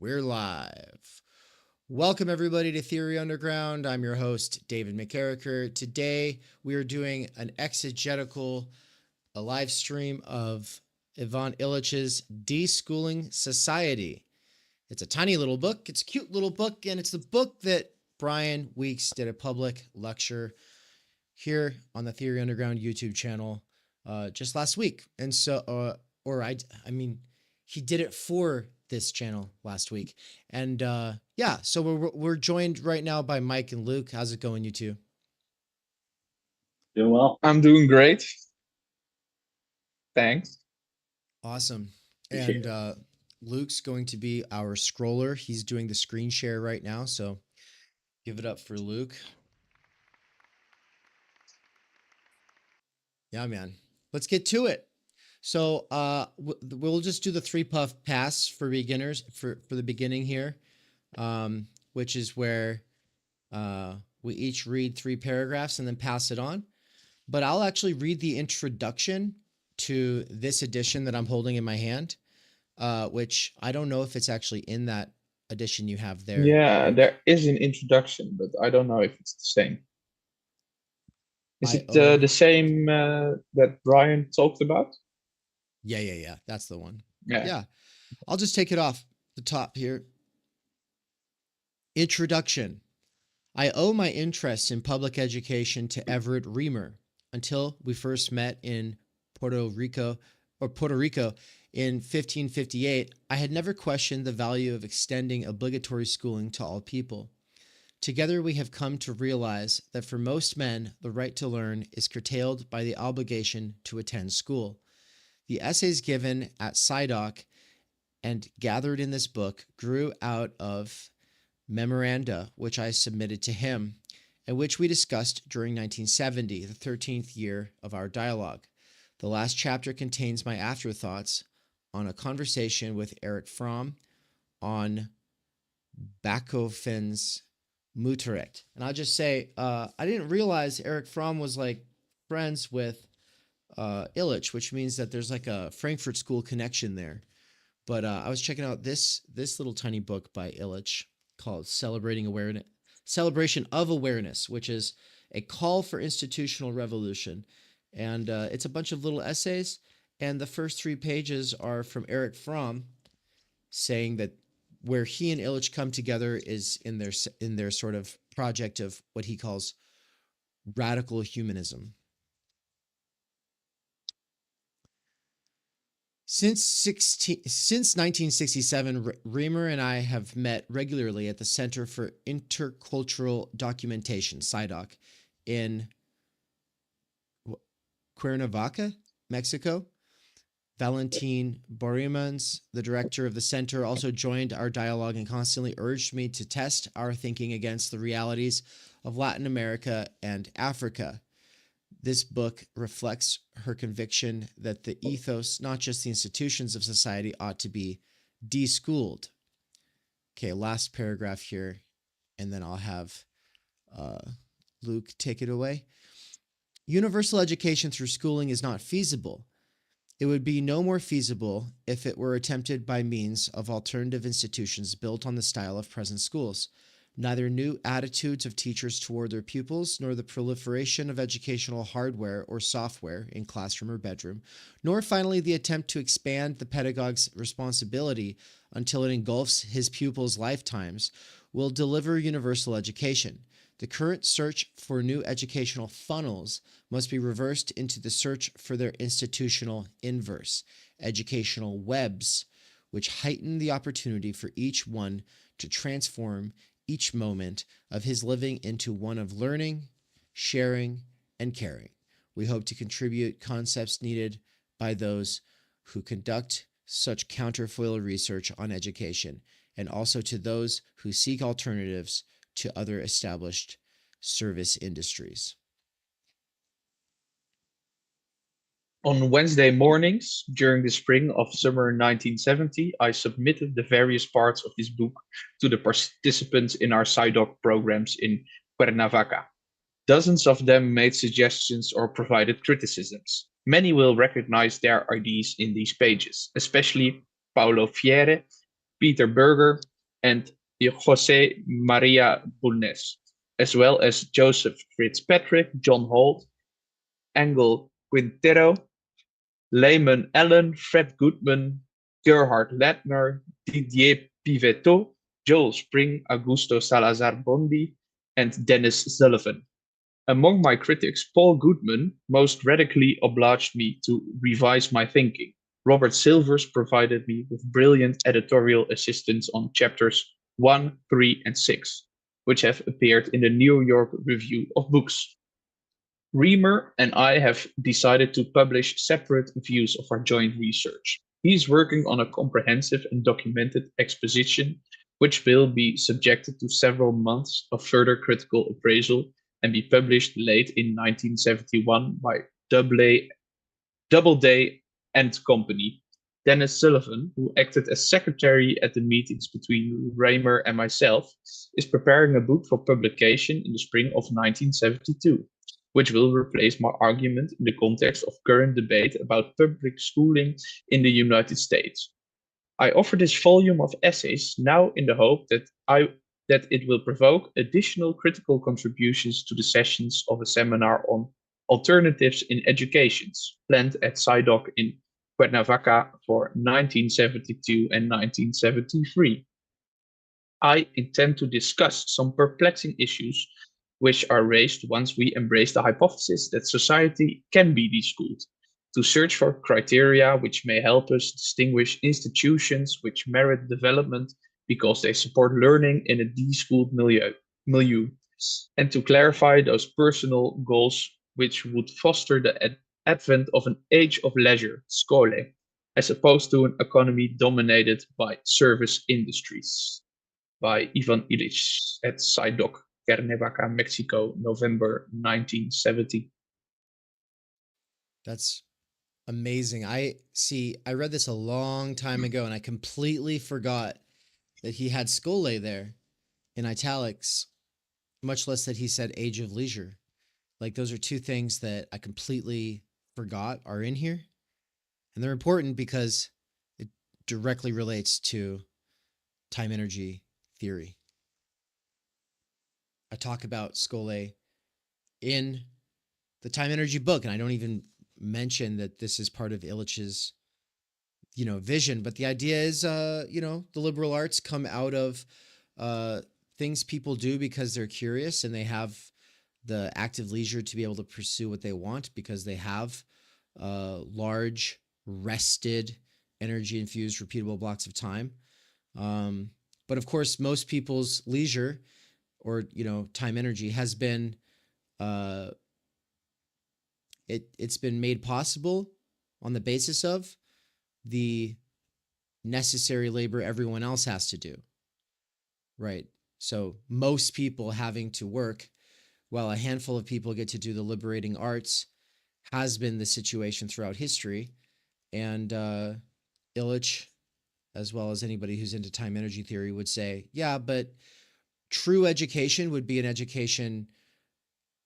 We're live. Welcome everybody to Theory Underground. I'm your host, David McCarricker. Today we are doing an exegetical, a live stream of Ivan Illich's Deschooling Society. It's a tiny little book. It's a cute little book, and it's the book that Brian Weeks did a public lecture here on the Theory Underground YouTube channel just last week. And so, he did it for this channel last week. And yeah, so we're joined right now by Mike and Luke. How's it going, you two? Doing well. I'm doing great. Thanks. Awesome. And Luke's going to be our scroller. He's doing the screen share right now, so give it up for Luke. Yeah, man. Let's get to it. So we'll just do the 3-puff pass for beginners for the beginning here, which is where we each read 3 paragraphs and then pass it on. But I'll actually read the introduction to this edition that I'm holding in my hand, which I don't know if it's actually in that edition you have there. Yeah, there is an introduction, but I don't know if it's the same. Is it the same that Brian talked about? Yeah. That's the one. Yeah. Yeah. I'll just take it off the top here. Introduction. I owe my interest in public education to Everett Reamer. Until we first met in Puerto Rico in 1558, I had never questioned the value of extending obligatory schooling to all people. Together we have come to realize that for most men, the right to learn is curtailed by the obligation to attend school. The essays given at SciDoc and gathered in this book grew out of memoranda which I submitted to him, and which we discussed during 1970, the 13th year of our dialogue. The last chapter contains my afterthoughts on a conversation with Erich Fromm on Bacoffin's Mutterrecht. And I'll just say, I didn't realize Erich Fromm was like friends with Illich, which means that there's like a Frankfurt School connection there. But I was checking out this little tiny book by Illich called Celebration of Awareness, which is a call for institutional revolution. And it's a bunch of little essays. And the first 3 pages are from Erich Fromm saying that where he and Illich come together is in their sort of project of what he calls radical humanism. Since 1967, Reamer and I have met regularly at the Center for Intercultural Documentation, SciDoc, in Cuernavaca, Mexico. Valentin Boremans, the director of the center, also joined our dialogue and constantly urged me to test our thinking against the realities of Latin America and Africa. This book reflects her conviction that the ethos, not just the institutions of society, ought to be deschooled. Okay, last paragraph here, and then I'll have Luke take it away. Universal education through schooling is not feasible. It would be no more feasible if it were attempted by means of alternative institutions built on the style of present schools. Neither new attitudes of teachers toward their pupils, nor the proliferation of educational hardware or software in classroom or bedroom, nor finally the attempt to expand the pedagogue's responsibility until it engulfs his pupils' lifetimes, will deliver universal education. The current search for new educational funnels must be reversed into the search for their institutional inverse, educational webs, which heighten the opportunity for each one to transform each moment of his living into one of learning, sharing, and caring. We hope to contribute concepts needed by those who conduct such counterfoil research on education, and also to those who seek alternatives to other established service industries. On Wednesday mornings during the spring of summer 1970, I submitted the various parts of this book to the participants in our SciDoc programs in Cuernavaca. Dozens of them made suggestions or provided criticisms. Many will recognize their ideas in these pages, especially Paulo Fiere, Peter Berger, and José Maria Bulnes, as well as Joseph Fitzpatrick, John Holt, Engel Quintero, Lehman Allen, Fred Goodman, Gerhard Ledner, Didier Pivetot, Joel Spring, Augusto Salazar Bondi, and Dennis Sullivan. Among my critics, Paul Goodman most radically obliged me to revise my thinking. Robert Silvers provided me with brilliant editorial assistance on chapters 1, 3, and 6, which have appeared in the New York Review of Books. Reamer and I have decided to publish separate views of our joint research. He's working on a comprehensive and documented exposition, which will be subjected to several months of further critical appraisal and be published late in 1971 by Doubleday and Company. Dennis Sullivan, who acted as secretary at the meetings between Raymer and myself, is preparing a book for publication in the spring of 1972, which will replace my argument in the context of current debate about public schooling in the United States. I offer this volume of essays now in the hope that it will provoke additional critical contributions to the sessions of a seminar on alternatives in educations planned at SciDoc in Cuernavaca for 1972 and 1973. I intend to discuss some perplexing issues which are raised once we embrace the hypothesis that society can be deschooled, to search for criteria which may help us distinguish institutions which merit development because they support learning in a deschooled milieu, and to clarify those personal goals which would foster the advent of an age of leisure, skole, as opposed to an economy dominated by service industries. By Ivan Illich at SciDoc, Cuernavaca, Mexico, November 1970. That's amazing. I read this a long time ago and I completely forgot that he had skole there in italics, much less that he said age of leisure. Like those are two things that I completely forgot are in here. And they're important because it directly relates to time energy theory. I talk about skole in the time energy book, and I don't even mention that this is part of Illich's, vision. But the idea is, the liberal arts come out of things people do because they're curious and they have the active leisure to be able to pursue what they want because they have large, rested, energy infused, repeatable blocks of time. But of course, most people's leisure or time energy has been it's been made possible on the basis of the necessary labor everyone else has to do, right? So most people having to work while a handful of people get to do the liberating arts has been the situation throughout history. And Illich, as well as anybody who's into time energy theory, would say, yeah, but true education would be an education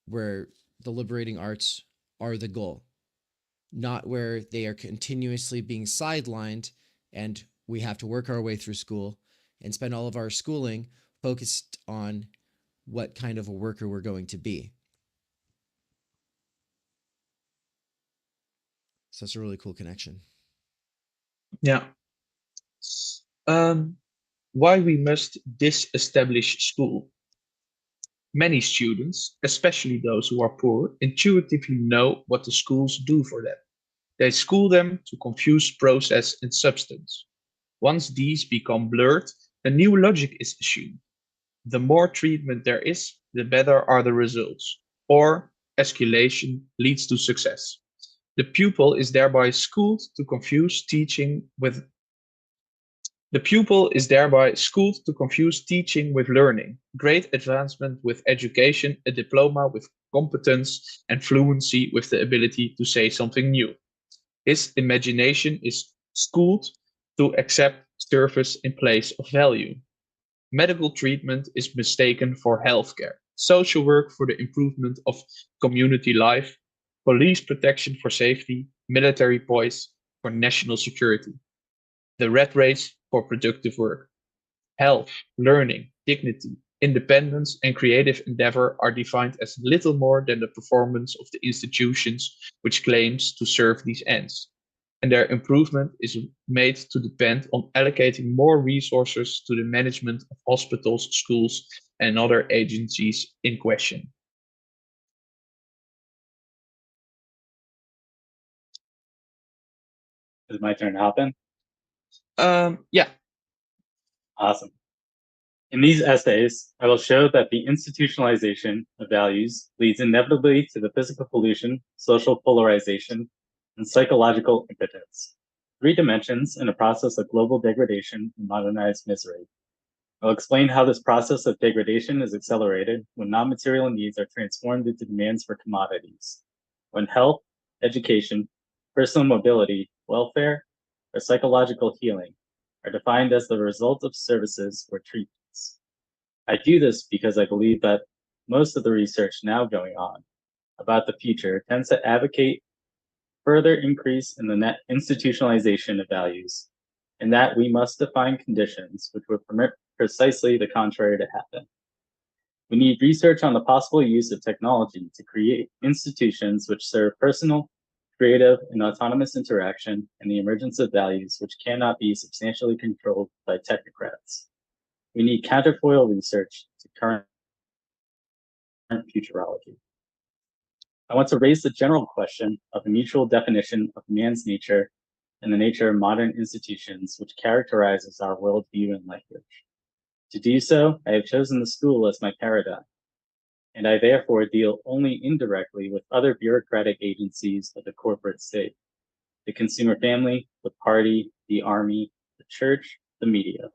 where the liberating arts are the goal, not where they are continuously being sidelined and we have to work our way through school and spend all of our schooling focused on what kind of a worker we're going to be. So it's a really cool connection. Yeah. Why we must disestablish school. Many students, especially those who are poor, intuitively know what the schools do for them. They school them to confuse process and substance. Once these become blurred, a new logic is assumed. The more treatment there is, the better are the results, or escalation leads to success. The pupil is thereby schooled to confuse teaching with learning, great advancement with education, a diploma with competence, and fluency with the ability to say something new. His imagination is schooled to accept service in place of value. Medical treatment is mistaken for healthcare, social work for the improvement of community life, police protection for safety, military poise for national security, the rat race for productive work. Health, learning, dignity, independence, and creative endeavor are defined as little more than the performance of the institutions which claims to serve these ends, and their improvement is made to depend on allocating more resources to the management of hospitals, schools, and other agencies in question. Is it my turn to hop in? Yeah. Awesome. In these essays, I will show that the institutionalization of values leads inevitably to the physical pollution, social polarization, and psychological impotence, three dimensions in a process of global degradation and modernized misery. I'll explain how this process of degradation is accelerated when non-material needs are transformed into demands for commodities, when health, education, personal mobility, welfare, or psychological healing are defined as the result of services or treatments. I do this because I believe that most of the research now going on about the future tends to advocate further increase in the net institutionalization of values, and that we must define conditions which would permit precisely the contrary to happen. We need research on the possible use of technology to create institutions which serve personal, creative, and autonomous interaction and the emergence of values which cannot be substantially controlled by technocrats. We need counterfoil research to current futurology. I want to raise the general question of the mutual definition of man's nature and the nature of modern institutions which characterizes our worldview and language. To do so, I have chosen the school as my paradigm, and I therefore deal only indirectly with other bureaucratic agencies of the corporate state, the consumer family, the party, the army, the church, the media.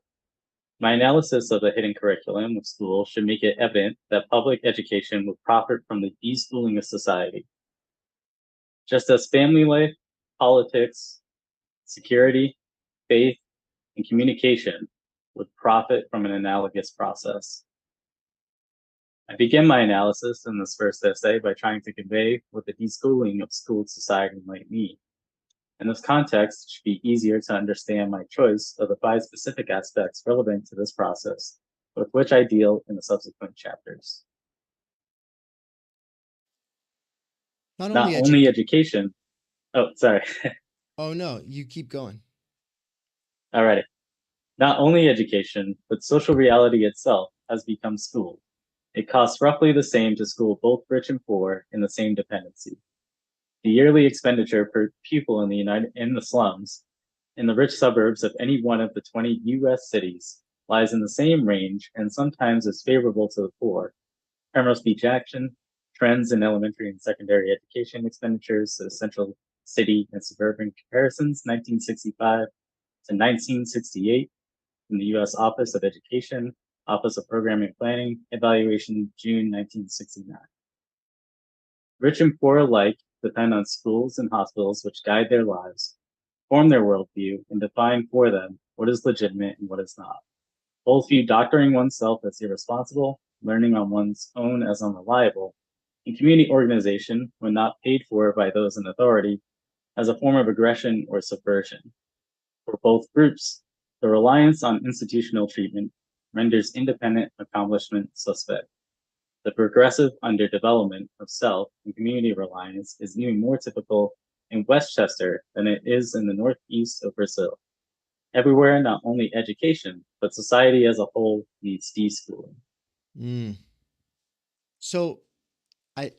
My analysis of the hidden curriculum of school should make it evident that public education would profit from the deschooling of society. Just as family life, politics, security, faith, and communication would profit from an analogous process. I begin my analysis in this first essay by trying to convey what the deschooling of schooled society might mean. In this context, it should be easier to understand my choice of the 5 specific aspects relevant to this process, with which I deal in the subsequent chapters. Not only education. Oh, sorry. Oh no, you keep going. Alrighty. Not only education, but social reality itself has become schooled. It costs roughly the same to school both rich and poor in the same dependency. The yearly expenditure per pupil in the slums, in the rich suburbs of any one of the 20 U.S. cities, lies in the same range and sometimes is favorable to the poor. Primrose Beach Action, Trends in Elementary and Secondary Education Expenditures to Central City and Suburban Comparisons, 1965 to 1968, from the U.S. Office of Education, Office of Program and Planning, Evaluation, June 1969. Rich and poor alike depend on schools and hospitals which guide their lives, form their worldview, and define for them what is legitimate and what is not. Both view doctoring oneself as irresponsible, learning on one's own as unreliable, and community organization, when not paid for by those in authority, as a form of aggression or subversion. For both groups, the reliance on institutional treatment renders independent accomplishment suspect. The progressive underdevelopment of self and community reliance is even more typical in Westchester than it is in the northeast of Brazil. Everywhere, not only education, but society as a whole needs deschooling. So I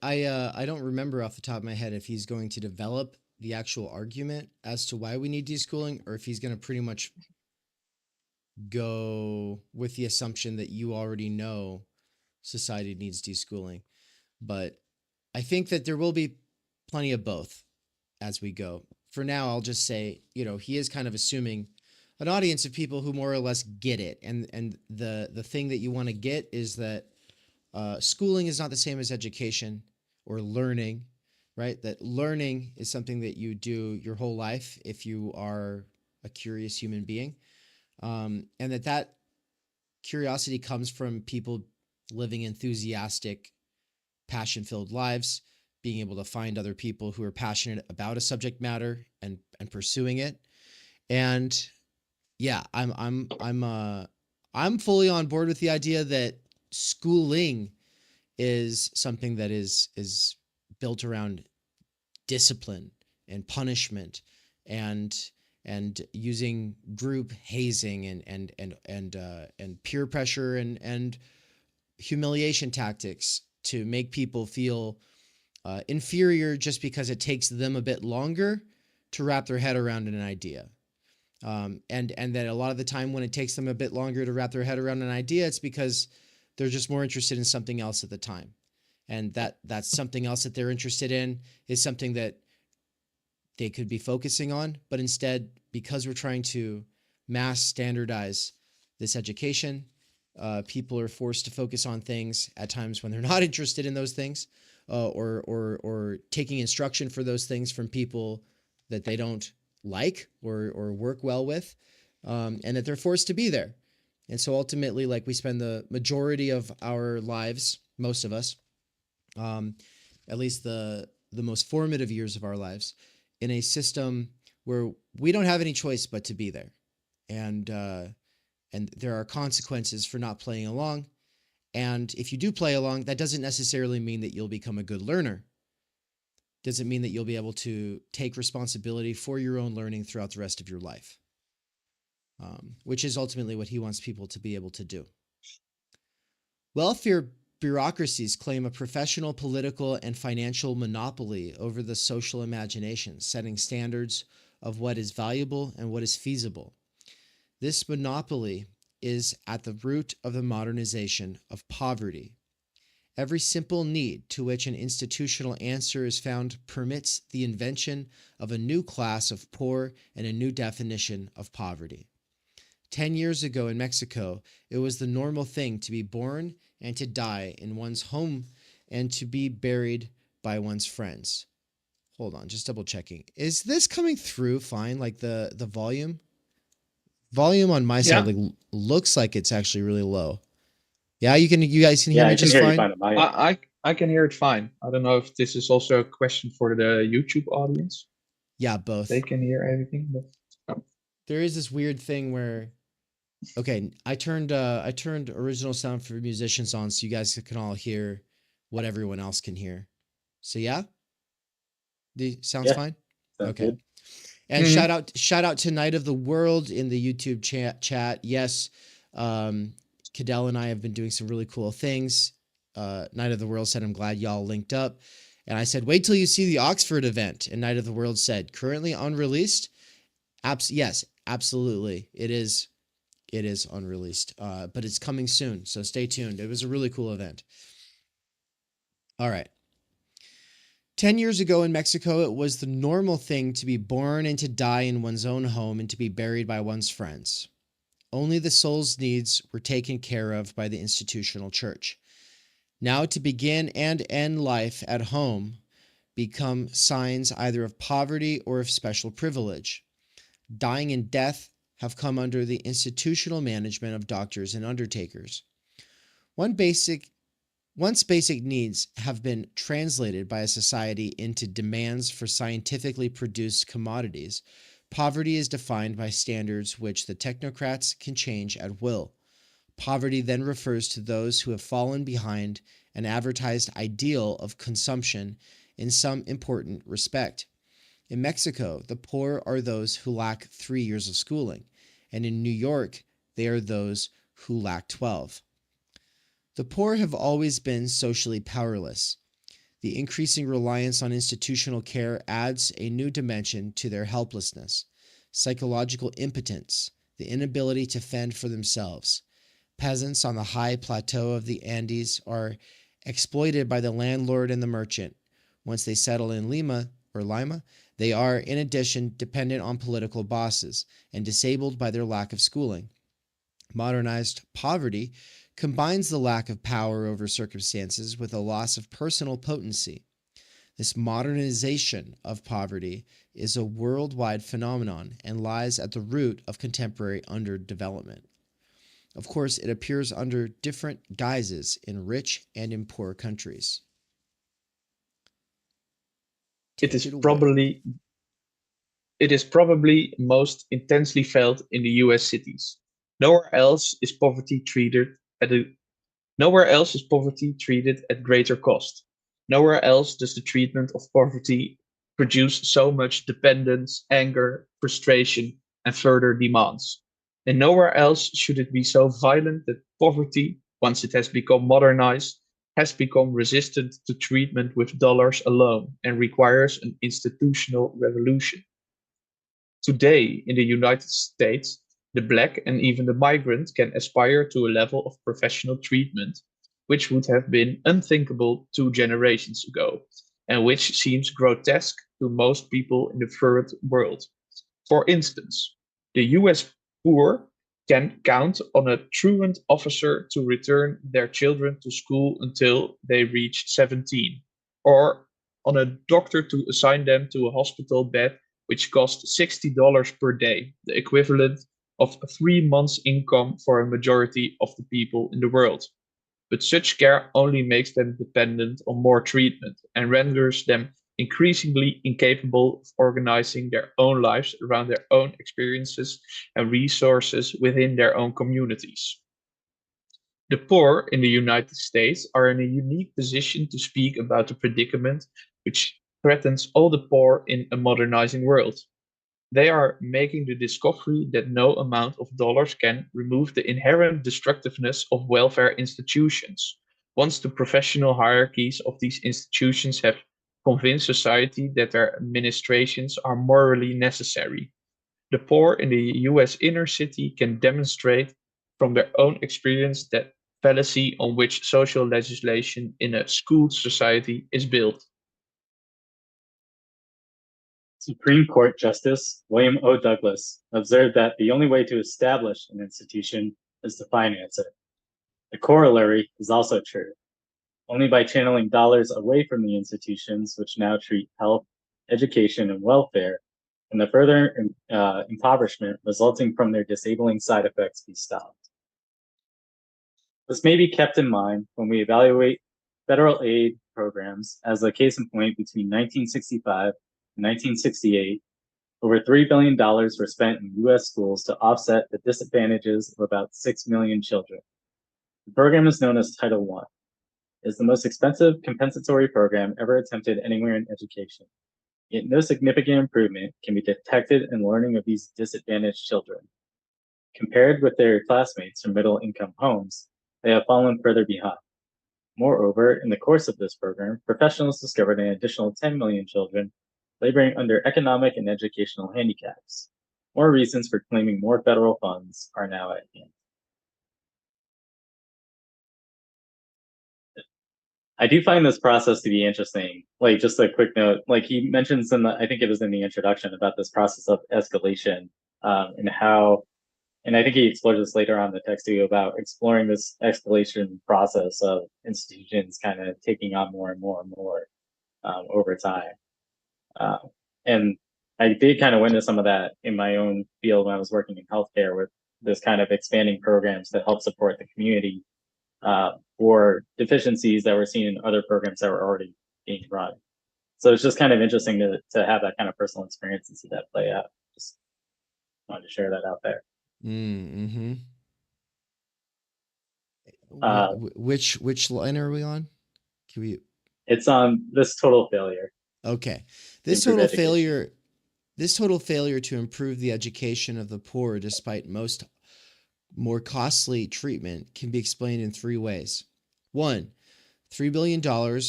don't remember off the top of my head if he's going to develop the actual argument as to why we need deschooling, or if he's going to pretty much go with the assumption that you already know society needs deschooling. But I think that there will be plenty of both as we go. For now, I'll just say, he is kind of assuming an audience of people who more or less get it. And the thing that you want to get is that schooling is not the same as education or learning, right? That learning is something that you do your whole life if you are a curious human being. And that curiosity comes from people living enthusiastic, passion-filled lives, being able to find other people who are passionate about a subject matter and pursuing it. And yeah, I'm I'm fully on board with the idea that schooling is something that is built around discipline and punishment and using group hazing and peer pressure and humiliation tactics to make people feel inferior just because it takes them a bit longer to wrap their head around an idea. And that a lot of the time when it takes them a bit longer to wrap their head around an idea, it's because they're just more interested in something else at the time. And that's something else that they're interested in is something that they could be focusing on. But instead, because we're trying to mass standardize this education, people are forced to focus on things at times when they're not interested in those things, or taking instruction for those things from people that they don't like or work well with, and that they're forced to be there. And so ultimately, like, we spend the majority of our lives, most of us, at least the most formative years of our lives, in a system where we don't have any choice but to be there. And there are consequences for not playing along. And if you do play along, that doesn't necessarily mean that you'll become a good learner. Doesn't mean that you'll be able to take responsibility for your own learning throughout the rest of your life, which is ultimately what he wants people to be able to do. Welfare bureaucracies claim a professional, political, and financial monopoly over the social imagination, setting standards of what is valuable and what is feasible. This monopoly is at the root of the modernization of poverty. Every simple need to which an institutional answer is found permits the invention of a new class of poor and a new definition of poverty. 10 years ago in Mexico, it was the normal thing to be born and to die in one's home and to be buried by one's friends. Hold on, just double checking. Is this coming through fine? Like the volume? Volume on my side looks like it's actually really low. Yeah, you guys can hear me just fine? I can hear it fine. I don't know if this is also a question for the YouTube audience. Yeah, both. They can hear everything, but there is this weird thing where, okay, I turned original sound for musicians on so you guys can all hear what everyone else can hear. So yeah, the sounds fine. Sounds okay. Good. And shout out to Night of the World in the YouTube chat. Yes, Cadell and I have been doing some really cool things. Night of the World said, I'm glad y'all linked up. And I said, wait till you see the Oxford event. And Night of the World said, currently unreleased. Yes, absolutely. It is unreleased, but it's coming soon. So stay tuned. It was a really cool event. All right. 10 years ago in Mexico, it was the normal thing to be born and to die in one's own home and to be buried by one's friends. Only the soul's needs were taken care of by the institutional church. Now to begin and end life at home become signs either of poverty or of special privilege. Dying and death have come under the institutional management of doctors and undertakers. Once basic needs have been translated by a society into demands for scientifically produced commodities, poverty is defined by standards which the technocrats can change at will. Poverty then refers to those who have fallen behind an advertised ideal of consumption in some important respect. In Mexico, the poor are those who lack 3 years of schooling, and in New York, they are those who lack 12. The poor have always been socially powerless. The increasing reliance on institutional care adds a new dimension to their helplessness, psychological impotence, the inability to fend for themselves. Peasants on the high plateau of the Andes are exploited by the landlord and the merchant. Once they settle in Lima, they are, in addition, dependent on political bosses and disabled by their lack of schooling. Modernized poverty combines the lack of power over circumstances with a loss of personal potency. This modernization of poverty is a worldwide phenomenon and lies at the root of contemporary underdevelopment. Of course, it appears under different guises in rich and in poor countries. It is probably most intensely felt in the US cities. Nowhere else is poverty treated at a Nowhere else is poverty treated at greater cost. Nowhere else does the treatment of poverty produce so much dependence, anger, frustration, and further demands. And nowhere else should it be so violent that poverty, once it has become modernized, has become resistant to treatment with dollars alone and requires an institutional revolution. Today, in the United States, the Black and even the migrant can aspire to a level of professional treatment which would have been unthinkable 2 generations ago, and which seems grotesque to most people in the third world. For instance, the US poor can count on a truant officer to return their children to school until they reach 17, or on a doctor to assign them to a hospital bed which costs $60 per day, the equivalent of 3 months' income for a majority of the people in the world. But such care only makes them dependent on more treatment and renders them increasingly incapable of organizing their own lives around their own experiences and resources within their own communities. The poor in the United States are in a unique position to speak about the predicament which threatens all the poor in a modernizing world. They are making the discovery that no amount of dollars can remove the inherent destructiveness of welfare institutions. Once the professional hierarchies of these institutions have convinced society that their administrations are morally necessary, the poor in the US inner city can demonstrate from their own experience that fallacy on which social legislation in a schooled society is built. Supreme Court Justice William O. Douglas observed that the only way to establish an institution is to finance it. The corollary is also true. Only by channeling dollars away from the institutions which now treat health, education, and welfare can the further impoverishment resulting from their disabling side effects be stopped. This may be kept in mind when we evaluate federal aid programs, as a case in point between 1965 and 1968, over $3 billion were spent in US schools to offset the disadvantages of about 6 million children. The program is known as Title I. It is the most expensive compensatory program ever attempted anywhere in education. Yet no significant improvement can be detected in learning of these disadvantaged children. Compared with their classmates from middle-income homes, they have fallen further behind. Moreover, in the course of this program, professionals discovered an additional 10 million children laboring under economic and educational handicaps. More reasons for claiming more federal funds are now at hand. I do find this process to be interesting. Like, just a quick note, like he mentions I think it was in the introduction, about this process of escalation, and how, and I think he explores this later on in the text too, about exploring this escalation process of institutions kind of taking on more and more and more over time. And I did kind of witness some of that in my own field when I was working in healthcare, with this kind of expanding programs that help support the community for deficiencies that were seen in other programs that were already being run. So it's just kind of interesting to have that kind of personal experience and see that play out. Just wanted to share that out there. Mm-hmm. Uh, Which line are we on? Can we? It's on this total failure. Okay, to this improve total education. failure. This total failure to improve the education of the poor, despite most more costly treatment, can be explained in 3 ways. 1, $3 billion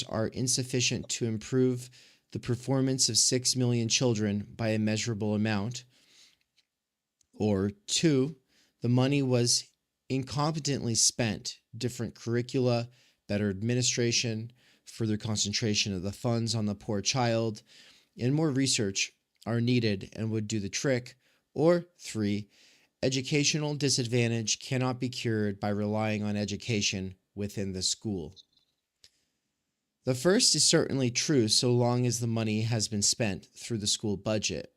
are insufficient to improve the performance of 6 million children by a measurable amount. Or 2, the money was incompetently spent. Different curricula, better administration, further concentration of the funds on the poor child, and more research are needed and would do the trick. Or 3, educational disadvantage cannot be cured by relying on education within the school. The first is certainly true so long as the money has been spent through the school budget.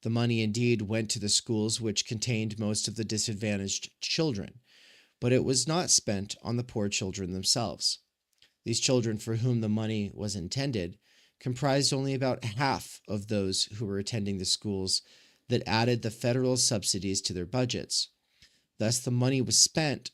The money indeed went to the schools which contained most of the disadvantaged children, but it was not spent on the poor children themselves. These children for whom the money was intended comprised only about half of those who were attending the schools that added the federal subsidies to their budgets. Thus, the money was spent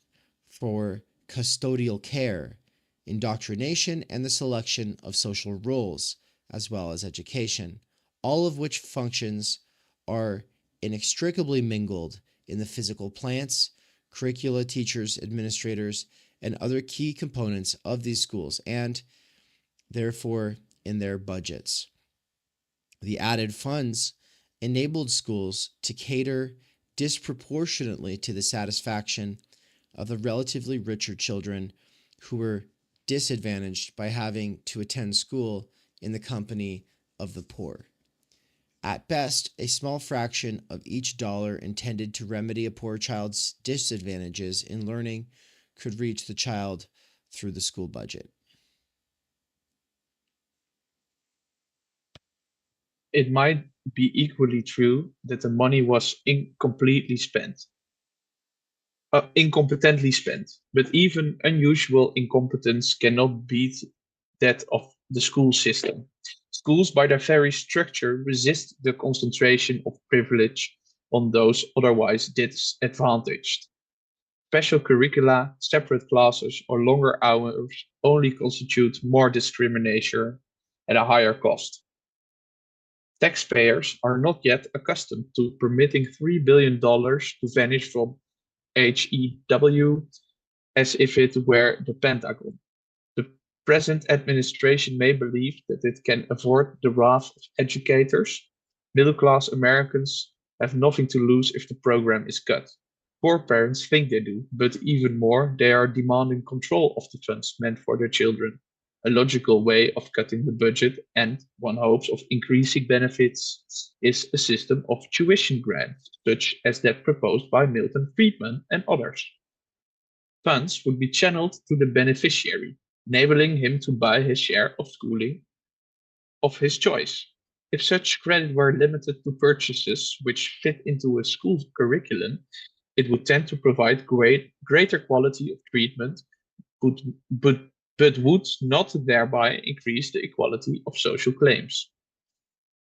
for custodial care, indoctrination, and the selection of social roles, as well as education, all of which functions are inextricably mingled in the physical plants, curricula, teachers, administrators, and other key components of these schools, and therefore in their budgets. The added funds enabled schools to cater disproportionately to the satisfaction of the relatively richer children who were disadvantaged by having to attend school in the company of the poor. At best, a small fraction of each dollar intended to remedy a poor child's disadvantages in learning could reach the child through the school budget. It might be equally true that the money was incompetently spent, but even unusual incompetence cannot beat that of the school system. Schools, by their very structure, resist the concentration of privilege on those otherwise disadvantaged. Special curricula, separate classes, or longer hours only constitute more discrimination at a higher cost. Taxpayers are not yet accustomed to permitting $3 billion to vanish from HEW as if it were the Pentagon. The present administration may believe that it can avoid the wrath of educators. Middle-class Americans have nothing to lose if the program is cut. Poor parents think they do, but even more, they are demanding control of the funds meant for their children. A logical way of cutting the budget and, one hopes, of increasing benefits is a system of tuition grants, such as that proposed by Milton Friedman and others. Funds would be channeled to the beneficiary, enabling him to buy his share of schooling of his choice. If such credit were limited to purchases which fit into a school curriculum, it would tend to provide greater quality of treatment, but would not thereby increase the equality of social claims.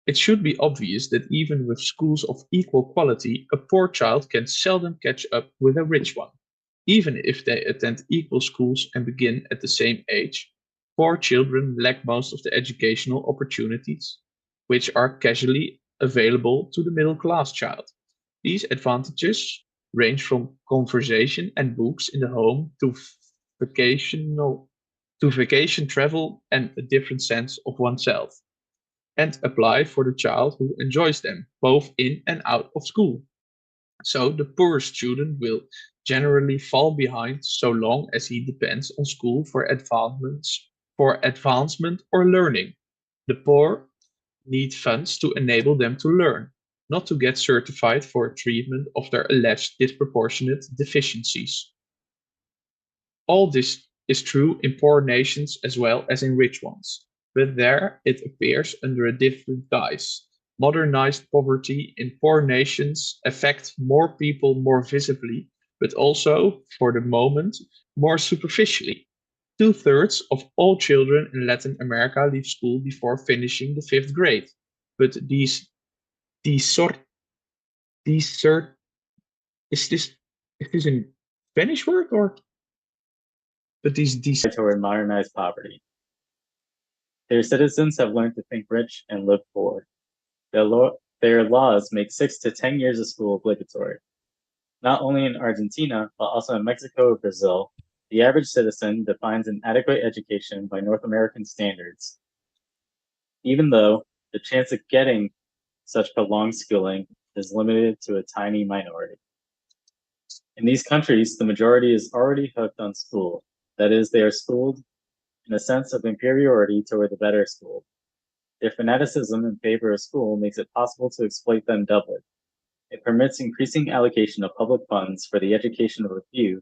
It should be obvious that even with schools of equal quality, a poor child can seldom catch up with a rich one. Even if they attend equal schools and begin at the same age, poor children lack most of the educational opportunities which are casually available to the middle class child. These advantages range from conversation and books in the home to vacation travel and a different sense of oneself, and apply for the child who enjoys them, both in and out of school. So the poor student will generally fall behind so long as he depends on school for advancement or learning. The poor need funds to enable them to learn, not to get certified for treatment of their alleged disproportionate deficiencies. All this is true in poor nations as well as in rich ones, but there it appears under a different guise. Modernized poverty in poor nations affects more people more visibly, but also, for the moment, more superficially. Two-thirds of all children in Latin America leave school before finishing the fifth grade, but these sort is this a Spanish word or? But these toward modernized poverty. Their citizens have learned to think rich and live poor. Their laws make 6 to 10 years of school obligatory. Not only in Argentina, but also in Mexico or Brazil, the average citizen defines an adequate education by North American standards, even though the chance of getting such prolonged schooling is limited to a tiny minority. In these countries, the majority is already hooked on school. That is, they are schooled in a sense of inferiority toward the better schooled. Their fanaticism in favor of school makes it possible to exploit them doubly. It permits increasing allocation of public funds for the education of a few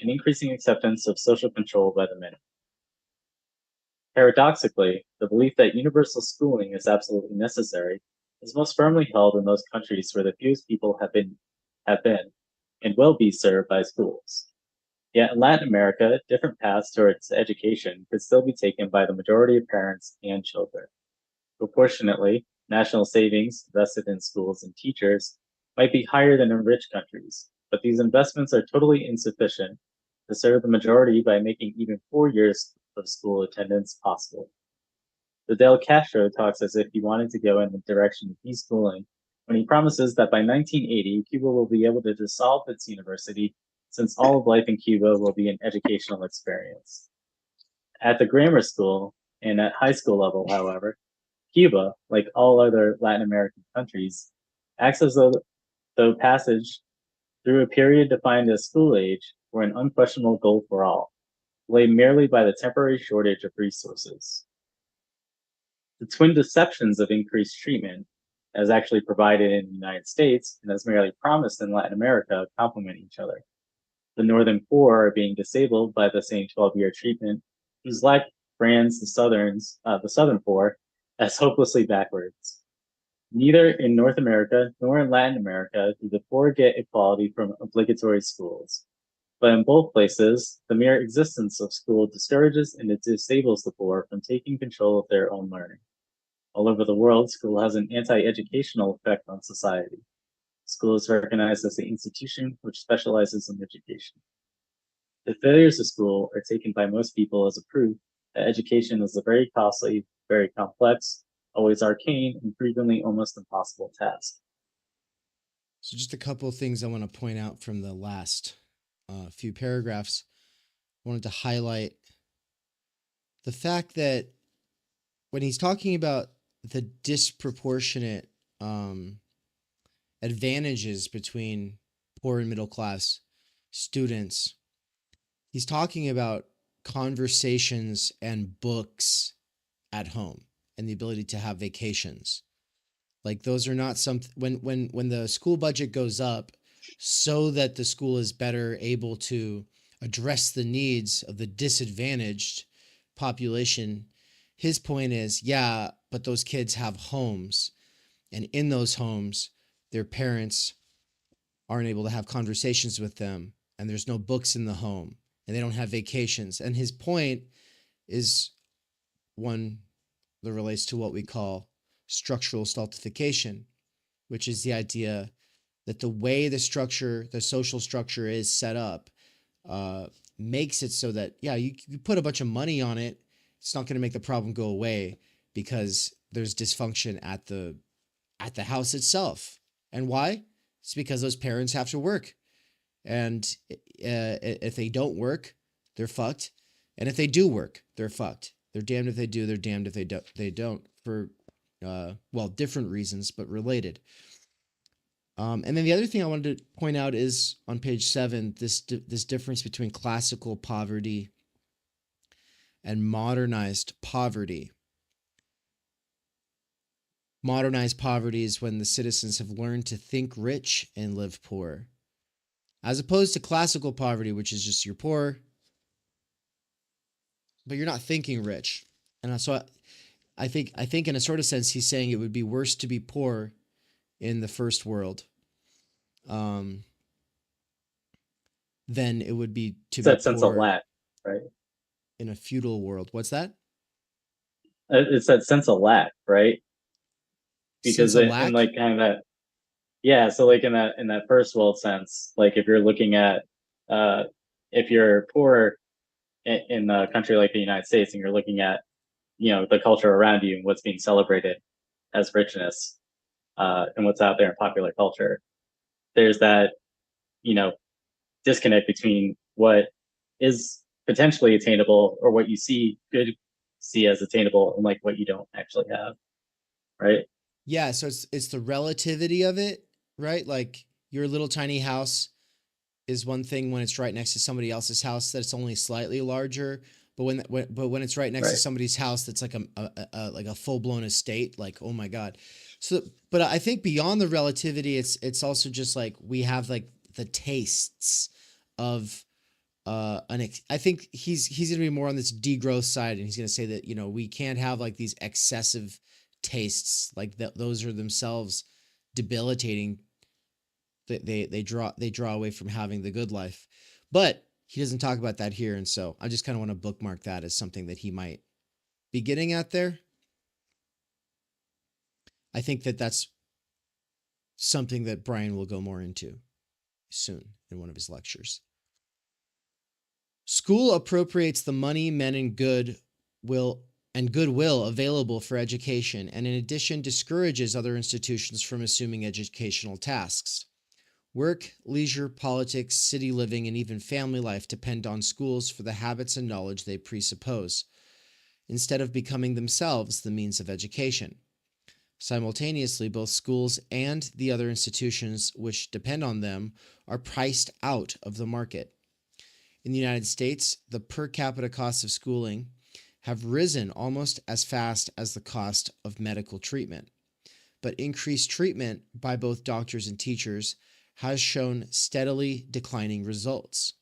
and increasing acceptance of social control by the many. Paradoxically, the belief that universal schooling is absolutely necessary is most firmly held in those countries where the fewest people have been, and will be served by schools. Yet in Latin America, different paths towards education could still be taken by the majority of parents and children. Proportionately, national savings invested in schools and teachers might be higher than in rich countries, but these investments are totally insufficient to serve the majority by making even 4 years of school attendance possible. Fidel Castro talks as if he wanted to go in the direction of deschooling when he promises that by 1980, Cuba will be able to dissolve its university since all of life in Cuba will be an educational experience. At the grammar school and at high school level, however, Cuba, like all other Latin American countries, acts as though passage through a period defined as school age were an unquestionable goal for all, delayed merely by the temporary shortage of resources. The twin deceptions of increased treatment, as actually provided in the United States and as merely promised in Latin America, complement each other. The northern poor are being disabled by the same 12-year treatment, whose lack brands the southern poor as hopelessly backwards. Neither in North America nor in Latin America do the poor get equality from obligatory schools. But in both places, the mere existence of school discourages and it disables the poor from taking control of their own learning. All over the world, school has an anti-educational effect on society. School is recognized as the institution which specializes in education. The failures of school are taken by most people as a proof that education is a very costly, very complex, always arcane, and frequently almost impossible task. So just a couple of things I want to point out from the last few paragraphs. I wanted to highlight the fact that when he's talking about the disproportionate advantages between poor and middle class students, he's talking about conversations and books at home and the ability to have vacations. Like those are not something when the school budget goes up so that the school is better able to address the needs of the disadvantaged population. His point is, yeah, but those kids have homes, and in those homes, their parents aren't able to have conversations with them, and there's no books in the home, and they don't have vacations. And his point is one that relates to what we call structural stultification, which is the idea that the way the social structure is set up, makes it so that, yeah, you put a bunch of money on it, it's not going to make the problem go away because there's dysfunction at the house itself. And why? It's because those parents have to work. And if they don't work, they're fucked. And if they do work, they're fucked. They're damned if they do, they're damned if they don't for, different reasons, but related. And then the other thing I wanted to point out is on page 7, this difference between classical poverty and modernized poverty. Modernized poverty is when the citizens have learned to think rich and live poor, as opposed to classical poverty, which is just you're poor, but you're not thinking rich. And so I think in a sort of sense, he's saying it would be worse to be poor in the first world than it would be to It's be that sense of poor lack, right? in a feudal world. What's that? It's that sense of lack, right? Sense Because of in lack? like kind of that, yeah. So like in that first world sense, like if you're looking at, uh, if you're poor in a country like the United States and you're looking at, the culture around you and what's being celebrated as richness, and what's out there in popular culture, there's that, you know, disconnect between what is potentially attainable or what you could see as attainable and like what you don't actually have, right? Yeah, so it's the relativity of it, right? Like your little tiny house is one thing when it's right next to somebody else's house that's only slightly larger, but when it's right next to Right. somebody's house that's like a full-blown estate, like, oh my God. So but I think beyond the relativity, it's also just like we have like the tastes of I think he's going to be more on this degrowth side, and he's going to say that, we can't have like these excessive tastes, like those are themselves debilitating. They draw away from having the good life. But he doesn't talk about that here, and so I just kind of want to bookmark that as something that he might be getting at there. I think that that's something that Brian will go more into soon in one of his lectures. School appropriates the money, men, and goodwill available for education, and in addition discourages other institutions from assuming educational tasks. Work, leisure, politics, city living, and even family life depend on schools for the habits and knowledge they presuppose, instead of becoming themselves the means of education. Simultaneously, both schools and the other institutions which depend on them are priced out of the market. In the United States, the per capita costs of schooling have risen almost as fast as the cost of medical treatment. But increased treatment by both doctors and teachers has shown steadily declining results.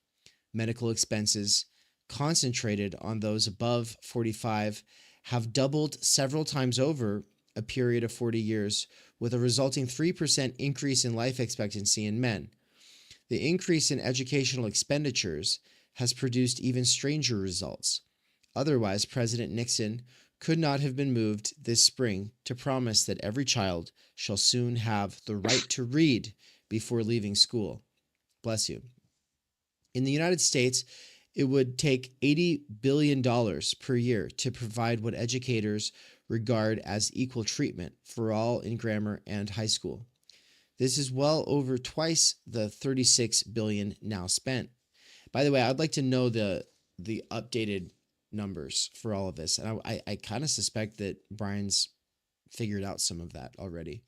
Medical expenses, concentrated on those above 45, have doubled several times over a period of 40 years, with a resulting 3% increase in life expectancy in men. The increase in educational expenditures has produced even stranger results. Otherwise, President Nixon could not have been moved this spring to promise that every child shall soon have the right to read before leaving school. Bless you. In the United States, it would take $80 billion per year to provide what educators regard as equal treatment for all in grammar and high school. This is well over twice the $36 billion now spent. By the way, I'd like to know the updated numbers for all of this, and I kind of suspect that Brian's figured out some of that already.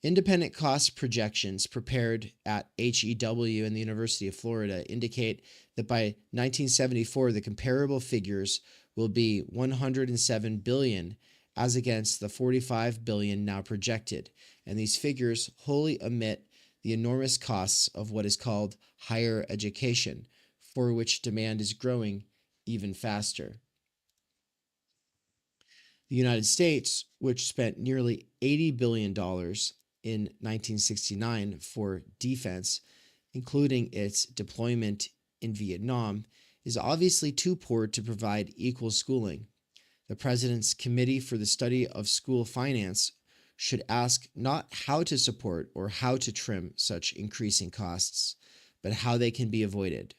Independent cost projections prepared at HEW and the University of Florida indicate that by 1974, the comparable figures will be $107 billion as against the $45 billion now projected, and these figures wholly omit the enormous costs of what is called higher education, for which demand is growing even faster. The United States, which spent nearly $80 billion in 1969 for defense, including its deployment in Vietnam, is obviously too poor to provide equal schooling. The President's Committee for the Study of School Finance should ask not how to support or how to trim such increasing costs, but how they can be avoided.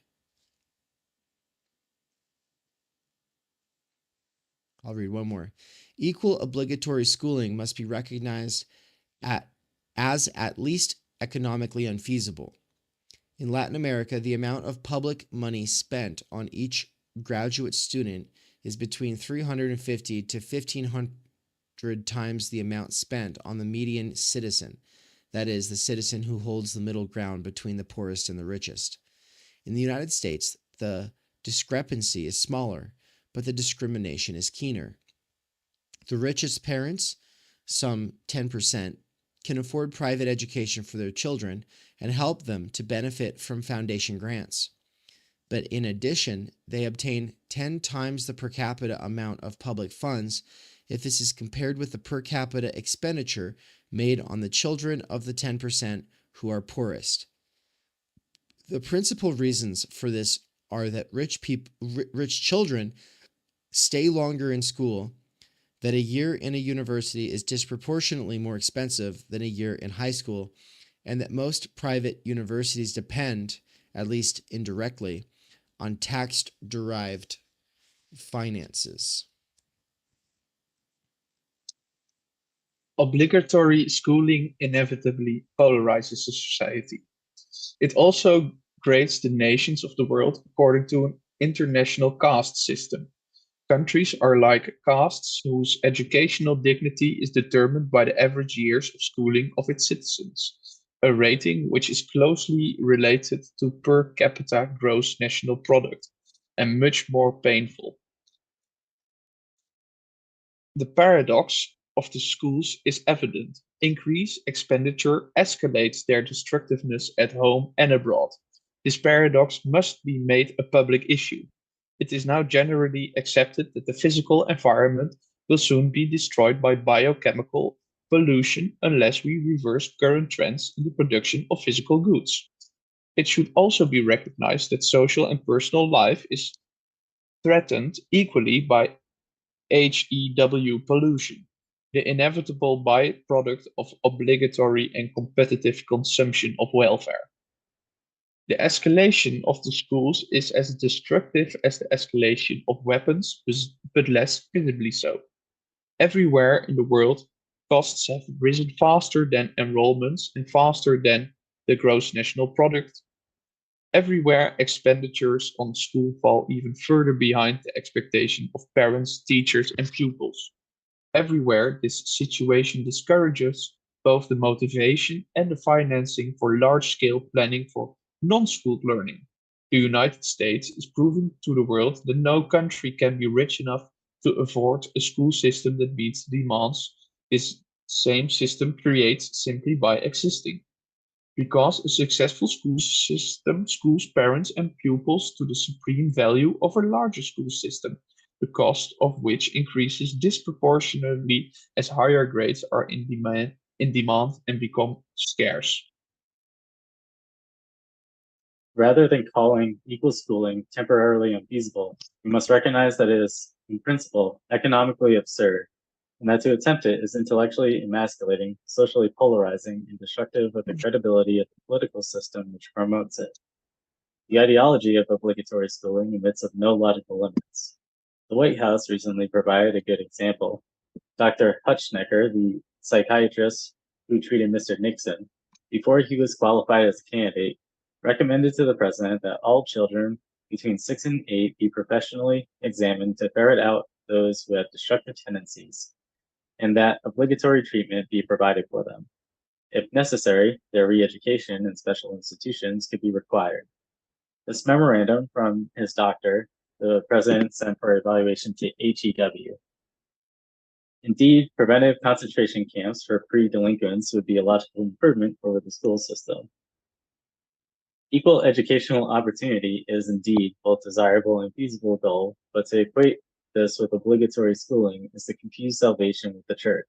I'll read one more. Equal obligatory schooling must be recognized as at least economically unfeasible. In Latin America, the amount of public money spent on each graduate student is between 350 to 1,500 times the amount spent on the median citizen, that is, the citizen who holds the middle ground between the poorest and the richest. In the United States, the discrepancy is smaller, but the discrimination is keener. The richest parents, some 10%, can afford private education for their children and help them to benefit from foundation grants. But in addition, they obtain 10 times the per capita amount of public funds if this is compared with the per capita expenditure made on the children of the 10% who are poorest. The principal reasons for this are that rich children stay longer in school, that a year in a university is disproportionately more expensive than a year in high school, and that most private universities depend, at least indirectly, on tax-derived finances. Obligatory schooling inevitably polarizes a society. It also grades the nations of the world according to an international caste system. Countries are like castes whose educational dignity is determined by the average years of schooling of its citizens, a rating which is closely related to per capita gross national product and much more painful. The paradox of the schools is evident. Increased expenditure escalates their destructiveness at home and abroad. This paradox must be made a public issue. It is now generally accepted that the physical environment will soon be destroyed by biochemical pollution unless we reverse current trends in the production of physical goods. It should also be recognized that social and personal life is threatened equally by HEW pollution, the inevitable byproduct of obligatory and competitive consumption of welfare. The escalation of the schools is as destructive as the escalation of weapons, but less visibly so. Everywhere in the world, costs have risen faster than enrollments and faster than the gross national product. Everywhere, expenditures on school fall even further behind the expectation of parents, teachers, and pupils. Everywhere, this situation discourages both the motivation and the financing for large-scale planning for non-schooled learning. The United States is proving to the world that no country can be rich enough to afford a school system that meets the demands this same system creates simply by existing. Because a successful school system schools parents and pupils to the supreme value of a larger school system, the cost of which increases disproportionately as higher grades are in demand and become scarce. Rather than calling equal schooling temporarily unfeasible, we must recognize that it is, in principle, economically absurd, and that to attempt it is intellectually emasculating, socially polarizing, and destructive of the credibility of the political system which promotes it. The ideology of obligatory schooling admits of no logical limits. The White House recently provided a good example. Dr. Hutschnecker, the psychiatrist who treated Mr. Nixon, before he was qualified as a candidate, recommended to the president that all children between 6 and 8 be professionally examined to ferret out those who have destructive tendencies, and that obligatory treatment be provided for them. If necessary, their re-education in special institutions could be required. This memorandum from his doctor, the president sent for evaluation to HEW. Indeed, preventive concentration camps for pre-delinquents would be a logical improvement over the school system. Equal educational opportunity is indeed both desirable and feasible goal, but to equate this with obligatory schooling is to confuse salvation with the church.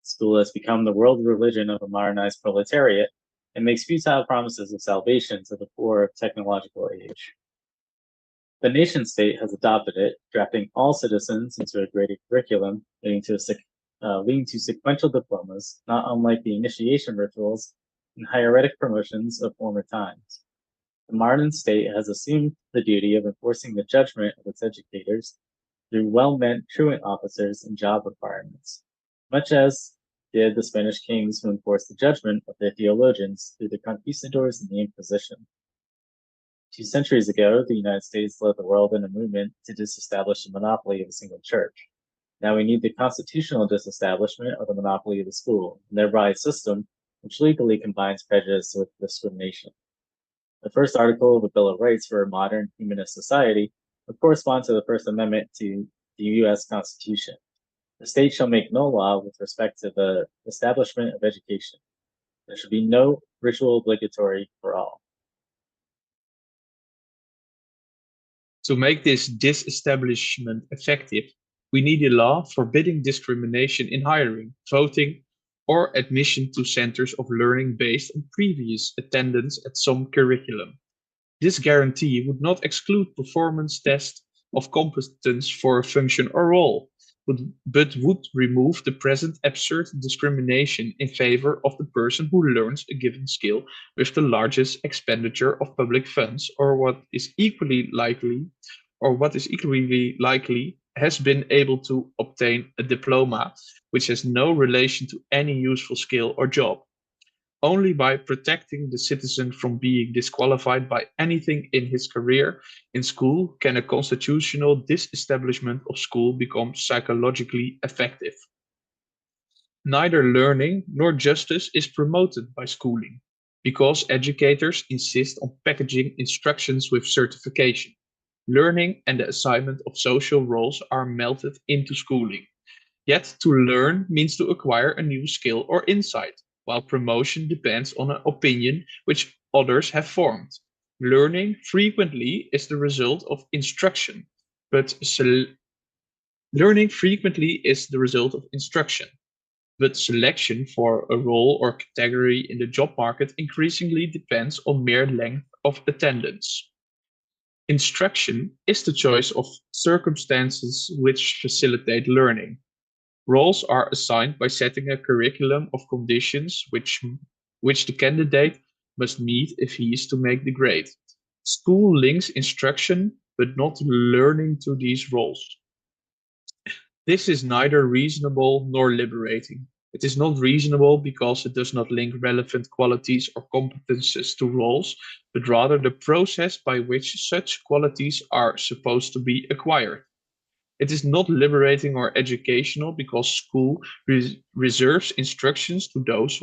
School has become the world religion of a modernized proletariat and makes futile promises of salvation to the poor of technological age. The nation state has adopted it, drafting all citizens into a graded curriculum, leading to sequential diplomas, not unlike the initiation rituals and hieratic promotions of former times. The modern state has assumed the duty of enforcing the judgment of its educators through well-meant truant officers and job requirements, much as did the Spanish kings who enforced the judgment of their theologians through the conquistadors and the Inquisition. 2 centuries ago, the United States led the world in a movement to disestablish the monopoly of a single church. Now we need the constitutional disestablishment of the monopoly of the school, and thereby a system which legally combines prejudice with discrimination. The first article of the Bill of Rights for a modern humanist society would correspond to the First Amendment to the U.S. Constitution. The state shall make no law with respect to the establishment of education. There should be no ritual obligatory for all. To make this disestablishment effective, we need a law forbidding discrimination in hiring, voting, or admission to centers of learning based on previous attendance at some curriculum. This guarantee would not exclude performance tests of competence for a function or role, but would remove the present absurd discrimination in favor of the person who learns a given skill with the largest expenditure of public funds, or what is equally likely has been able to obtain a diploma which has no relation to any useful skill or job. Only by protecting the citizen from being disqualified by anything in his career in school can a constitutional disestablishment of school become psychologically effective. Neither learning nor justice is promoted by schooling, because educators insist on packaging instructions with certification. Learning and the assignment of social roles are melted into schooling. Yet to learn means to acquire a new skill or insight, while promotion depends on an opinion which others have formed. Learning frequently is the result of instruction, but learning frequently is the result of instruction, but selection for a role or category in the job market increasingly depends on mere length of attendance. Instruction is the choice of circumstances which facilitate learning. Roles are assigned by setting a curriculum of conditions which the candidate must meet if he is to make the grade. School links instruction but not learning to these roles. This is neither reasonable nor liberating. It is not reasonable because it does not link relevant qualities or competences to roles, but rather the process by which such qualities are supposed to be acquired. It is not liberating or educational because school reserves instructions to those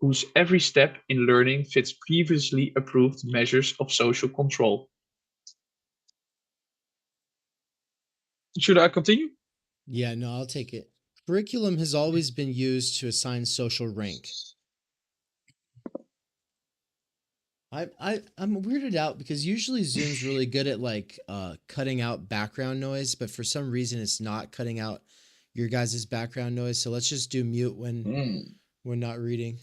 whose every step in learning fits previously approved measures of social control. Should I continue? Yeah, no, I'll take it. Curriculum has always been used to assign social rank. I'm weirded out because usually Zoom's really good at like cutting out background noise, but for some reason it's not cutting out your guys' background noise. So let's just do mute when we're not reading.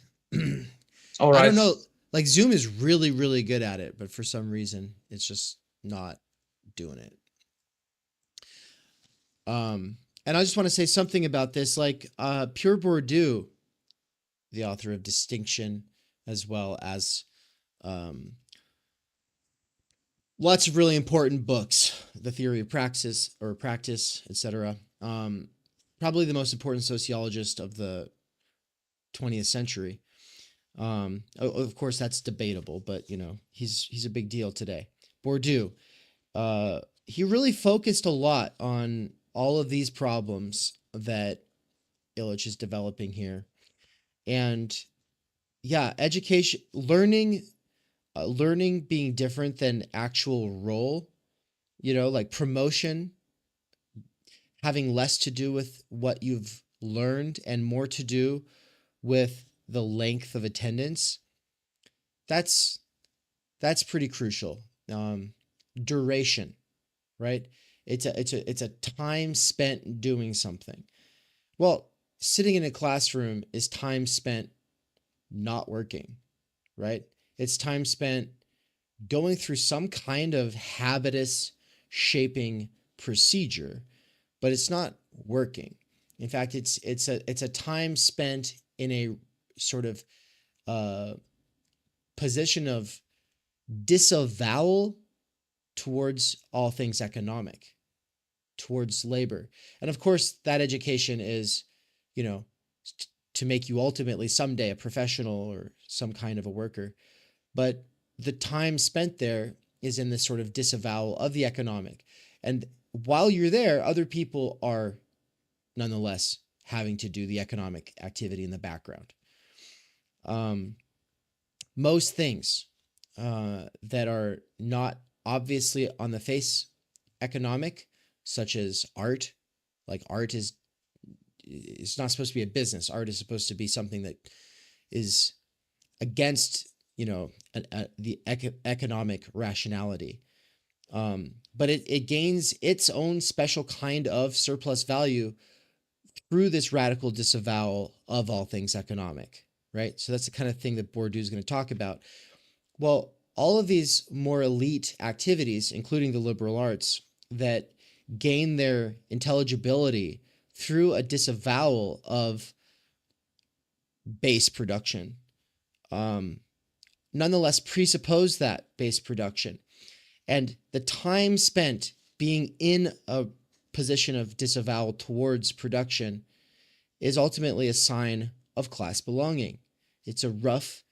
All I right. don't know. Like Zoom is really, really good at it, but for some reason it's just not doing it. And I just want to say something about this, like Pierre Bourdieu, the author of Distinction, as well as lots of really important books, The Theory of Praxis or Practice, etc. Probably the most important sociologist of the 20th century. Of course, that's debatable, but you know he's a big deal today. Bourdieu, he really focused a lot on all of these problems that Illich is developing here, and yeah, education, learning being different than actual role. You know, like promotion having less to do with what you've learned and more to do with the length of attendance. That's pretty crucial. Duration, right? It's a time spent doing something. Well, sitting in a classroom is time spent not working, right? It's time spent going through some kind of habitus shaping procedure, but it's not working. In fact, it's a time spent in a sort of position of disavowal towards all things economic, towards labor. And of course, that education is, you know, to make you ultimately someday a professional or some kind of a worker. But the time spent there is in this sort of disavowal of the economic. And while you're there, other people are nonetheless having to do the economic activity in the background. Most things that are not obviously on the face economic, such as art, like art is, it's not supposed to be a business. Art is supposed to be something that is against, you know, the economic rationality. But it gains its own special kind of surplus value through this radical disavowal of all things economic, right? So that's the kind of thing that Bourdieu is going to talk about. Well, all of these more elite activities, including the liberal arts, that gain their intelligibility through a disavowal of base production, nonetheless presuppose that base production. And the time spent being in a position of disavowal towards production is ultimately a sign of class belonging. It's a rough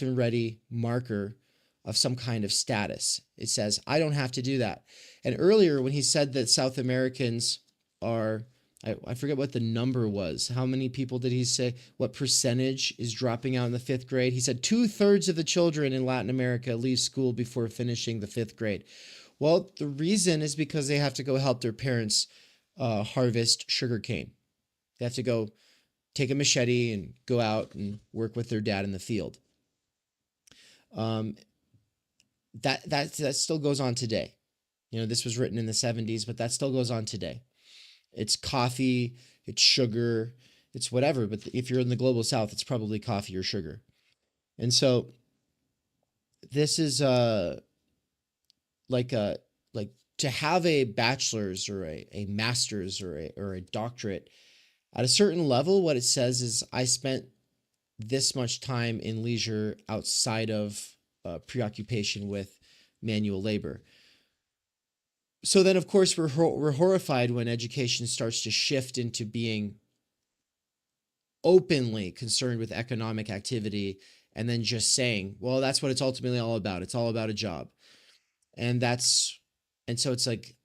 and ready marker of some kind of status. It says, I don't have to do that. And earlier when he said that South Americans are, I forget what the number was. How many people did he say? What percentage is dropping out in the fifth grade? He said 2/3 of the children in Latin America leave school before finishing the fifth grade. Well, the reason is because they have to go help their parents harvest sugarcane. They have to go take a machete and go out and work with their dad in the field. That still goes on today. You know, this was written in the 70s, but that still goes on today. It's coffee, it's sugar, it's whatever. But if you're in the global South, it's probably coffee or sugar. And so this is like to have a bachelor's or a master's or a doctorate at a certain level. What it says is I spent this much time in leisure outside of preoccupation with manual labor. So then, of course, we're horrified when education starts to shift into being openly concerned with economic activity and then just saying, well, that's what it's ultimately all about. It's all about a job. And so it's like,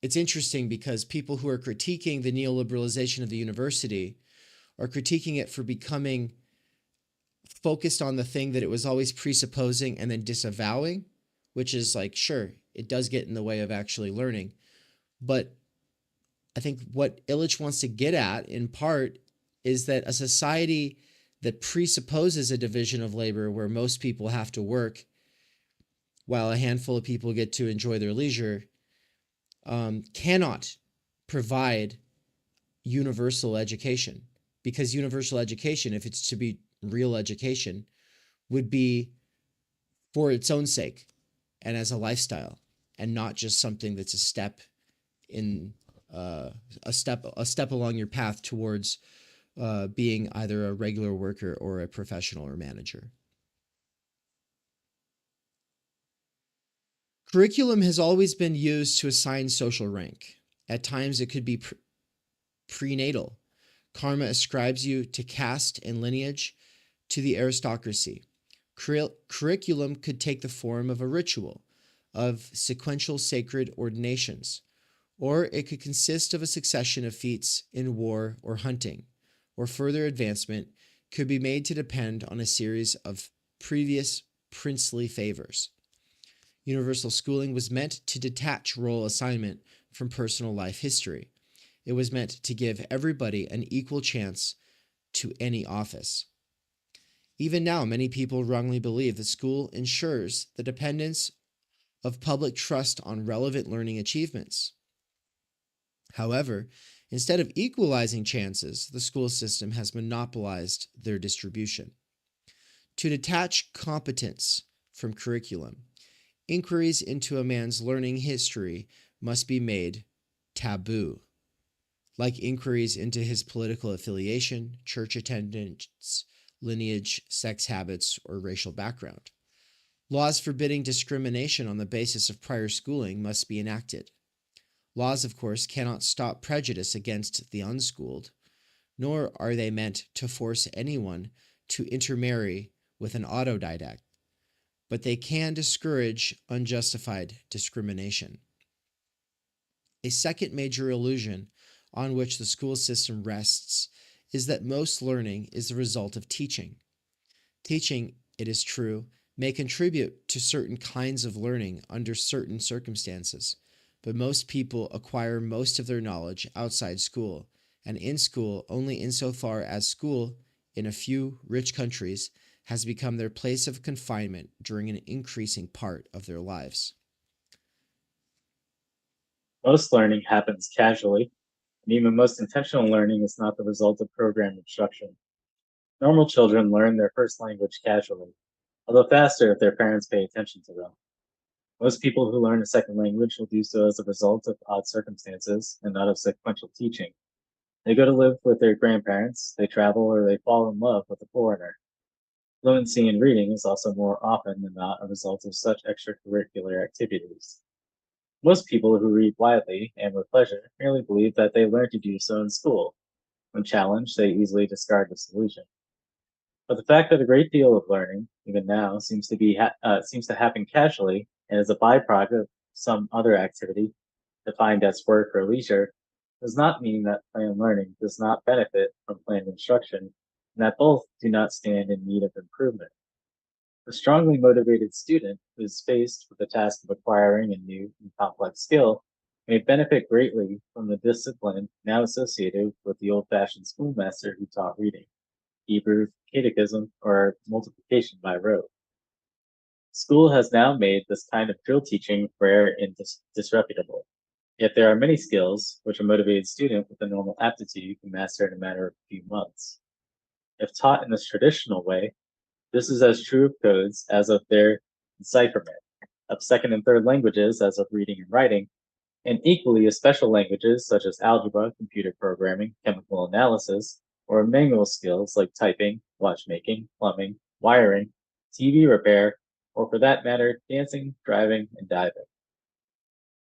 it's interesting because people who are critiquing the neoliberalization of the university are critiquing it for becoming focused on the thing that it was always presupposing and then disavowing, which is like, sure, it does get in the way of actually learning. But I think what Illich wants to get at, in part, is that a society that presupposes a division of labor where most people have to work while a handful of people get to enjoy their leisure cannot provide universal education, because universal education, if it's to be real education, would be for its own sake and as a lifestyle, and not just something that's a step in a step along your path towards being either a regular worker or a professional or manager. Curriculum has always been used to assign social rank. At times, it could be prenatal. Karma ascribes you to caste and lineage to the aristocracy. Curriculum could take the form of a ritual, of sequential sacred ordinations, or it could consist of a succession of feats in war or hunting, or further advancement could be made to depend on a series of previous princely favors. Universal schooling was meant to detach role assignment from personal life history. It was meant to give everybody an equal chance to any office. Even now, many people wrongly believe that school ensures the dependence of public trust on relevant learning achievements. However, instead of equalizing chances, the school system has monopolized their distribution. To detach competence from curriculum, inquiries into a man's learning history must be made taboo, like inquiries into his political affiliation, church attendance, lineage, sex habits, or racial background. Laws forbidding discrimination on the basis of prior schooling must be enacted. Laws, of course, cannot stop prejudice against the unschooled, nor are they meant to force anyone to intermarry with an autodidact, but they can discourage unjustified discrimination. A second major illusion on which the school system rests is that most learning is the result of teaching. Teaching, it is true, may contribute to certain kinds of learning under certain circumstances, but most people acquire most of their knowledge outside school, and in school only insofar as school, in a few rich countries, has become their place of confinement during an increasing part of their lives. Most learning happens casually, and even most intentional learning is not the result of programmed instruction. Normal children learn their first language casually, although faster if their parents pay attention to them. Most people who learn a second language will do so as a result of odd circumstances and not of sequential teaching. They go to live with their grandparents, they travel, or they fall in love with a foreigner. Fluency in reading is also more often than not a result of such extracurricular activities. Most people who read widely and with pleasure merely believe that they learned to do so in school. When challenged, they easily discard the solution. But the fact that a great deal of learning, even now, seems to happen casually and is a byproduct of some other activity, defined as work or leisure, does not mean that planned learning does not benefit from planned instruction, and that both do not stand in need of improvement. A strongly motivated student who is faced with the task of acquiring a new and complex skill may benefit greatly from the discipline now associated with the old-fashioned schoolmaster who taught reading, Hebrew, catechism, or multiplication by rote. School has now made this kind of drill teaching rare and disreputable. Yet there are many skills which a motivated student with a normal aptitude can master in a matter of a few months. If taught in this traditional way, this is as true of codes as of their decipherment, of second and third languages as of reading and writing, and equally of special languages such as algebra, computer programming, chemical analysis, or manual skills like typing, watchmaking, plumbing, wiring, TV repair, or for that matter, dancing, driving, and diving.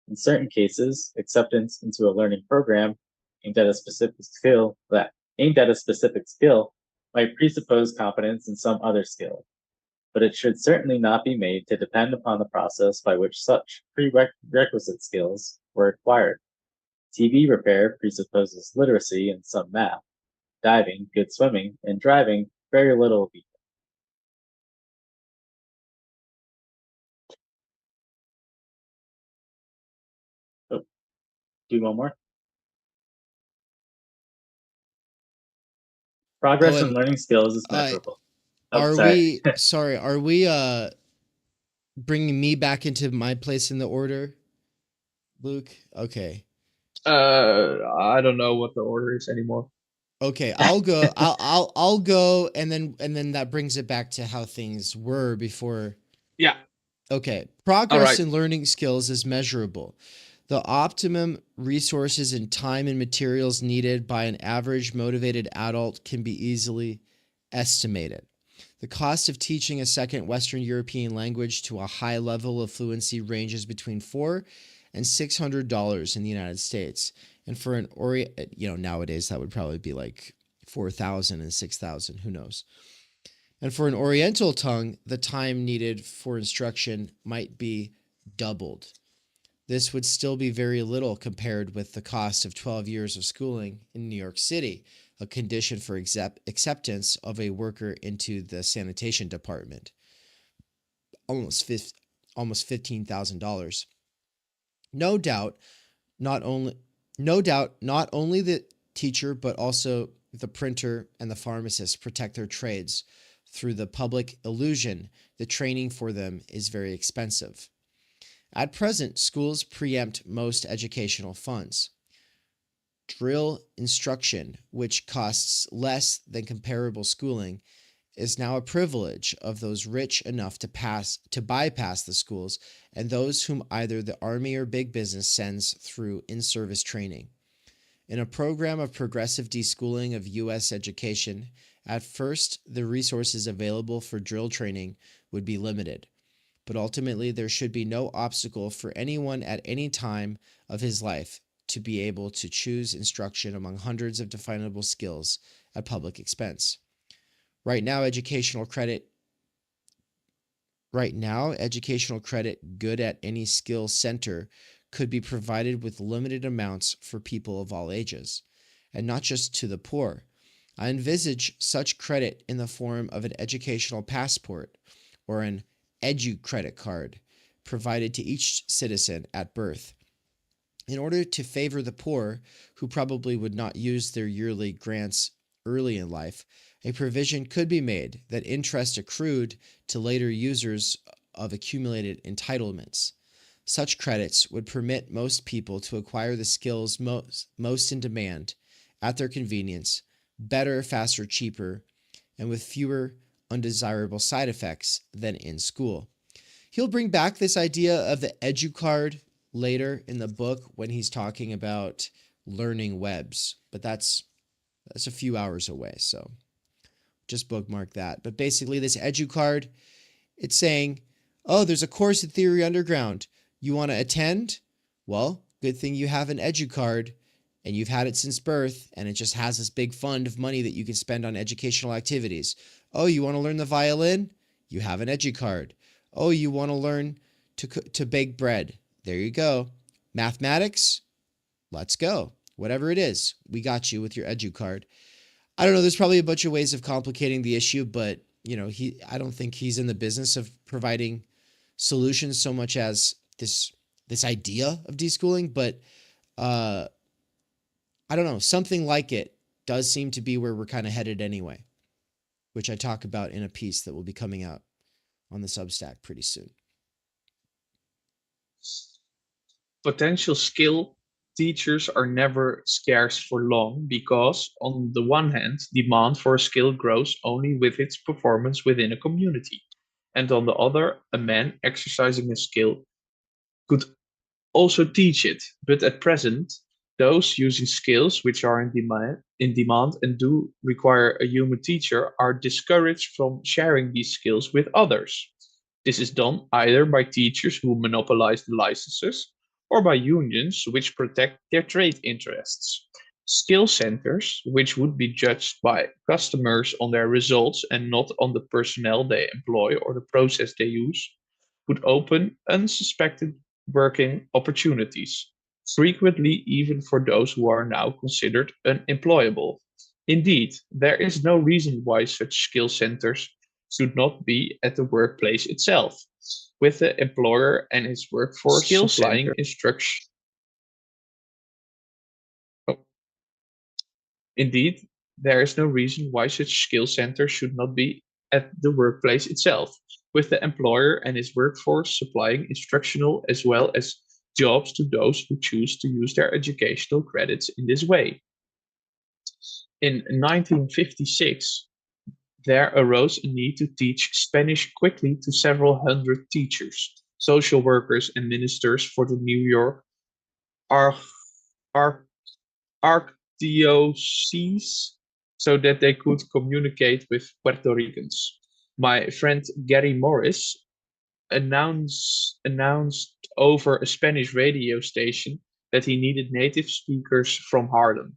In certain cases, acceptance into a learning program aimed at a specific skill might presuppose competence in some other skill, but it should certainly not be made to depend upon the process by which such prerequisite skills were acquired. TV repair presupposes literacy and some math, diving, good swimming, and driving, very little of either. Oh, do one more. Oh, Progress in and learning skills is uh, measurable. Oh, sorry. are we bringing me back into my place in the order, Luke? Okay. I don't know what the order is anymore. Okay, I'll go. I'll go, and then that brings it back to how things were before. Yeah. Okay, All progress right. in learning skills is measurable. The optimum resources and time and materials needed by an average motivated adult can be easily estimated. The cost of teaching a second Western European language to a high level of fluency ranges between $400 and $600 in the United States. And for an nowadays that would probably be like 4,000 and 6,000, who knows. And for an Oriental tongue, the time needed for instruction might be doubled. This would still be very little compared with the cost of 12 years of schooling in New York City, a condition for acceptance of a worker into the sanitation department. Almost $15,000. No doubt, not only the teacher but also the printer and the pharmacist protect their trades through the public illusion the training for them is very expensive. At present, schools preempt most educational funds. Drill instruction, which costs less than comparable schooling, is now a privilege of those rich enough to bypass the schools and those whom either the army or big business sends through in-service training. In a program of progressive deschooling of U.S. education, at first the resources available for drill training would be limited, but ultimately there should be no obstacle for anyone at any time of his life to be able to choose instruction among hundreds of definable skills at public expense. Right now, educational credit good at any skill center could be provided with limited amounts for people of all ages, and not just to the poor. I envisage such credit in the form of an educational passport or an edu-credit card provided to each citizen at birth. In order to favor the poor, who probably would not use their yearly grants early in life, a provision could be made that interest accrued to later users of accumulated entitlements. Such credits would permit most people to acquire the skills most in demand at their convenience, better, faster, cheaper, and with fewer undesirable side effects than in school. He'll bring back this idea of the edu-card later in the book when he's talking about learning webs, but that's a few hours away, so just bookmark that. But basically this edu-card, it's saying, oh, there's a course at Theory Underground. You want to attend? Well, good thing you have an edu-card and you've had it since birth, and it just has this big fund of money that you can spend on educational activities. Oh, you want to learn the violin? You have an edu-card. Oh, you want to learn to bake bread? There you go. Mathematics? Let's go. Whatever it is, we got you with your edu-card. I don't know, there's probably a bunch of ways of complicating the issue, but I don't think he's in the business of providing solutions so much as this idea of deschooling, but I don't know, something like it does seem to be where we're kind of headed anyway, which I talk about in a piece that will be coming out on the Substack pretty soon. Potential skill teachers are never scarce for long because, on the one hand, demand for a skill grows only with its performance within a community, and on the other, a man exercising a skill could also teach it. But at present, those using skills which are in in demand and do require a human teacher are discouraged from sharing these skills with others. This is done either by teachers who monopolize the licenses or by unions which protect their trade interests. Skill centers, which would be judged by customers on their results and not on the personnel they employ or the process they use, would open unsuspected working opportunities, frequently even for those who are now considered unemployable. Indeed, there is no reason why such skill centers should not be at the workplace itself, with the employer and his workforce Skill supplying center. instruction. Indeed, there is no reason why such skill centers should not be at the workplace itself, with the employer and his workforce supplying instructional as well as jobs to those who choose to use their educational credits in this way. In 1956, there arose a need to teach Spanish quickly to several hundred teachers, social workers, and ministers for the New York Arch- Arch- archdiocese so that they could communicate with Puerto Ricans. My friend Gary Morris announced over a Spanish radio station that he needed native speakers from Harlem.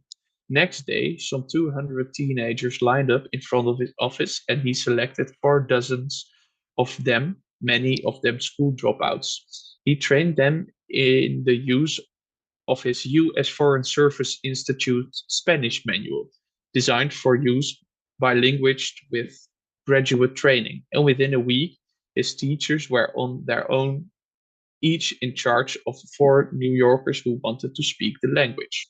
Next day, some 200 teenagers lined up in front of his office, and he selected 4 dozens of them, many of them school dropouts. He trained them in the use of his U.S. Foreign Service Institute Spanish manual, designed for use by linguists with graduate training. And within a week, his teachers were on their own, each in charge of 4 New Yorkers who wanted to speak the language.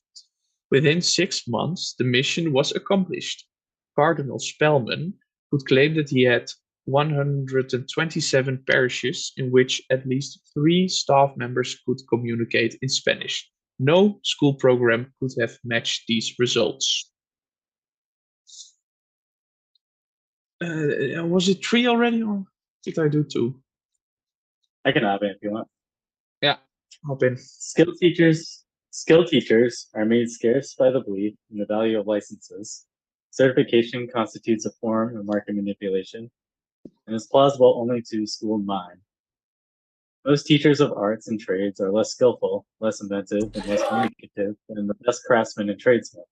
Within 6 months, the mission was accomplished. Cardinal Spellman could claim that he had 127 parishes in which at least 3 staff members could communicate in Spanish. No school program could have matched these results. Was it 3 already, or did I do 2? I can hop in if you want. Yeah, hop in. Skill teachers are made scarce by the belief in the value of licenses. Certification constitutes a form of market manipulation and is plausible only to schooled mind. Most teachers of arts and trades are less skillful, less inventive, and less communicative than the best craftsmen and tradesmen.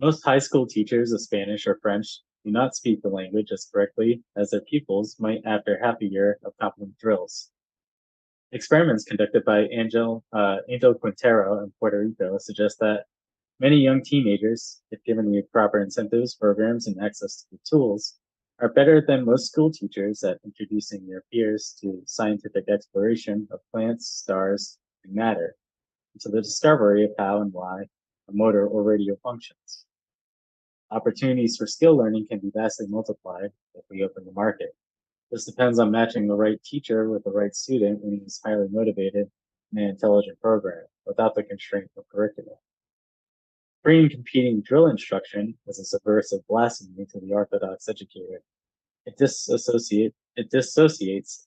Most high school teachers of Spanish or French do not speak the language as correctly as their pupils might after half a year of competent drills. Experiments conducted by Angel Quintero in Puerto Rico suggest that many young teenagers, if given the proper incentives, programs, and access to the tools, are better than most school teachers at introducing their peers to scientific exploration of plants, stars, and matter, and to the discovery of how and why a motor or radio functions. Opportunities for skill learning can be vastly multiplied if we open the market. This depends on matching the right teacher with the right student when he's highly motivated in an intelligent program without the constraint of curriculum. Free and competing drill instruction is a subversive blasphemy to the orthodox educator. It dissociates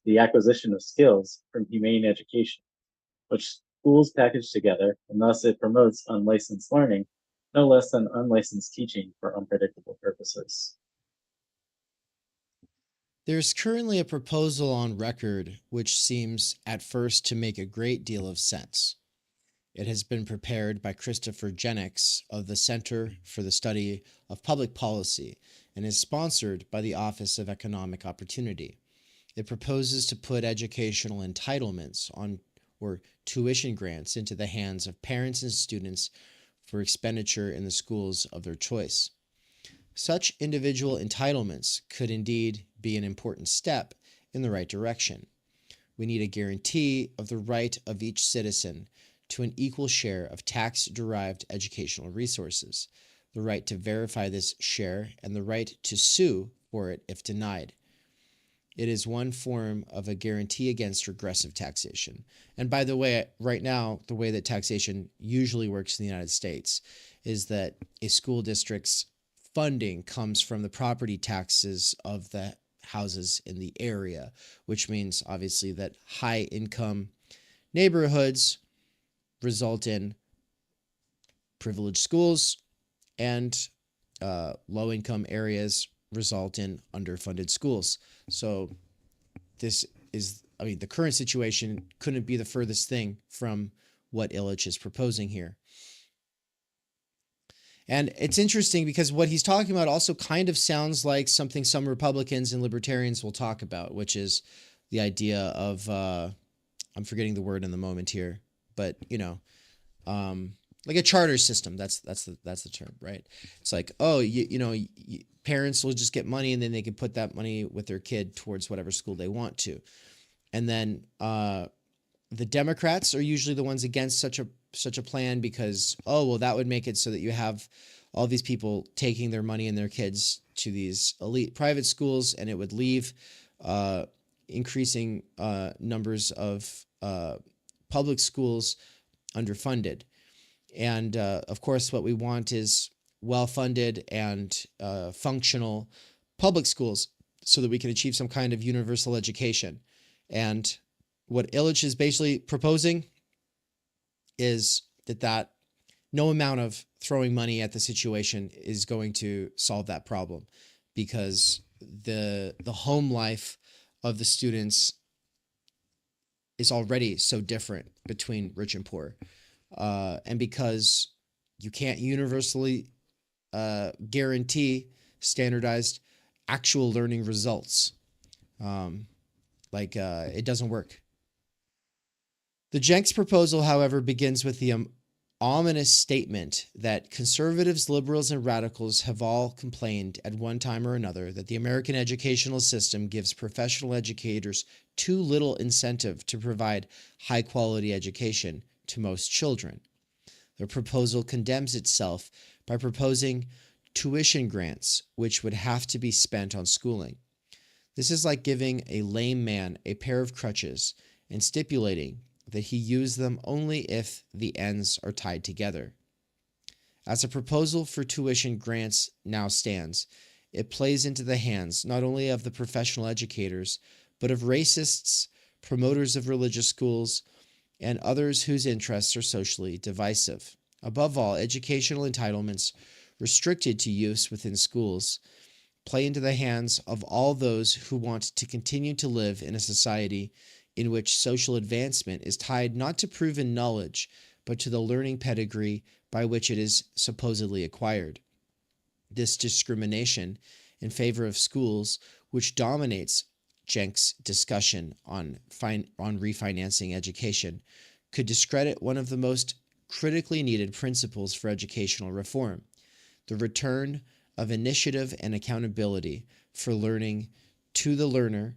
the acquisition of skills from humane education, which schools package together, and thus it promotes unlicensed learning, no less than unlicensed teaching for unpredictable purposes. There's currently a proposal on record which seems at first to make a great deal of sense. It has been prepared by Christopher Jennings of the Center for the Study of Public Policy and is sponsored by the Office of Economic Opportunity. It proposes to put educational entitlements on or tuition grants into the hands of parents and students for expenditure in the schools of their choice. Such individual entitlements could indeed be an important step in the right direction. We need a guarantee of the right of each citizen to an equal share of tax-derived educational resources, the right to verify this share, and the right to sue for it if denied. It is one form of a guarantee against regressive taxation. And by the way, right now, the way that taxation usually works in the United States is that a school district's funding comes from the property taxes of the houses in the area, which means obviously that high income neighborhoods result in privileged schools, and low-income areas result in underfunded schools. So this is, I mean, the current situation couldn't be the furthest thing from what Illich is proposing here. And it's interesting because what he's talking about also kind of sounds like something some Republicans and libertarians will talk about, which is the idea of, I'm forgetting the word in the moment here, but like a charter system. That's the term, right? It's like, oh, parents will just get money and then they can put that money with their kid towards whatever school they want to. And then the Democrats are usually the ones against such a plan because, oh, well, that would make it so that you have all these people taking their money and their kids to these elite private schools, and it would leave increasing numbers of public schools underfunded. And of course, what we want is well-funded and functional public schools so that we can achieve some kind of universal education. And what Illich is basically proposing is that no amount of throwing money at the situation is going to solve that problem, because the home life of the students is already so different between rich and poor. And because you can't universally guarantee standardized actual learning results, it doesn't work. The Jenks proposal, however, begins with the ominous statement that conservatives, liberals, and radicals have all complained at one time or another that the American educational system gives professional educators too little incentive to provide high-quality education to most children. The proposal condemns itself by proposing tuition grants, which would have to be spent on schooling. This is like giving a lame man a pair of crutches and stipulating that he use them only if the ends are tied together. As a proposal for tuition grants now stands, it plays into the hands not only of the professional educators, but of racists, promoters of religious schools, and others whose interests are socially divisive. Above all, educational entitlements restricted to use within schools play into the hands of all those who want to continue to live in a society in which social advancement is tied not to proven knowledge, but to the learning pedigree by which it is supposedly acquired. This discrimination in favor of schools, which dominates Jenks' discussion on refinancing education, could discredit one of the most critically needed principles for educational reform, the return of initiative and accountability for learning to the learner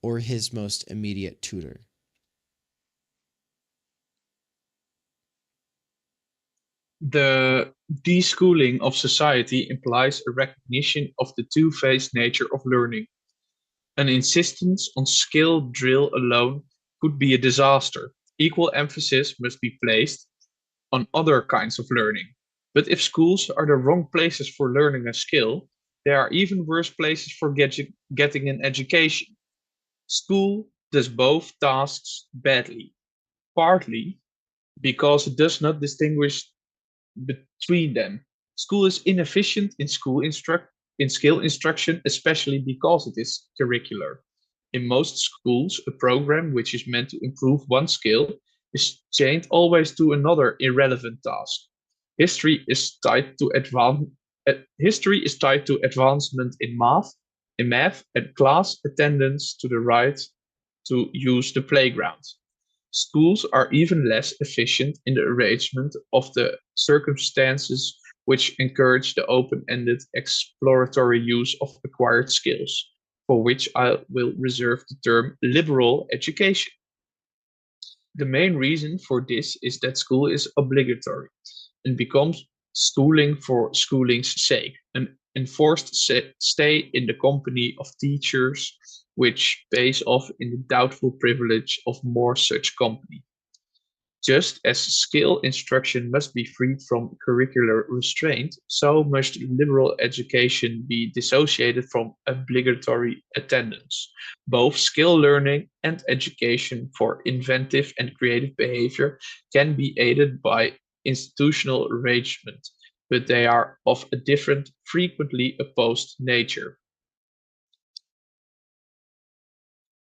or his most immediate tutor. The deschooling of society implies a recognition of the two-phased nature of learning. An insistence on skill drill alone could be a disaster. Equal emphasis must be placed on other kinds of learning. But if schools are the wrong places for learning a skill, they are even worse places for getting an education. School does both tasks badly, partly because it does not distinguish between them. School is inefficient in skill instruction, especially because it is curricular. In most schools, a program which is meant to improve one skill is chained always to another irrelevant task. History is tied to advancement in math, and class attendance to the right to use the playground. Schools are even less efficient in the arrangement of the circumstances which encourage the open-ended exploratory use of acquired skills, for which I will reserve the term liberal education. The main reason for this is that school is obligatory and becomes schooling for schooling's sake, an enforced stay in the company of teachers, which pays off in the doubtful privilege of more such company. Just as skill instruction must be freed from curricular restraint, so must liberal education be dissociated from obligatory attendance. Both skill learning and education for inventive and creative behavior can be aided by institutional arrangement, but they are of a different, frequently opposed nature.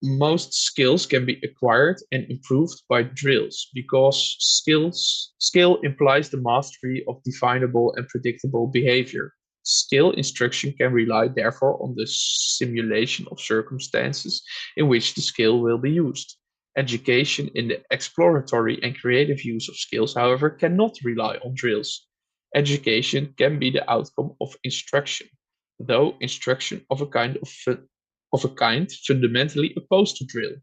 Most skills can be acquired and improved by drills because skill implies the mastery of definable and predictable behavior. Skill instruction can rely therefore on the simulation of circumstances in which the skill will be used. Education in the exploratory and creative use of skills, however, cannot rely on drills. Education can be the outcome of instruction, though instruction of a kind fundamentally opposed to drill.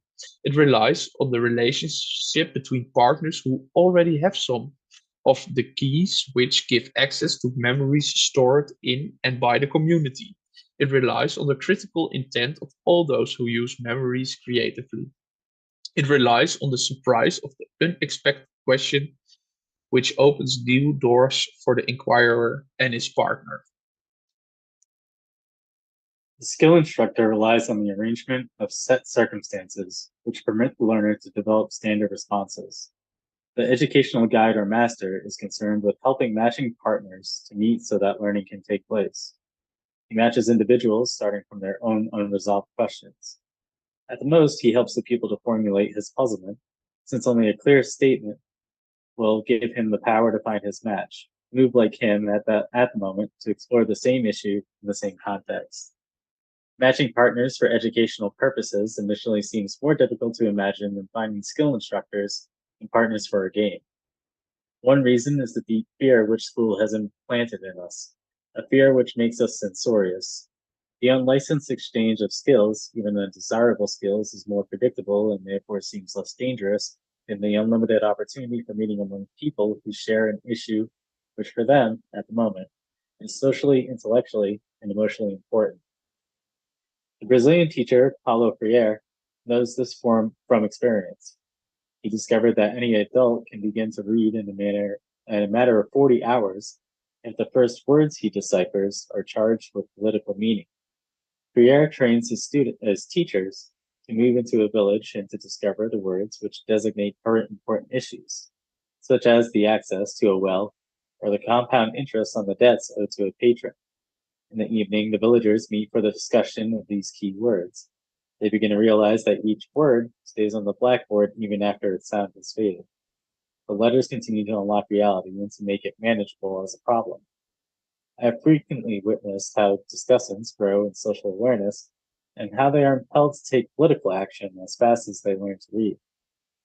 It relies on the relationship between partners who already have some of the keys which give access to memories stored in and by the community. It relies on the critical intent of all those who use memories creatively. It relies on the surprise of the unexpected question, which opens new doors for the inquirer and his partner. The skill instructor relies on the arrangement of set circumstances, which permit the learner to develop standard responses. The educational guide or master is concerned with helping matching partners to meet so that learning can take place. He matches individuals starting from their own unresolved questions. At the most, he helps the pupil to formulate his puzzlement, since only a clear statement will give him the power to find his match, move like him at the moment to explore the same issue in the same context. Matching partners for educational purposes initially seems more difficult to imagine than finding skill instructors and partners for a game. One reason is the deep fear which school has implanted in us, a fear which makes us censorious. The unlicensed exchange of skills, even undesirable skills, is more predictable and therefore seems less dangerous than the unlimited opportunity for meeting among people who share an issue which for them, at the moment, is socially, intellectually, and emotionally important. The Brazilian teacher, Paulo Freire, knows this from experience. He discovered that any adult can begin to read in a matter of 40 hours if the first words he deciphers are charged with political meaning. Freire trains his teachers to move into a village and to discover the words which designate current important issues, such as the access to a well or the compound interest on the debts owed to a patron. In the evening, the villagers meet for the discussion of these key words. They begin to realize that each word stays on the blackboard even after its sound has faded. The letters continue to unlock reality and to make it manageable as a problem. I have frequently witnessed how discussants grow in social awareness and how they are impelled to take political action as fast as they learn to read.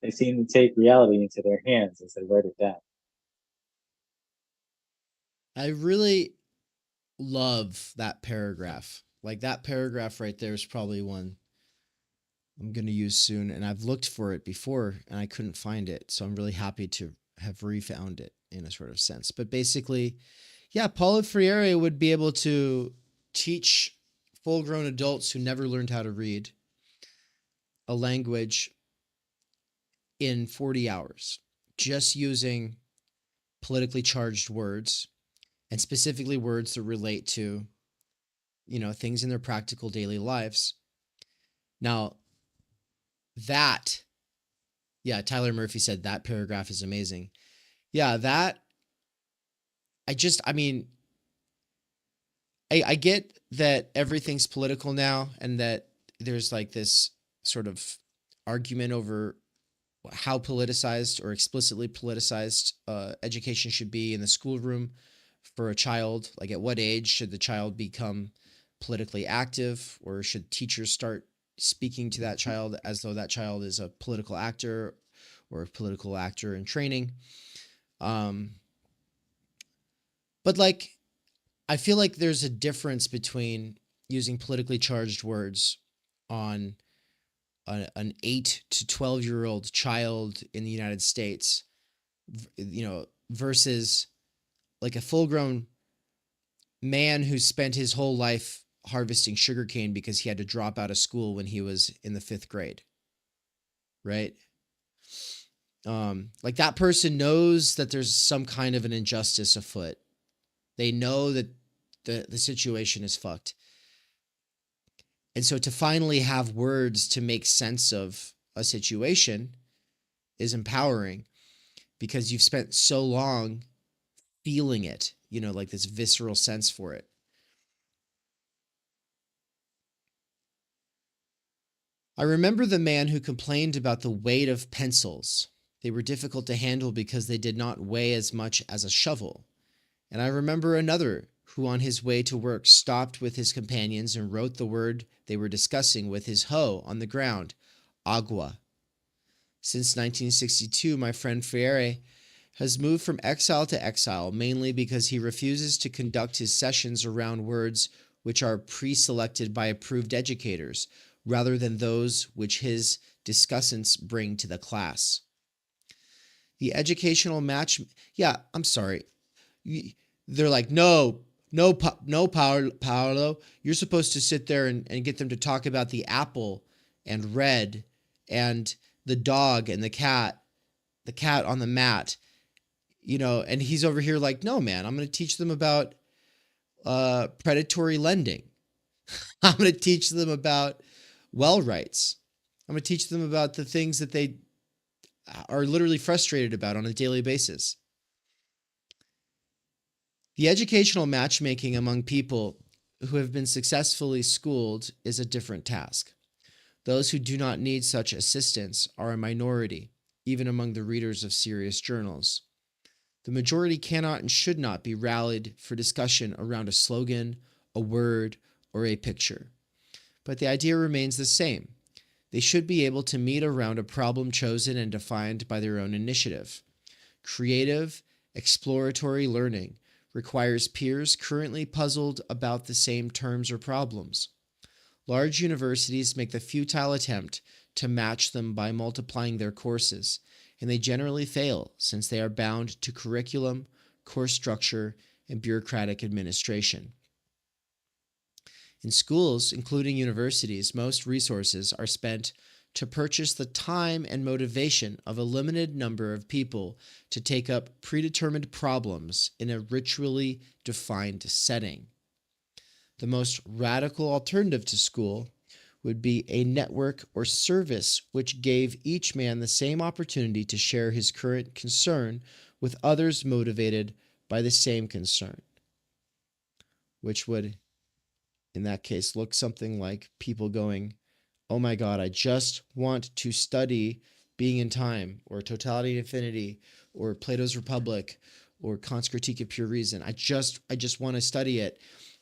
They seem to take reality into their hands as they write it down. I really love that paragraph. Like that paragraph right there is probably one I'm going to use soon. And I've looked for it before and I couldn't find it. So I'm really happy to have refound it in a sort of sense. But basically, yeah, Paulo Freire would be able to teach full grown adults who never learned how to read a language in 40 hours, just using politically charged words and specifically words that relate to, things in their practical daily lives. Now, that, yeah, Tyler Murphy said that paragraph is amazing. Yeah, that, I mean, I get that everything's political now and that there's like this sort of argument over how politicized or explicitly politicized education should be in the schoolroom for a child. Like at what age should the child become politically active, or should teachers start speaking to that child as though that child is a political actor or a political actor in training? But like, I feel like there's a difference between using politically charged words on an 8 to 12-year-old child in the United States, versus like a full-grown man who spent his whole life harvesting sugarcane because he had to drop out of school when he was in the 5th grade. Right? Like that person knows that there's some kind of an injustice afoot. They know that the situation is fucked. And so to finally have words to make sense of a situation is empowering because you've spent so long feeling it like this visceral sense for it. I remember the man who complained about the weight of pencils. They were difficult to handle because they did not weigh as much as a shovel. And I remember another who on his way to work stopped with his companions and wrote the word they were discussing with his hoe on the ground, agua. Since 1962, my friend Freire has moved from exile to exile, mainly because he refuses to conduct his sessions around words which are pre-selected by approved educators, rather than those which his discussants bring to the class. The educational match, I'm sorry. They're like, no, Paolo, you're supposed to sit there and get them to talk about the apple and red and the dog and the cat on the mat, and he's over here like, no, man, I'm going to teach them about predatory lending. I'm going to teach them about well rights. I'm going to teach them about the things that they are literally frustrated about on a daily basis. The educational matchmaking among people who have been successfully schooled is a different task. Those who do not need such assistance are a minority, even among the readers of serious journals. The majority cannot and should not be rallied for discussion around a slogan, a word, or a picture. But the idea remains the same. They should be able to meet around a problem chosen and defined by their own initiative. Creative, exploratory learning requires peers currently puzzled about the same terms or problems. Large universities make the futile attempt to match them by multiplying their courses, and they generally fail since they are bound to curriculum, course structure, and bureaucratic administration. In schools, including universities, most resources are spent to purchase the time and motivation of a limited number of people to take up predetermined problems in a ritually defined setting. The most radical alternative to school would be a network or service which gave each man the same opportunity to share his current concern with others motivated by the same concern, which would, in that case, look something like people going, oh my God, I just want to study Being in Time, or Totality and Infinity, or Plato's Republic, or Kant's Critique of Pure Reason. I just want to study it.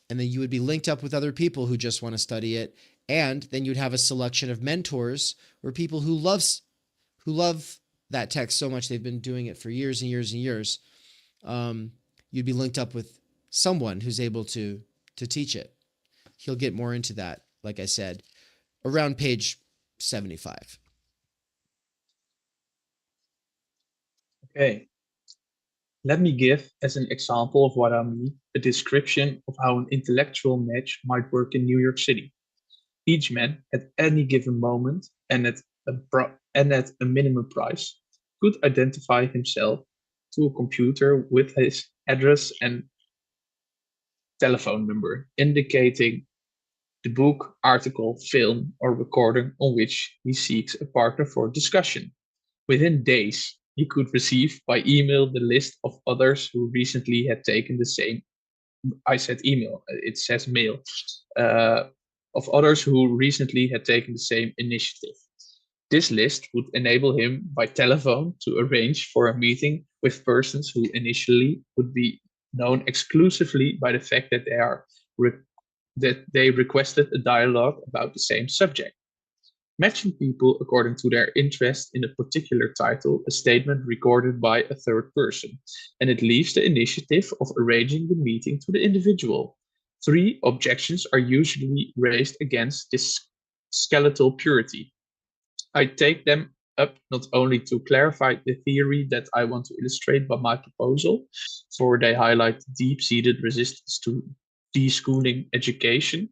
And then you would be linked up with other people who just want to study it. And then you'd have a selection of mentors or people who love that text so much they've been doing it for years and years and years. You'd be linked up with someone who's able to teach it. He'll get more into that, like I said, around page 75. Okay. Let me give, as an example of what I mean, a description of how an intellectual match might work in New York City. Each man, at any given moment and at a minimum price, could identify himself to a computer with his address and telephone number, indicating the book, article, film, or recording on which he seeks a partner for discussion. Within days, he could receive by email the list of others who recently had taken the same. I said email, it says mail. Of others who recently had taken the same initiative. This list would enable him by telephone to arrange for a meeting with persons who initially would be known exclusively by the fact that they requested a dialogue about the same subject. Matching people according to their interest in a particular title, a statement recorded by a third person, and it leaves the initiative of arranging the meeting to the individual. 3 objections are usually raised against this skeletal purity. I take them up not only to clarify the theory that I want to illustrate by my proposal, for they highlight deep-seated resistance to deschooling education,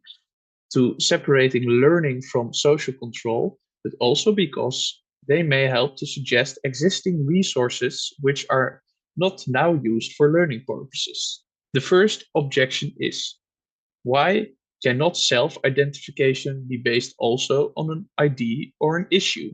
to separating learning from social control, but also because they may help to suggest existing resources which are not now used for learning purposes. The first objection is, why cannot self-identification be based also on an ID or an issue?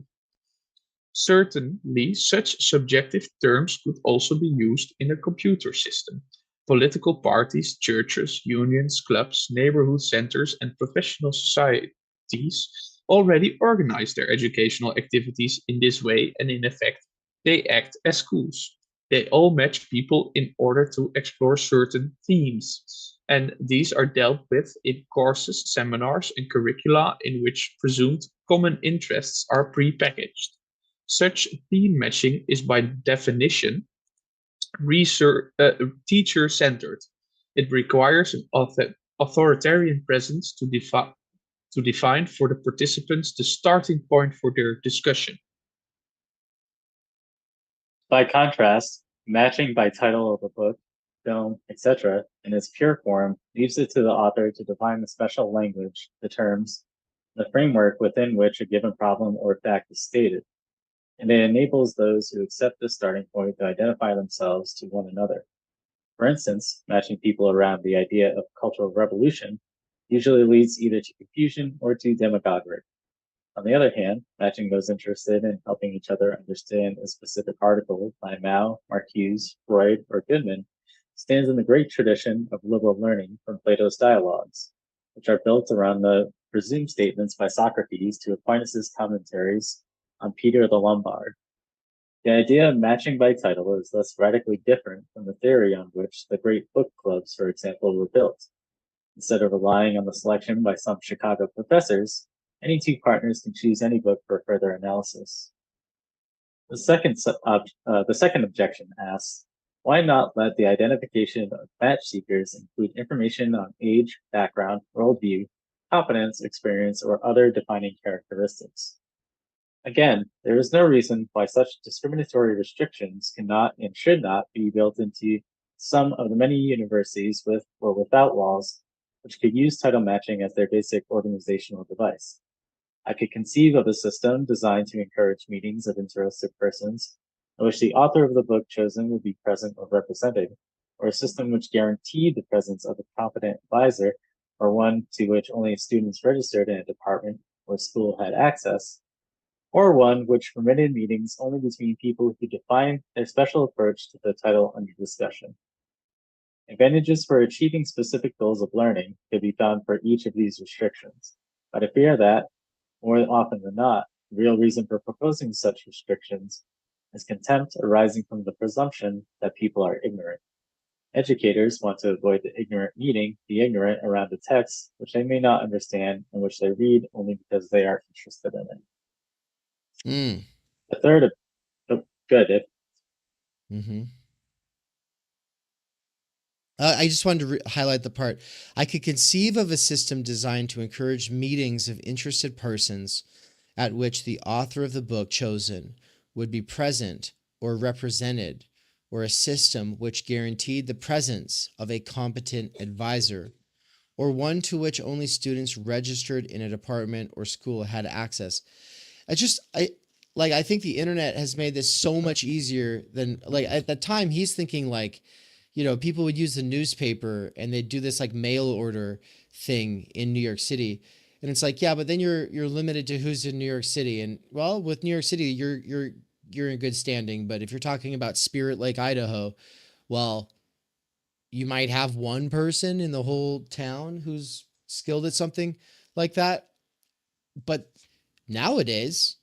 Certainly, such subjective terms could also be used in a computer system. Political parties, churches, unions, clubs, neighborhood centers, and professional societies already organize their educational activities in this way, and in effect, they act as schools. They all match people in order to explore certain themes, and these are dealt with in courses, seminars, and curricula in which presumed common interests are prepackaged. Such theme matching is by definition research, teacher centered. It requires an authoritarian presence to define for the participants the starting point for their discussion. By contrast, matching by title of a book, film, etc., in its pure form leaves it to the author to define the special language, the terms, the framework within which a given problem or fact is stated, and it enables those who accept this starting point to identify themselves to one another. For instance, matching people around the idea of cultural revolution usually leads either to confusion or to demagoguery. On the other hand, matching those interested in helping each other understand a specific article by Mao, Marcuse, Freud, or Goodman stands in the great tradition of liberal learning from Plato's dialogues, which are built around the presumed statements by Socrates to Aquinas' commentaries on Peter the Lombard. The idea of matching by title is thus radically different from the theory on which the great book clubs, for example, were built. Instead of relying on the selection by some Chicago professors, any two partners can choose any book for further analysis. The second objection asks, why not let the identification of match seekers include information on age, background, worldview, competence, experience, or other defining characteristics? Again, there is no reason why such discriminatory restrictions cannot and should not be built into some of the many universities with or without laws which could use title matching as their basic organizational device. I could conceive of a system designed to encourage meetings of interested persons in which the author of the book chosen would be present or represented, or a system which guaranteed the presence of a competent advisor, or one to which only students registered in a department or school had access, or one which permitted meetings only between people who defined their special approach to the title under discussion. Advantages for achieving specific goals of learning could be found for each of these restrictions, but I fear that, more often than not, the real reason for proposing such restrictions is contempt arising from the presumption that people are ignorant. Educators want to avoid the ignorant meeting the ignorant around a text which they may not understand and which they read only because they are interested in it. The third, good. I just wanted to highlight the part. I could conceive of a system designed to encourage meetings of interested persons at which the author of the book chosen would be present or represented, or a system which guaranteed the presence of a competent advisor, or one to which only students registered in a department or school had access. I think the internet has made this so much easier than, like, at the time he's thinking, like, people would use the newspaper and they'd do this like mail order thing in New York City. And it's like, yeah, but then you're limited to who's in New York City. And well, with New York City, you're in good standing. But if you're talking about Spirit Lake, Idaho, well, you might have one person in the whole town who's skilled at something like that. But nowadays,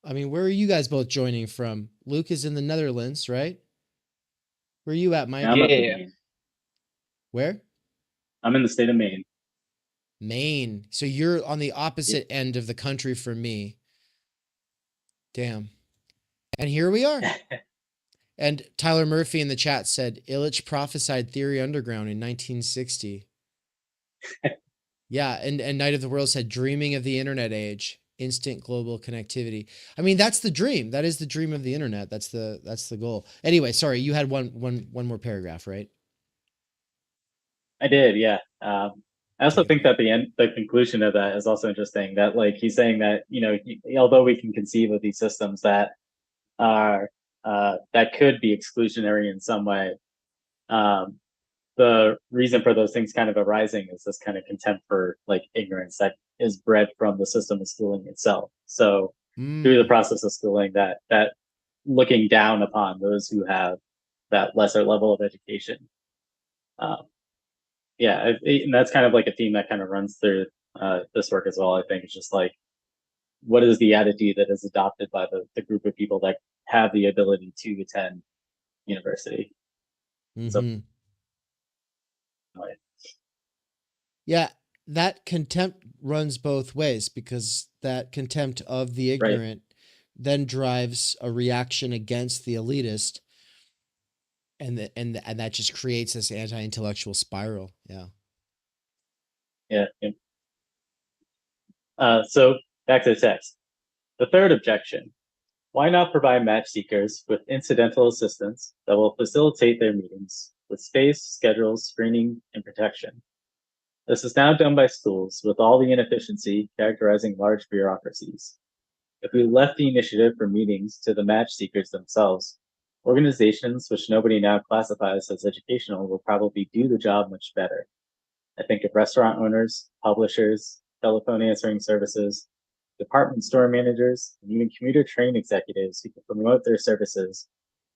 I mean, where are you guys both joining from? Luke is in the Netherlands, right? Where are you at, Mike? I'm up in Yeah. Maine. Where? I'm in the state of Maine. Maine. So you're on the opposite end of the country from me. Damn. And here we are. And Tyler Murphy in the chat said, Illich prophesied Theory Underground in 1960. Yeah, and Night of the World said, dreaming of the internet age, instant global connectivity. I mean, that's the dream. That is the dream of the internet. That's the goal. Anyway, sorry, you had one more paragraph, right? I did, yeah. I also think that the conclusion of that is also interesting. That, like, he's saying that, although we can conceive of these systems that are that could be exclusionary in some way, the reason for those things kind of arising is this kind of contempt for, like, ignorance that is bred from the system of schooling itself. So through the process of schooling, that looking down upon those who have that lesser level of education. Yeah, and that's kind of like a theme that kind of runs through this work as well. I think it's just like, what is the attitude that is adopted by the group of people that have the ability to attend university? So, Mm-hmm. Yeah, that contempt runs both ways because that contempt of the right. ignorant then drives a reaction against the elitist, and that just creates this anti-intellectual spiral. Yeah. Yeah. Yeah. So back to the text. The third objection: why not provide match seekers with incidental assistance that will facilitate their meetings with space, schedules, screening, and protection? This is now done by schools with all the inefficiency characterizing large bureaucracies. If we left the initiative for meetings to the match seekers themselves, organizations which nobody now classifies as educational will probably do the job much better. I think of restaurant owners, publishers, telephone answering services, department store managers, and even commuter train executives who can promote their services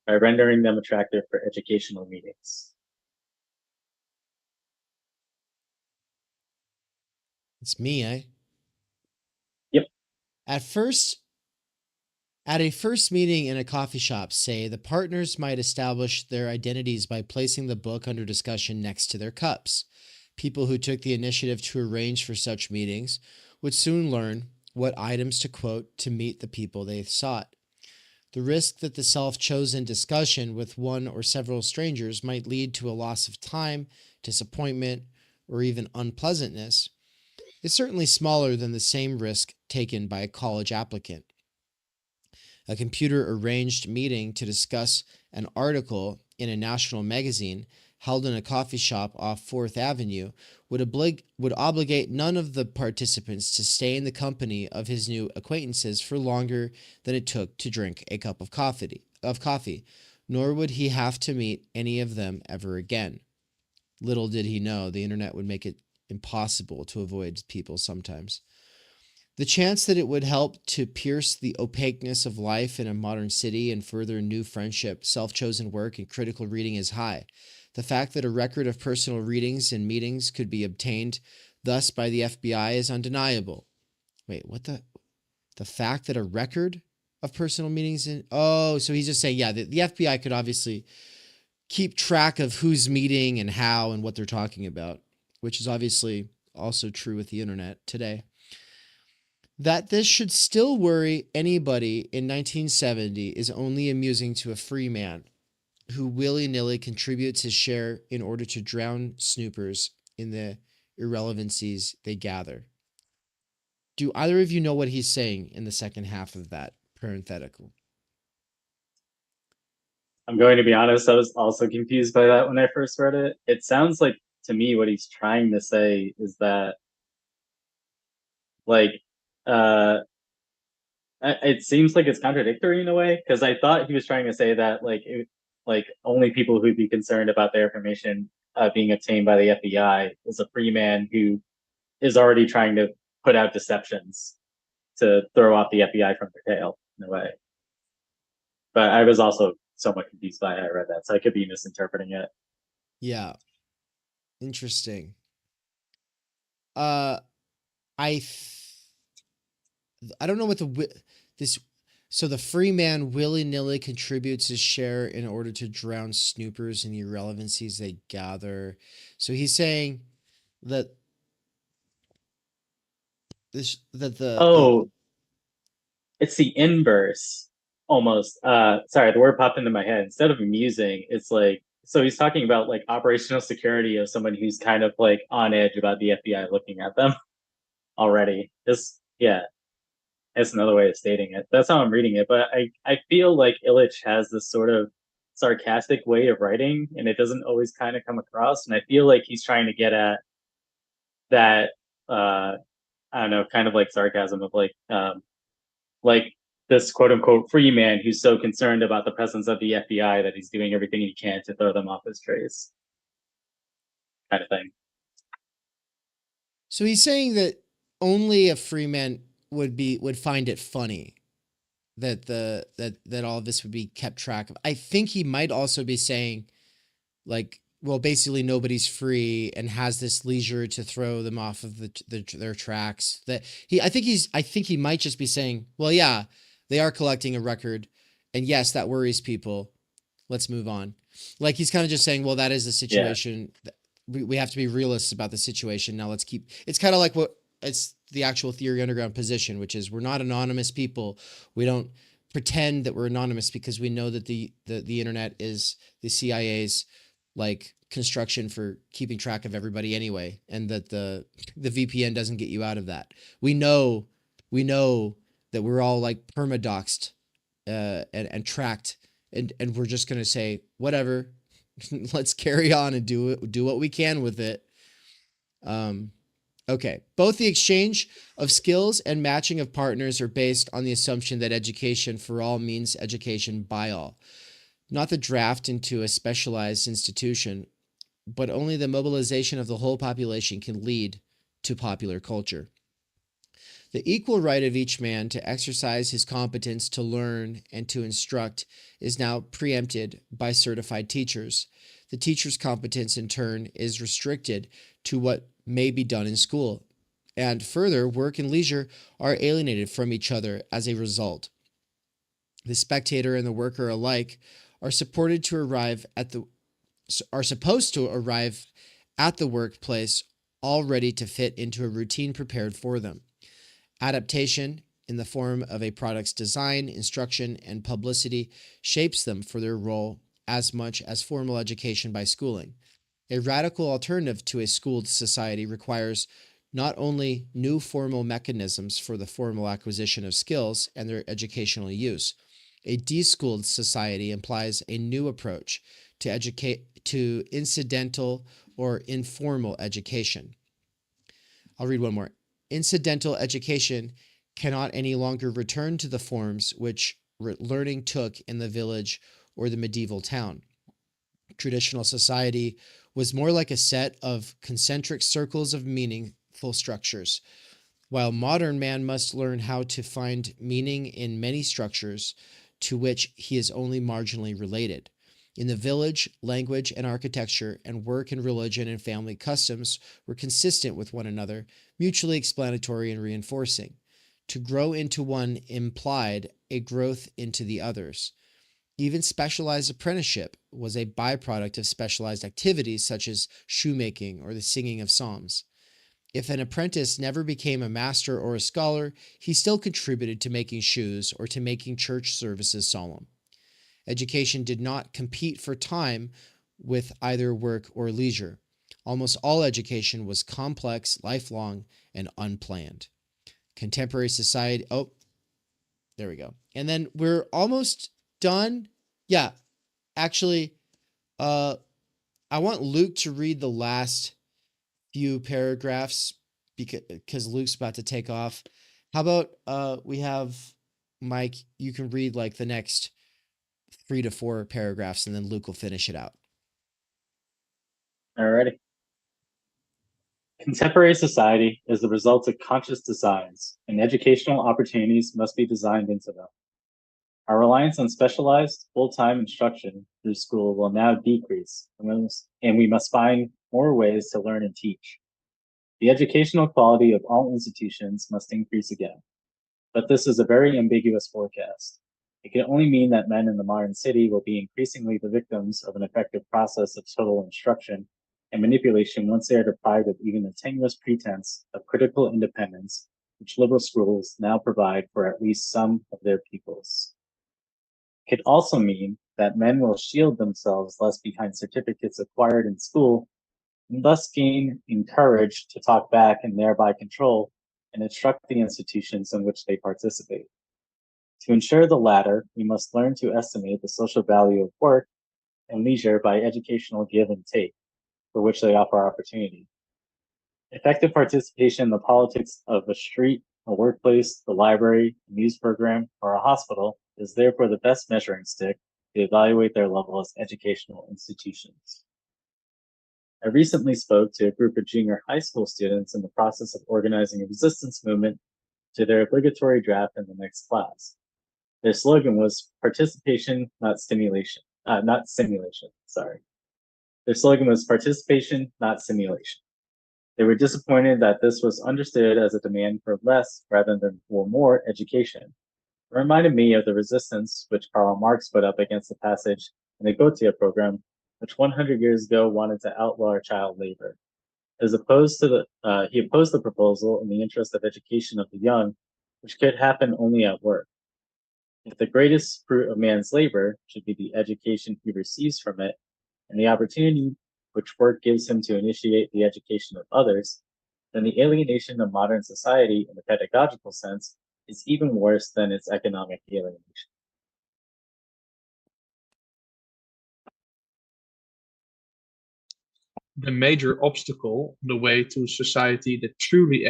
by rendering them attractive for educational meetings. It's me, eh? Yep. At first, at a first meeting in a coffee shop, say, the partners might establish their identities by placing the book under discussion next to their cups. People who took the initiative to arrange for such meetings would soon learn what items to quote to meet the people they sought. The risk that the self-chosen discussion with one or several strangers might lead to a loss of time, disappointment, or even unpleasantness is certainly smaller than the same risk taken by a college applicant. A computer arranged meeting to discuss an article in a national magazine held in a coffee shop off 4th Avenue would obligate none of the participants to stay in the company of his new acquaintances for longer than it took to drink a cup of coffee, nor would he have to meet any of them ever again. Little did he know the internet would make it impossible to avoid people sometimes. The chance that it would help to pierce the opaqueness of life in a modern city and further new friendship, self-chosen work, and critical reading is high. The fact that a record of personal readings and meetings could be obtained thus by the FBI is undeniable. Wait, what the fact that a record of personal meetings so he's just saying, yeah, the FBI could obviously keep track of who's meeting and how and what they're talking about, which is obviously also true with the internet today. That this should still worry anybody in 1970 is only amusing to a free man who willy-nilly contributes his share in order to drown snoopers in the irrelevancies they gather. Do either of you know what he's saying in the second half of that parenthetical? I'm going to be honest, I was also confused by that when I first read it. It sounds like to me what he's trying to say is that, like, uh it seems like it's contradictory in a way, because I thought he was trying to say that like only people who'd be concerned about their information being obtained by the FBI is a free man who is already trying to put out deceptions to throw off the FBI from their tail in a way. But I was also somewhat confused by how I read that, so I could be misinterpreting it. Yeah, interesting. Uh, I I don't know what this. So the free man willy-nilly contributes his share in order to drown snoopers in the irrelevancies they gather. So he's saying that the Oh, it's the inverse almost. Sorry, the word popped into my head. Instead of amusing, it's like, so he's talking about like operational security of someone who's kind of like on edge about the FBI looking at them already. This, yeah, that's another way of stating it. That's how I'm reading it. But I feel like Illich has this sort of sarcastic way of writing, and it doesn't always kind of come across. And I feel like he's trying to get at that, I don't know, kind of like sarcasm of like this quote unquote free man who's so concerned about the presence of the FBI that he's doing everything he can to throw them off his trace, kind of thing. so he's saying that only a free man would find it funny that that all of this would be kept track of. I think he might also be saying like well, basically nobody's free and has this leisure to throw them off of their tracks. That I think he might just be saying, well, yeah, they are collecting a record, and yes, that worries people. Let's move on. Like he's kind of just saying, well, that is the Yeah. situation. We have to be realists about the situation. Now let's keep. It's kind of like what it's the actual Theory Underground position, which is we're not anonymous people. We don't pretend that we're anonymous because we know that the internet is the CIA's like construction for keeping track of everybody anyway, and that the VPN doesn't get you out of that. We know that we're all like permadoxed and tracked, and we're just gonna say whatever, let's carry on and do what we can with it. Okay, both the exchange of skills and matching of partners are based on the assumption that education for all means education by all, not the draft into a specialized institution, but only the mobilization of the whole population can lead to popular culture. The equal right of each man to exercise his competence to learn and to instruct is now preempted by certified teachers. The teacher's competence, in turn, is restricted to what may be done in school. And further, work and leisure are alienated from each other as a result. The spectator and the worker alike are supposed to arrive at the workplace all ready to fit into a routine prepared for them. Adaptation, in the form of a product's design, instruction, and publicity, shapes them for their role as much as formal education by schooling. A radical alternative to a schooled society requires not only new formal mechanisms for the formal acquisition of skills and their educational use. A deschooled society implies a new approach to incidental or informal education. I'll read one more. Incidental education cannot any longer return to the forms which learning took in the village or the medieval town. Traditional society was more like a set of concentric circles of meaningful structures, while modern man must learn how to find meaning in many structures to which he is only marginally related. In the village, language and architecture and work and religion and family customs were consistent with one another, mutually explanatory and reinforcing. To grow into one implied a growth into the others. Even specialized apprenticeship was a byproduct of specialized activities such as shoemaking or the singing of psalms. If an apprentice never became a master or a scholar, he still contributed to making shoes or to making church services solemn. Education did not compete for time with either work or leisure. Almost all education was complex, lifelong, and unplanned. Contemporary society. Oh, there we go. And then we're almost done. Yeah, actually, I want Luke to read the last few paragraphs because Luke's about to take off. How about we have Mike? You can read like the next 3 to 4 paragraphs, and then Luke will finish it out. Alrighty. Contemporary society is the result of conscious designs, and educational opportunities must be designed into them. Our reliance on specialized, full-time instruction through school will now decrease, and we must find more ways to learn and teach. The educational quality of all institutions must increase again. But this is a very ambiguous forecast. It can only mean that men in the modern city will be increasingly the victims of an effective process of total instruction and manipulation once they are deprived of even the tenuous pretense of critical independence, which liberal schools now provide for at least some of their pupils. It could also mean that men will shield themselves less behind certificates acquired in school and thus gain courage to talk back and thereby control and instruct the institutions in which they participate. To ensure the latter, we must learn to estimate the social value of work and leisure by educational give and take, for which they offer opportunity. Effective participation in the politics of a street, a workplace, the library, a news program, or a hospital is therefore the best measuring stick to evaluate their level as educational institutions. I recently spoke to a group of junior high school students in the process of organizing a resistance movement to their obligatory draft in the next class. Their slogan was participation, not simulation. Sorry. Their slogan was participation, not simulation. They were disappointed that this was understood as a demand for less rather than for more education. It reminded me of the resistance which Karl Marx put up against the passage in the Goethe program, which 100 years ago wanted to outlaw child labor. As opposed to he opposed the proposal in the interest of education of the young, which could happen only at work. If the greatest fruit of man's labor should be the education he receives from it, and the opportunity which work gives him to initiate the education of others, then the alienation of modern society in the pedagogical sense is even worse than its economic alienation. The major obstacle on the way to a society that truly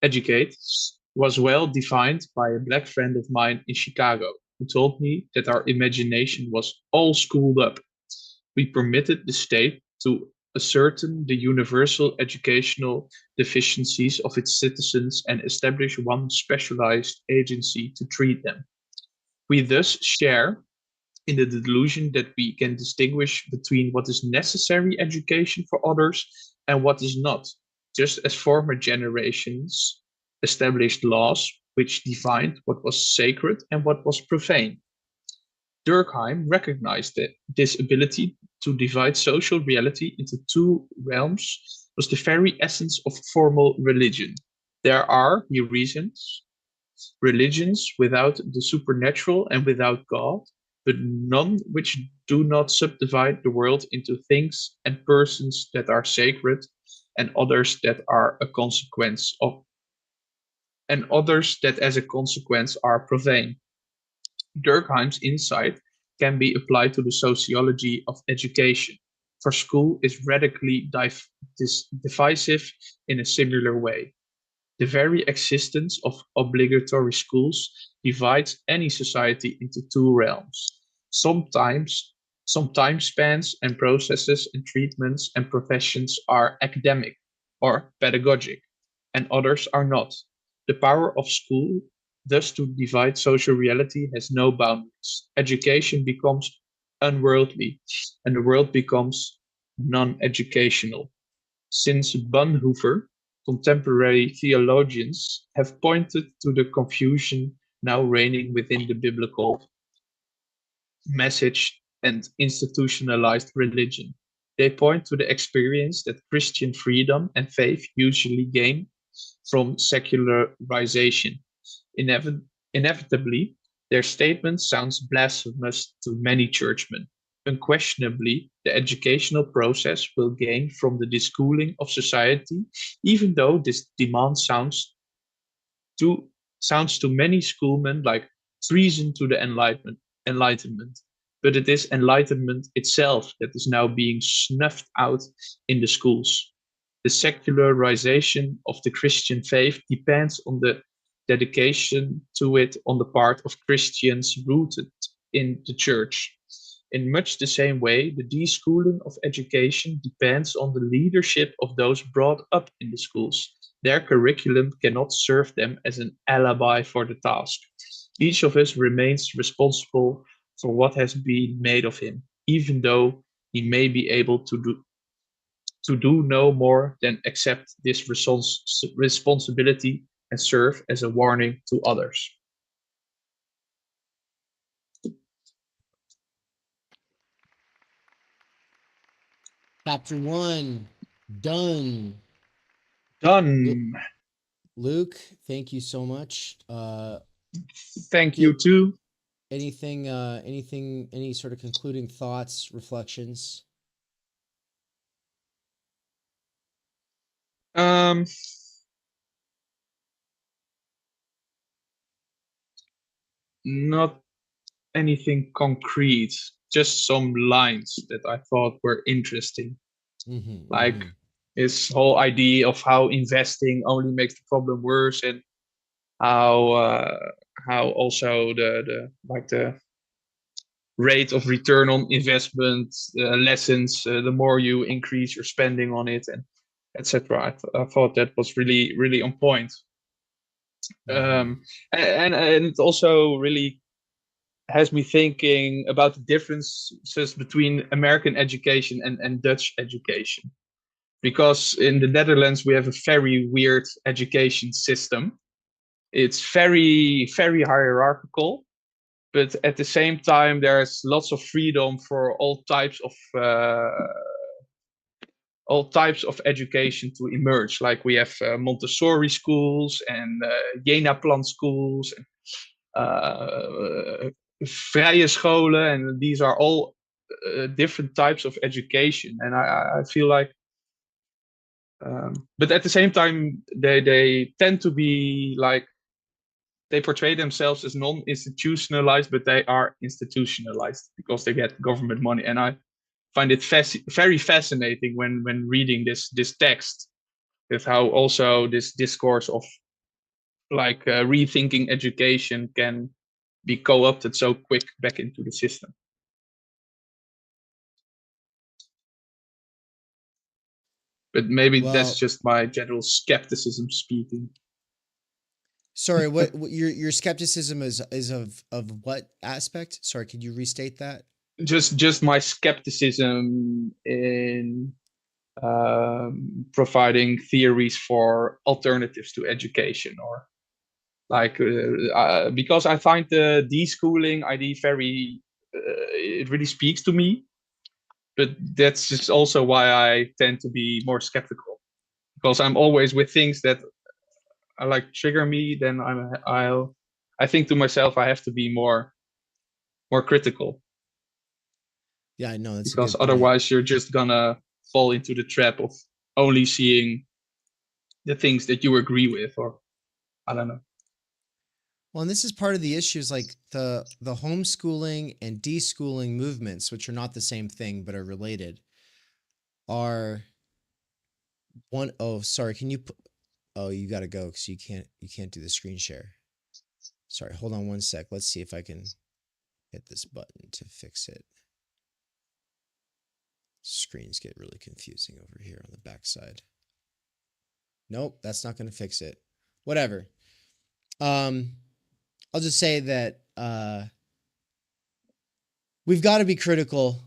educates was well defined by a black friend of mine in Chicago, who told me that our imagination was all schooled up. We permitted the state to ascertain the universal educational deficiencies of its citizens and establish one specialized agency to treat them. We thus share in the delusion that we can distinguish between what is necessary education for others and what is not, just as former generations established laws which defined what was sacred and what was profane. Durkheim recognized that this ability to divide social reality into two realms was the very essence of formal religion. There are, he reasons, religions without the supernatural and without God, but none which do not subdivide the world into things and persons that are sacred and others that are a consequence of and others that as a consequence are profane. Durkheim's insight can be applied to the sociology of education, for school is radically divisive in a similar way. The very existence of obligatory schools divides any society into two realms. Sometimes, some time spans and processes and treatments and professions are academic or pedagogic, and others are not. The power of school, thus to divide social reality, has no boundaries. Education becomes unworldly, and the world becomes non-educational. Since Bonhoeffer, contemporary theologians have pointed to the confusion now reigning within the biblical message and institutionalized religion. They point to the experience that Christian freedom and faith usually gain from secularization. Inevitably, their statement sounds blasphemous to many churchmen. Unquestionably, the educational process will gain from the deschooling of society, even though this demand to sounds to many schoolmen like treason to the enlightenment. But it is enlightenment itself that is now being snuffed out in the schools. The secularization of the Christian faith depends on the dedication to it on the part of Christians rooted in the church. In much the same way, the deschooling of education depends on the leadership of those brought up in the schools. Their curriculum cannot serve them as an alibi for the task. Each of us remains responsible for what has been made of him, even though he may be able to do no more than accept this responsibility and serve as a warning to others. Chapter 1 done. Done. Luke, thank you so much. Thank you too. Anything, any sort of concluding thoughts, reflections? Not anything concrete, just some lines that I thought were interesting. Like his whole idea of how investing only makes the problem worse, and how also the rate of return on investment lessens the more you increase your spending on it, and etc. I thought that was really on point. And it also really has me thinking about the differences between American education and Dutch education. Because in the Netherlands, we have a very weird education system. It's very, very hierarchical, but at the same time, there's lots of freedom for all types of education to emerge. Like we have Montessori schools and Jena Plan schools, and vrije scholen, and these are all different types of education. And I feel like, but at the same time, they tend to be like, they portray themselves as non-institutionalized, but they are institutionalized because they get government money. And I find it very fascinating when reading this text, with how also this discourse of like rethinking education can be co-opted so quick back into the system. But maybe that's just my general skepticism speaking. Sorry, what your skepticism is of what aspect? Sorry, could you restate that? Just my skepticism in providing theories for alternatives to education, or like because I find the deschooling idea very it really speaks to me, but that's just also why I tend to be more skeptical, because I'm always with things that are like trigger me. Then I think to myself, I have to be more critical. Yeah, I know, that's because a good point. Otherwise you're just gonna fall into the trap of only seeing the things that you agree with, or I don't know. Well, and this is part of the issues, like the homeschooling and deschooling movements, which are not the same thing but are related, are one oh sorry, can you put, oh, you got to go because you can't do the screen share. Sorry, hold on one sec. Let's see if I can hit this button to fix it. Screens get really confusing over here on the backside. Nope, that's not going to fix it. Whatever. I'll just say that we've got to be critical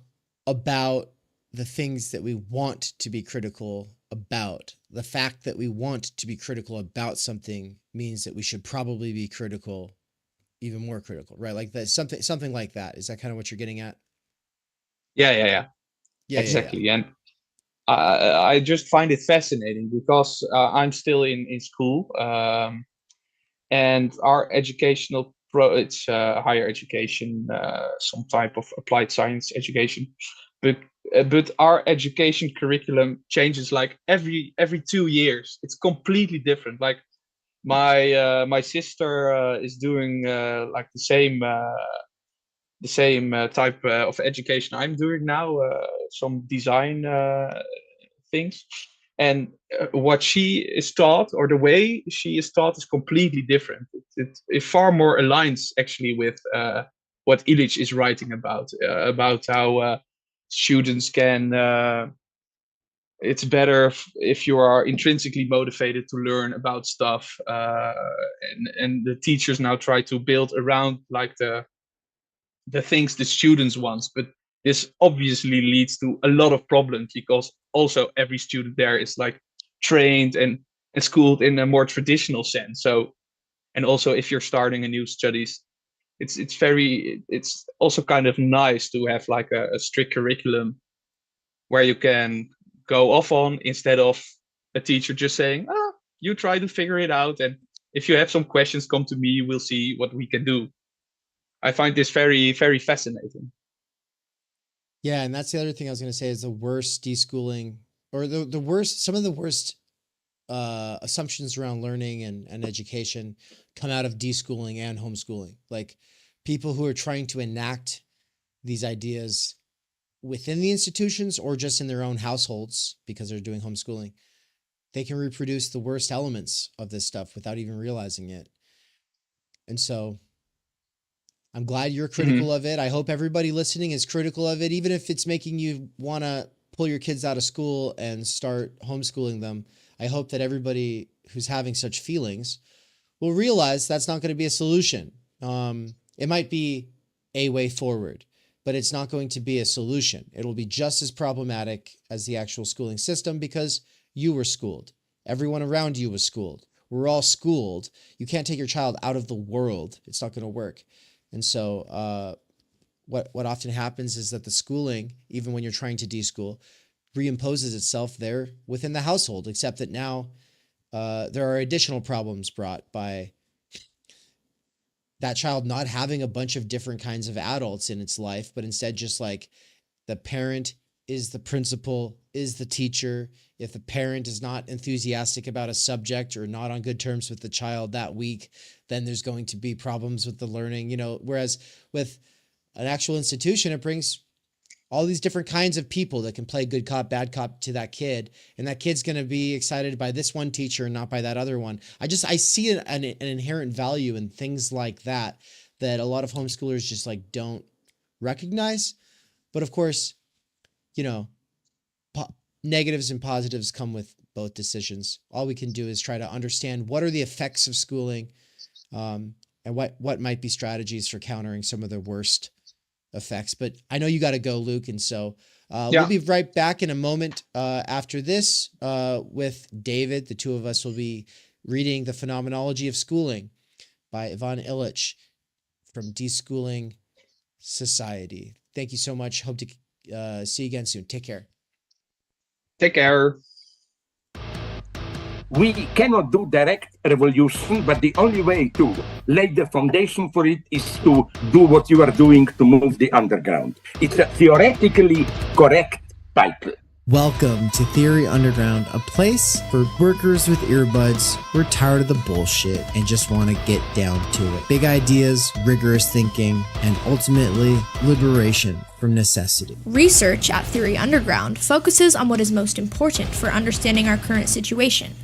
about the things that we want to be critical about. The fact that we want to be critical about something means that we should probably be critical, even more critical, right? Like that, something like that. Is that kind of what you're getting at? Yeah. Exactly. Yeah. And I just find it fascinating because I'm still in school, and our educational it's higher education, some type of applied science education, but our education curriculum changes like every 2 years. It's completely different. Like my sister is doing like the same type of education I'm doing now, some design things. And what she is taught, or the way she is taught, is completely different. It far more aligns actually with what Illich is writing about how students can. It's better if you are intrinsically motivated to learn about stuff, and the teachers now try to build around like the things the students want. But this obviously leads to a lot of problems, because also every student there is like trained and schooled in a more traditional sense. So, and also if you're starting a new studies, it's also kind of nice to have like a strict curriculum where you can go off on, instead of a teacher just saying, you try to figure it out, and if you have some questions, come to me, we'll see what we can do. I find this very, very fascinating. Yeah, and that's the other thing I was going to say is the worst deschooling, or the worst, some of the worst assumptions around learning and education come out of deschooling and homeschooling. Like people who are trying to enact these ideas within the institutions or just in their own households because they're doing homeschooling, they can reproduce the worst elements of this stuff without even realizing it. And so I'm glad you're critical of it. I hope everybody listening is critical of it, even if it's making you want to pull your kids out of school and start homeschooling them. I hope that everybody who's having such feelings will realize that's not going to be a solution. It might be a way forward, but it's not going to be a solution. It'll be just as problematic as the actual schooling system because you were schooled. Everyone around you was schooled. We're all schooled. You can't take your child out of the world. It's not going to work. And so what often happens is that the schooling, even when you're trying to deschool, reimposes itself there within the household, except that now there are additional problems brought by that child not having a bunch of different kinds of adults in its life, but instead just like the parent is the principal, is the teacher. If the parent is not enthusiastic about a subject or not on good terms with the child that week, then there's going to be problems with the learning, whereas with an actual institution, it brings all these different kinds of people that can play good cop, bad cop to that kid. And that kid's going to be excited by this one teacher and not by that other one. I see an inherent value in things like that a lot of homeschoolers just like don't recognize. But of course, negatives and positives come with both decisions. All we can do is try to understand what are the effects of schooling, and what might be strategies for countering some of the worst effects. But I know you got to go, Luke. And so we'll be right back in a moment after this with David. The two of us will be reading The Phenomenology of Schooling by Ivan Illich from Deschooling Society. Thank you so much. Hope to see you again soon. Take care. Take care. We cannot do direct revolution, but the only way to lay the foundation for it is to do what you are doing to move the underground. It's a theoretically correct title. Welcome to Theory Underground, a place for workers with earbuds who are tired of the bullshit and just want to get down to it. Big ideas, rigorous thinking, and ultimately liberation from necessity. Research at Theory Underground focuses on what is most important for understanding our current situation.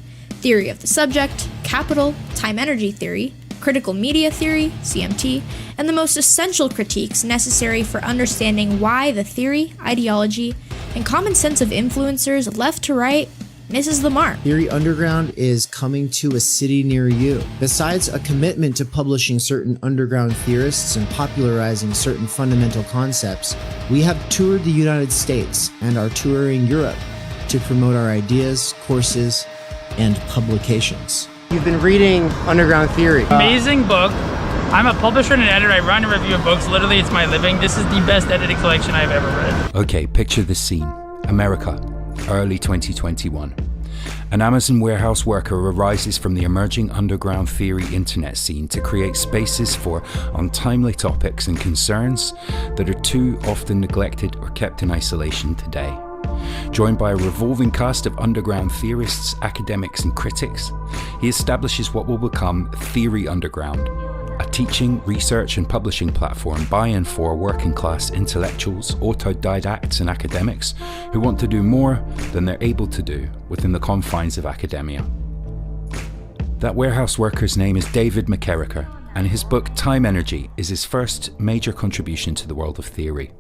Theory of the subject, capital, time-energy theory, critical media theory, CMT, and the most essential critiques necessary for understanding why the theory, ideology, and common sense of influencers left to right misses the mark. Theory Underground is coming to a city near you. Besides a commitment to publishing certain underground theorists and popularizing certain fundamental concepts, we have toured the United States and are touring Europe to promote our ideas, courses, and publications. You've been reading Underground Theory. Amazing book. I'm a publisher and an editor. I run a review of books. Literally, it's my living. This is the best edited collection I've ever read. Okay, picture this scene. America, early 2021. An Amazon warehouse worker arises from the emerging underground theory internet scene to create spaces for untimely topics and concerns that are too often neglected or kept in isolation today. Joined by a revolving cast of underground theorists, academics, and critics, he establishes what will become Theory Underground, a teaching, research, and publishing platform by and for working-class intellectuals, autodidacts, and academics who want to do more than they're able to do within the confines of academia. That warehouse worker's name is David McKerracher, and his book Time Energy is his first major contribution to the world of theory.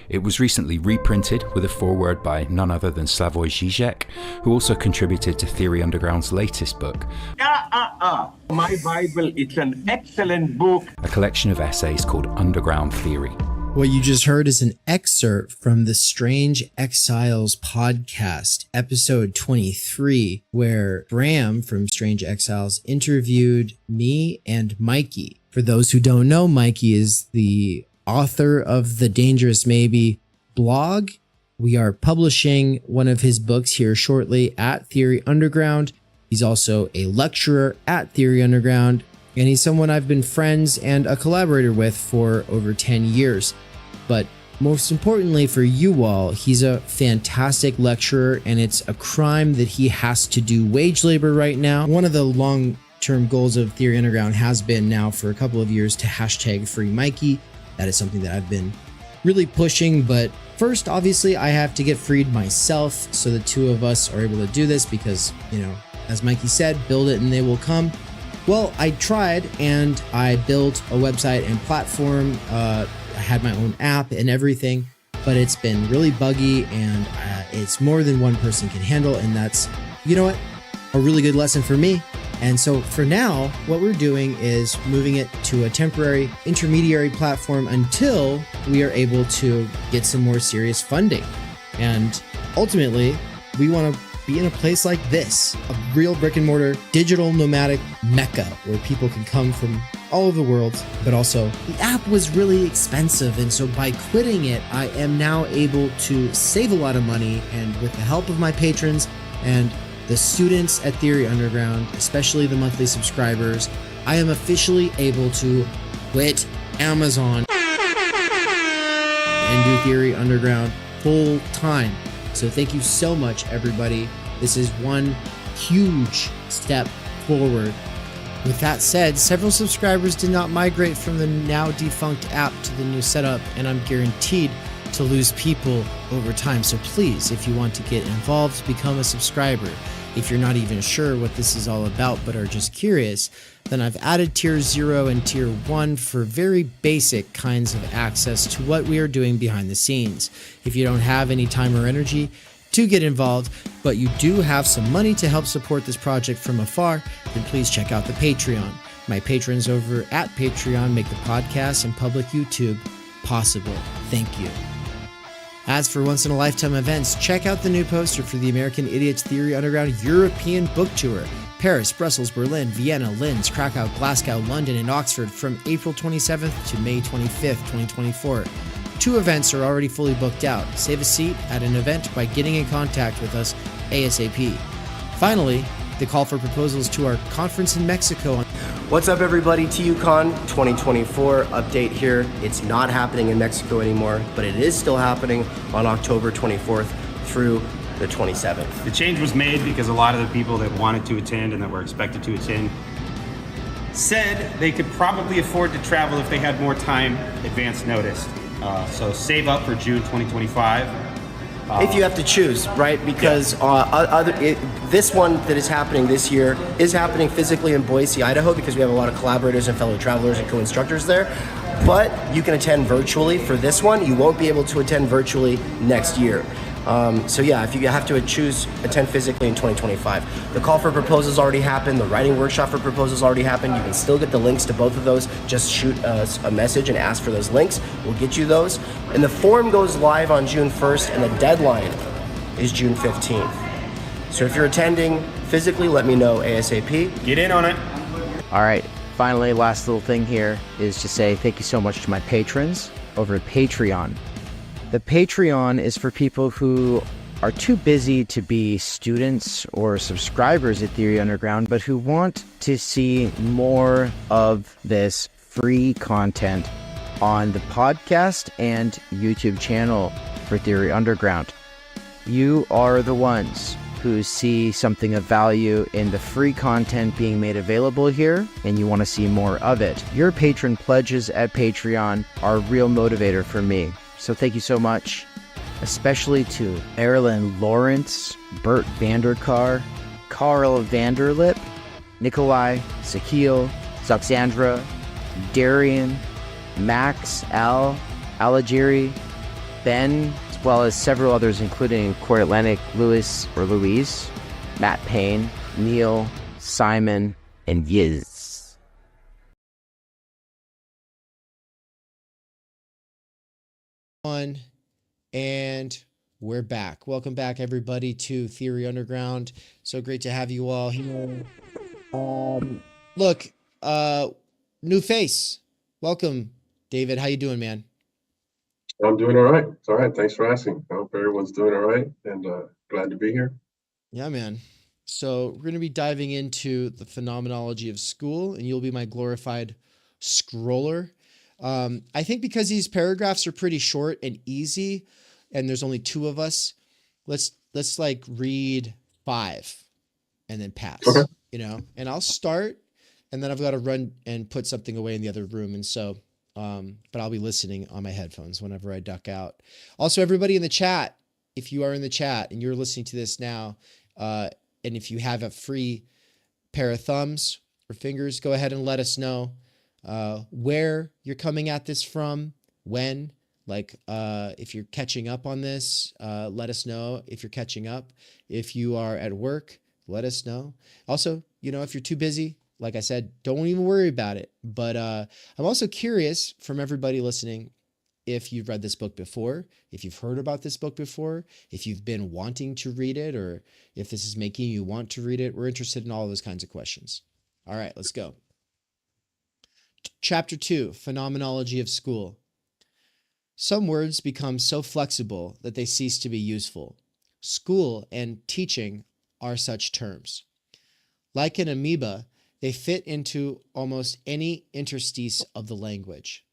It was recently reprinted with a foreword by none other than Slavoj Žižek, who also contributed to Theory Underground's latest book. My Bible, it's an excellent book. A collection of essays called Underground Theory. What you just heard is an excerpt from the Strange Exiles podcast, episode 23, where Bram from Strange Exiles interviewed me and Mikey. For those who don't know, Mikey is the author of the Dangerous Maybe blog. We are publishing one of his books here shortly at Theory Underground. He's also a lecturer at Theory Underground, and he's someone I've been friends and a collaborator with for over 10 years. But most importantly for you all, he's a fantastic lecturer, and it's a crime that he has to do wage labor right now. One of the long-term goals of Theory Underground has been now for a couple of years to hashtag free Mikey. That is something that I've been really pushing, but first, obviously, I have to get freed myself, so the two of us are able to do this because, as Mikey said, build it and they will come. Well, I tried, and I built a website and platform. I had my own app and everything, but it's been really buggy, and it's more than one person can handle, and that's, a really good lesson for me. And so for now, what we're doing is moving it to a temporary intermediary platform until we are able to get some more serious funding. And ultimately, we want to be in a place like this, a real brick and mortar digital nomadic mecca where people can come from all over the world. But also, the app was really expensive, and so by quitting it, I am now able to save a lot of money, and with the help of my patrons and the students at Theory Underground, especially the monthly subscribers, I am officially able to quit Amazon and do Theory Underground full time. So thank you so much, everybody. This is one huge step forward. With that said, several subscribers did not migrate from the now defunct app to the new setup, and I'm guaranteed to lose people over time. So please, if you want to get involved, become a subscriber. If you're not even sure what this is all about but are just curious, then I've added tier 0 and tier 1 for very basic kinds of access to what we are doing behind the scenes. If you don't have any time or energy to get involved, but you do have some money to help support this project from afar, then please check out the Patreon. My patrons over at Patreon make the podcast and public YouTube possible. Thank you. As for once-in-a-lifetime events, check out the new poster for the American Idiots Theory Underground European Book Tour. Paris, Brussels, Berlin, Vienna, Linz, Krakow, Glasgow, London, and Oxford from April 27th to May 25th, 2024. 2 events are already fully booked out. Save a seat at an event by getting in contact with us ASAP. Finally, the call for proposals to our conference in Mexico. What's up, everybody? TUCon 2024 update here. It's not happening in Mexico anymore, but it is still happening on October 24th through the 27th. The change was made because a lot of the people that wanted to attend and that were expected to attend said they could probably afford to travel if they had more time advance notice. So save up for June 2025. If you have to choose, right? Because this one that is happening this year is happening physically in Boise, Idaho, because we have a lot of collaborators and fellow travelers and co-instructors there. But you can attend virtually for this one. You won't be able to attend virtually next year. So yeah, if you have to choose, attend physically in 2025. The call for proposals already happened. The writing workshop for proposals already happened. You can still get the links to both of those. Just shoot us a message and ask for those links. We'll get you those. And the form goes live on June 1st, and the deadline is June 15th. So if you're attending physically, let me know ASAP. Get in on it. All right. Finally, last little thing here is to say thank you so much to my patrons over at Patreon. The Patreon is for people who are too busy to be students or subscribers at Theory Underground, but who want to see more of this free content on the podcast and YouTube channel for Theory Underground. You are the ones who see something of value in the free content being made available here, and you want to see more of it. Your patron pledges at Patreon are a real motivator for me. So thank you so much, especially to Marilyn Lawrence, Bert Vanderkar, Carl Vanderlip, Nikolai, Sakil, Zoxandra, Darian, Max, Al, Alagiri, Ben, as well as several others including Core Atlantic, Louis or Louise, Matt Payne, Neil, Simon, and Yiz. And we're back. Welcome back, everybody, to Theory Underground. So great to have you all here. Look, new face. Welcome, David. How you doing, man? I'm doing all right. It's all right. Thanks for asking. I hope everyone's doing all right, and glad to be here. Yeah, man. So we're going to be diving into the phenomenology of school, and you'll be my glorified scroller. I think because these paragraphs are pretty short and easy, and there's only 2 of us, let's like read 5 and then pass, Okay. and I'll start, and then I've got to run and put something away in the other room. And so, but I'll be listening on my headphones whenever I duck out. Also, everybody in the chat, if you are in the chat and you're listening to this now, and if you have a free pair of thumbs or fingers, go ahead and let us know where you're coming at this from, when, if you're catching up on this, let us know if you're catching up. If you are at work, let us know. Also, if you're too busy, like I said, don't even worry about it. But I'm also curious from everybody listening, if you've read this book before, if you've heard about this book before, if you've been wanting to read it, or if this is making you want to read it. We're interested in all those kinds of questions. All right, let's go. Chapter 2, Phenomenology of School. Some words become so flexible that they cease to be useful. School and teaching are such terms. Like an amoeba, they fit into almost any interstice of the language.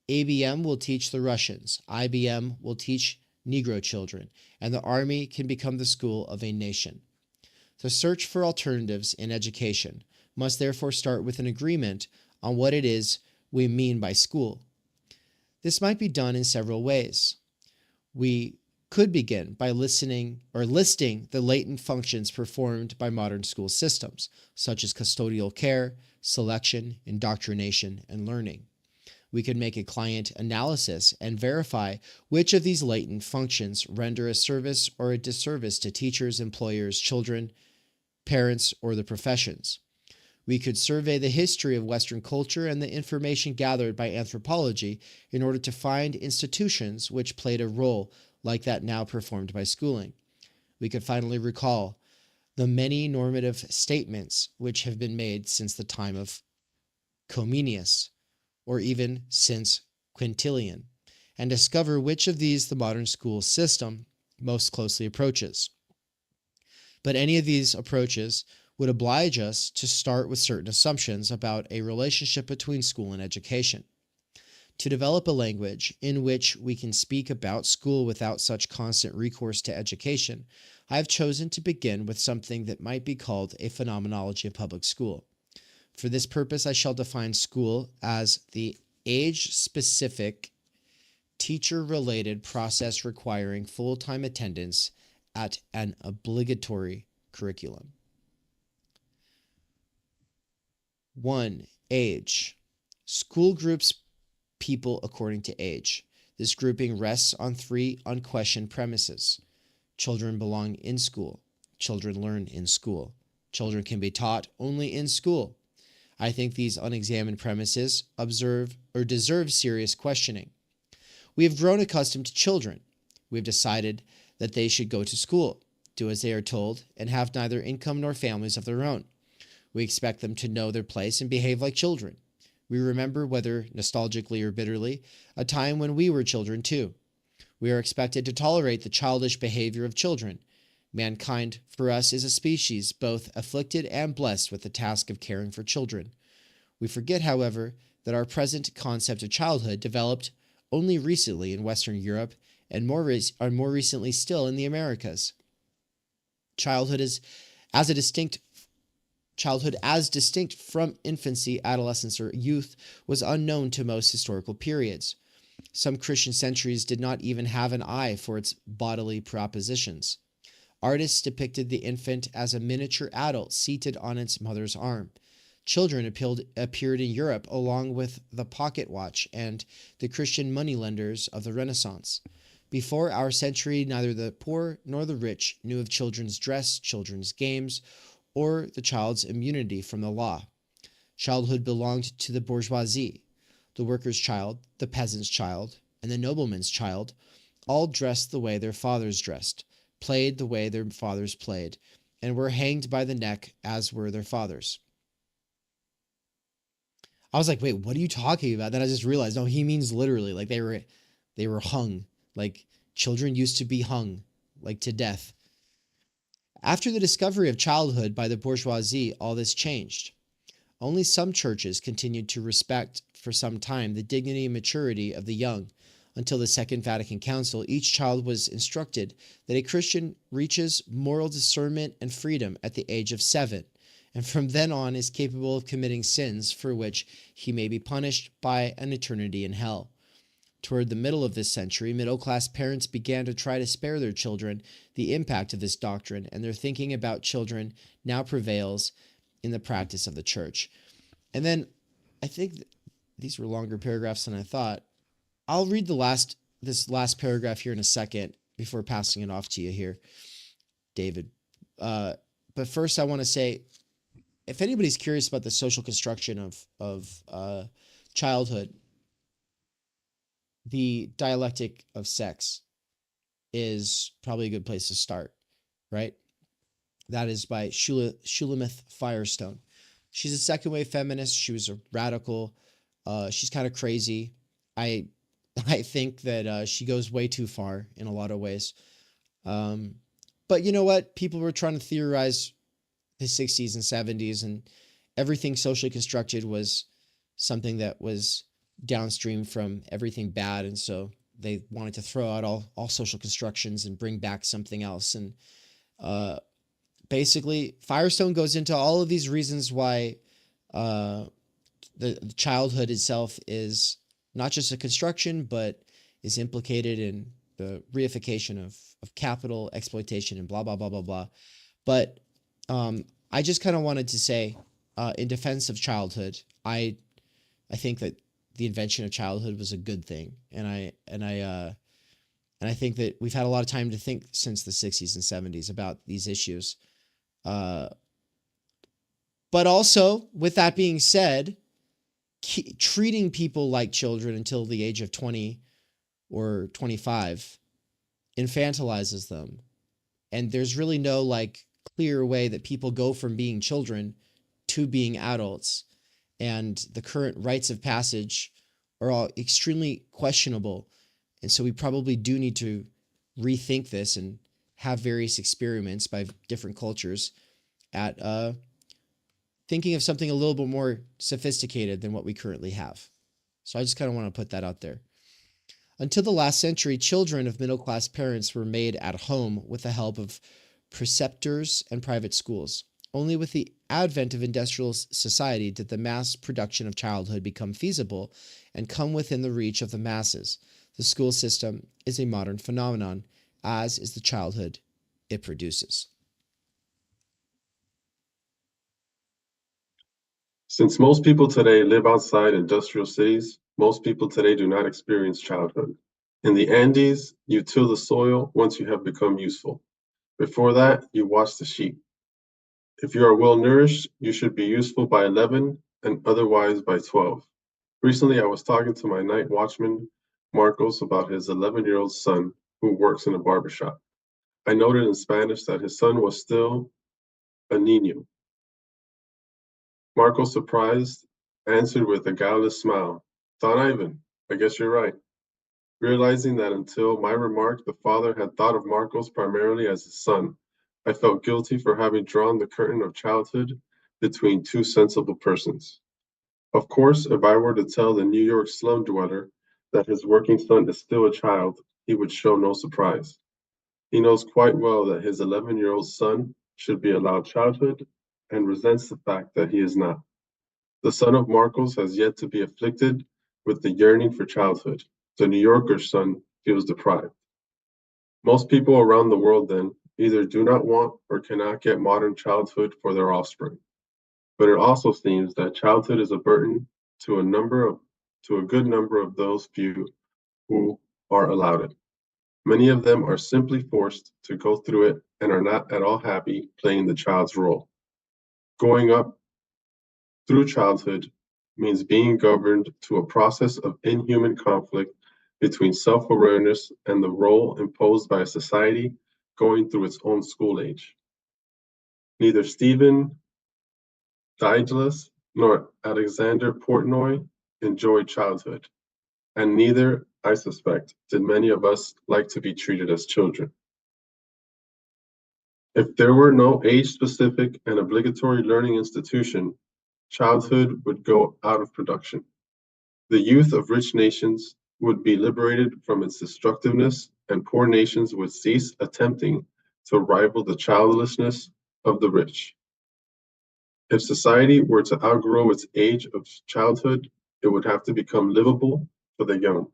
ABM will teach the Russians, IBM will teach Negro children, and the army can become the school of a nation. The search for alternatives in education must therefore start with an agreement on what it is we mean by school. This might be done in several ways. We could begin by listing the latent functions performed by modern school systems, such as custodial care, selection, indoctrination, and learning. We could make a client analysis and verify which of these latent functions render a service or a disservice to teachers, employers, children, parents, or the professions. We could survey the history of Western culture and the information gathered by anthropology in order to find institutions which played a role like that now performed by schooling. We could finally recall the many normative statements which have been made since the time of Comenius, or even since Quintilian, and discover which of these the modern school system most closely approaches. But any of these approaches would oblige us to start with certain assumptions about a relationship between school and education. To develop a language in which we can speak about school without such constant recourse to education, I have chosen to begin with something that might be called a phenomenology of public school. For this purpose, I shall define school as the age-specific, teacher-related process requiring full-time attendance at an obligatory curriculum. 1. Age. School groups people according to age. This grouping rests on 3 unquestioned premises. Children belong in school. Children learn in school. Children can be taught only in school. I think these unexamined premises deserve serious questioning. We have grown accustomed to children. We have decided that they should go to school, do as they are told, and have neither income nor families of their own. We expect them to know their place and behave like children. We remember, whether nostalgically or bitterly, a time when we were children too. We are expected to tolerate the childish behavior of children. Mankind, for us, is a species both afflicted and blessed with the task of caring for children. We forget, however, that our present concept of childhood developed only recently in Western Europe and more recently still in the Americas. Childhood as distinct from infancy, adolescence, or youth was unknown to most historical periods. Some Christian centuries did not even have an eye for its bodily propositions. Artists depicted the infant as a miniature adult seated on its mother's arm. Children appeared in Europe along with the pocket watch and the Christian moneylenders of the Renaissance. Before our century, neither the poor nor the rich knew of children's dress, children's games, or the child's immunity from the law. Childhood belonged to the bourgeoisie. The worker's child, the peasant's child, and the nobleman's child all dressed the way their fathers dressed, played the way their fathers played, and were hanged by the neck as were their fathers. I was like, wait, what are you talking about? Then I just realized, no, he means literally, like they were hung, like children used to be hung, like to death. After the discovery of childhood by the bourgeoisie, all this changed. Only some churches continued to respect for some time the dignity and maturity of the young. Until the Second Vatican Council, each child was instructed that a Christian reaches moral discernment and freedom at the age of 7, and from then on is capable of committing sins for which he may be punished by an eternity in hell. Toward the middle of this century, middle-class parents began to try to spare their children the impact of this doctrine, and their thinking about children now prevails in the practice of the church. And then, I think these were longer paragraphs than I thought. I'll read this last paragraph here in a second before passing it off to you here, David. But first I want to say, if anybody's curious about the social construction of childhood, the dialectic of sex is probably a good place to start, right? That is by Shulamith Firestone. She's a second wave feminist. She was a radical. She's kind of crazy. I think that she goes way too far in a lot of ways. But you know what? People were trying to theorize the 60s and 70s, and everything socially constructed was something that was downstream from everything bad. And so they wanted to throw out all social constructions and bring back something else. And basically, Firestone goes into all of these reasons why the childhood itself is not just a construction, but is implicated in the reification of capital, exploitation, and blah, blah, blah, blah, blah. But I just kind of wanted to say, in defense of childhood, I think that the invention of childhood was a good thing. And I think that we've had a lot of time to think since the 60s and 70s about these issues. But also, with that being said, treating people like children until the age of 20 or 25 infantilizes them. And there's really no like clear way that people go from being children to being adults. And the current rites of passage are all extremely questionable. And so we probably do need to rethink this and have various experiments by different cultures at thinking of something a little bit more sophisticated than what we currently have. So I just kind of want to put that out there. Until the last century, children of middle-class parents were made at home with the help of preceptors and private schools. Only with the advent of industrial society did the mass production of childhood become feasible and come within the reach of the masses. The school system is a modern phenomenon, as is the childhood it produces. Since most people today live outside industrial cities, most people today do not experience childhood. In the Andes, you till the soil once you have become useful. Before that, you watch the sheep. If you are well nourished, you should be useful by 11 and otherwise by 12. Recently, I was talking to my night watchman, Marcos, about his 11-year-old son who works in a barbershop. I noted in Spanish that his son was still a niño. Marcos, surprised, answered with a guileless smile, "Don Ivan, I guess you're right." Realizing that until my remark, the father had thought of Marcos primarily as his son, I felt guilty for having drawn the curtain of childhood between two sensible persons. Of course, if I were to tell the New York slum dweller that his working son is still a child, he would show no surprise. He knows quite well that his 11-year-old son should be allowed childhood and resents the fact that he is not. The son of Marcos has yet to be afflicted with the yearning for childhood. The New Yorker's son feels deprived. Most people around the world, then, either do not want or cannot get modern childhood for their offspring. But it also seems that childhood is a burden to a good number of those few who are allowed it. Many of them are simply forced to go through it and are not at all happy playing the child's role. Growing up through childhood means being governed to a process of inhuman conflict between self-awareness and the role imposed by a society going through its own school age. Neither Stephen Daidalos nor Alexander Portnoy enjoyed childhood, and neither, I suspect, did many of us like to be treated as children. If there were no age-specific and obligatory learning institution, childhood would go out of production. The youth of rich nations would be liberated from its destructiveness, and poor nations would cease attempting to rival the childlessness of the rich. If society were to outgrow its age of childhood, it would have to become livable for the young.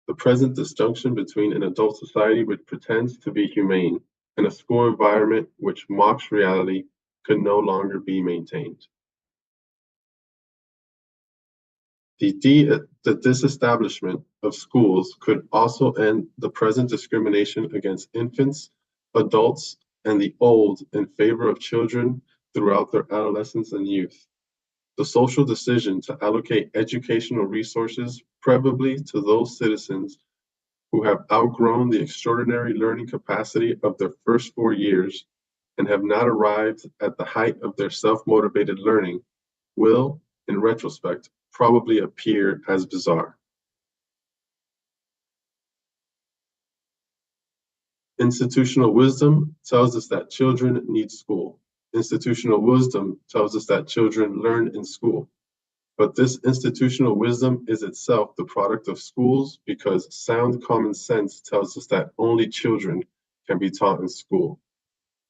The present disjunction between an adult society which pretends to be humane and a school environment which mocks reality could no longer be maintained. The disestablishment of schools could also end the present discrimination against infants, adults, and the old in favor of children throughout their adolescence and youth. The social decision to allocate educational resources preferably to those citizens who have outgrown the extraordinary learning capacity of their first 4 years and have not arrived at the height of their self-motivated learning will, in retrospect, probably appear as bizarre. Institutional wisdom tells us that children need school. Institutional wisdom tells us that children learn in school. But this institutional wisdom is itself the product of schools because sound common sense tells us that only children can be taught in school.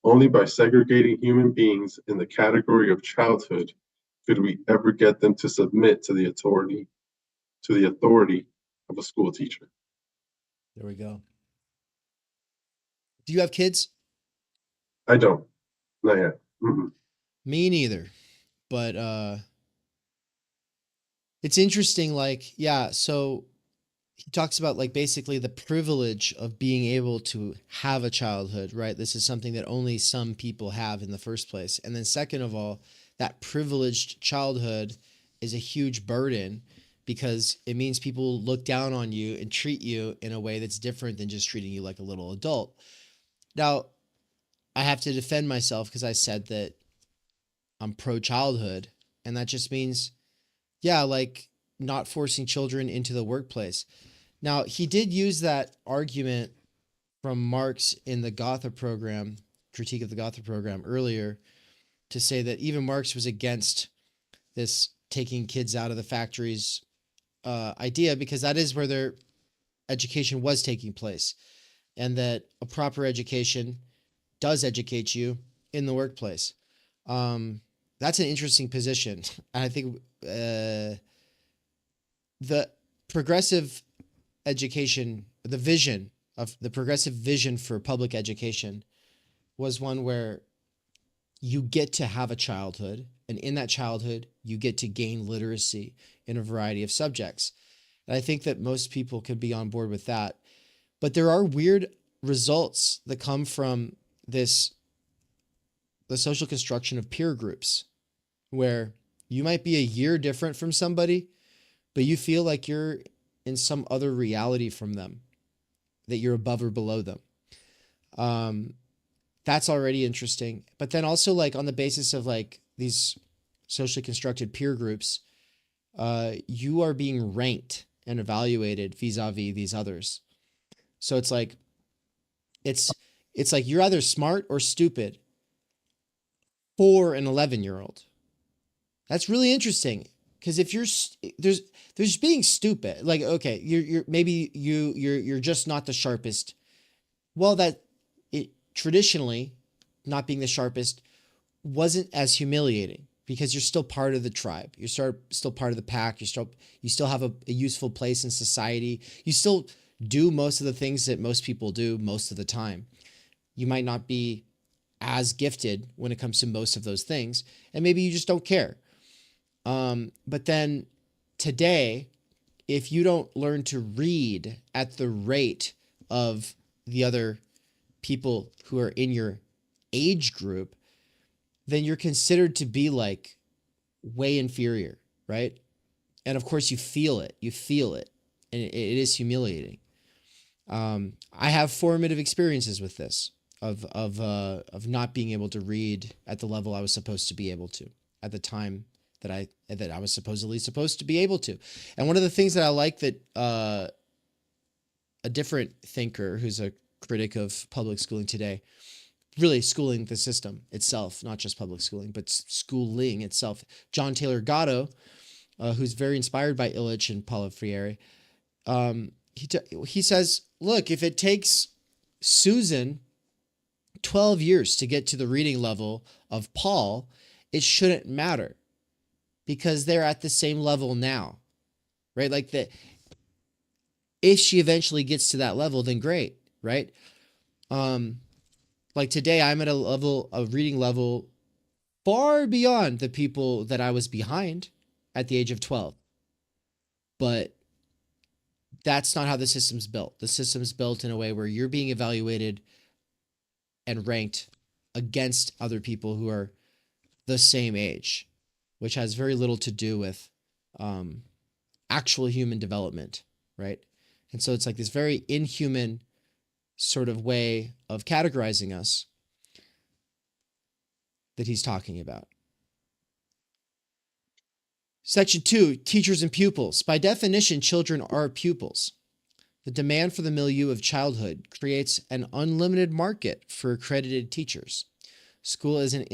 Only by segregating human beings in the category of childhood could we ever get them to submit to the authority of a school teacher. There we go. Do you have kids? I don't. Not yet. Mm-mm. Me neither. But it's interesting, like, yeah, so he talks about like basically the privilege of being able to have a childhood, right? This is something that only some people have in the first place. And then second of all, that privileged childhood is a huge burden because it means people look down on you and treat you in a way that's different than just treating you like a little adult. Now, I have to defend myself because I said that I'm pro childhood, and that just means, yeah, like not forcing children into the workplace. Now, he did use that argument from Marx in the Gotha program, critique of the Gotha program earlier, to say that even Marx was against this taking kids out of the factories idea because that is where their education was taking place, and that a proper education does educate you in the workplace. That's an interesting position. I think the progressive education, the vision of the progressive vision for public education was one where you get to have a childhood, and in that childhood, you get to gain literacy in a variety of subjects. And I think that most people could be on board with that. But there are weird results that come from the social construction of peer groups, where you might be a year different from somebody, but you feel like you're in some other reality from them, that you're above or below them. That's already interesting. But then also like on the basis of like these socially constructed peer groups, you are being ranked and evaluated vis-a-vis these others. So it's like you're either smart or stupid for an 11-year-old. That's really interesting because if there's being stupid, like, okay, you're just not the sharpest. Well, that it traditionally not being the sharpest wasn't as humiliating because you're still part of the tribe. You're still part of the pack. You still have a useful place in society. You still do most of the things that most people do most of the time. You might not be as gifted when it comes to most of those things, and maybe you just don't care. But then today, if you don't learn to read at the rate of the other people who are in your age group, then you're considered to be like way inferior, right? And of course you feel it, and it is humiliating. I have formative experiences with this of not being able to read at the level I was supposed to be able to at the time that I was supposedly supposed to be able to. And one of the things that I like that a different thinker who's a critic of public schooling today, really schooling the system itself, not just public schooling, but schooling itself, John Taylor Gatto, who's very inspired by Illich and Paulo Freire, he says, look, if it takes Susan 12 years to get to the reading level of Paul, it shouldn't matter because they're at the same level now, right? Like if she eventually gets to that level, then great, right? Like today I'm at a reading level far beyond the people that I was behind at the age of 12. But that's not how the system's built. The system's built in a way where you're being evaluated and ranked against other people who are the same age, which has very little to do with actual human development, right? And so it's like this very inhuman sort of way of categorizing us that he's talking about. Section 2, teachers and pupils. By definition, children are pupils. The demand for the milieu of childhood creates an unlimited market for accredited teachers. School is an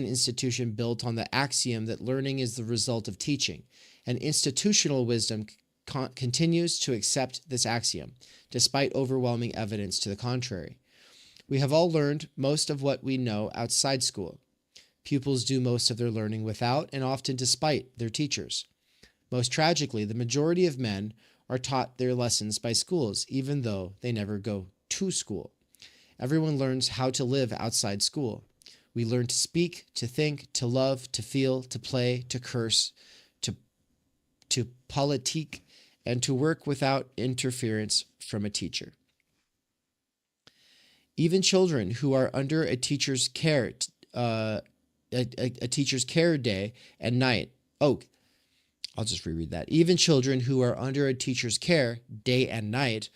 institution built on the axiom that learning is the result of teaching, and institutional wisdom continues to accept this axiom, despite overwhelming evidence to the contrary. We have all learned most of what we know outside school. Pupils do most of their learning without and often despite their teachers. Most tragically, the majority of men are taught their lessons by schools, even though they never go to school. Everyone learns how to live outside school. We learn to speak, to think, to love, to feel, to play, to curse, to politique, and to work without interference from a teacher. Even children who are under a teacher's care, a teacher's care day and night. Oh, I'll just reread that. Even children who are under a teacher's care day and night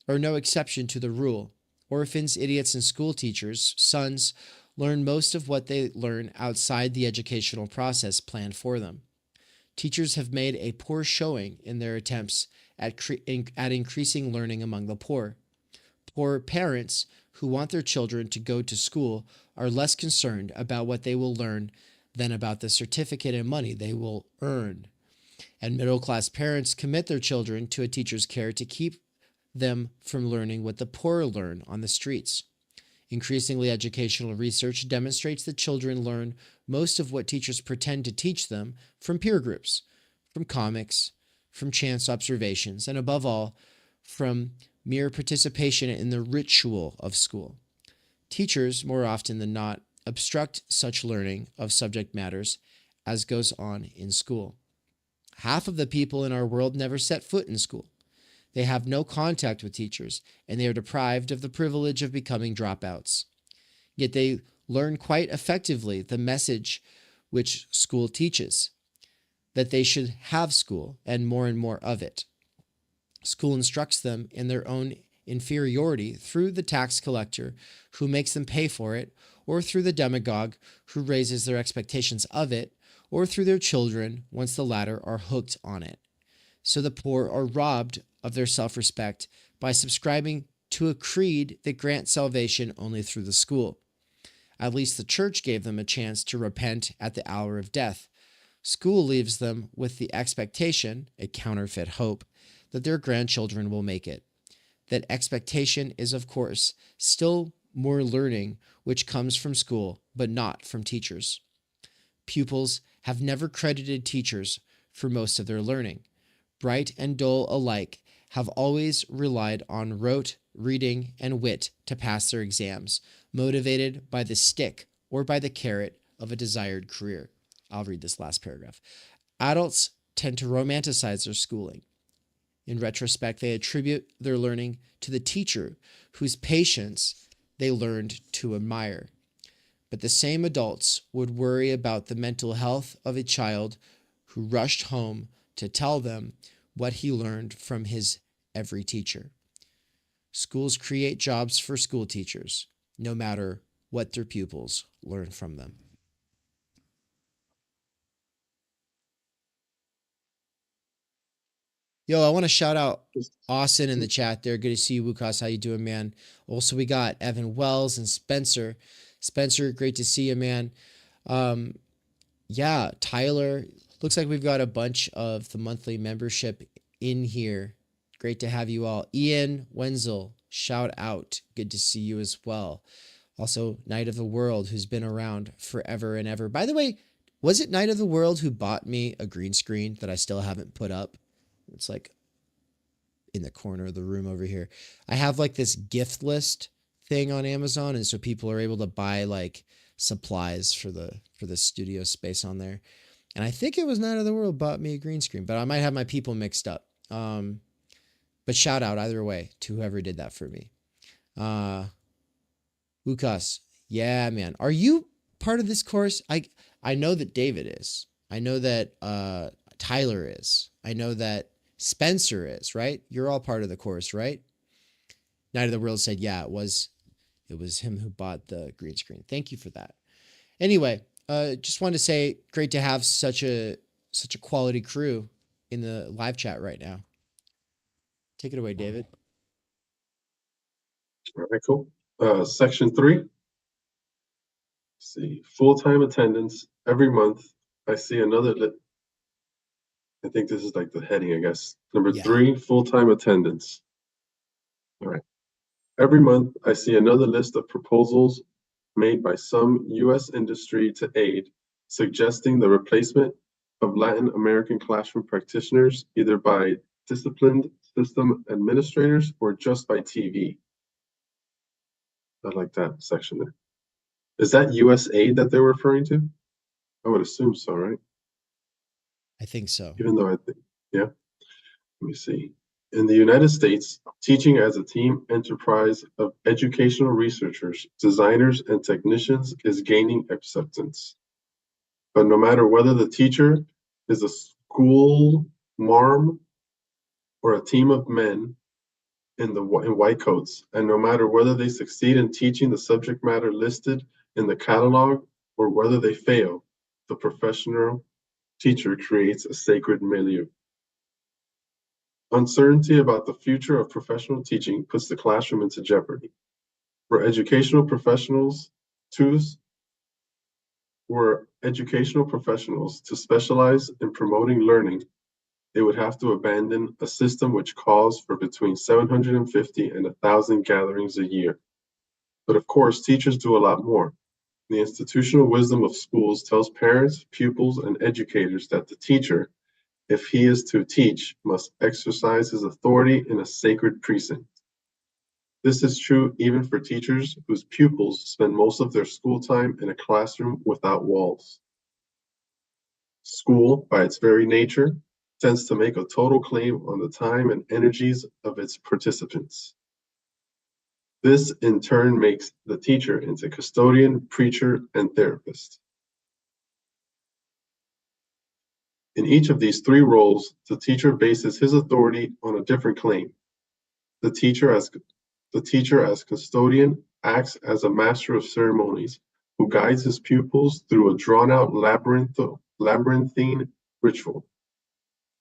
are no exception to the rule. Orphans, idiots, and school teachers' sons learn most of what they learn outside the educational process planned for them. Teachers have made a poor showing in their attempts at increasing learning among the poor. Poor parents who want their children to go to school are less concerned about what they will learn than about the certificate and money they will earn. And middle-class parents commit their children to a teacher's care to keep them from learning what the poor learn on the streets. Increasingly, educational research demonstrates that children learn most of what teachers pretend to teach them from peer groups, from comics, from chance observations, and above all, from mere participation in the ritual of school. Teachers, more often than not, obstruct such learning of subject matters as goes on in school. Half of the people in our world never set foot in school. They have no contact with teachers, and they are deprived of the privilege of becoming dropouts. Yet they learn quite effectively the message which school teaches, that they should have school and more of it. School instructs them in their own inferiority through the tax collector who makes them pay for it, or through the demagogue who raises their expectations of it, or through their children once the latter are hooked on it. So the poor are robbed of their self-respect by subscribing to a creed that grants salvation only through the school. At least the church gave them a chance to repent at the hour of death. School leaves them with the expectation, a counterfeit hope, that their grandchildren will make it. That expectation is, of course, still more learning which comes from school, but not from teachers. Pupils have never credited teachers for most of their learning. Bright and dull alike have always relied on rote, reading, and wit to pass their exams, motivated by the stick or by the carrot of a desired career. I'll read this last paragraph. Adults tend to romanticize their schooling. In retrospect, they attribute their learning to the teacher whose patience they learned to admire. But the same adults would worry about the mental health of a child who rushed home to tell them what he learned from his every teacher. Schools create jobs for school teachers, no matter what their pupils learn from them. Yo, I want to shout out Austin in the chat there. Good to see you, Wukas. How you doing, man? Also, we got Evan Wells and Spencer. Spencer, great to see you, man. Yeah, Tyler. Looks like we've got a bunch of the monthly membership in here. Great to have you all. Ian Wenzel, shout out. Good to see you as well. Also, Knight of the World, who's been around forever and ever. By the way, was it Knight of the World who bought me a green screen that I still haven't put up? It's like in the corner of the room over here. I have like this gift list thing on Amazon, and so people are able to buy like supplies for the studio space on there. And I think it was Night of the World bought me a green screen, but I might have my people mixed up. But shout out either way to whoever did that for me. Lucas, yeah, man. Are you part of this course. I know that David is. I know that Tyler is. I know that Spencer is, right? You're all part of the course, right? Night of the World said, yeah, it was him who bought the green screen. Thank you for that. Anyway, just wanted to say, great to have such a quality crew in the live chat right now. Take it away, David. All right, cool. Section 3. Let's see, full-time attendance. Every month, I see another. I think this is like the heading, I guess. Number 3, full-time attendance. All right. Every month, I see another list of proposals made by some U.S. industry to aid, suggesting the replacement of Latin American classroom practitioners either by disciplined system administrators or just by TV. I like that section there. Is that U.S. aid that they're referring to? I would assume so, right? I think so. Even though I think, yeah. Let me see. In the United States, teaching as a team enterprise of educational researchers, designers, and technicians is gaining acceptance. But no matter whether the teacher is a school marm or a team of men in white coats, and no matter whether they succeed in teaching the subject matter listed in the catalog or whether they fail, the professional teacher creates a sacred milieu. Uncertainty about the future of professional teaching puts the classroom into jeopardy. For educational professionals to specialize in promoting learning, they would have to abandon a system which calls for between 750 and 1,000 gatherings a year. But of course, teachers do a lot more. The institutional wisdom of schools tells parents, pupils, and educators that the teacher, if he is to teach, must exercise his authority in a sacred precinct. This is true even for teachers whose pupils spend most of their school time in a classroom without walls. School, by its very nature, tends to make a total claim on the time and energies of its participants. This, in turn, makes the teacher into custodian, preacher, and therapist. In each of these 3 roles, the teacher bases his authority on a different claim. The teacher as custodian acts as a master of ceremonies who guides his pupils through a drawn-out labyrinthine ritual.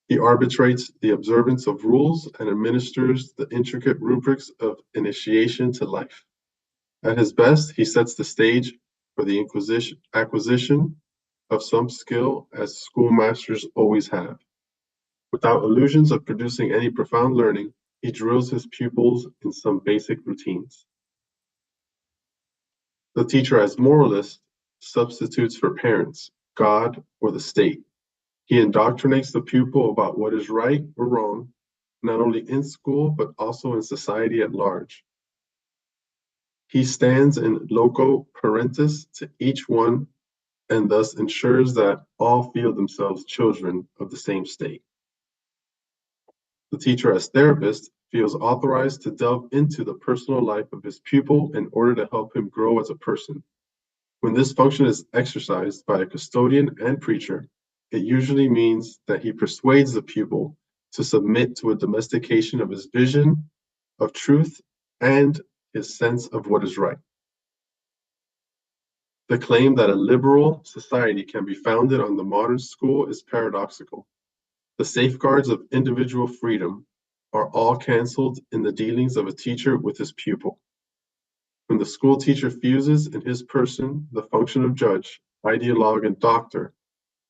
He arbitrates the observance of rules and administers the intricate rubrics of initiation to life. At his best, he sets the stage for the acquisition of some skill, as schoolmasters always have. Without illusions of producing any profound learning, he drills his pupils in some basic routines. The teacher as moralist substitutes for parents, God, or the state. He indoctrinates the pupil about what is right or wrong, not only in school, but also in society at large. He stands in loco parentis to each one and thus ensures that all feel themselves children of the same state. The teacher as therapist feels authorized to delve into the personal life of his pupil in order to help him grow as a person. When this function is exercised by a custodian and preacher, it usually means that he persuades the pupil to submit to a domestication of his vision of truth and his sense of what is right. The claim that a liberal society can be founded on the modern school is paradoxical. The safeguards of individual freedom are all canceled in the dealings of a teacher with his pupil. When the school teacher fuses in his person the function of judge, ideologue, and doctor,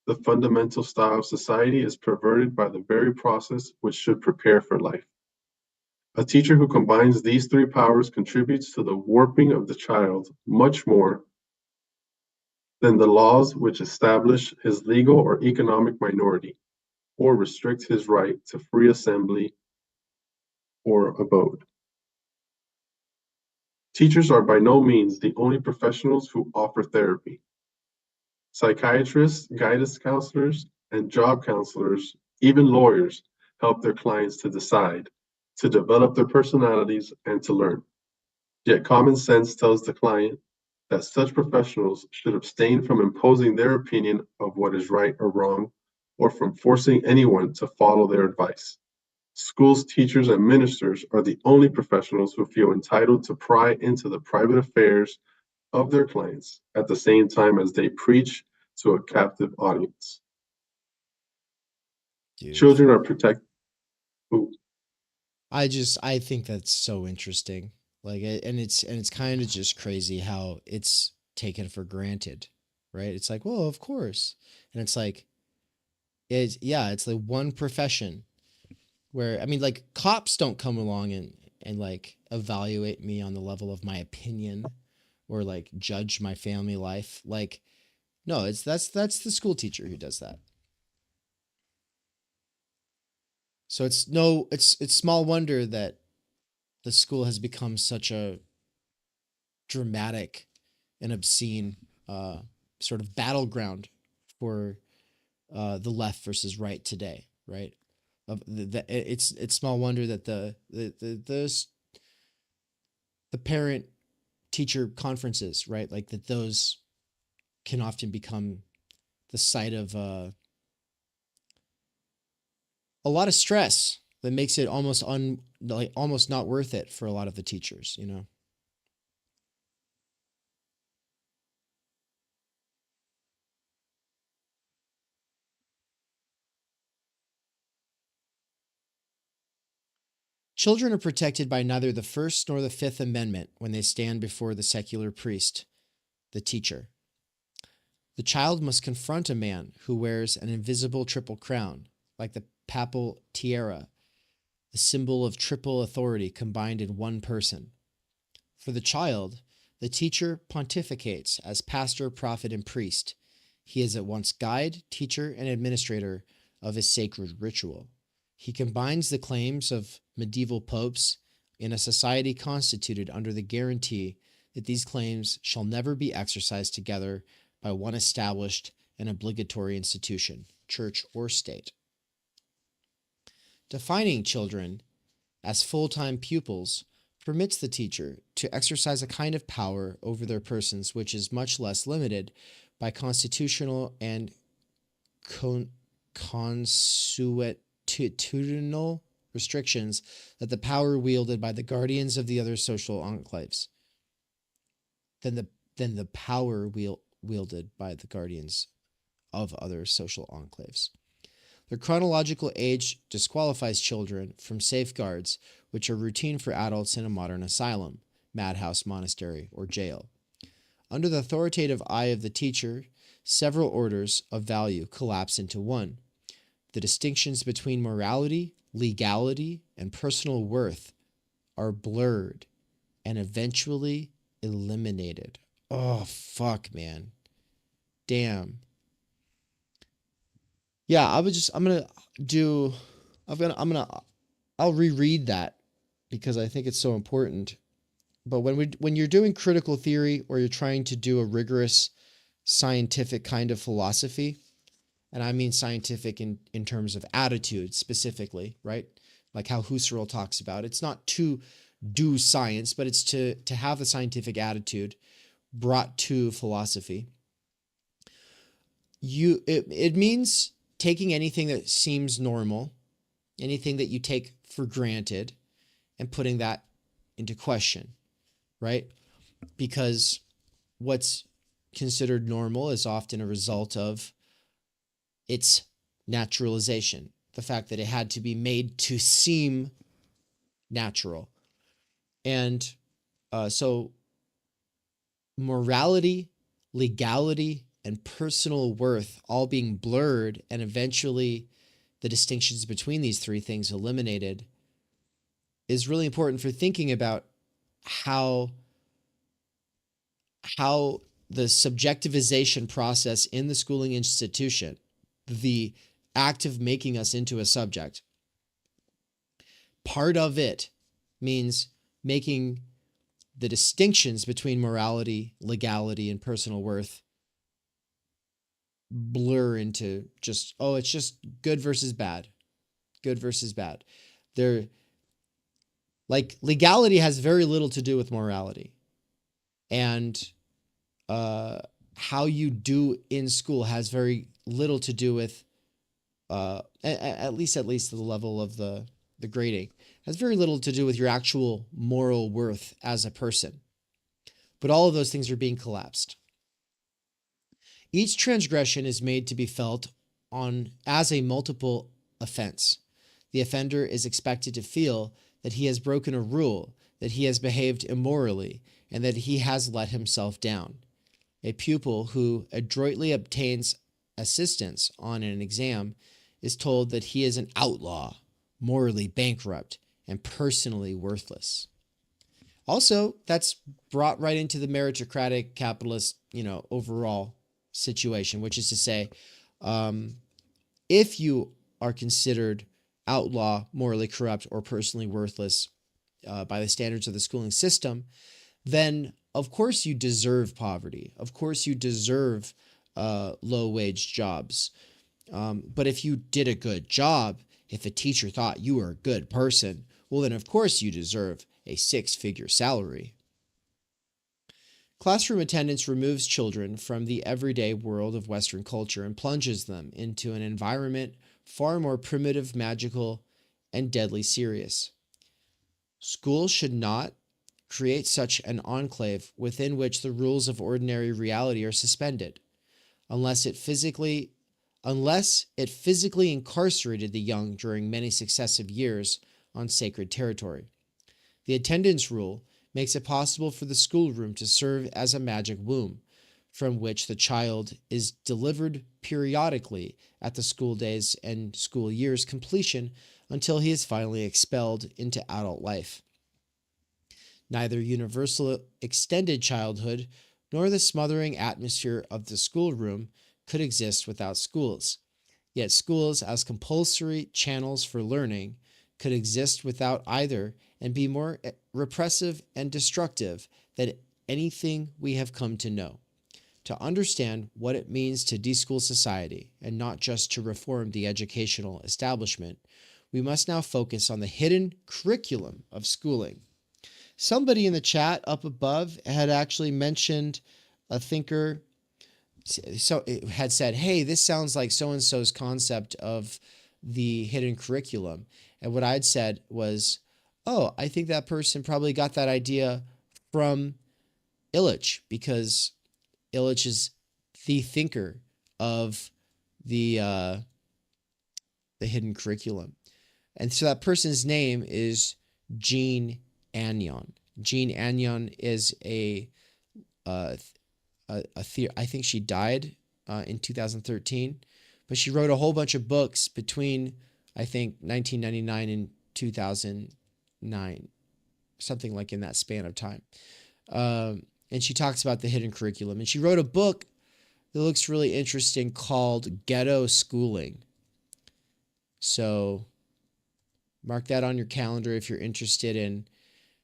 the fundamental style of society is perverted by the very process which should prepare for life. A teacher who combines these 3 powers contributes to the warping of the child much more than the laws which establish his legal or economic minority, or restrict his right to free assembly or abode. Teachers are by no means the only professionals who offer therapy. Psychiatrists, guidance counselors, and job counselors, even lawyers, help their clients to decide, to develop their personalities, and to learn. Yet common sense tells the client that such professionals should abstain from imposing their opinion of what is right or wrong, or from forcing anyone to follow their advice. Schools, teachers, and ministers are the only professionals who feel entitled to pry into the private affairs of their clients at the same time as they preach to a captive audience. Dude. Children are protected. I think that's so interesting. Like, and it's kind of just crazy how it's taken for granted, right? It's like, well, of course. And it's like, it's like one profession where, I mean, like, cops don't come along and like evaluate me on the level of my opinion or like judge my family life. Like, no, that's the school teacher who does that. So it's small wonder that the school has become such a dramatic and obscene sort of battleground for the left versus right today, right? It's small wonder that the parent teacher conferences, right? Like that those can often become the site of a lot of stress that makes it almost not worth it for a lot of the teachers, you know? Children are protected by neither the First nor the Fifth Amendment when they stand before the secular priest, the teacher. The child must confront a man who wears an invisible triple crown, like the papal tiara, the symbol of triple authority combined in one person. For the child, the teacher pontificates as pastor, prophet, and priest. He is at once guide, teacher, and administrator of his sacred ritual. He combines the claims of medieval popes in a society constituted under the guarantee that these claims shall never be exercised together by one established and obligatory institution, church or state. Defining children as full-time pupils permits the teacher to exercise a kind of power over their persons which is much less limited by constitutional and consuetudinal restrictions than the power wielded by the guardians of the other social enclaves. Than the power wielded by the guardians of other social enclaves. Their chronological age disqualifies children from safeguards which are routine for adults in a modern asylum, madhouse, monastery, or jail. Under the authoritative eye of the teacher, several orders of value collapse into one. The distinctions between morality, legality, and personal worth are blurred and eventually eliminated. Oh, fuck, man. Damn. Yeah, I'll reread that because I think it's so important. But when you're doing critical theory or you're trying to do a rigorous scientific kind of philosophy, and I mean scientific in terms of attitude specifically, right? Like how Husserl talks about, it's not to do science, but it's to have the scientific attitude brought to philosophy. It means taking anything that seems normal, anything that you take for granted, and putting that into question, right? Because what's considered normal is often a result of its naturalization, the fact that it had to be made to seem natural. And so morality, legality, and personal worth all being blurred and eventually the distinctions between these three things eliminated is really important for thinking about how the subjectivization process in the schooling institution, the act of making us into a subject, part of it means making the distinctions between morality, legality, and personal worth blur into just, oh, it's just good versus bad. Good versus bad. They're like legality has very little to do with morality. And how you do in school has very little to do with, at least to the level of the grading, has very little to do with your actual moral worth as a person. But all of those things are being collapsed. Each transgression is made to be felt on as a multiple offense. The offender is expected to feel that he has broken a rule, that he has behaved immorally, and that he has let himself down. A pupil who adroitly obtains assistance on an exam is told that he is an outlaw, morally bankrupt, and personally worthless. Also, that's brought right into the meritocratic capitalist, overall situation, which is to say, if you are considered outlaw, morally corrupt, or personally worthless by the standards of the schooling system, then of course you deserve poverty. Of course you deserve low-wage jobs. But if you did a good job, if a teacher thought you were a good person, well then of course you deserve a six-figure salary. Classroom attendance removes children from the everyday world of Western culture and plunges them into an environment far more primitive, magical, and deadly serious. Schools should not create such an enclave within which the rules of ordinary reality are suspended, unless it physically incarcerated the young during many successive years on sacred territory. The attendance rule makes it possible for the schoolroom to serve as a magic womb, from which the child is delivered periodically at the school days and school year's completion until he is finally expelled into adult life. Neither universal extended childhood nor the smothering atmosphere of the schoolroom could exist without schools. Yet schools, as compulsory channels for learning, could exist without either and be more repressive and destructive than anything we have come to know. To understand what it means to deschool society, and not just to reform the educational establishment, we must now focus on the hidden curriculum of schooling. Somebody in the chat up above had actually mentioned a thinker, so it had said, hey, this sounds like so-and-so's concept of the hidden curriculum. And what I'd said was, oh, I think that person probably got that idea from Illich, because Illich is the thinker of the hidden curriculum. And so that person's name is Jean Agnon. Jean Agnon is I think she died in 2013, but she wrote a whole bunch of books between, I think, 1999 and 2009, something like in that span of time. And she talks about the hidden curriculum. And she wrote a book that looks really interesting called Ghetto Schooling. So mark that on your calendar if you're interested in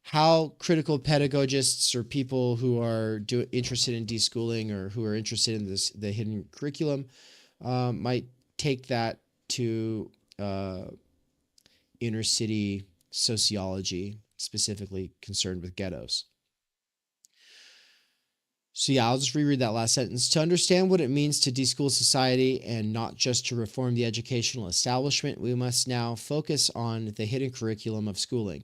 how critical pedagogists or people who are interested in deschooling or who are interested in the hidden curriculum might take that to inner city sociology, specifically concerned with ghettos. So yeah, I'll just reread that last sentence. To understand what it means to deschool society and not just to reform the educational establishment, we must now focus on the hidden curriculum of schooling.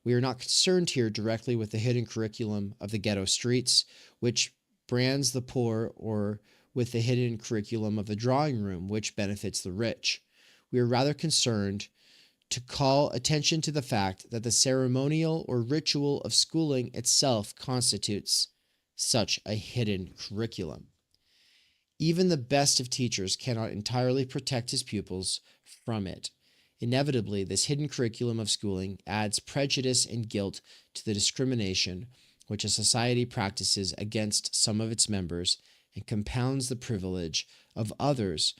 We are not concerned here directly with the hidden curriculum of the ghetto streets, which brands the poor, or with the hidden curriculum of the drawing room, which benefits the rich. We are rather concerned to call attention to the fact that the ceremonial or ritual of schooling itself constitutes such a hidden curriculum. Even the best of teachers cannot entirely protect his pupils from it. Inevitably, this hidden curriculum of schooling adds prejudice and guilt to the discrimination which a society practices against some of its members and compounds the privilege of others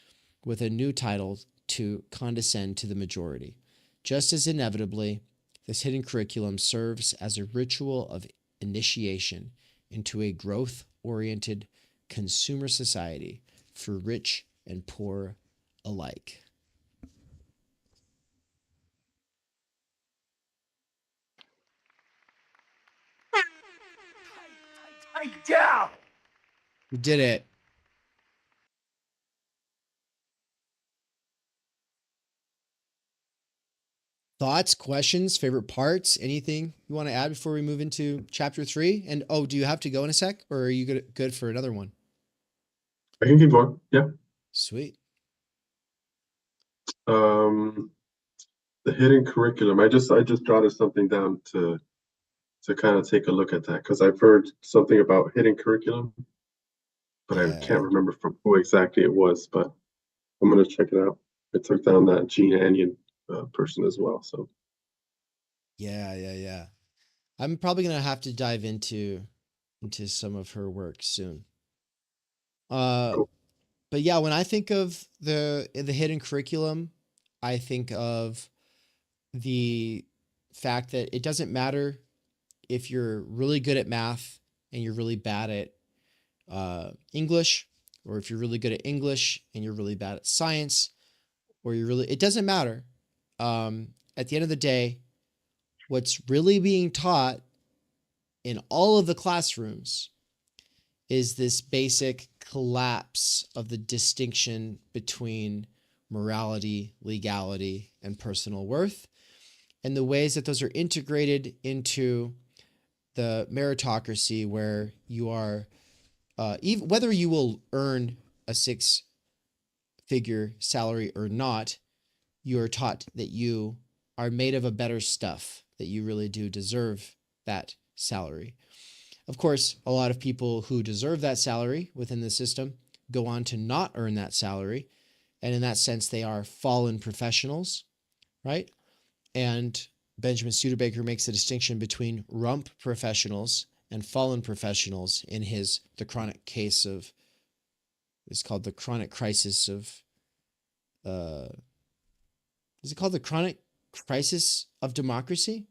with a new title to condescend to the majority. Just as inevitably, this hidden curriculum serves as a ritual of initiation into a growth-oriented consumer society for rich and poor alike. Yeah. You did it. Thoughts, questions, favorite parts, anything you want to add before we move into chapter 3? And do you have to go in a sec, or are you good for another one? I can keep going. Yeah. Sweet. The hidden curriculum. I just jotted something down to kind of take a look at that, because I've heard something about hidden curriculum, but I can't remember from who exactly it was. But I'm gonna check it out. I took down that Gene Anion person as well. So Yeah. I'm probably gonna have to dive into some of her work soon. cool. But yeah, when I think of the hidden curriculum, I think of the fact that it doesn't matter if you're really good at math and you're really bad at English, or if you're really good at English and you're really bad at science, or it doesn't matter. At the end of the day, what's really being taught in all of the classrooms is this basic collapse of the distinction between morality, legality, and personal worth, and the ways that those are integrated into the meritocracy, where you are, even whether you will earn a 6-figure salary or not, you are taught that you are made of a better stuff, that you really do deserve that salary. Of course, a lot of people who deserve that salary within the system go on to not earn that salary. And in that sense, they are fallen professionals, right? And Benjamin Studebaker makes a distinction between rump professionals and fallen professionals in the chronic case of, it's called the chronic crisis of, is it called the chronic crisis of democracy?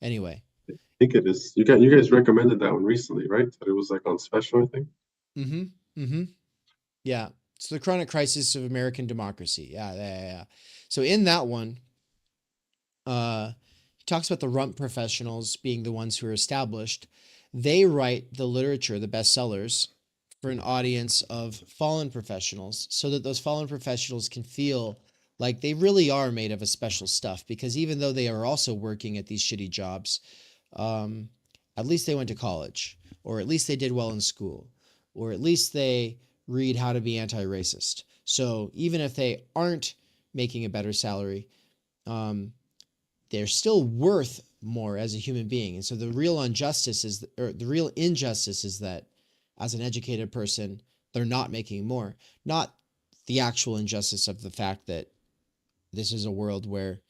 Anyway. I think it is. You guys recommended that one recently, right? That it was like on special, I think. Yeah. So the chronic crisis of American democracy. Yeah. So in that one, he talks about the rump professionals being the ones who are established. They write the literature, the bestsellers, for an audience of fallen professionals, so that those fallen professionals can feel like they really are made of a special stuff, because even though they are also working at these shitty jobs, at least they went to college, or at least they did well in school, or at least they read how to be anti-racist. So even if they aren't making a better salary, they're still worth more as a human being. And so the real injustice is that as an educated person, they're not making more, not the actual injustice of the fact that this is a world where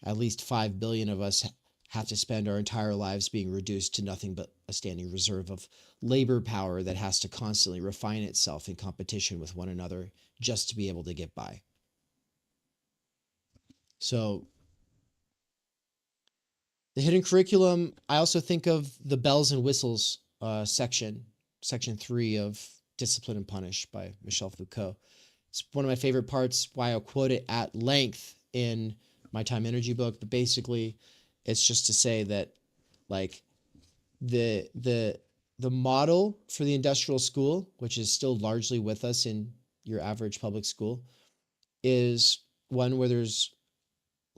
at least 5 billion of us have to spend our entire lives being reduced to nothing but a standing reserve of labor power that has to constantly refine itself in competition with one another just to be able to get by. So the hidden curriculum, I also think of the bells and whistles section 3 of Discipline and Punish by Michel Foucault. It's one of my favorite parts, why I'll quote it at length in my Time Energy book. But basically, it's just to say that, like, the model for the industrial school, which is still largely with us in your average public school, is one where there's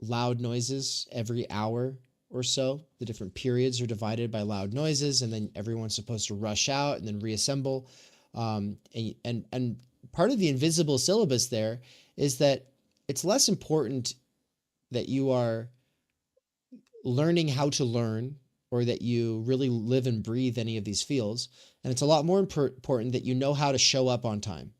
loud noises every hour or so. The different periods are divided by loud noises, and then everyone's supposed to rush out and then reassemble. And part of the invisible syllabus there is that it's less important that you are learning how to learn, or that you really live and breathe any of these fields. And it's a lot more important that you know how to show up on time,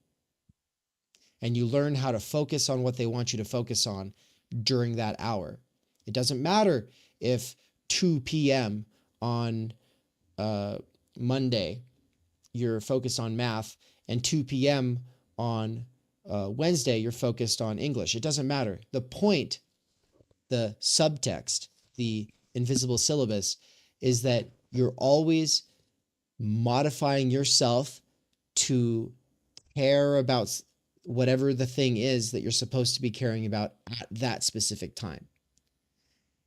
and you learn how to focus on what they want you to focus on during that hour. It doesn't matter if 2 p.m. on Monday you're focused on math, and 2 p.m. on Wednesday you're focused on English. It doesn't matter. The point, the subtext, the invisible syllabus, is that you're always modifying yourself to care about whatever the thing is that you're supposed to be caring about at that specific time.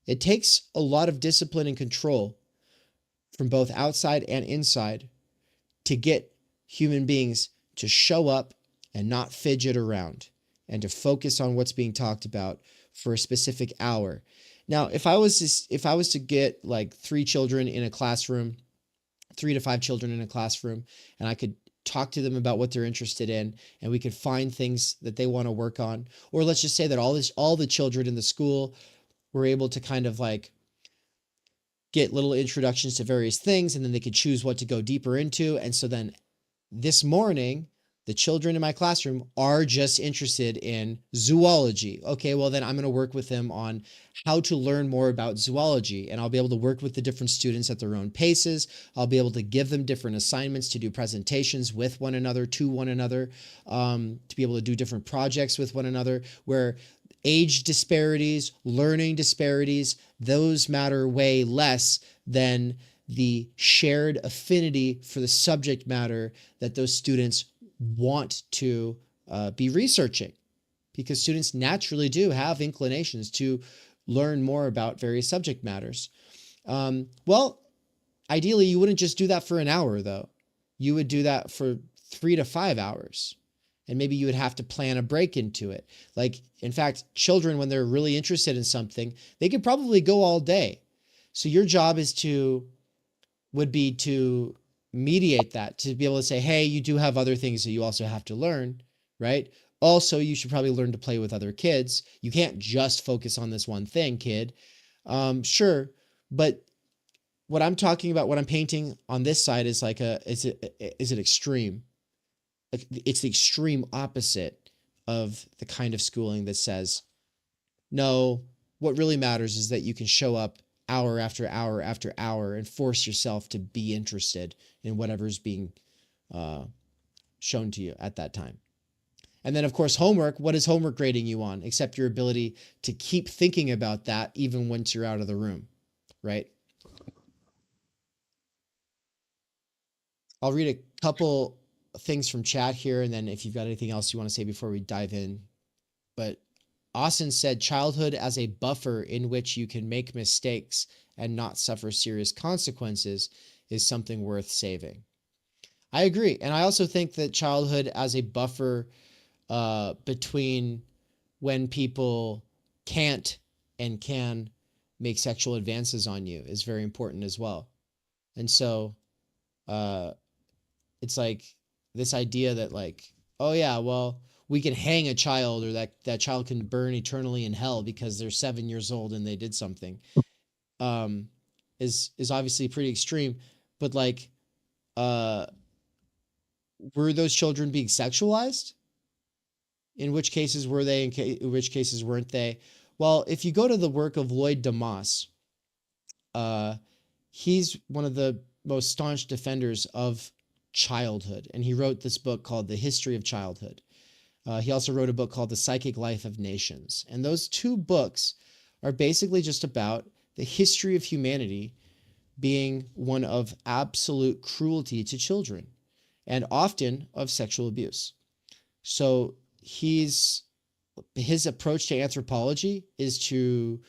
It takes a lot of discipline and control from both outside and inside to get human beings to show up and not fidget around and to focus on what's being talked about for a specific hour. Now, if I was to get like 3 children in a classroom, 3 to 5 children in a classroom, and I could talk to them about what they're interested in, and we could find things that they want to work on, or let's just say that all the children in the school were able to kind of like get little introductions to various things, and then they could choose what to go deeper into. And so then this morning, the children in my classroom are just interested in zoology. Okay, well then I'm going to work with them on how to learn more about zoology, and I'll be able to work with the different students at their own paces. I'll be able to give them different assignments to do presentations with one another, to one another, to be able to do different projects with one another, where age disparities, learning disparities, those matter way less than the shared affinity for the subject matter that those students want to be researching, because students naturally do have inclinations to learn more about various subject matters. Well, ideally, you wouldn't just do that for an hour, though. You would do that for 3 to 5 hours. And maybe you would have to plan a break into it. Like, in fact, children, when they're really interested in something, they could probably go all day. So your job would be to mediate that, to be able to say, hey, you do have other things that you also have to learn, right? Also, you should probably learn to play with other kids. You can't just focus on this one thing, kid. Sure, but what I'm talking about, what I'm painting on this side is like is an extreme. It's the extreme opposite of the kind of schooling that says, no, what really matters is that you can show up hour after hour after hour and force yourself to be interested in whatever's being shown to you at that time. And then, of course, homework. What is homework grading you on, except your ability to keep thinking about that even once you're out of the room, right? I'll read a couple things from chat here, and then if you've got anything else you want to say before we dive in. But Austin said, childhood as a buffer in which you can make mistakes and not suffer serious consequences is something worth saving. I agree. And I also think that childhood as a buffer between when people can't and can make sexual advances on you is very important as well. And so it's like this idea that like, oh yeah, well, we can hang a child, or that child can burn eternally in hell because they're 7 years old and they did something, is obviously pretty extreme. But like, were those children being sexualized? In which cases were they? In which cases weren't they? Well, if you go to the work of Lloyd Demas, he's one of the most staunch defenders of childhood, and he wrote this book called The History of Childhood. He also wrote a book called The Psychic Life of Nations. And those two books are basically just about the history of humanity being one of absolute cruelty to children, and often of sexual abuse. So his approach to anthropology is to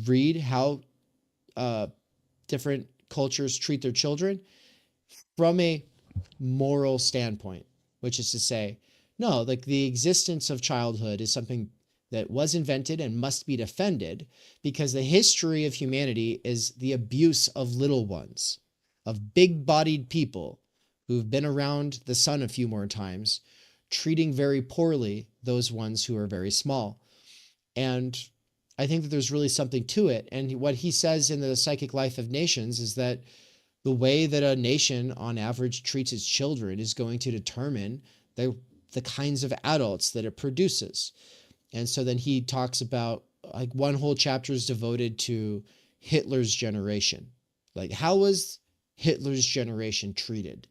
read how different cultures treat their children from a moral standpoint, which is to say, no, like the existence of childhood is something that was invented and must be defended, because the history of humanity is the abuse of little ones, of big-bodied people who've been around the sun a few more times, treating very poorly those ones who are very small. And I think that there's really something to it. And what he says in The Psychic Life of Nations is that the way that a nation on average treats its children is going to determine the kinds of adults that it produces. And so then he talks about, like, one whole chapter is devoted to Hitler's generation. Like, how was Hitler's generation treated?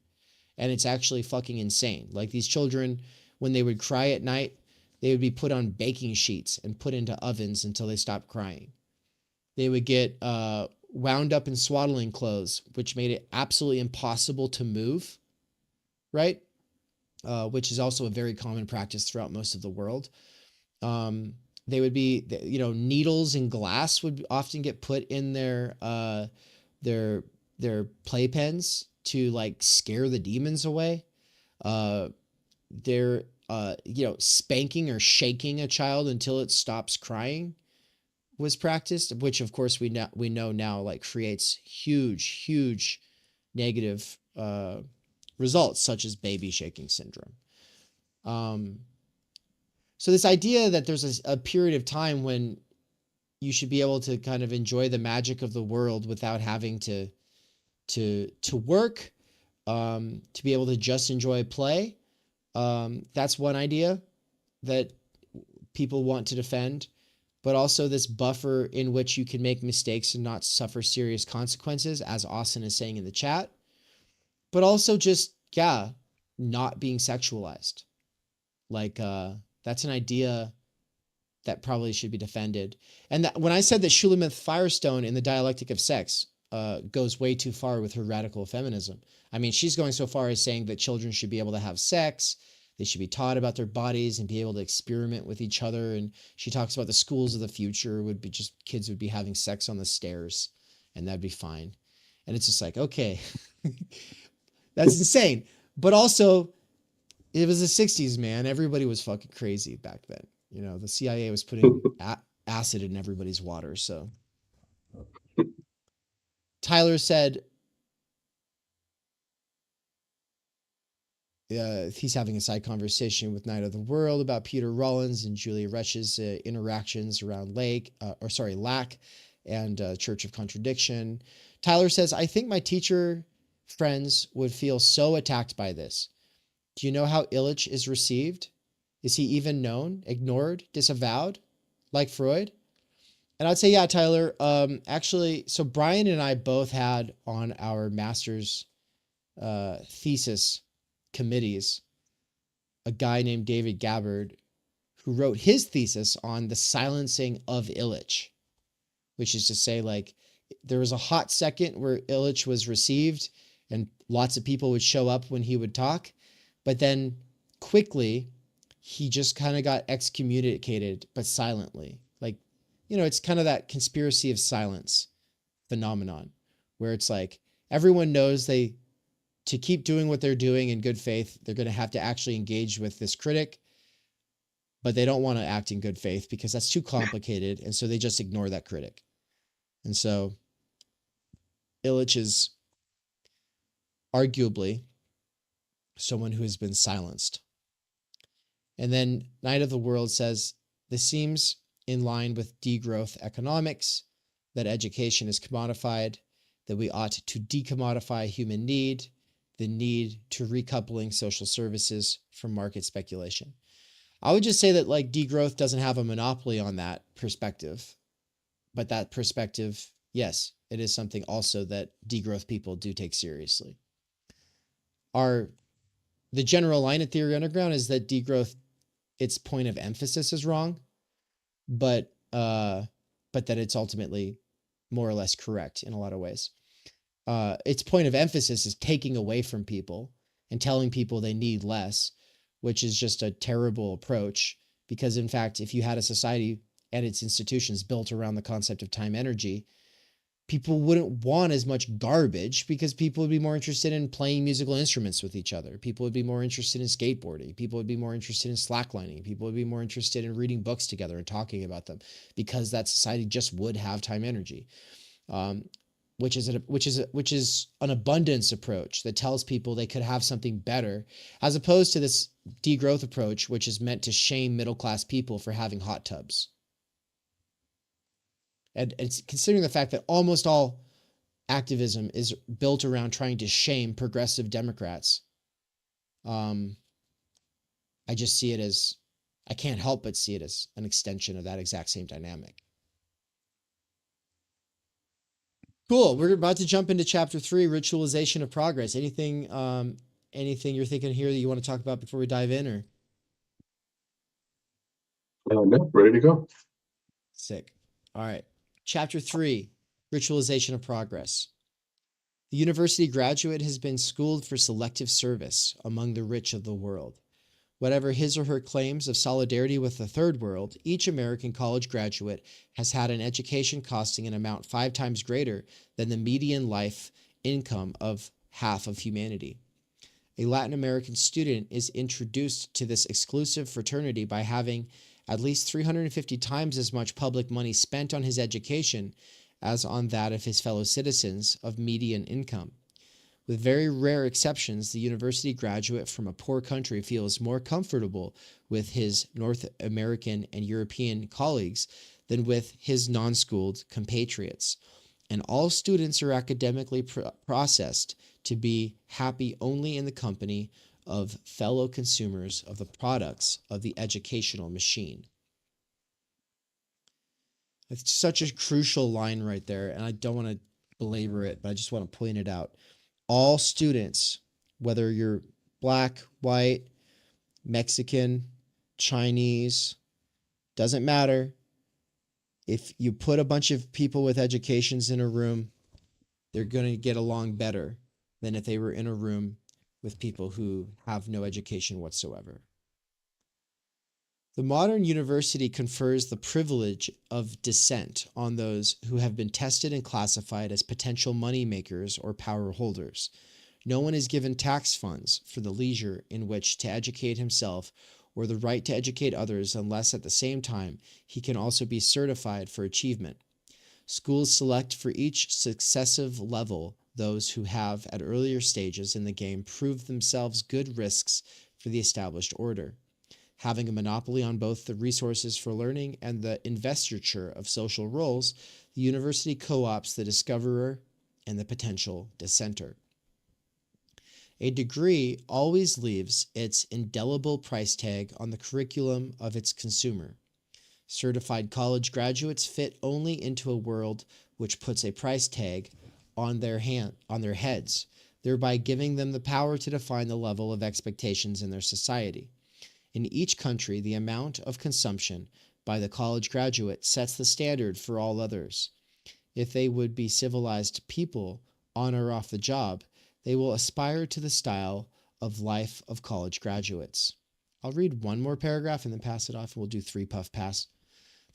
And it's actually fucking insane. Like, these children, when they would cry at night, they would be put on baking sheets and put into ovens until they stopped crying. They would get wound up in swaddling clothes, which made it absolutely impossible to move, right? Which is also a very common practice throughout most of the world. They would be, needles and glass would often get put in their playpens to like scare the demons away. They're spanking or shaking a child until it stops crying was practiced, which of course we know now like creates huge negative results, such as baby shaking syndrome. So this idea that there's a period of time when you should be able to kind of enjoy the magic of the world without having to work, to be able to just enjoy play. That's one idea that people want to defend, but also this buffer in which you can make mistakes and not suffer serious consequences, as Austin is saying in the chat, but also just, not being sexualized. Like, that's an idea that probably should be defended. And that, when I said that Shulamith Firestone in The Dialectic of Sex goes way too far with her radical feminism, I mean, she's going so far as saying that children should be able to have sex, they should be taught about their bodies and be able to experiment with each other. And she talks about the schools of the future would be just kids would be having sex on the stairs, and that'd be fine. And it's just like, okay, that's insane. But also, it was the 60s, man. Everybody was fucking crazy back then. You know, the CIA was putting acid in everybody's water. So Tyler said he's having a side conversation with Knight of the World about Peter Rollins and Julia Resch's interactions around lack and Church of Contradiction. Tyler says, I think my teacher friends would feel so attacked by this. Do you know how Illich is received? Is he even known, ignored, disavowed, like Freud? And I'd say, yeah, Tyler, actually, so Brian and I both had on our master's thesis committees a guy named David Gabbard who wrote his thesis on the silencing of Illich, which is to say, like, there was a hot second where Illich was received and lots of people would show up when he would talk, but then quickly he just kind of got excommunicated, but silently. Like, it's kind of that conspiracy of silence phenomenon where it's like everyone knows to keep doing what they're doing in good faith, they're going to have to actually engage with this critic, but they don't want to act in good faith because that's too complicated. And so they just ignore that critic. And so Illich is arguably someone who has been silenced. And then Knight of the World says, this seems in line with degrowth economics, that education is commodified, that we ought to decommodify human need, the need to recoupling social services from market speculation. I would just say that like degrowth doesn't have a monopoly on that perspective, but that perspective, yes, it is something also that degrowth people do take seriously. The general line of theory underground is that degrowth, its point of emphasis is wrong, but that it's ultimately more or less correct in a lot of ways. Its point of emphasis is taking away from people and telling people they need less, which is just a terrible approach because, in fact, if you had a society and its institutions built around the concept of time energy, people wouldn't want as much garbage because people would be more interested in playing musical instruments with each other. People would be more interested in skateboarding. People would be more interested in slacklining. People would be more interested in reading books together and talking about them because that society just would have time energy. Which is an abundance approach that tells people they could have something better, as opposed to this degrowth approach, which is meant to shame middle-class people for having hot tubs. And it's considering the fact that almost all activism is built around trying to shame progressive Democrats. I just see it as, I can't help but see it as an extension of that exact same dynamic. Cool. We're about to jump into chapter 3, ritualization of progress. Anything you're thinking here that you want to talk about before we dive in, or? No, ready to go. Sick. All right. Chapter 3, ritualization of progress. The university graduate has been schooled for selective service among the rich of the world. Whatever his or her claims of solidarity with the third world, each American college graduate has had an education costing an amount 5 times greater than the median life income of half of humanity. A Latin American student is introduced to this exclusive fraternity by having at least 350 times as much public money spent on his education as on that of his fellow citizens of median income. With very rare exceptions, the university graduate from a poor country feels more comfortable with his North American and European colleagues than with his non-schooled compatriots. And all students are academically processed to be happy only in the company of fellow consumers of the products of the educational machine. It's such a crucial line right there, and I don't want to belabor it, but I just want to point it out. All students, whether you're black, white, Mexican, Chinese, doesn't matter. If you put a bunch of people with educations in a room, they're going to get along better than if they were in a room with people who have no education whatsoever. The modern university confers the privilege of dissent on those who have been tested and classified as potential money makers or power holders. No one is given tax funds for the leisure in which to educate himself or the right to educate others unless at the same time he can also be certified for achievement. Schools select for each successive level those who have, at earlier stages in the game, proved themselves good risks for the established order. Having a monopoly on both the resources for learning and the investiture of social roles, the university co-opts the discoverer and the potential dissenter. A degree always leaves its indelible price tag on the curriculum of its consumer. Certified college graduates fit only into a world which puts a price tag on their heads, thereby giving them the power to define the level of expectations in their society. In each country, the amount of consumption by the college graduate sets the standard for all others. If they would be civilized people on or off the job, they will aspire to the style of life of college graduates. I'll read one more paragraph and then pass it off, and we'll do 3 puff pass.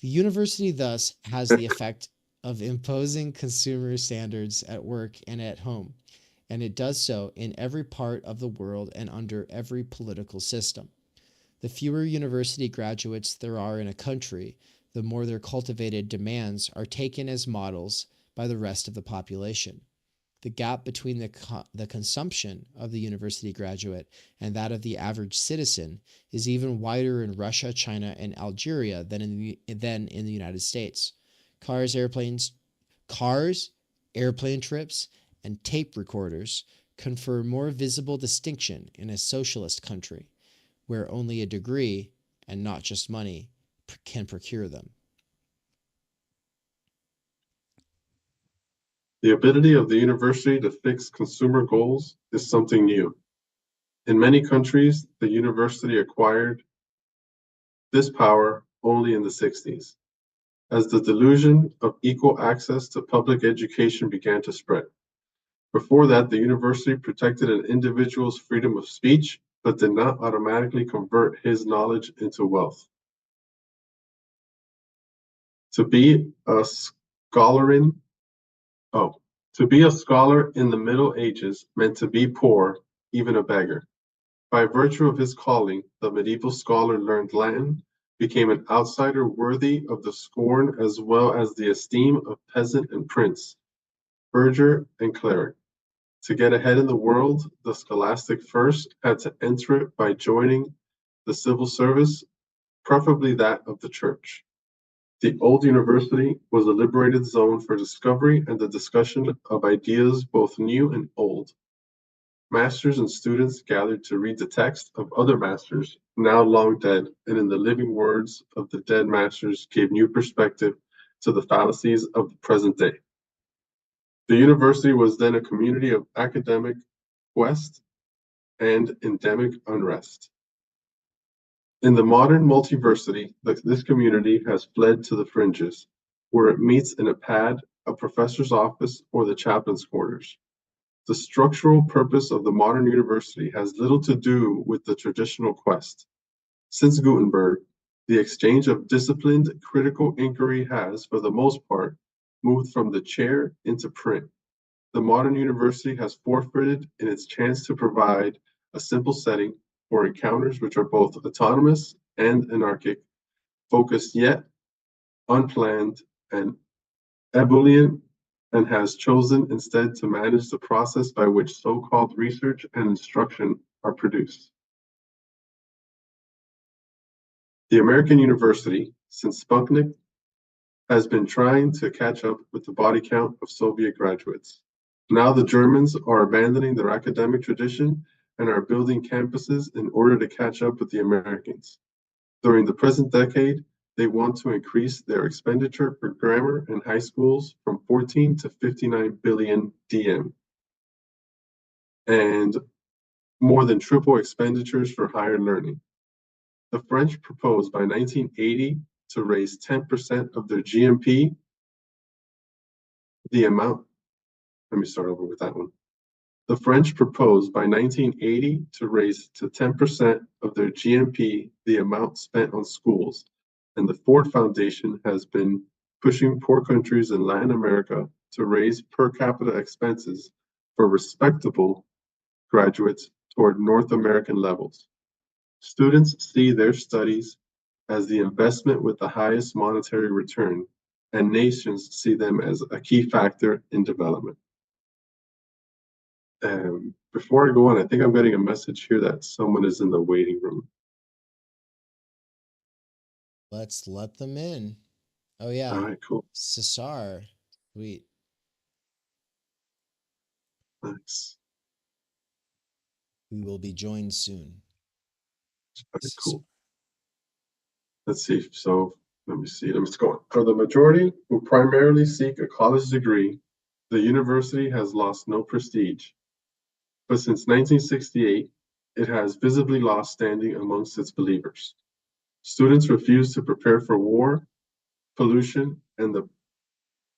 The university thus has the effect of imposing consumer standards at work and at home, and it does so in every part of the world and under every political system. The fewer university graduates there are in a country, the more their cultivated demands are taken as models by the rest of the population. The gap between the consumption of the university graduate and that of the average citizen is even wider in Russia, China, and Algeria than in the United States. Cars, airplane trips, and tape recorders confer more visible distinction in a socialist country, where only a degree, and not just money, can procure them. The ability of the university to fix consumer goals is something new. In many countries, the university acquired this power only in the 60s, as the delusion of equal access to public education began to spread. Before that, the university protected an individual's freedom of speech, but did not automatically convert his knowledge into wealth. To be a scholar in the Middle Ages meant to be poor, even a beggar. By virtue of his calling, the medieval scholar learned Latin, became an outsider worthy of the scorn as well as the esteem of peasant and prince, burgher and cleric. To get ahead in the world, the scholastic first had to enter it by joining the civil service, preferably that of the church. The old university was a liberated zone for discovery and the discussion of ideas both new and old. Masters and students gathered to read the text of other masters, now long dead, and in the living words of the dead masters gave new perspective to the fallacies of the present day. The university was then a community of academic quest and endemic unrest. In the modern multiversity, this community has fled to the fringes, where it meets in a pad, a professor's office, or the chaplain's quarters. The structural purpose of the modern university has little to do with the traditional quest. Since Gutenberg, the exchange of disciplined critical inquiry has, for the most part, moved from the chair into print. The modern university has forfeited in its chance to provide a simple setting for encounters which are both autonomous and anarchic, focused yet unplanned and ebullient, and has chosen instead to manage the process by which so-called research and instruction are produced. The American university, since Sputnik, has been trying to catch up with the body count of Soviet graduates. Now the Germans are abandoning their academic tradition and are building campuses in order to catch up with the Americans. During the present decade, they want to increase their expenditure for grammar in high schools from 14 to 59 billion DM, and more than triple expenditures for higher learning. The French proposed by 1980 to raise 10% of their GMP, the amount, let me start over with that one. The French proposed by 1980 to raise to 10% of their GMP the amount spent on schools, and the Ford Foundation has been pushing poor countries in Latin America to raise per capita expenses for respectable graduates toward North American levels. Students see their studies as the investment with the highest monetary return, and nations see them as a key factor in development. Before I go on, I think I'm getting a message here that someone is in the waiting room. Let's let them in. Oh yeah. All right, cool. Cesar. Sweet. Nice. We will be joined soon. All right, cool. Let's see. So let me see. Let's go on. For the majority who primarily seek a college degree, the university has lost no prestige. But since 1968, it has visibly lost standing amongst its believers. Students refuse to prepare for war, pollution, and the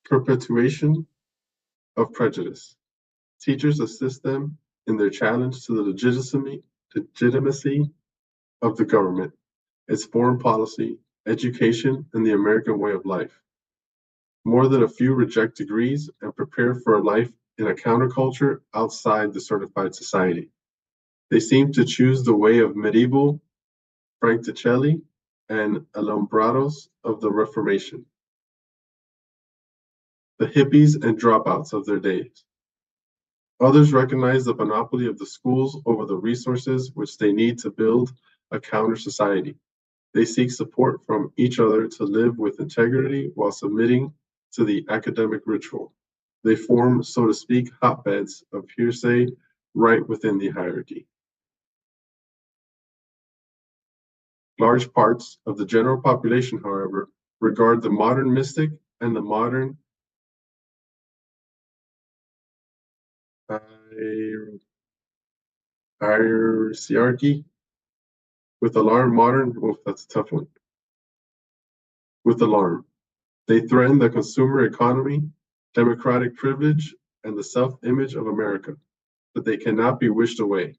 perpetuation of prejudice. Teachers assist them in their challenge to the legitimacy of the government, its foreign policy, education, and the American way of life. More than a few reject degrees and prepare for a life in a counterculture outside the certified society. They seem to choose the way of medieval Francticelli and Alumbrados of the Reformation, the hippies and dropouts of their days. Others recognize the monopoly of the schools over the resources which they need to build a counter society. They seek support from each other to live with integrity while submitting to the academic ritual. They form, so to speak, hotbeds of hearsay right within the hierarchy. Large parts of the general population, however, regard the modern mystic and the modern hierarchy with alarm. That's a tough one. With alarm. They threaten the consumer economy, democratic privilege, and the self-image of America, but they cannot be wished away.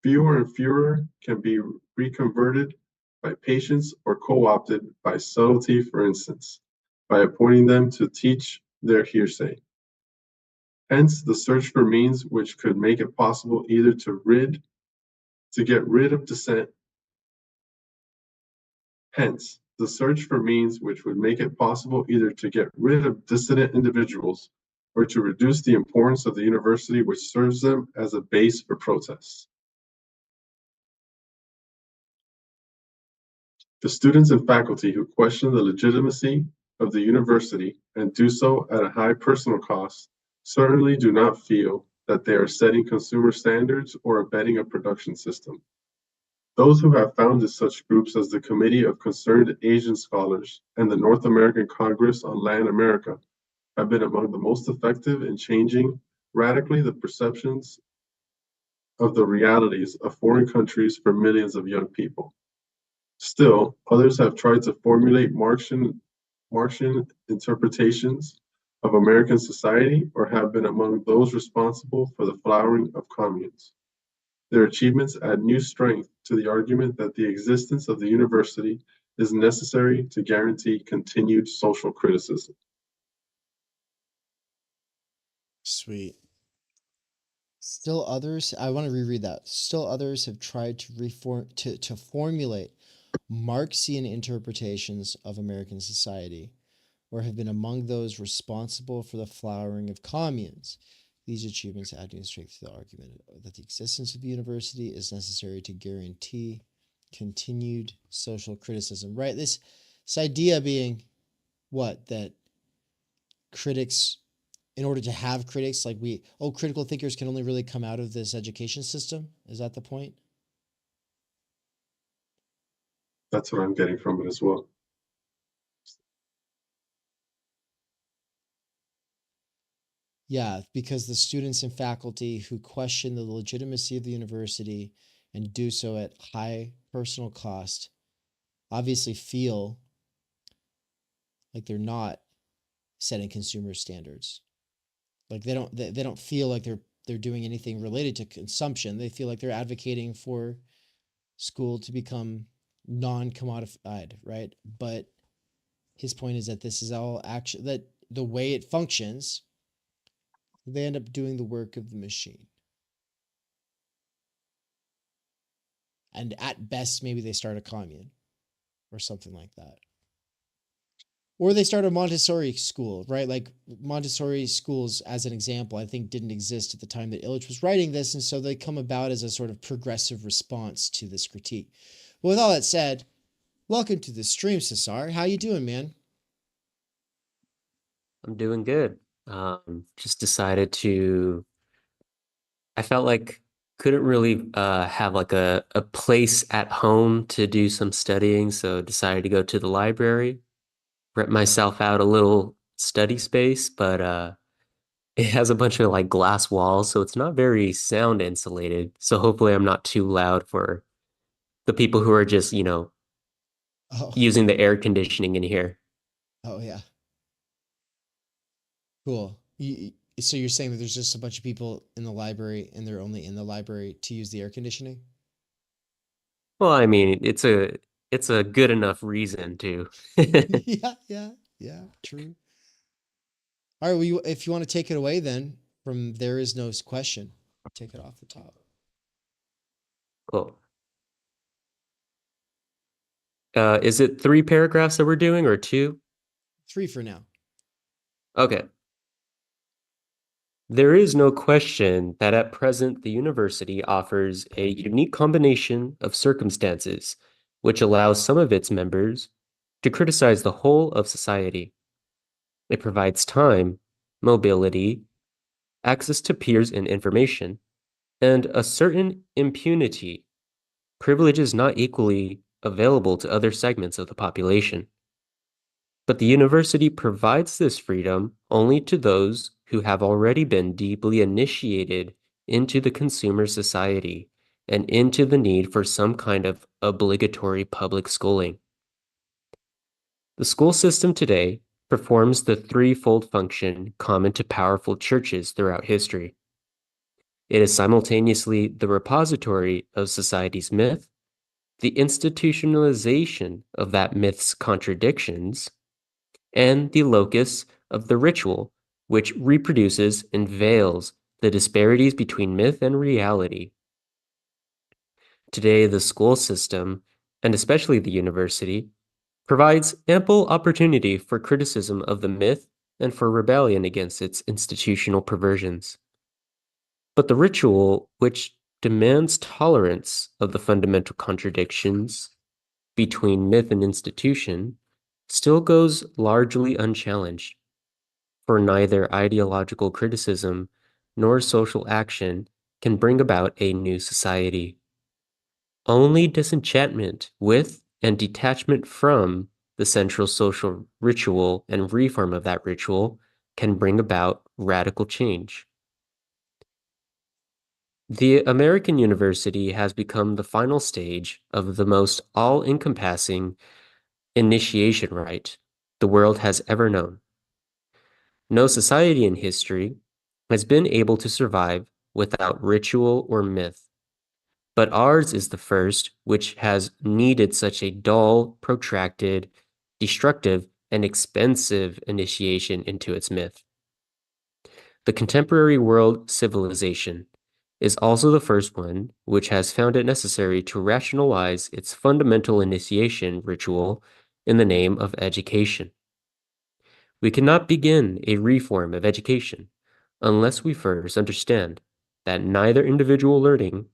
Fewer and fewer can be reconverted by patience or co-opted by subtlety, for instance, by appointing them to teach their hearsay. Hence, the search for means which could make it possible either to get rid of dissent. Hence, the search for means which would make it possible either to get rid of dissident individuals or to reduce the importance of the university which serves them as a base for protests. The students and faculty who question the legitimacy of the university and do so at a high personal cost certainly do not feel that they are setting consumer standards or abetting a production system. Those who have founded such groups as the Committee of Concerned Asian Scholars and the North American Congress on Latin America have been among the most effective in changing radically the perceptions of the realities of foreign countries for millions of young people. Still, others have tried to formulate Marxian interpretations of American society or have been among those responsible for the flowering of communes. Their achievements add new strength to the argument that the existence of the university is necessary to guarantee continued social criticism. Sweet. Still others, I want to reread that. Still others have tried to formulate Marxian interpretations of American society, or have been among those responsible for the flowering of communes. These achievements add new strength to the argument that the existence of the university is necessary to guarantee continued social criticism. Right? This idea being what? That critics, in order to have critics, like critical thinkers can only really come out of this education system. Is that the point? That's what I'm getting from it as well. Yeah, because the students and faculty who question the legitimacy of the university and do so at high personal cost obviously feel like they're not setting consumer standards. Like they don't feel like they're doing anything related to consumption. They feel like they're advocating for school to become non-commodified, right? But his point is that this is all action, that the way it functions, they end up doing the work of the machine. And at best, maybe they start a commune or something like that. Or they start a Montessori school, right? Like Montessori schools, as an example, I think didn't exist at the time that Illich was writing this. And so they come about as a sort of progressive response to this critique. But with all that said, welcome to the stream, Cesar. How you doing, man? I'm doing good. Just decided to, I felt like couldn't really have like a place at home to do some studying, so decided to go to the library, rent myself out a little study space, but it has a bunch of like glass walls, so it's not very sound insulated. So hopefully I'm not too loud for the people who are just, Oh, using the air conditioning in here. oh yeah. Cool. So you're saying that there's just a bunch of people in the library and they're only in the library to use the air conditioning? Well, I mean, it's a good enough reason to. Yeah, true. All right, well, if you want to take it away then from there is no question, take it off the top. Cool. Is it 3 paragraphs that we're doing or 2? 3 for now. Okay. There is no question that at present the university offers a unique combination of circumstances which allows some of its members to criticize the whole of society. It provides time, mobility, access to peers and information, and a certain impunity, privileges not equally available to other segments of the population. But the university provides this freedom only to those who have already been deeply initiated into the consumer society and into the need for some kind of obligatory public schooling. The school system today performs the threefold function common to powerful churches throughout history. It is simultaneously the repository of society's myth, the institutionalization of that myth's contradictions, and the locus of the ritual, which reproduces and veils the disparities between myth and reality. Today, the school system, and especially the university, provides ample opportunity for criticism of the myth and for rebellion against its institutional perversions. But the ritual, which demands tolerance of the fundamental contradictions between myth and institution, still goes largely unchallenged, for neither ideological criticism nor social action can bring about a new society. Only disenchantment with and detachment from the central social ritual and reform of that ritual can bring about radical change. The American university has become the final stage of the most all-encompassing initiation rite the world has ever known. No society in history has been able to survive without ritual or myth, but ours is the first which has needed such a dull, protracted, destructive, and expensive initiation into its myth. The contemporary world civilization is also the first one which has found it necessary to rationalize its fundamental initiation ritual in the name of education. We cannot begin a reform of education unless we first understand that neither individual learning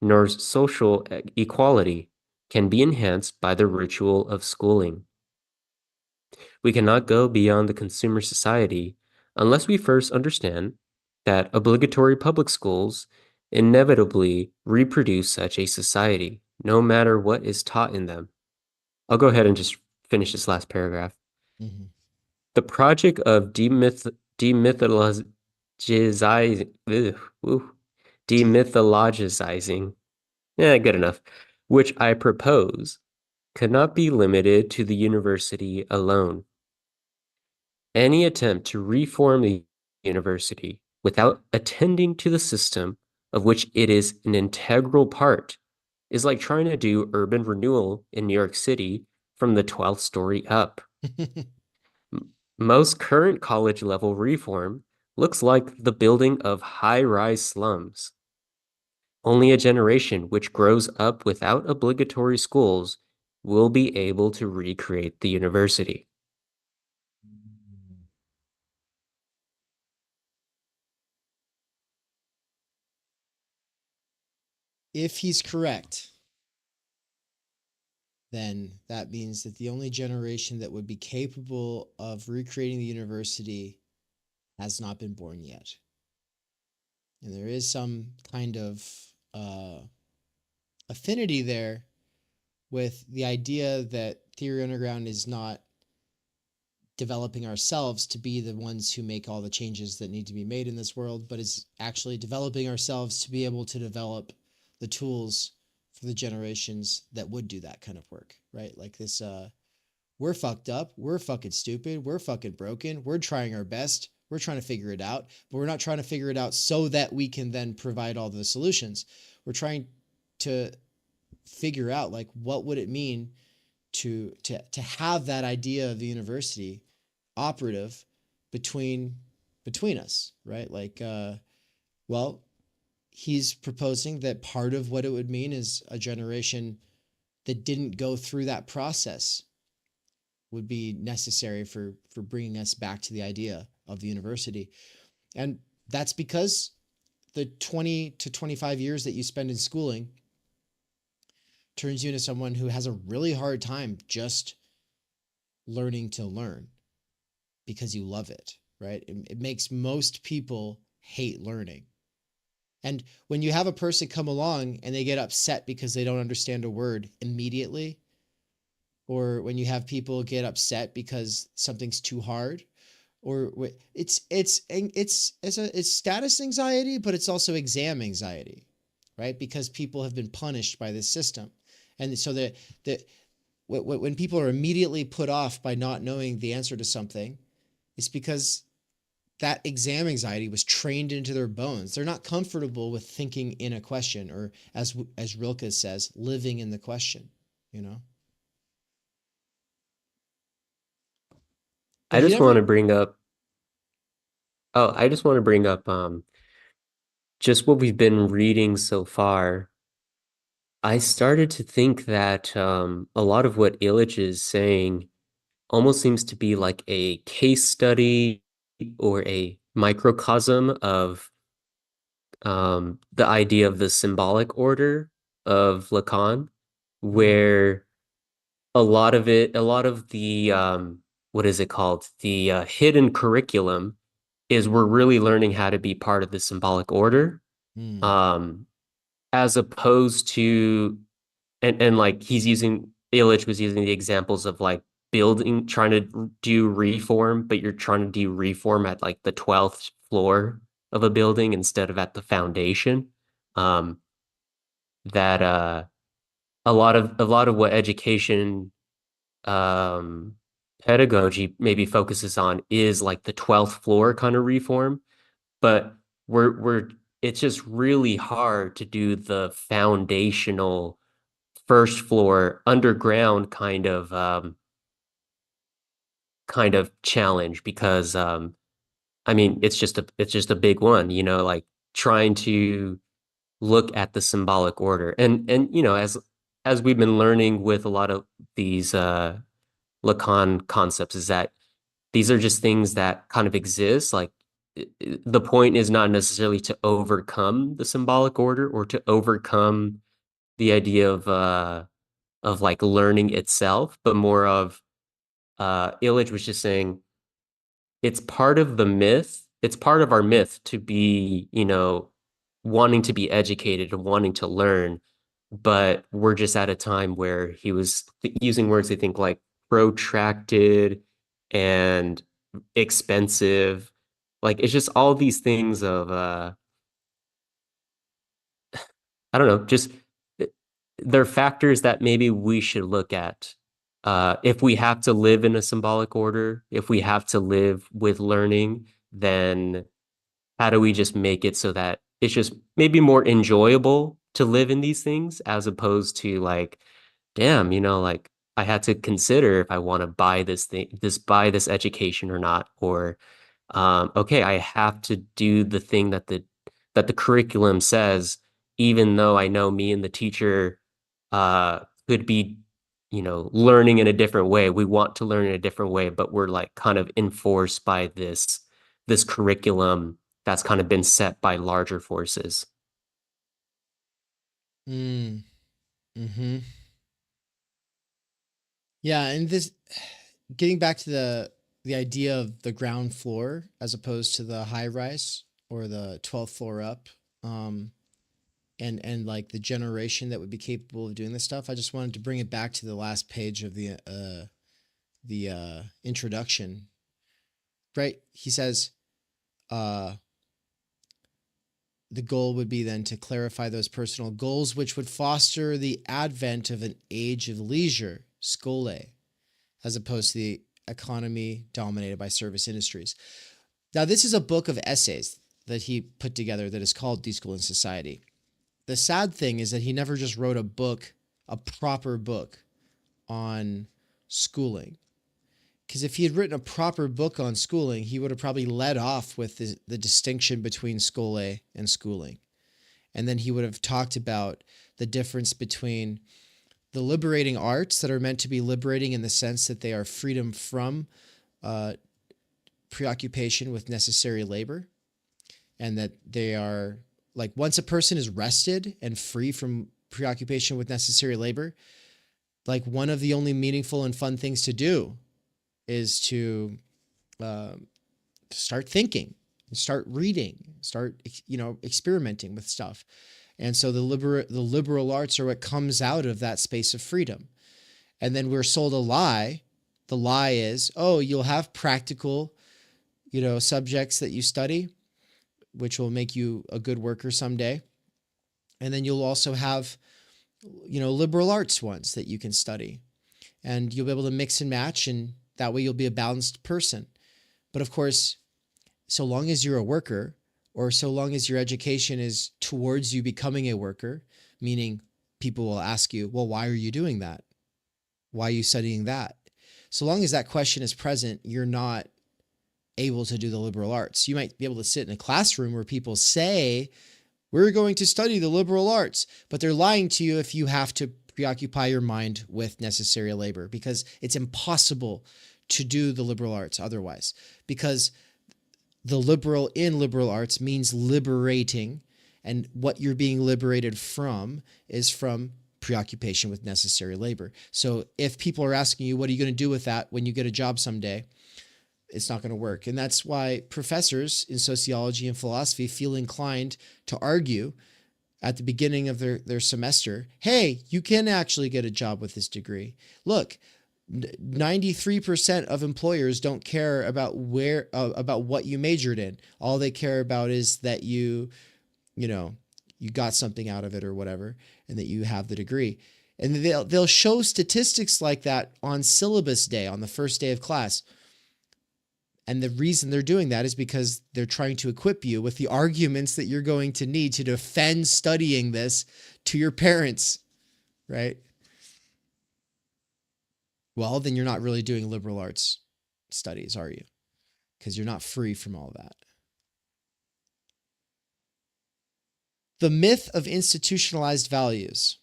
nor social equality can be enhanced by the ritual of schooling. We cannot go beyond the consumer society unless we first understand that obligatory public schools inevitably reproduce such a society, no matter what is taught in them. I'll go ahead and just finish this last paragraph. Mhm. The project of demythologizing, good enough, which I propose, cannot be limited to the university alone. Any attempt to reform the university without attending to the system of which it is an integral part is like trying to do urban renewal in New York City from the 12th story up. Most current college level reform looks like the building of high-rise slums. Only a generation which grows up without obligatory schools will be able to recreate the university. If he's correct, then that means that the only generation that would be capable of recreating the university has not been born yet. And there is some kind of affinity there with the idea that Theory Underground is not developing ourselves to be the ones who make all the changes that need to be made in this world, but is actually developing ourselves to be able to develop the tools for the generations that would do that kind of work, right? Like this, we're fucked up, we're fucking stupid, we're fucking broken, we're trying our best, we're trying to figure it out, but we're not trying to figure it out so that we can then provide all the solutions. We're trying to figure out, like, what would it mean to have that idea of the university operative between us, right? Like, well, he's proposing that part of what it would mean is a generation that didn't go through that process would be necessary for bringing us back to the idea of the university. And that's because the 20 to 25 years that you spend in schooling turns you into someone who has a really hard time just learning to learn because you love it, right? It makes most people hate learning. And when you have a person come along and they get upset because they don't understand a word immediately, or when you have people get upset because something's too hard, or it's status anxiety, but it's also exam anxiety, right? Because people have been punished by this system. And so that when people are immediately put off by not knowing the answer to something, it's because that exam anxiety was trained into their bones. They're not comfortable with thinking in a question, or as Rilke says, living in the question, you know? I just want to bring up just what we've been reading so far. I started to think that a lot of what Illich is saying almost seems to be like a case study or a microcosm of the idea of the symbolic order of Lacan, where a lot of the what is it called? The hidden curriculum is we're really learning how to be part of the symbolic order, um, as opposed to and like Illich was using the examples of like building, trying to do reform, but you're trying to do reform at like the 12th floor of a building instead of at the foundation. Um, that a lot of what education um pedagogy maybe focuses on is like the 12th floor kind of reform, but we're it's just really hard to do the foundational first floor underground kind of challenge because I mean it's just a big one, you know, like trying to look at the symbolic order. And you know, as we've been learning with a lot of these Lacan concepts, is that these are just things that kind of exist. Like the point is not necessarily to overcome the symbolic order or to overcome the idea of like learning itself, but more of Illich was just saying it's part of the myth. It's part of our myth to be, you know, wanting to be educated and wanting to learn. But we're just at a time where he was using words, I think, like protracted and expensive. Like it's just all these things of I don't know, just they're factors that maybe we should look at. If we have to live in a symbolic order, if we have to live with learning, then how do we just make it so that it's just maybe more enjoyable to live in these things as opposed to like, damn, you know, like I had to consider if I want to buy this thing, buy this education or not, or okay, I have to do the thing that the curriculum says, even though I know me and the teacher could be, you know, learning in a different way. We want to learn in a different way, but we're like kind of enforced by this curriculum that's kind of been set by larger forces. Mm. Mm-hmm. Yeah, and this getting back to the idea of the ground floor as opposed to the high rise or the 12th floor up, and like the generation that would be capable of doing this stuff. I just wanted to bring it back to the last page of the introduction. Right? He says, the goal would be then to clarify those personal goals which would foster the advent of an age of leisure, schole, as opposed to the economy dominated by service industries. Now, this is a book of essays that he put together that is called Deschooling Society. The sad thing is that he never just wrote a book, a proper book on schooling. Because if he had written a proper book on schooling, he would have probably led off with the distinction between schole and schooling. And then he would have talked about the difference between the liberating arts that are meant to be liberating in the sense that they are freedom from preoccupation with necessary labor, and that they are like once a person is rested and free from preoccupation with necessary labor, like one of the only meaningful and fun things to do is to start thinking, start reading, start, you know, experimenting with stuff. And so the liberal arts are what comes out of that space of freedom. And then we're sold a lie. The lie is, oh, you'll have practical, you know, subjects that you study, which will make you a good worker someday. And then you'll also have, you know, liberal arts ones that you can study. And you'll be able to mix and match, and that way you'll be a balanced person. But of course, so long as you're a worker, or so long as your education is towards you becoming a worker, meaning people will ask you, well, why are you doing that? Why are you studying that? So long as that question is present, you're not able to do the liberal arts. You might be able to sit in a classroom where people say, we're going to study the liberal arts, but they're lying to you if you have to preoccupy your mind with necessary labor, because it's impossible to do the liberal arts otherwise, because the liberal in liberal arts means liberating, and what you're being liberated from is from preoccupation with necessary labor. So if people are asking you, what are you going to do with that when you get a job someday? It's not going to work. And that's why professors in sociology and philosophy feel inclined to argue at the beginning of their semester, hey, you can actually get a job with this degree. Look, 93% of employers don't care about about what you majored in. All they care about is that you got something out of it or whatever, and that you have the degree. And they'll show statistics like that on syllabus day, on the first day of class. And the reason they're doing that is because they're trying to equip you with the arguments that you're going to need to defend studying this to your parents, right? Well, then you're not really doing liberal arts studies, are you? Because you're not free from all that. The myth of institutionalized values.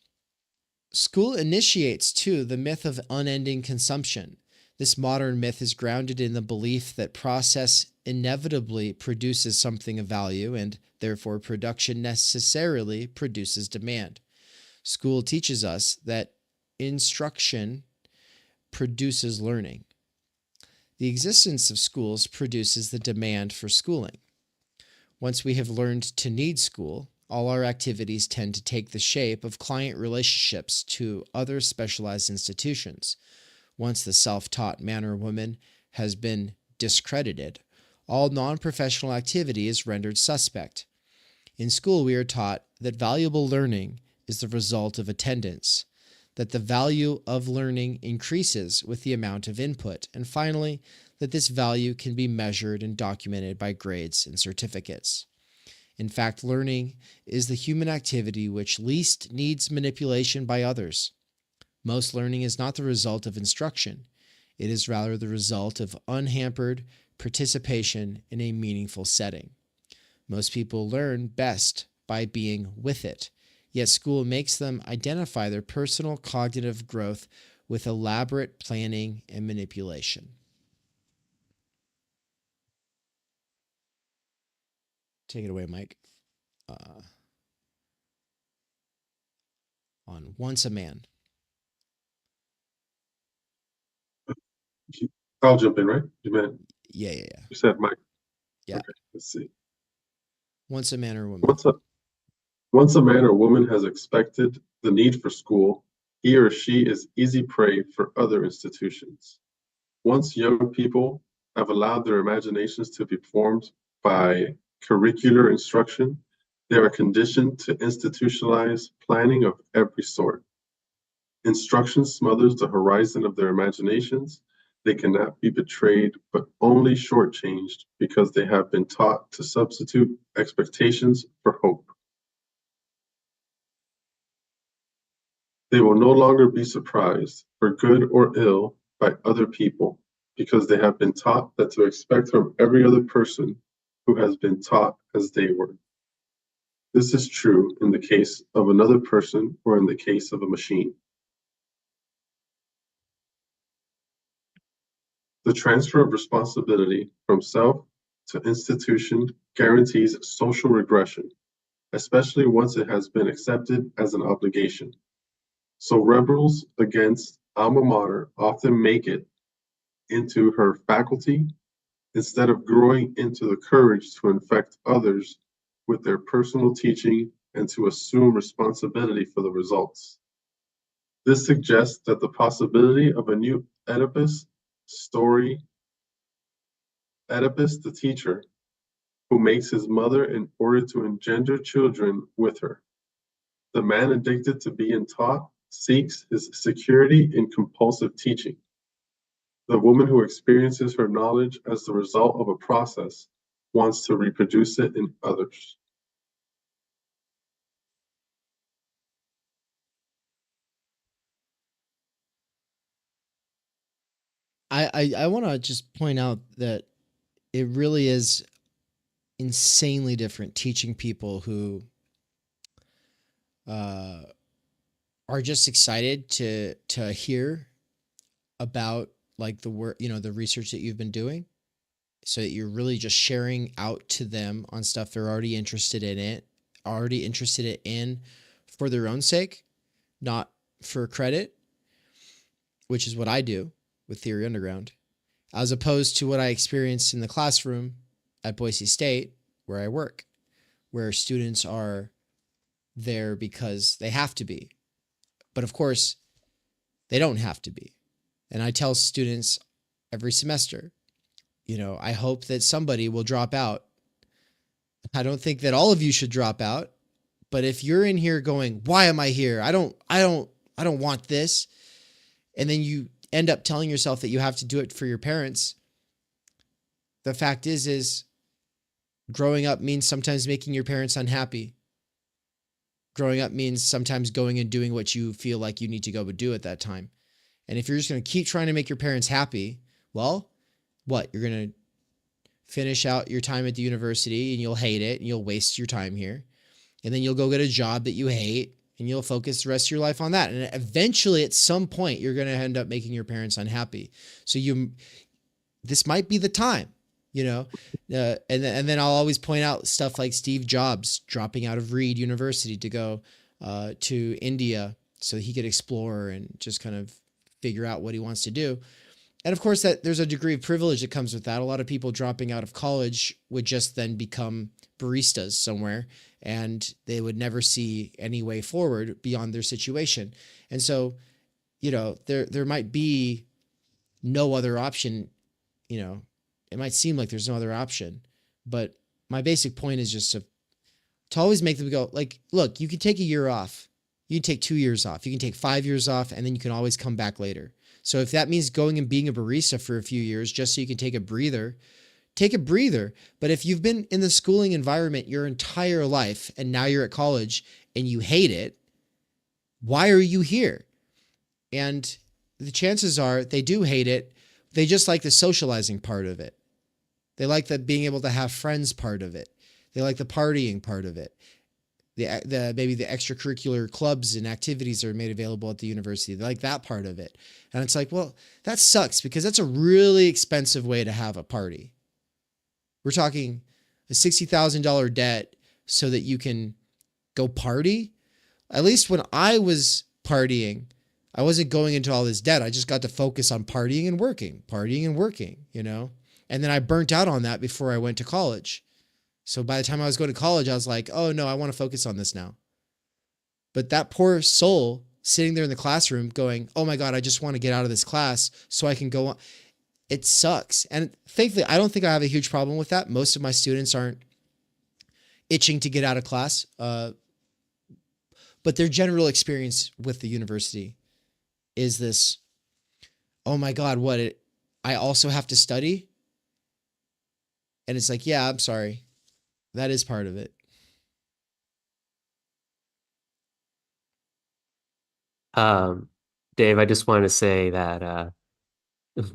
School initiates, too, the myth of unending consumption. This modern myth is grounded in the belief that process inevitably produces something of value, and therefore production necessarily produces demand. School teaches us that instruction produces learning. The existence of schools produces the demand for schooling. Once we have learned to need school, all our activities tend to take the shape of client relationships to other specialized institutions. Once the self-taught man or woman has been discredited, all non-professional activity is rendered suspect. In school, we are taught that valuable learning is the result of attendance, that the value of learning increases with the amount of input, and finally, that this value can be measured and documented by grades and certificates. In fact, learning is the human activity which least needs manipulation by others. Most learning is not the result of instruction. It is rather the result of unhampered participation in a meaningful setting. Most people learn best by being with it, yet school makes them identify their personal cognitive growth with elaborate planning and manipulation. Take it away, Mike. On Once a Man. I'll jump in, right? You meant Yeah. you said Mike. Yeah. Okay, let's see. Once a man or woman. Once a man or woman has expected the need for school, he or she is easy prey for other institutions. Once young people have allowed their imaginations to be formed by curricular instruction, they are conditioned to institutionalize planning of every sort. Instruction smothers the horizon of their imaginations. They cannot be betrayed, but only shortchanged because they have been taught to substitute expectations for hope. They will no longer be surprised, for good or ill, by other people, because they have been taught that to expect from every other person who has been taught as they were. This is true in the case of another person or in the case of a machine. The transfer of responsibility from self to institution guarantees social regression, especially once it has been accepted as an obligation. So rebels against alma mater often make it into her faculty instead of growing into the courage to infect others with their personal teaching and to assume responsibility for the results. This suggests that the possibility of a new Oedipus story, Oedipus the teacher, who makes his mother in order to engender children with her. The man addicted to being taught seeks his security in compulsive teaching. The woman who experiences her knowledge as the result of a process wants to reproduce it in others. I want to just point out that it really is insanely different teaching people who are just excited to hear about like the work, the research that you've been doing, so that you're really just sharing out to them on stuff they're already interested in for their own sake, not for credit, which is what I do with Theory Underground, as opposed to what I experienced in the classroom at Boise State, where I work, where students are there because they have to be. But of course, they don't have to be. And I tell students every semester, I hope that somebody will drop out. I don't think that all of you should drop out, but if you're in here going, why am I here? I don't want this. And then you end up telling yourself that you have to do it for your parents. The fact is growing up means sometimes making your parents unhappy. Growing up means sometimes going and doing what you feel like you need to go and do at that time. And if you're just going to keep trying to make your parents happy, well, what? You're going to finish out your time at the university and you'll hate it and you'll waste your time here. and then you'll go get a job that you hate, and you'll focus the rest of your life on that. And eventually, at some point, you're going to end up making your parents unhappy. So this might be the time, and then I'll always point out stuff like Steve Jobs dropping out of Reed University to go to India so he could explore and just kind of figure out what he wants to do. And of course, that there's a degree of privilege that comes with that. A lot of people dropping out of college would just then become baristas somewhere, and they would never see any way forward beyond their situation. And so, there might be no other option. It might seem like there's no other option, but my basic point is just to always make them go like, look, you can take a year off. You can take 2 years off. You can take 5 years off, and then you can always come back later. So if that means going and being a barista for a few years just so you can take a breather, take a breather. But if you've been in the schooling environment your entire life and now you're at college and you hate it, why are you here? And the chances are they do hate it. They just like the socializing part of it. They like the being able to have friends part of it. They like the partying part of it. Maybe the extracurricular clubs and activities are made available at the university. They like that part of it. And it's like, well, that sucks because that's a really expensive way to have a party. We're talking a $60,000 debt so that you can go party. At least when I was partying, I wasn't going into all this debt. I just got to focus on partying and working, And then I burnt out on that before I went to college. So by the time I was going to college, I was like, oh no, I want to focus on this now. But that poor soul sitting there in the classroom going, oh my God, I just want to get out of this class so I can go on. It sucks. And thankfully, I don't think I have a huge problem with that. Most of my students aren't itching to get out of class. But their general experience with the university is this, oh my God, I also have to study? And it's like, yeah, I'm sorry. That is part of it. Dave, I just wanted to say that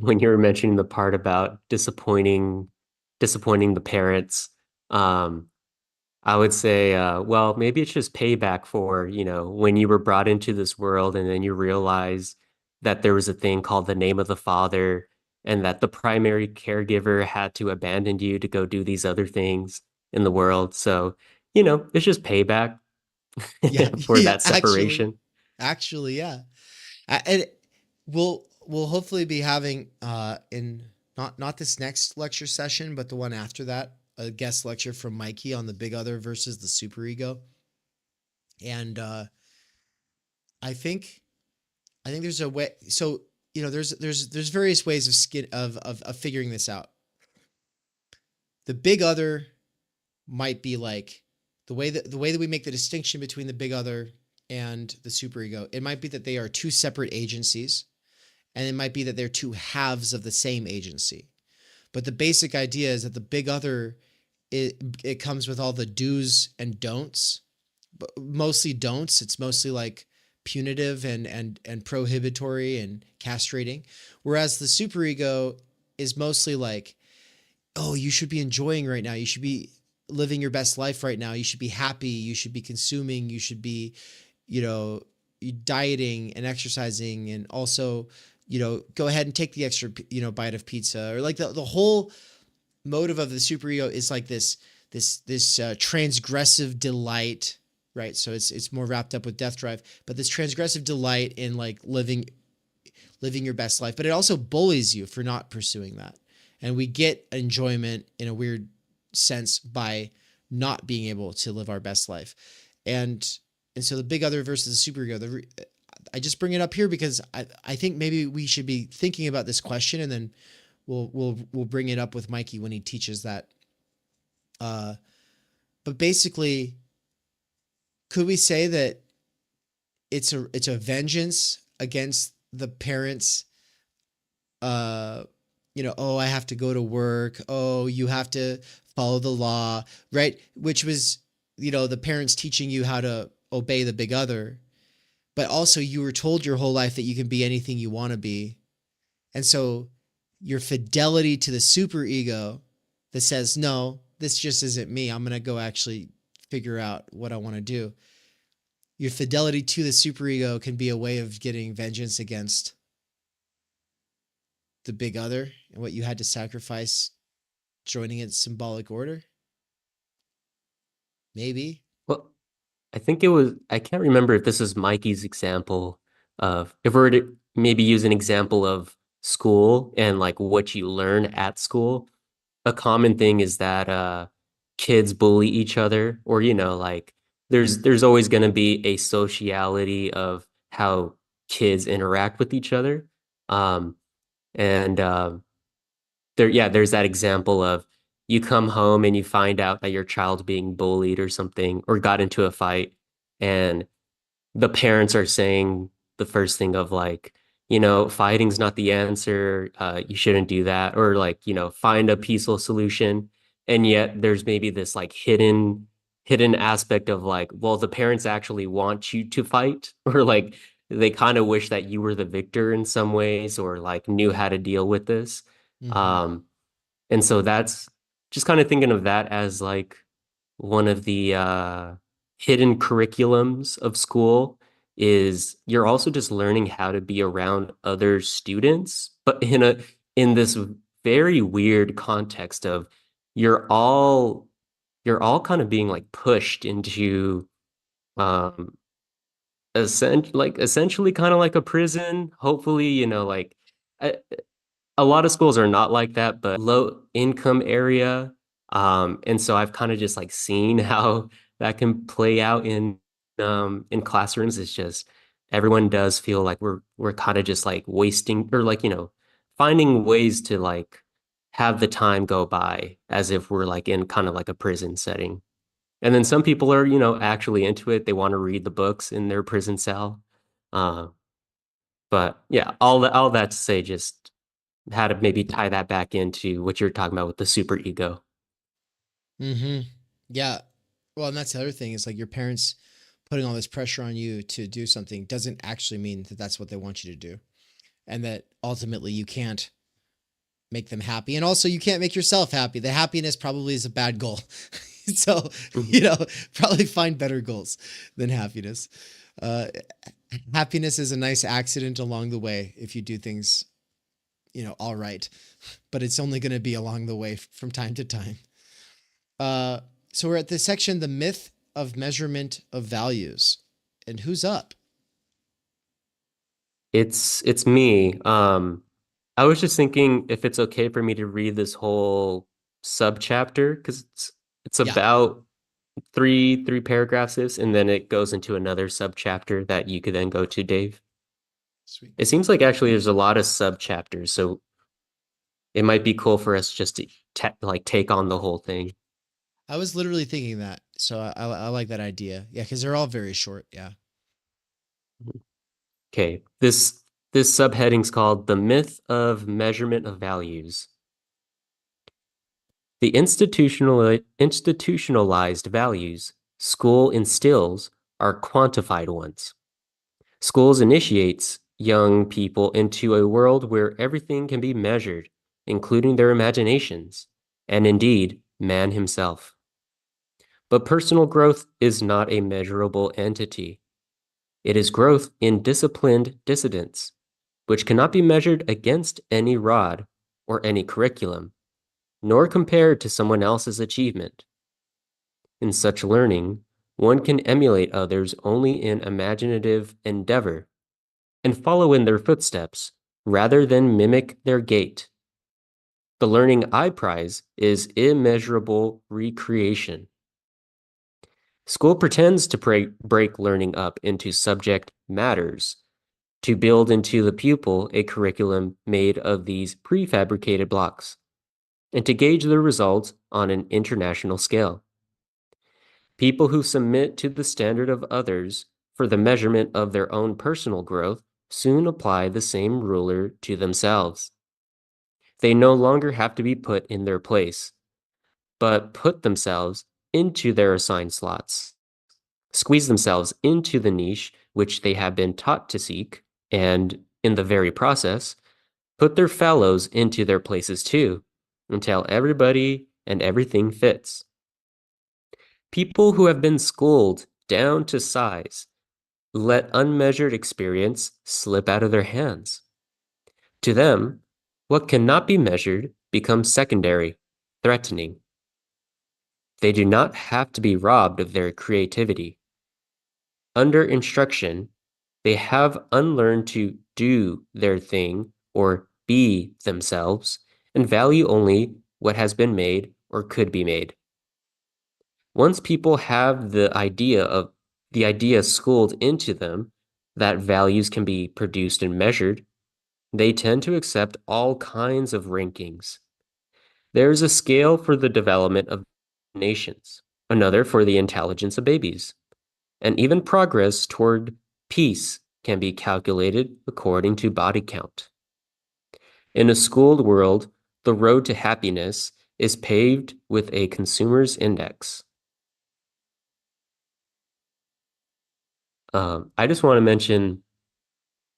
when you were mentioning the part about disappointing the parents, I would say, well, maybe it's just payback for, when you were brought into this world and then you realize that there was a thing called the name of the father and that the primary caregiver had to abandon you to go do these other things in the world. So, it's just payback for that separation. Actually, yeah. And we'll hopefully be having in not this next lecture session, but the one after that, a guest lecture from Mikey on the big other versus the superego. And I think there's a way. So there's various ways of figuring this out. The big other might be like the way that we make the distinction between the big other and the superego. It might be that they are two separate agencies, and it might be that they're two halves of the same agency. But the basic idea is that the big other, it comes with all the do's and don'ts, but mostly don'ts. It's mostly like punitive and prohibitory and castrating. Whereas the superego is mostly like, oh, you should be enjoying right now. You should be living your best life right now. You should be happy. You should be consuming. You should be, dieting and exercising, and also, go ahead and take the extra, bite of pizza, or like the whole motive of the superego is like this transgressive delight, right? So it's more wrapped up with death drive, but this transgressive delight in like living your best life, but it also bullies you for not pursuing that. And we get enjoyment in a weird sense by not being able to live our best life. And so the big other versus the superego, I just bring it up here because I think maybe we should be thinking about this question, and then we'll bring it up with Mikey when he teaches that. But basically, could we say that it's a vengeance against the parents? Oh, I have to go to work. Oh, you have to follow the law, right? Which was, the parents teaching you how to obey the big other. But also you were told your whole life that you can be anything you want to be. And so your fidelity to the superego that says, no, this just isn't me. I'm going to go actually figure out what I want to do. Your fidelity to the superego can be a way of getting vengeance against the big other and what you had to sacrifice joining its symbolic order. Maybe. Well, I think it was, I can't remember if this is Mikey's example of, if we were to maybe use an example of school and like what you learn at school, a common thing is that kids bully each other, or like there's always going to be a sociality of how kids interact with each other. And there's that example of you come home and you find out that your child's being bullied or something, or got into a fight, and the parents are saying the first thing of like, fighting's not the answer. You shouldn't do that, or like, find a peaceful solution. And yet there's maybe this like hidden aspect of like, well, the parents actually want you to fight, or like they kind of wish that you were the victor in some ways, or like knew how to deal with this. Um, and so that's just kind of thinking of that as like one of the hidden curriculums of school, is you're also just learning how to be around other students, but in this very weird context of you're all kind of being like pushed into um essentially kind of like a prison. Hopefully, like I, a lot of schools are not like that, but low income area. And so I've kind of just like seen how that can play out in classrooms. It's just everyone does feel like we're kind of just like wasting, or like, finding ways to like have the time go by as if we're like in kind of like a prison setting. And then some people are, actually into it. They want to read the books in their prison cell. Uh, but yeah, all that to say, just how to maybe tie that back into what you're talking about with the super ego. Yeah. Well, and that's the other thing is like your parents putting all this pressure on you to do something doesn't actually mean that that's what they want you to do. And that ultimately you can't make them happy. And also you can't make yourself happy. The happiness probably is a bad goal. So, probably find better goals than happiness. Happiness is a nice accident along the way if you do things, all right, but it's only going to be along the way from time to time. So we're at the section, the myth of measurement of values, and who's up? It's me. I was just thinking if it's okay for me to read this whole subchapter, because it's about three paragraphs, and then it goes into another subchapter that you could then go to, Dave. Sweet. It seems like actually there's a lot of subchapters, so it might be cool for us just to take on the whole thing. I was literally thinking that, so I like that idea. Yeah, because they're all very short. Yeah. Okay, this subheading's called The Myth of Measurement of Values. The institutionalized values school instills are quantified ones. Schools initiates young people into a world where everything can be measured, including their imaginations, and indeed, man himself. But personal growth is not a measurable entity. It is growth in disciplined dissidence, which cannot be measured against any rod or any curriculum, nor compared to someone else's achievement. In such learning, one can emulate others only in imaginative endeavor and follow in their footsteps rather than mimic their gait. The learning I prize is immeasurable recreation. School pretends to break learning up into subject matters, to build into the pupil a curriculum made of these prefabricated blocks, and to gauge the results on an international scale. People who submit to the standard of others for the measurement of their own personal growth soon apply the same ruler to themselves. They no longer have to be put in their place, but put themselves into their assigned slots, squeeze themselves into the niche which they have been taught to seek, and, in the very process, put their fellows into their places too, until everybody and everything fits. People who have been schooled down to size let unmeasured experience slip out of their hands. To them, what cannot be measured becomes secondary, threatening. They do not have to be robbed of their creativity. Under instruction, they have unlearned to do their thing or be themselves and value only what has been made or could be made. Once people have the idea schooled into them that values can be produced and measured, they tend to accept all kinds of rankings. There is a scale for the development of nations, another for the intelligence of babies, and even progress toward peace can be calculated according to body count. In a schooled world, the road to happiness is paved with a consumer's index. I just want to mention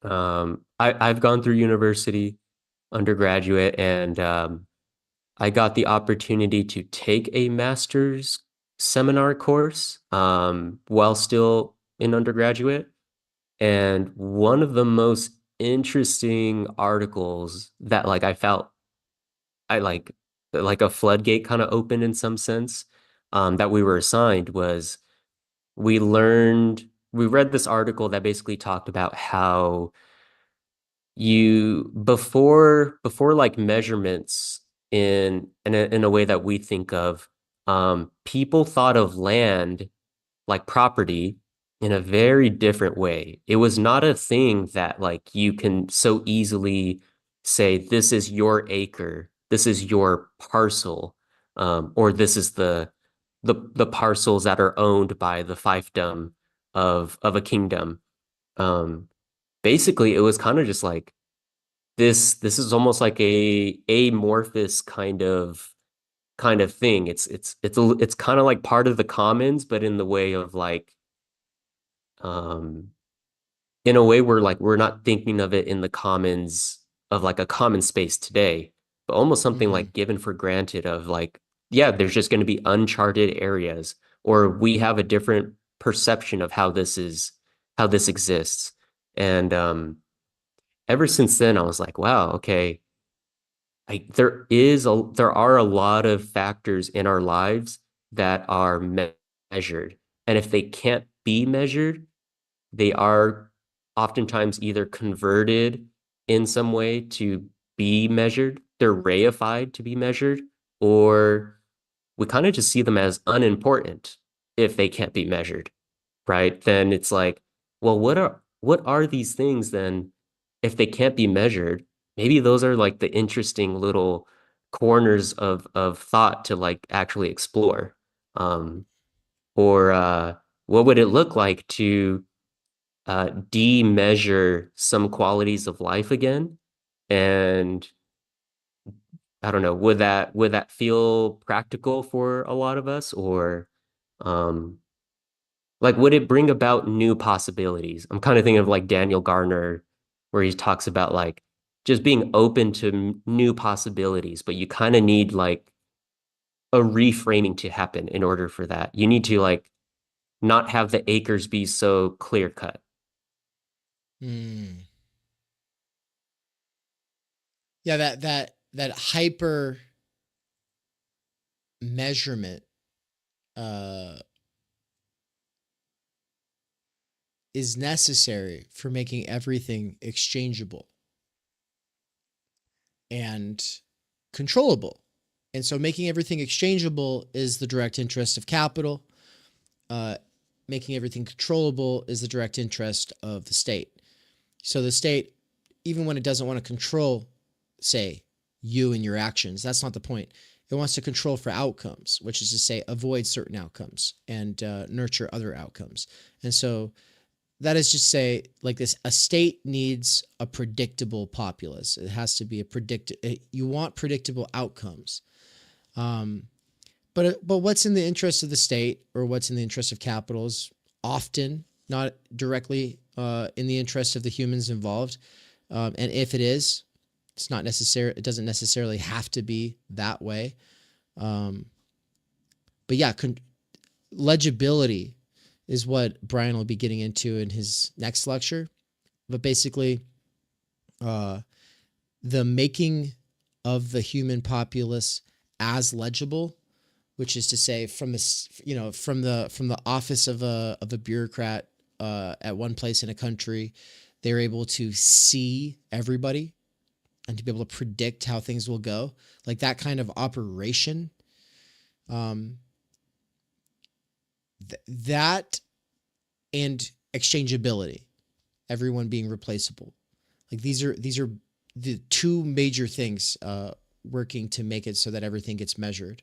I've gone through university, undergraduate, and I got the opportunity to take a master's seminar course while still in undergraduate. And one of the most interesting articles that like I felt I like a floodgate kind of opened in some sense that we were assigned was we read this article that basically talked about how you before like measurements in a way that we think of, people thought of land like property in a very different way. It was not a thing that like you can so easily say this is your acre, this is your parcel, or this is the parcels that are owned by the fiefdom of a kingdom. Um, Basically, it was kind of just like this is almost like a amorphous kind of thing. It's kind of like part of the commons, but in the way of like um in a way where like we're not thinking of it in the commons of like a common space today, but almost something Mm-hmm. like given for granted of like, yeah, there's just going to be uncharted areas, or we have a different perception of how this exists. And ever since then, I was like, wow, okay, there are a lot of factors in our lives that are measured, and if they can't be measured, they are oftentimes either converted in some way to be measured, they're reified to be measured, or we kind of just see them as unimportant if they can't be measured, right? Then it's like, well, what are these things then if they can't be measured? Maybe those are like the interesting little corners of thought to like actually explore. Um, or what would it look like to de-measure some qualities of life again? And I don't know, would that feel practical for a lot of us, or um, like would it bring about new possibilities? I'm kind of thinking of like Daniel Garner, where he talks about like just being open to new possibilities, but you kind of need like a reframing to happen in order for that. You need to like not have the acres be so clear cut. Mm. Yeah, that hyper measurement uh is necessary for making everything exchangeable and controllable. And so making everything exchangeable is the direct interest of capital. Making everything controllable is the direct interest of the state. So the state, even when it doesn't want to control, say, you and your actions, that's not the point. It wants to control for outcomes, which is to say, avoid certain outcomes and nurture other outcomes. And so that is just say like this: a state needs a predictable populace. It has to be you want predictable outcomes. But what's in the interest of the state or what's in the interest of capital is often not directly in the interest of the humans involved. And if it is, it's not necessary. It doesn't necessarily have to be that way. But yeah, legibility is what Brian will be getting into in his next lecture. But basically, the making of the human populace as legible, which is to say, from the office of a bureaucrat at one place in a country, they're able to see everybody and to be able to predict how things will go, like that kind of operation. That and exchangeability, everyone being replaceable. Like these are the two major things working to make it so that everything gets measured.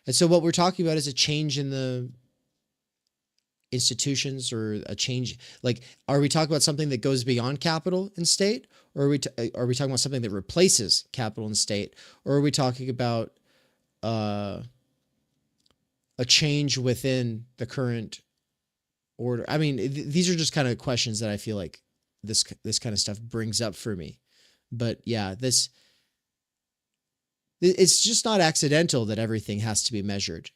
And so what we're talking about is a change in the institutions, or a change, like, are we talking about something that goes beyond capital and state, or are we talking about something that replaces capital and state, or are we talking about a change within the current order? I mean, these are just kind of questions that I feel like this kind of stuff brings up for me. But yeah, it's just not accidental that everything has to be measured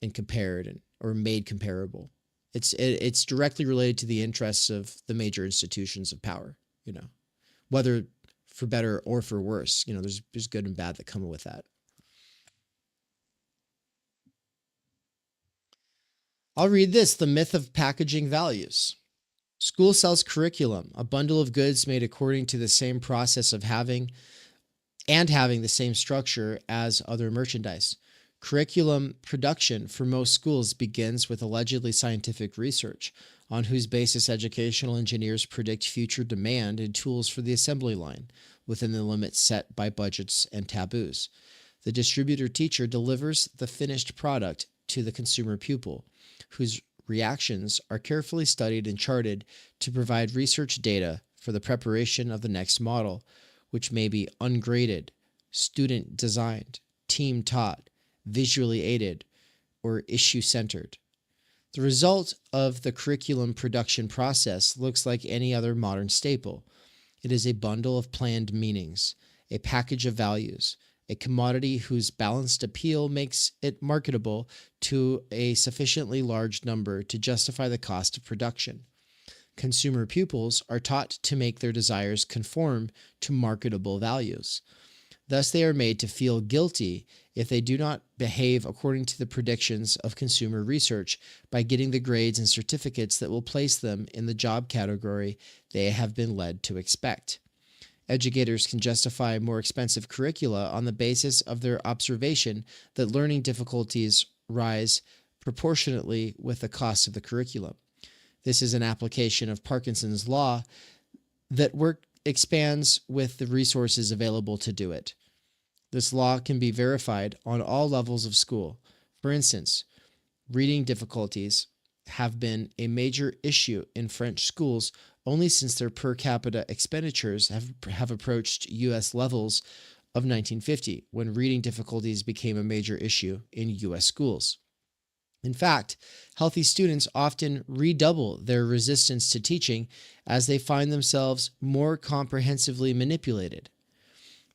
and compared or made comparable. It's directly related to the interests of the major institutions of power, whether for better or for worse. There's good and bad that come with that. I'll read this: the myth of packaging values. School sells curriculum, a bundle of goods made according to the same process of having the same structure as other merchandise. Curriculum production for most schools begins with allegedly scientific research, on whose basis educational engineers predict future demand and tools for the assembly line, within the limits set by budgets and taboos. The distributor teacher delivers the finished product to the consumer pupil, whose reactions are carefully studied and charted to provide research data for the preparation of the next model, which may be ungraded, student designed, team taught, visually aided, or issue centered. The result of the curriculum production process looks like any other modern staple. It is a bundle of planned meanings, a package of values, a commodity whose balanced appeal makes it marketable to a sufficiently large number to justify the cost of production. Consumer pupils are taught to make their desires conform to marketable values. Thus, they are made to feel guilty if they do not behave according to the predictions of consumer research by getting the grades and certificates that will place them in the job category they have been led to expect. Educators can justify more expensive curricula on the basis of their observation that learning difficulties rise proportionately with the cost of the curriculum. This is an application of Parkinson's law that work expands with the resources available to do it. This law can be verified on all levels of school. For instance, reading difficulties have been a major issue in French schools only since their per capita expenditures have approached U.S. levels of 1950, when reading difficulties became a major issue in U.S. schools. In fact, healthy students often redouble their resistance to teaching as they find themselves more comprehensively manipulated.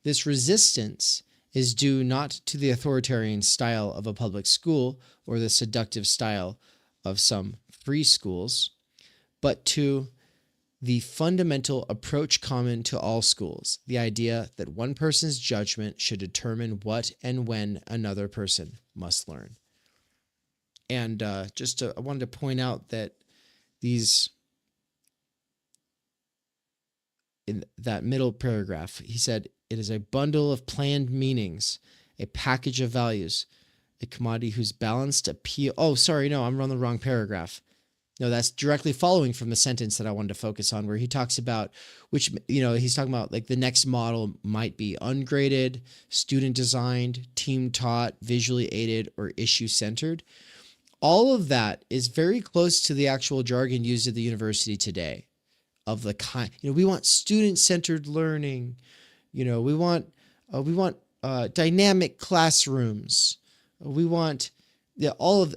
This resistance is due not to the authoritarian style of a public school or the seductive style of some free schools, but to the fundamental approach common to all schools, the idea that one person's judgment should determine what and when another person must learn. And I wanted to point out that in that middle paragraph, he said, it is a bundle of planned meanings, a package of values, a commodity whose balanced appeal. Oh, sorry, no, I'm on the wrong paragraph. No, that's directly following from the sentence that I wanted to focus on, where he talks about he's talking about like the next model might be ungraded, student designed, team taught, visually aided, or issue centered. All of that is very close to the actual jargon used at the university today of the kind, we want student-centered learning. We want dynamic classrooms. We want all of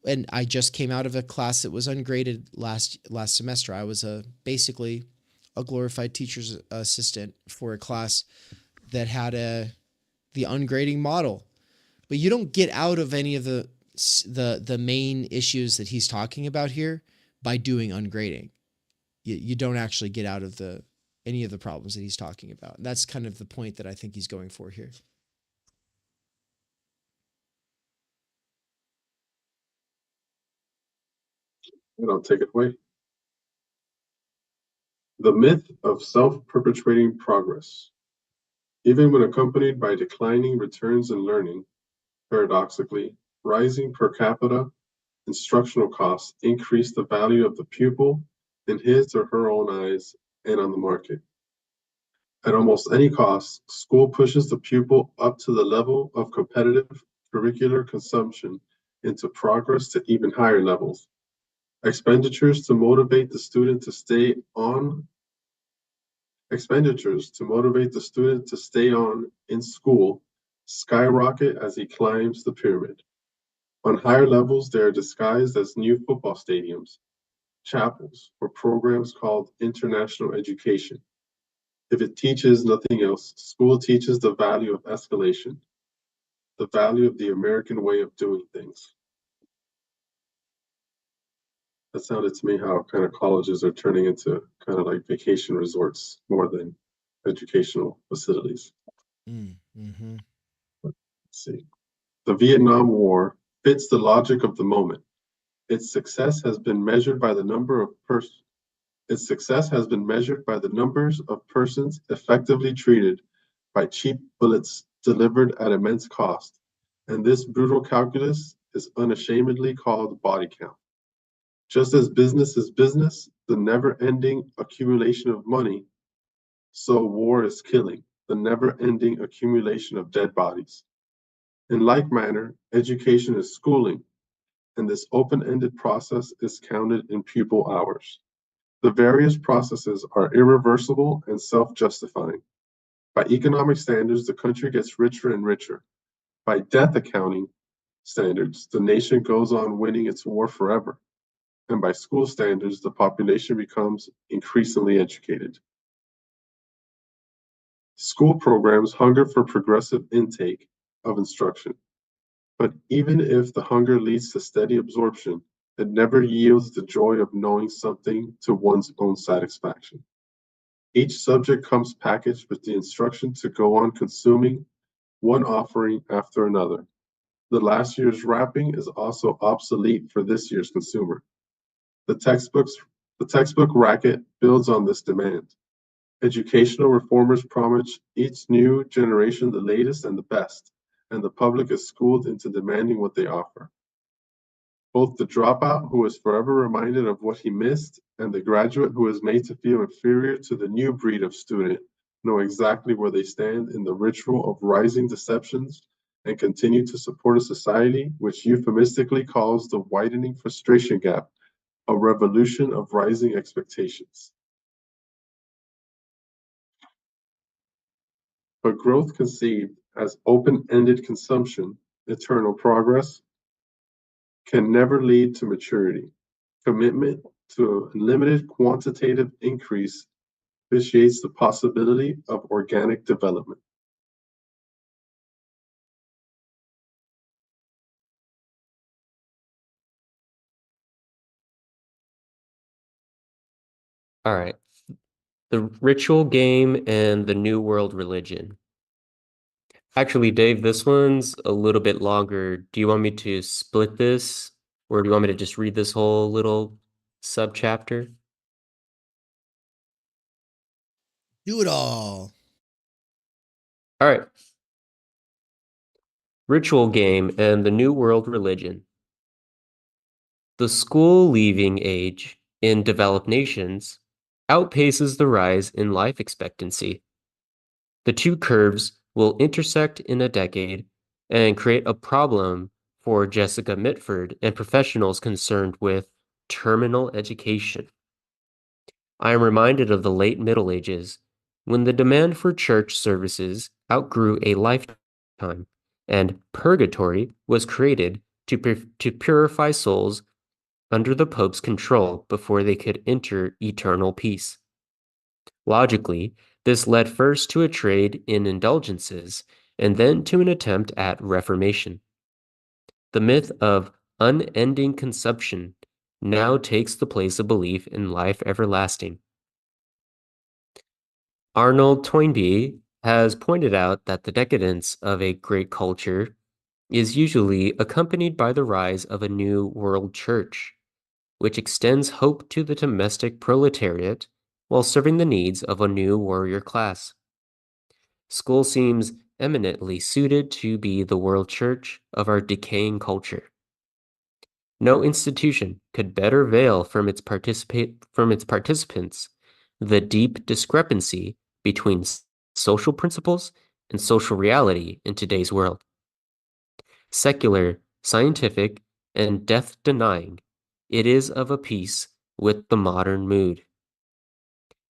and I just came out of a class that was ungraded last semester. I was basically a glorified teacher's assistant for a class that had the ungrading model. But you don't get out of any of the the main issues that he's talking about here by doing ungrading. You don't actually get out of any of the problems that he's talking about. And that's kind of the point that I think he's going for here. I'll take it away. The myth of self-perpetuating progress. Even when accompanied by declining returns in learning, paradoxically, rising per capita instructional costs increase the value of the pupil in his or her own eyes and on the market. At almost any cost, school pushes the pupil up to the level of competitive curricular consumption into progress to even higher levels. Expenditures to motivate the student to stay on in school skyrocket as he climbs the pyramid. On higher levels, they are disguised as new football stadiums, chapels, or programs called international education. If it teaches nothing else, school teaches the value of escalation, the value of the American way of doing things. That sounded to me how kind of colleges are turning into kind of like vacation resorts more than educational facilities. Mm-hmm. Let's see. The Vietnam War fits the logic of the moment. Its success has been measured by the numbers of persons effectively treated by cheap bullets delivered at immense cost, and this brutal calculus is unashamedly called body count. Just as business is business, the never-ending accumulation of money, so war is killing, the never-ending accumulation of dead bodies. In like manner, education is schooling, and this open-ended process is counted in pupil hours. The various processes are irreversible and self-justifying. By economic standards, the country gets richer and richer. By death accounting standards, the nation goes on winning its war forever. And by school standards, the population becomes increasingly educated. School programs hunger for progressive intake of instruction. But even if the hunger leads to steady absorption, it never yields the joy of knowing something to one's own satisfaction. Each subject comes packaged with the instruction to go on consuming one offering after another. The last year's wrapping is also obsolete for this year's consumer. The textbook racket builds on this demand. Educational reformers promise each new generation the latest and the best, and the public is schooled into demanding what they offer. Both the dropout, who is forever reminded of what he missed, and the graduate, who is made to feel inferior to the new breed of student, know exactly where they stand in the ritual of rising deceptions and continue to support a society which euphemistically calls the widening frustration gap a revolution of rising expectations. But growth conceived as open-ended consumption, eternal progress, can never lead to maturity. Commitment to a limited quantitative increase vitiates the possibility of organic development. All right. The ritual game and the New World religion. Actually, Dave, this one's a little bit longer. Do you want me to split this, or do you want me to just read this whole little subchapter? Do it all. All right. Ritual game and the New World religion. The school leaving age in developed nations outpaces the rise in life expectancy. The two curves will intersect in a decade and create a problem for Jessica Mitford and professionals concerned with terminal education. I am reminded of the late Middle Ages, when the demand for church services outgrew a lifetime, and purgatory was created to purify souls under the Pope's control before they could enter eternal peace. Logically, this led first to a trade in indulgences and then to an attempt at reformation. The myth of unending consumption now takes the place of belief in life everlasting. Arnold Toynbee has pointed out that the decadence of a great culture is usually accompanied by the rise of a new world church, which extends hope to the domestic proletariat while serving the needs of a new warrior class. School seems eminently suited to be the world church of our decaying culture. No institution could better veil from its participants the deep discrepancy between social principles and social reality in today's world. Secular, scientific, and death-denying, it is of a piece with the modern mood.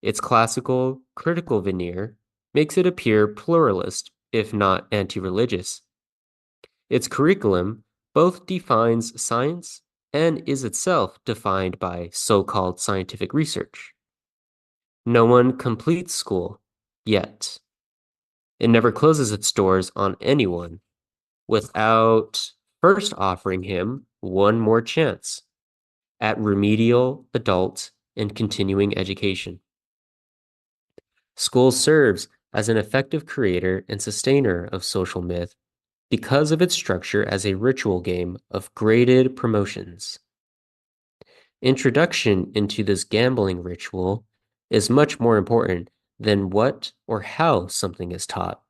Its classical, critical veneer makes it appear pluralist, if not anti-religious. Its curriculum both defines science and is itself defined by so-called scientific research. No one completes school, yet. It never closes its doors on anyone without first offering him one more chance at remedial, adult, and continuing education. School serves as an effective creator and sustainer of social myth because of its structure as a ritual game of graded promotions. Introduction into this gambling ritual is much more important than what or how something is taught.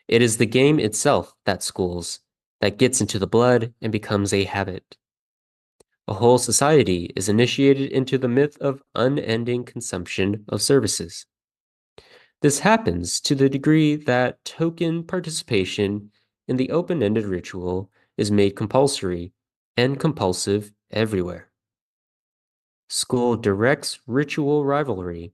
It is the game itself that schools, that gets into the blood and becomes a habit. A whole society is initiated into the myth of unending consumption of services. This happens to the degree that token participation in the open-ended ritual is made compulsory and compulsive everywhere. School directs ritual rivalry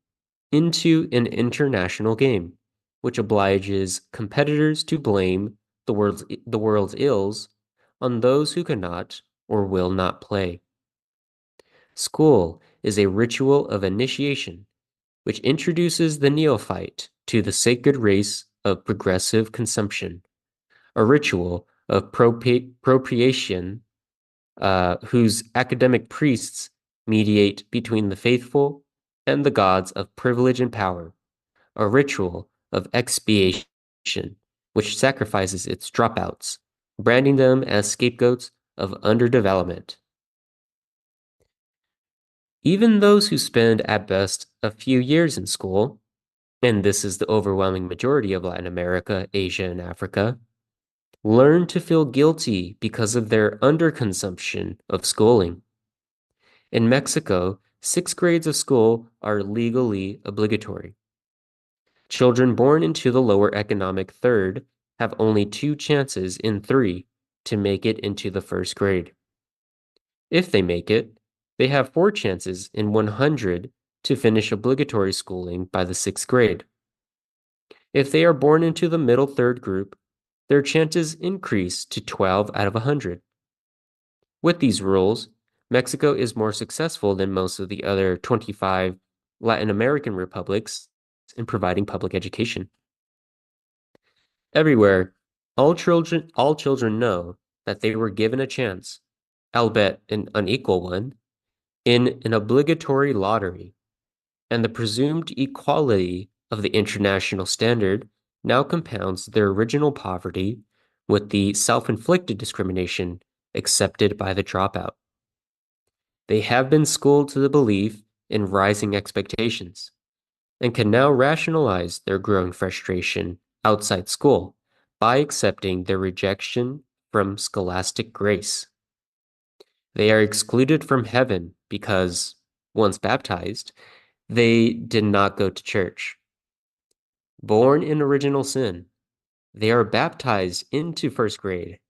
into an international game, which obliges competitors to blame the world's ills on those who cannot or will not play. School is a ritual of initiation, which introduces the neophyte to the sacred race of progressive consumption, a ritual of propitiation whose academic priests mediate between the faithful and the gods of privilege and power, a ritual of expiation, which sacrifices its dropouts, branding them as scapegoats of underdevelopment. Even those who spend at best a few years in school, and this is the overwhelming majority of Latin America, Asia, and Africa, learn to feel guilty because of their underconsumption of schooling. In Mexico, 6 grades of school are legally obligatory. Children born into the lower economic third have only 2 chances in 3 to make it into the first grade. If they make it, they have 4 chances in 100 to finish obligatory schooling by the 6th grade. If they are born into the middle third group, their chances increase to 12 out of 100. With these rules, Mexico is more successful than most of the other 25 Latin American republics in providing public education. Everywhere, all children know that they were given a chance, albeit an unequal one, in an obligatory lottery, and the presumed equality of the international standard now compounds their original poverty with the self-inflicted discrimination accepted by the dropout. They have been schooled to the belief in rising expectations and can now rationalize their growing frustration outside school by accepting their rejection from scholastic grace. They are excluded from heaven because, once baptized, they did not go to church. Born in original sin, they are baptized into first grade,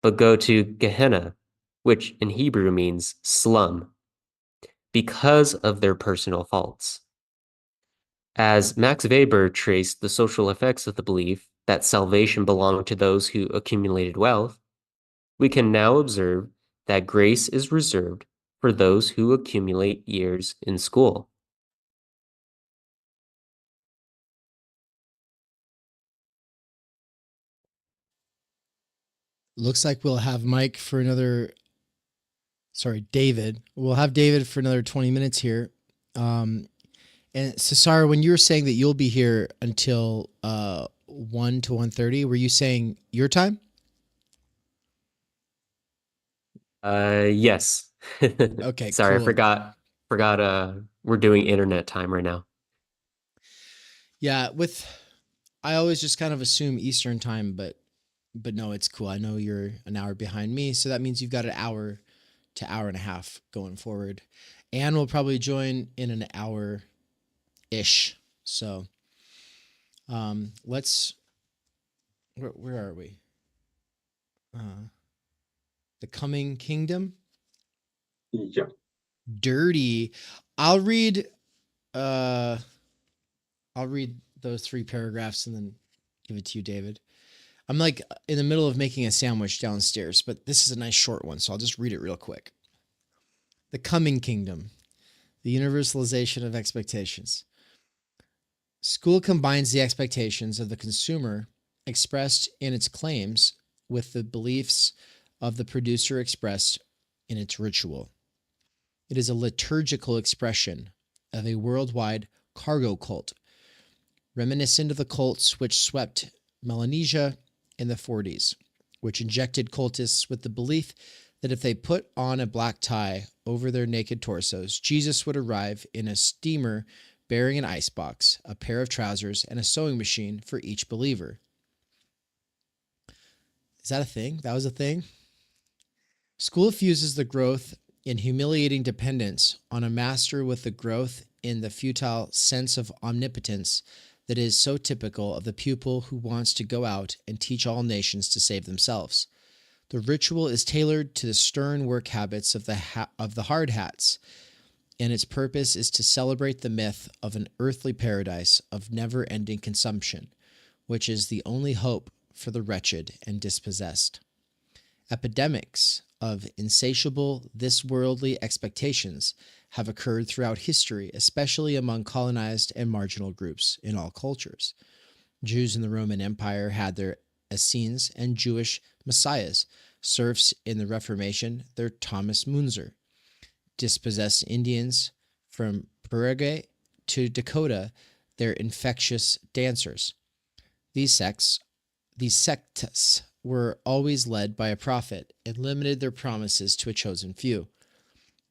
but go to Gehenna, which in Hebrew means slum, because of their personal faults. As Max Weber traced the social effects of the belief that salvation belonged to those who accumulated wealth, we can now observe that grace is reserved for those who accumulate years in school. looks like we'll have Mike for another. Sorry, David. We'll have David for another 20 minutes here. And Cesar, when you were saying that you'll be here until 1 to 1:30, were you saying your time? Yes. Okay, Sorry, cool. I forgot we're doing internet time right now. Yeah, I always just kind of assume Eastern time, but no, it's cool. I know you're an hour behind me, so that means you've got an hour to hour and a half going forward. Anne will probably join in an hour ish. So let's where are we? The Coming Kingdom. Yeah. Dirty. I'll read those 3 paragraphs and then give it to you, David. I'm like in the middle of making a sandwich downstairs, but this is a nice short one, so I'll just read it real quick. The Coming Kingdom, the universalization of expectations. School combines the expectations of the consumer expressed in its claims with the beliefs of the producer expressed in its ritual. It is a liturgical expression of a worldwide cargo cult, reminiscent of the cults which swept Melanesia in the 40s, which injected cultists with the belief that if they put on a black tie over their naked torsos, Jesus would arrive in a steamer bearing an icebox, a pair of trousers, and a sewing machine for each believer. Is that a thing? That was a thing? School fuses the growth in humiliating dependence on a master with the growth in the futile sense of omnipotence that is so typical of the pupil who wants to go out and teach all nations to save themselves. The ritual is tailored to the stern work habits of the hard hats, and its purpose is to celebrate the myth of an earthly paradise of never-ending consumption, which is the only hope for the wretched and dispossessed. Epidemics of insatiable, this-worldly expectations have occurred throughout history, especially among colonized and marginal groups in all cultures. Jews in the Roman Empire had their Essenes and Jewish messiahs. Serfs in the Reformation, their Thomas Munzer. Dispossessed Indians from Paraguay to Dakota, their infectious dancers. These sects were always led by a prophet and limited their promises to a chosen few.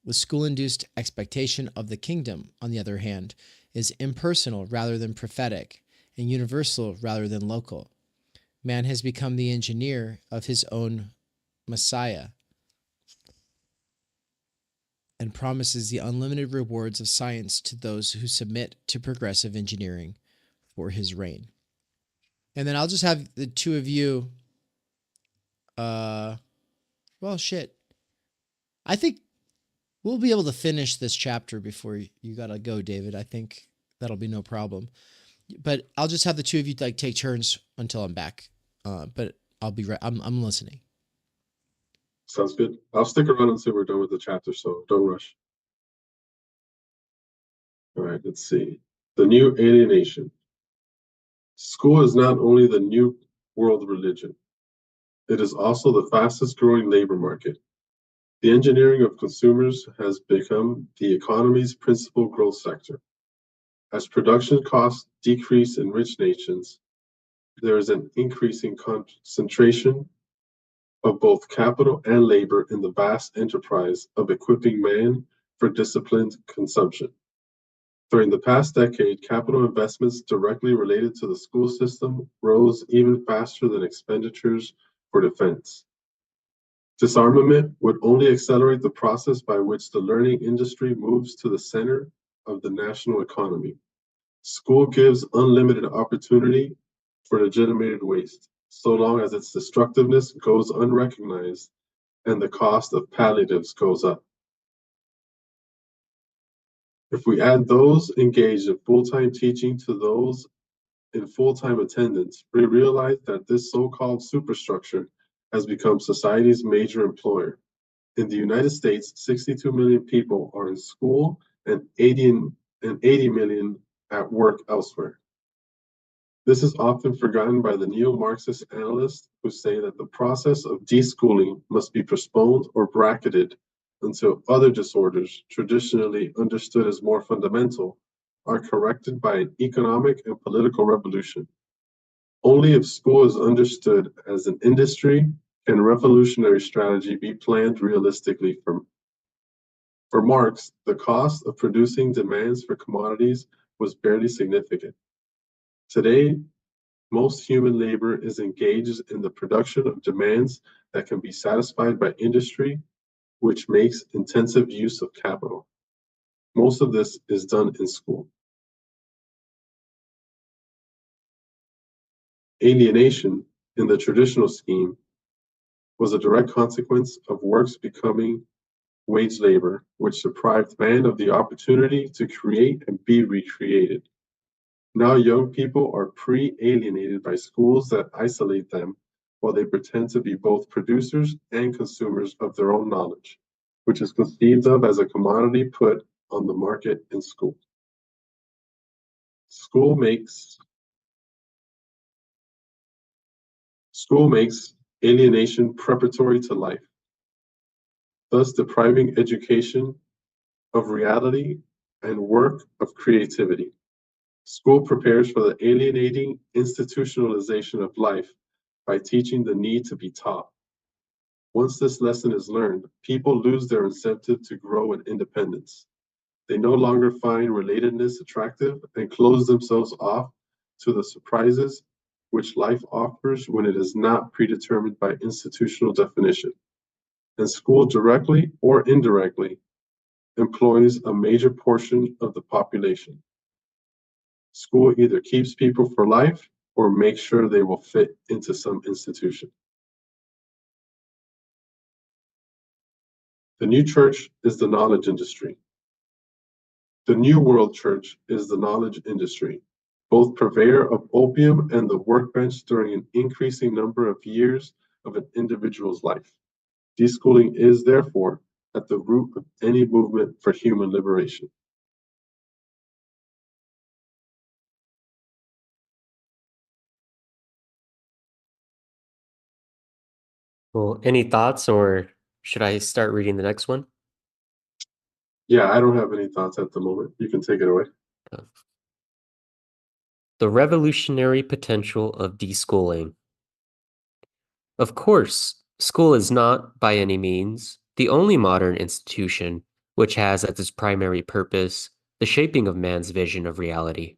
The school-induced expectation of the kingdom, on the other hand, is impersonal rather than prophetic and universal rather than local. Man has become the engineer of his own Messiah and promises the unlimited rewards of science to those who submit to progressive engineering for his reign. And then I'll just have the two of you, well, shit. I think we'll be able to finish this chapter before you gotta go, David. I think that'll be no problem. But I'll just have the two of you like take turns until I'm back. But I'll be right. I'm listening. Sounds good. I'll stick around until we're done with the chapter, so don't rush. All right, let's see. The new alienation. School is not only the new world religion, it is also the fastest growing labor market. The engineering of consumers has become the economy's principal growth sector. As production costs decrease in rich nations, there is an increasing concentration of both capital and labor in the vast enterprise of equipping man for disciplined consumption. During the past decade, capital investments directly related to the school system rose even faster than expenditures for defense. Disarmament would only accelerate the process by which the learning industry moves to the center of the national economy. School gives unlimited opportunity for legitimated waste, so long as its destructiveness goes unrecognized and the cost of palliatives goes up. If we add those engaged in full-time teaching to those in full-time attendance, we realize that this so-called superstructure has become society's major employer. In the United States, 62 million people are in school and 80 million at work elsewhere. This is often forgotten by the neo-Marxist analysts who say that the process of deschooling must be postponed or bracketed until other disorders, traditionally understood as more fundamental, are corrected by an economic and political revolution. Only if school is understood as an industry can revolutionary strategy be planned realistically. For Marx, the cost of producing demands for commodities was barely significant. Today, most human labor is engaged in the production of demands that can be satisfied by industry, which makes intensive use of capital. Most of this is done in school. Alienation, in the traditional scheme, was a direct consequence of works becoming wage labor, which deprived man of the opportunity to create and be recreated. Now young people are pre-alienated by schools that isolate them while they pretend to be both producers and consumers of their own knowledge, which is conceived of as a commodity put on the market in school. School makes alienation preparatory to life, thus depriving education of reality and work of creativity. School prepares for the alienating institutionalization of life by teaching the need to be taught. Once this lesson is learned, people lose their incentive to grow in independence. They no longer find relatedness attractive and close themselves off to the surprises which life offers when it is not predetermined by institutional definition. And school, directly or indirectly, employs a major portion of the population. School either keeps people for life or makes sure they will fit into some institution. The new church is the knowledge industry. The New World Church is the knowledge industry, both purveyor of opium and the workbench during an increasing number of years of an individual's life. Deschooling is, therefore, at the root of any movement for human liberation. Well, any thoughts, or should I start reading the next one? Yeah, I don't have any thoughts at the moment. You can take it away. The revolutionary potential of deschooling. Of course, school is not, by any means, the only modern institution which has as its primary purpose the shaping of man's vision of reality.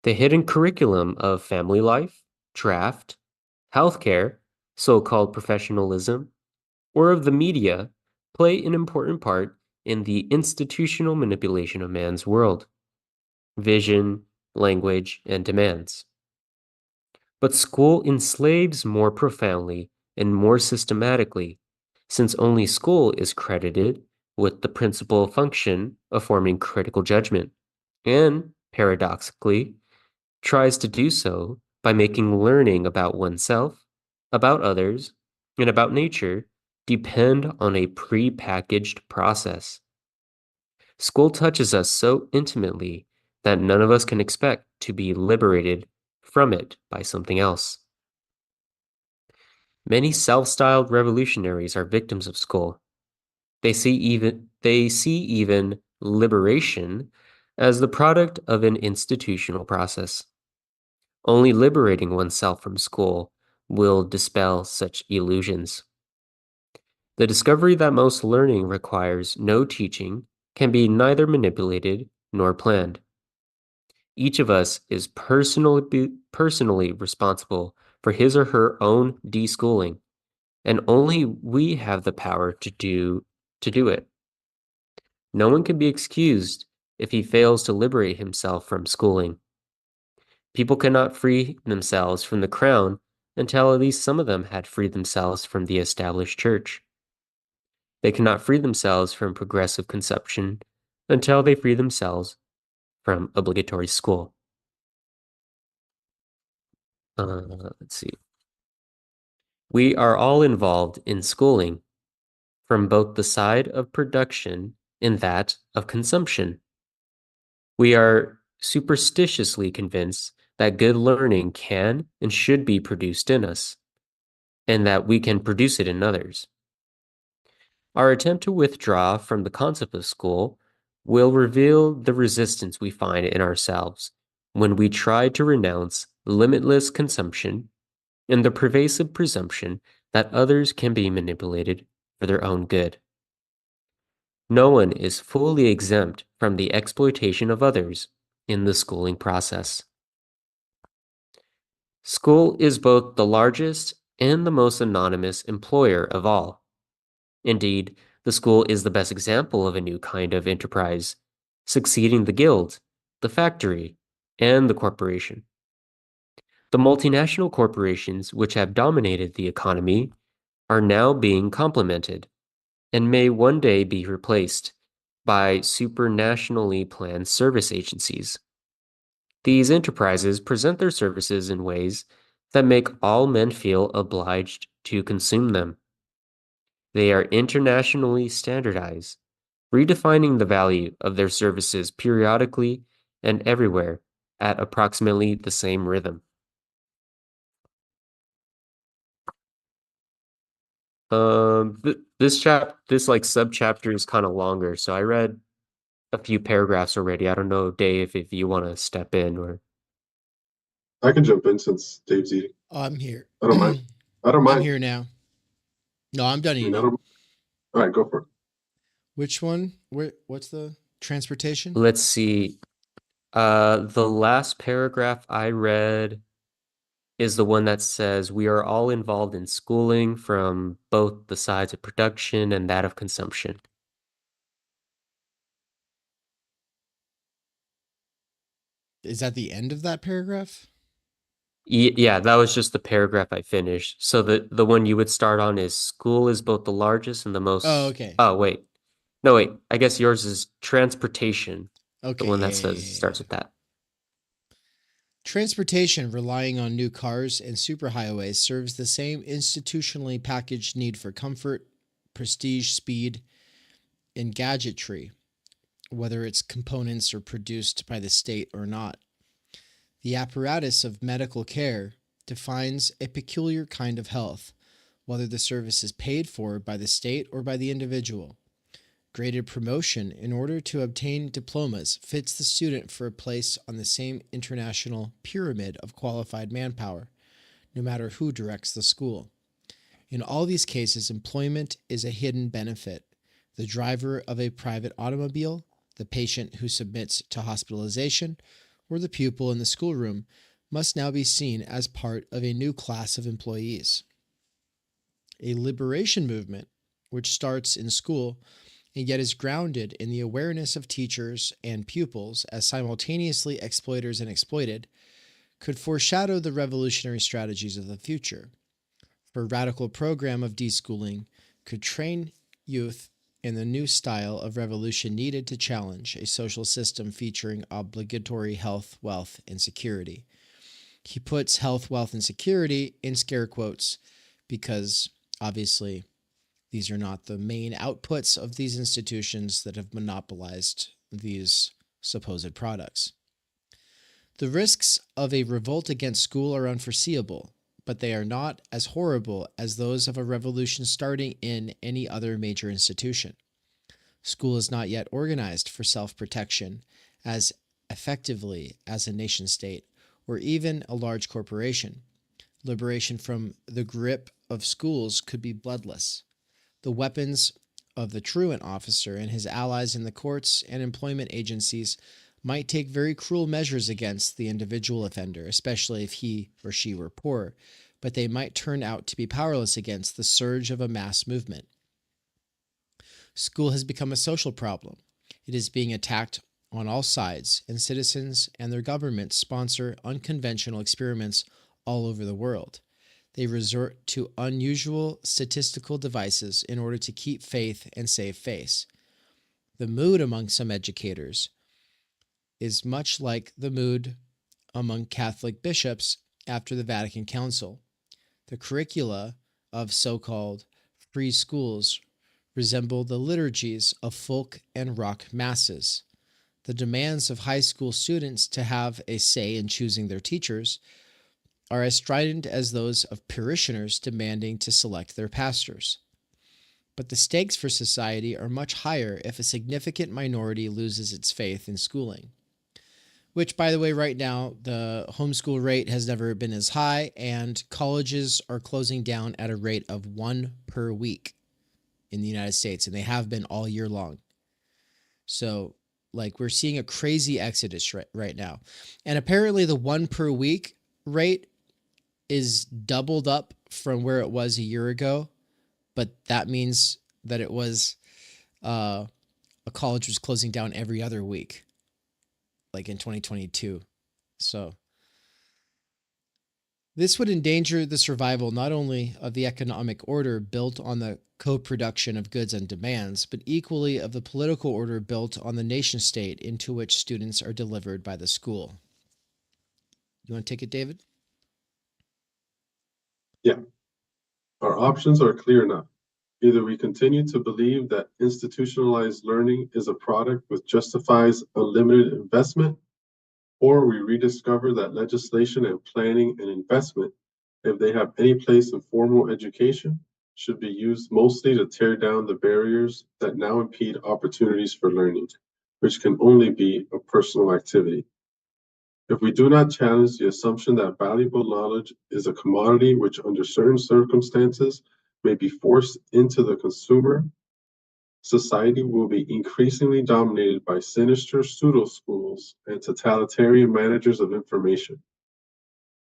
The hidden curriculum of family life, draft, healthcare, so-called professionalism, or of the media play an important part in the institutional manipulation of man's world, vision, language, and demands. But school enslaves more profoundly and more systematically, since only school is credited with the principal function of forming critical judgment, and, paradoxically, tries to do so by making learning about oneself, about others, and about nature depend on a pre-packaged process. School touches us so intimately that none of us can expect to be liberated from it by something else. Many self-styled revolutionaries are victims of school. They see even liberation as the product of an institutional process. Only liberating oneself from school will dispel such illusions. The discovery that most learning requires no teaching can be neither manipulated nor planned. Each of us is personally responsible for his or her own deschooling, and only we have the power to do it. No one can be excused if he fails to liberate himself from schooling. People cannot free themselves from the crown until at least some of them had freed themselves from the established church. They cannot free themselves from progressive consumption until they free themselves from obligatory school. Let's see. We are all involved in schooling from both the side of production and that of consumption. We are superstitiously convinced that good learning can and should be produced in us, and that we can produce it in others. Our attempt to withdraw from the concept of school will reveal the resistance we find in ourselves when we try to renounce limitless consumption and the pervasive presumption that others can be manipulated for their own good. No one is fully exempt from the exploitation of others in the schooling process. School is both the largest and the most anonymous employer of all. Indeed, the school is the best example of a new kind of enterprise, succeeding the guild, the factory, and the corporation. The multinational corporations which have dominated the economy are now being complemented and may one day be replaced by supranationally planned service agencies. These enterprises present their services in ways that make all men feel obliged to consume them. They are internationally standardized, redefining the value of their services periodically and everywhere at approximately the same rhythm. This like subchapter is kind of longer, so I read a few paragraphs already. I don't know, Dave, if you want to step in or. I can jump in since Dave's eating. Oh, I'm here. I don't mind. I don't I'm mind. here now. No, I'm done I mean, eating. I don't. All right, go for it. Which one? What's the transportation? Let's see. The last paragraph I read is the one that says we are all involved in schooling from both the sides of production and that of consumption. Is that the end of that paragraph? Yeah, that was just the paragraph I finished. So the one you would start on is school is both the largest and the most. Oh, okay. Oh, wait. No, wait. I guess yours is transportation. Okay. The one that yeah. starts with that. Transportation relying on new cars and superhighways serves the same institutionally packaged need for comfort, prestige, speed, and gadgetry, whether its components are produced by the state or not. The apparatus of medical care defines a peculiar kind of health, whether the service is paid for by the state or by the individual. Graded promotion in order to obtain diplomas fits the student for a place on the same international pyramid of qualified manpower, no matter who directs the school. In all these cases, employment is a hidden benefit. The driver of a private automobile, the patient who submits to hospitalization, or the pupil in the schoolroom must now be seen as part of a new class of employees. A liberation movement, which starts in school and yet is grounded in the awareness of teachers and pupils as simultaneously exploiters and exploited, could foreshadow the revolutionary strategies of the future. For a radical program of deschooling could train youth in the new style of revolution needed to challenge a social system featuring obligatory health, wealth, and security. He puts health, wealth, and security in scare quotes because, obviously, these are not the main outputs of these institutions that have monopolized these supposed products. The risks of a revolt against school are unforeseeable, but they are not as horrible as those of a revolution starting in any other major institution. School is not yet organized for self-protection as effectively as a nation-state or even a large corporation. Liberation from the grip of schools could be bloodless. The weapons of the truant officer and his allies in the courts and employment agencies might take very cruel measures against the individual offender, especially if he or she were poor, but they might turn out to be powerless against the surge of a mass movement. School has become a social problem. It is being attacked on all sides, and citizens and their governments sponsor unconventional experiments all over the world. They resort to unusual statistical devices in order to keep faith and save face. The mood among some educators is much like the mood among Catholic bishops after the Vatican Council. The curricula of so-called free schools resemble the liturgies of folk and rock masses. the demands of high school students to have a say in choosing their teachers are as strident as those of parishioners demanding to select their pastors. But the stakes for society are much higher if a significant minority loses its faith in schooling. Which, by the way, right now, the homeschool rate has never been as high, and colleges are closing down at a rate of 1 per week in the United States, and they have been all year long. So, like, we're seeing a crazy exodus right now. And apparently the 1 per week rate is doubled up from where it was a year ago, but that means that it was a college was closing down every other week, like in 2022. So this would endanger the survival not only of the economic order built on the co-production of goods and demands, but equally of the political order built on the nation state into which students are delivered by the school. You want to take it, David? Yeah, our options are clear enough. Either we continue to believe that institutionalized learning is a product which justifies unlimited investment, or we rediscover that legislation and planning and investment, if they have any place in formal education, should be used mostly to tear down the barriers that now impede opportunities for learning, which can only be a personal activity. If we do not challenge the assumption that valuable knowledge is a commodity which, under certain circumstances, may be forced into the consumer, society will be increasingly dominated by sinister pseudo-schools and totalitarian managers of information.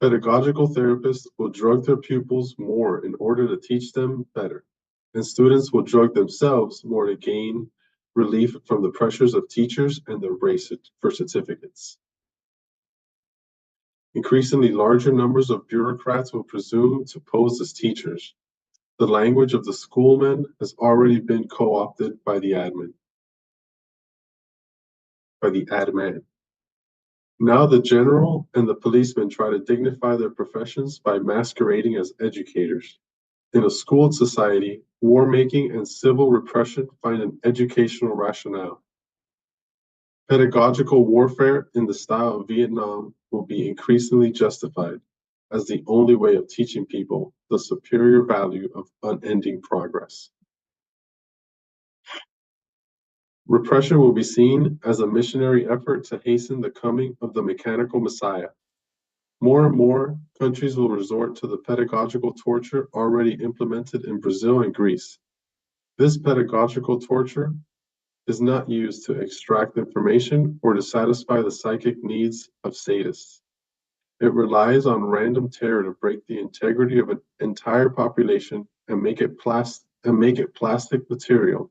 Pedagogical therapists will drug their pupils more in order to teach them better, and students will drug themselves more to gain relief from the pressures of teachers and the race for certificates. Increasingly larger numbers of bureaucrats will presume to pose as teachers. The language of the schoolman has already been co-opted by the admin. Now the general and the policeman try to dignify their professions by masquerading as educators. In a schooled society, war-making and civil repression find an educational rationale. Pedagogical warfare in the style of Vietnam will be increasingly justified as the only way of teaching people the superior value of unending progress. Repression will be seen as a missionary effort to hasten the coming of the mechanical Messiah. More and more countries will resort to the pedagogical torture already implemented in Brazil and Greece. This pedagogical torture is not used to extract information or to satisfy the psychic needs of sadists. It relies on random terror to break the integrity of an entire population and make it plastic material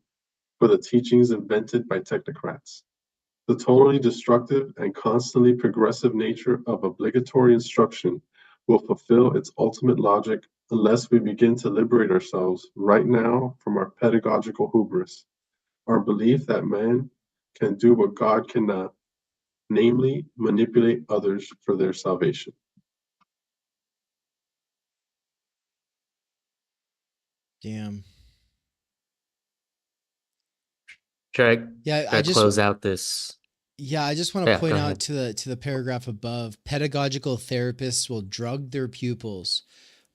for the teachings invented by technocrats. The totally destructive and constantly progressive nature of obligatory instruction will fulfill its ultimate logic unless we begin to liberate ourselves right now from our pedagogical hubris, our belief that man can do what God cannot, namely manipulate others for their salvation. Damn. Should I close out this? Yeah, I just want to point go out ahead. to the paragraph above, pedagogical therapists will drug their pupils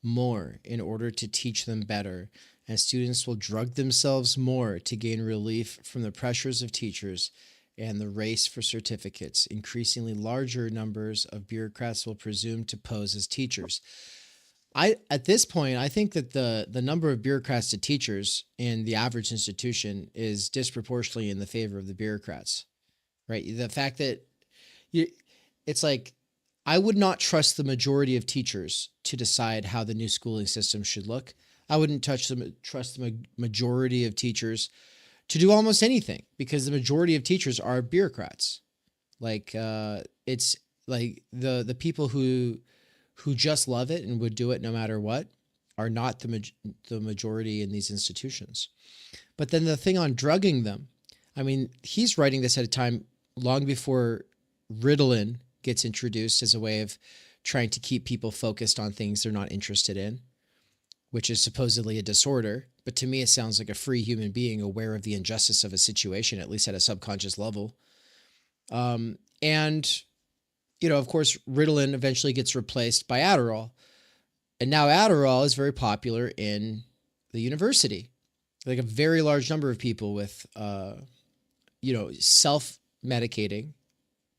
more in order to teach them better, and students will drug themselves more to gain relief from the pressures of teachers and the race for certificates. Increasingly larger numbers of bureaucrats will presume to pose as teachers. At this point, I think that the number of bureaucrats to teachers in the average institution is disproportionately in the favor of the bureaucrats, right? The fact that it's like, I would not trust the majority of teachers to decide how the new schooling system should look. I wouldn't trust the majority of teachers to do almost anything, because the majority of teachers are bureaucrats. Like, it's like the people who just love it and would do it no matter what are not the majority in these institutions. But then the thing on drugging them, I mean, he's writing this at a time long before Ritalin gets introduced as a way of trying to keep people focused on things they're not interested in, which is supposedly a disorder. But to me, it sounds like a free human being aware of the injustice of a situation, at least at a subconscious level. And, of course, Ritalin eventually gets replaced by Adderall. And now Adderall is very popular in the university. Like a very large number of people with, self-medicating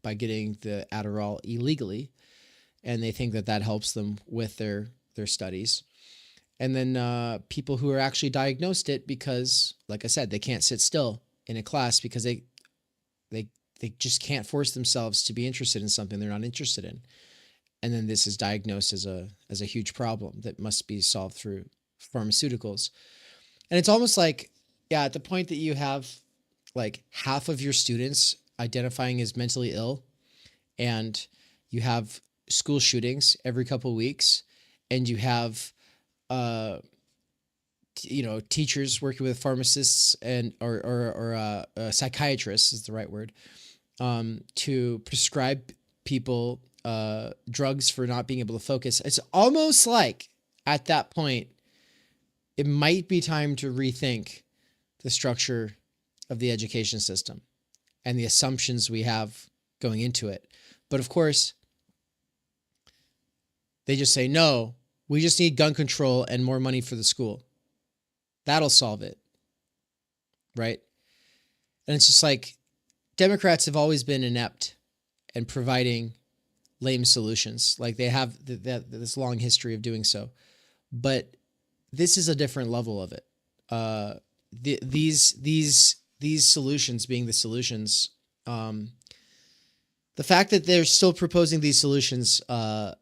by getting the Adderall illegally. And they think that helps them with their studies. And then people who are actually diagnosed it because, like I said, they can't sit still in a class because they just can't force themselves to be interested in something they're not interested in. And then this is diagnosed as a huge problem that must be solved through pharmaceuticals. And it's almost like, at the point that you have like half of your students identifying as mentally ill, and you have school shootings every couple of weeks, and you have teachers working with pharmacists and or psychiatrists is the right word, to prescribe people drugs for not being able to focus. It's almost like at that point, it might be time to rethink the structure of the education system and the assumptions we have going into it. But of course, they just say, no, we just need gun control and more money for the school. That'll solve it. Right? And it's just like, Democrats have always been inept in providing lame solutions. Like they have this long history of doing so. But this is a different level of it. These solutions being the solutions, the fact that they're still proposing these solutions, to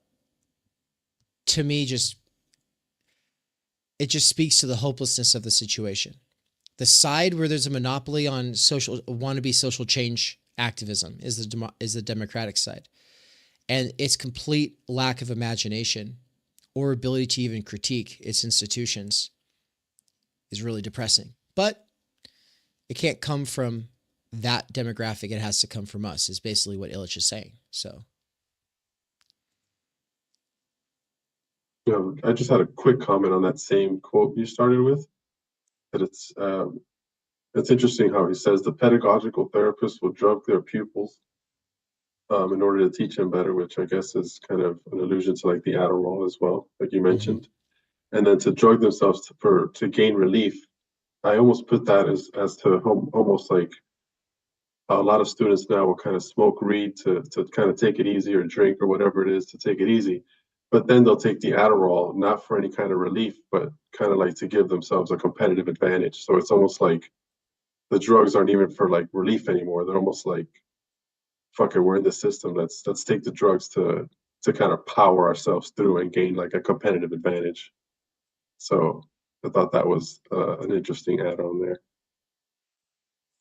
me, it just speaks to the hopelessness of the situation. The side where there's a monopoly on wannabe social change activism is the Democratic side, and its complete lack of imagination or ability to even critique its institutions is really depressing. But it can't come from that demographic. It has to come from us, is basically what Illich is saying. So. I just had a quick comment on that same quote you started with. That it's interesting how he says the pedagogical therapist will drug their pupils in order to teach them better, which I guess is kind of an allusion to like the Adderall as well, like you mentioned. And then to drug themselves to gain relief. I almost put that as to almost like a lot of students now will kind of smoke weed to kind of take it easy, or drink or whatever it is to take it easy. But then they'll take the Adderall, not for any kind of relief, but kind of like to give themselves a competitive advantage. So it's almost like the drugs aren't even for like relief anymore. They're almost like, fuck it, we're in the system. Let's take the drugs to kind of power ourselves through and gain like a competitive advantage. So I thought that was an interesting add-on there.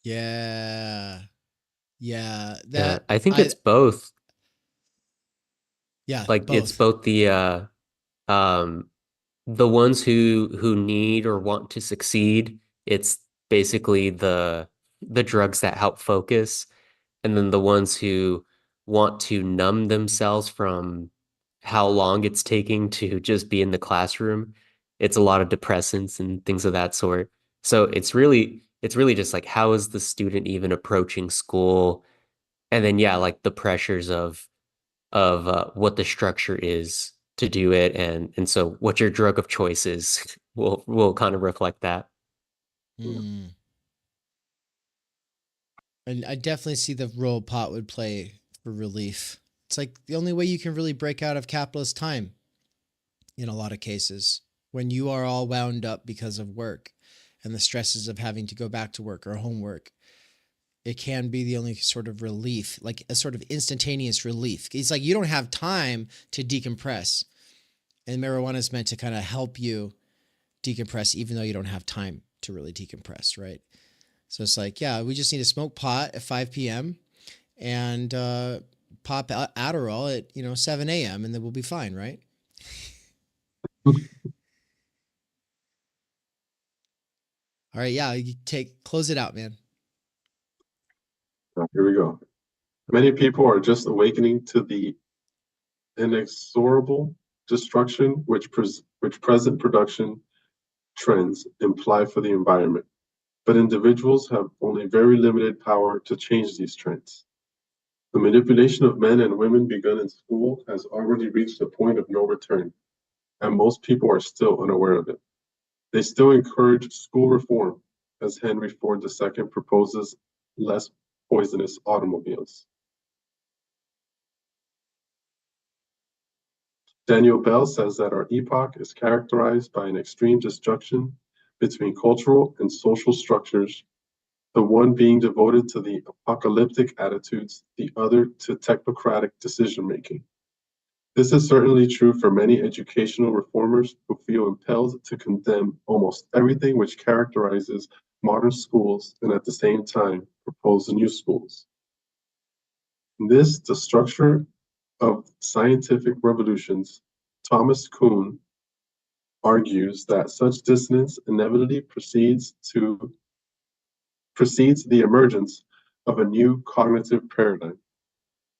Yeah. I think it's both. Yeah, like both. It's both the ones who need or want to succeed. It's basically the drugs that help focus, and then the ones who want to numb themselves from how long it's taking to just be in the classroom. It's a lot of depressants and things of that sort. So it's really just like, how is the student even approaching school? And then like the pressures of what the structure is to do it, and so what your drug of choice is will kind of reflect that. And I definitely see the role pot would play for relief. It's like the only way you can really break out of capitalist time in a lot of cases, when you are all wound up because of work and the stresses of having to go back to work or homework. It can be the only sort of relief, like a sort of instantaneous relief. It's like you don't have time to decompress. And marijuana is meant to kind of help you decompress, even though you don't have time to really decompress, right? So it's like, we just need to smoke pot at 5 p.m. and pop Adderall at 7 a.m. and then we'll be fine, right? All right, you close it out, man. Here we go. Many people are just awakening to the inexorable destruction which present production trends imply for the environment. But individuals have only very limited power to change these trends. The manipulation of men and women begun in school has already reached a point of no return, and most people are still unaware of it. They still encourage school reform, as Henry Ford II proposes less poisonous automobiles. Daniel Bell says that our epoch is characterized by an extreme destruction between cultural and social structures, the one being devoted to the apocalyptic attitudes, the other to technocratic decision-making. This is certainly true for many educational reformers who feel impelled to condemn almost everything which characterizes modern schools and at the same time propose new schools. The structure of scientific revolutions, Thomas Kuhn argues that such dissonance inevitably precedes the emergence of a new cognitive paradigm.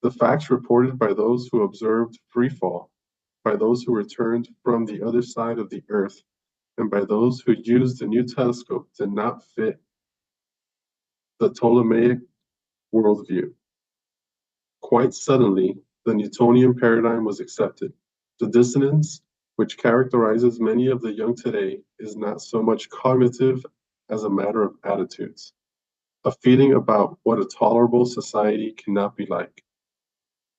The facts reported by those who observed free fall, by those who returned from the other side of the earth, and by those who used the new telescope did not fit the Ptolemaic worldview. Quite suddenly, the Newtonian paradigm was accepted. The dissonance which characterizes many of the young today is not so much cognitive as a matter of attitudes, a feeling about what a tolerable society cannot be like.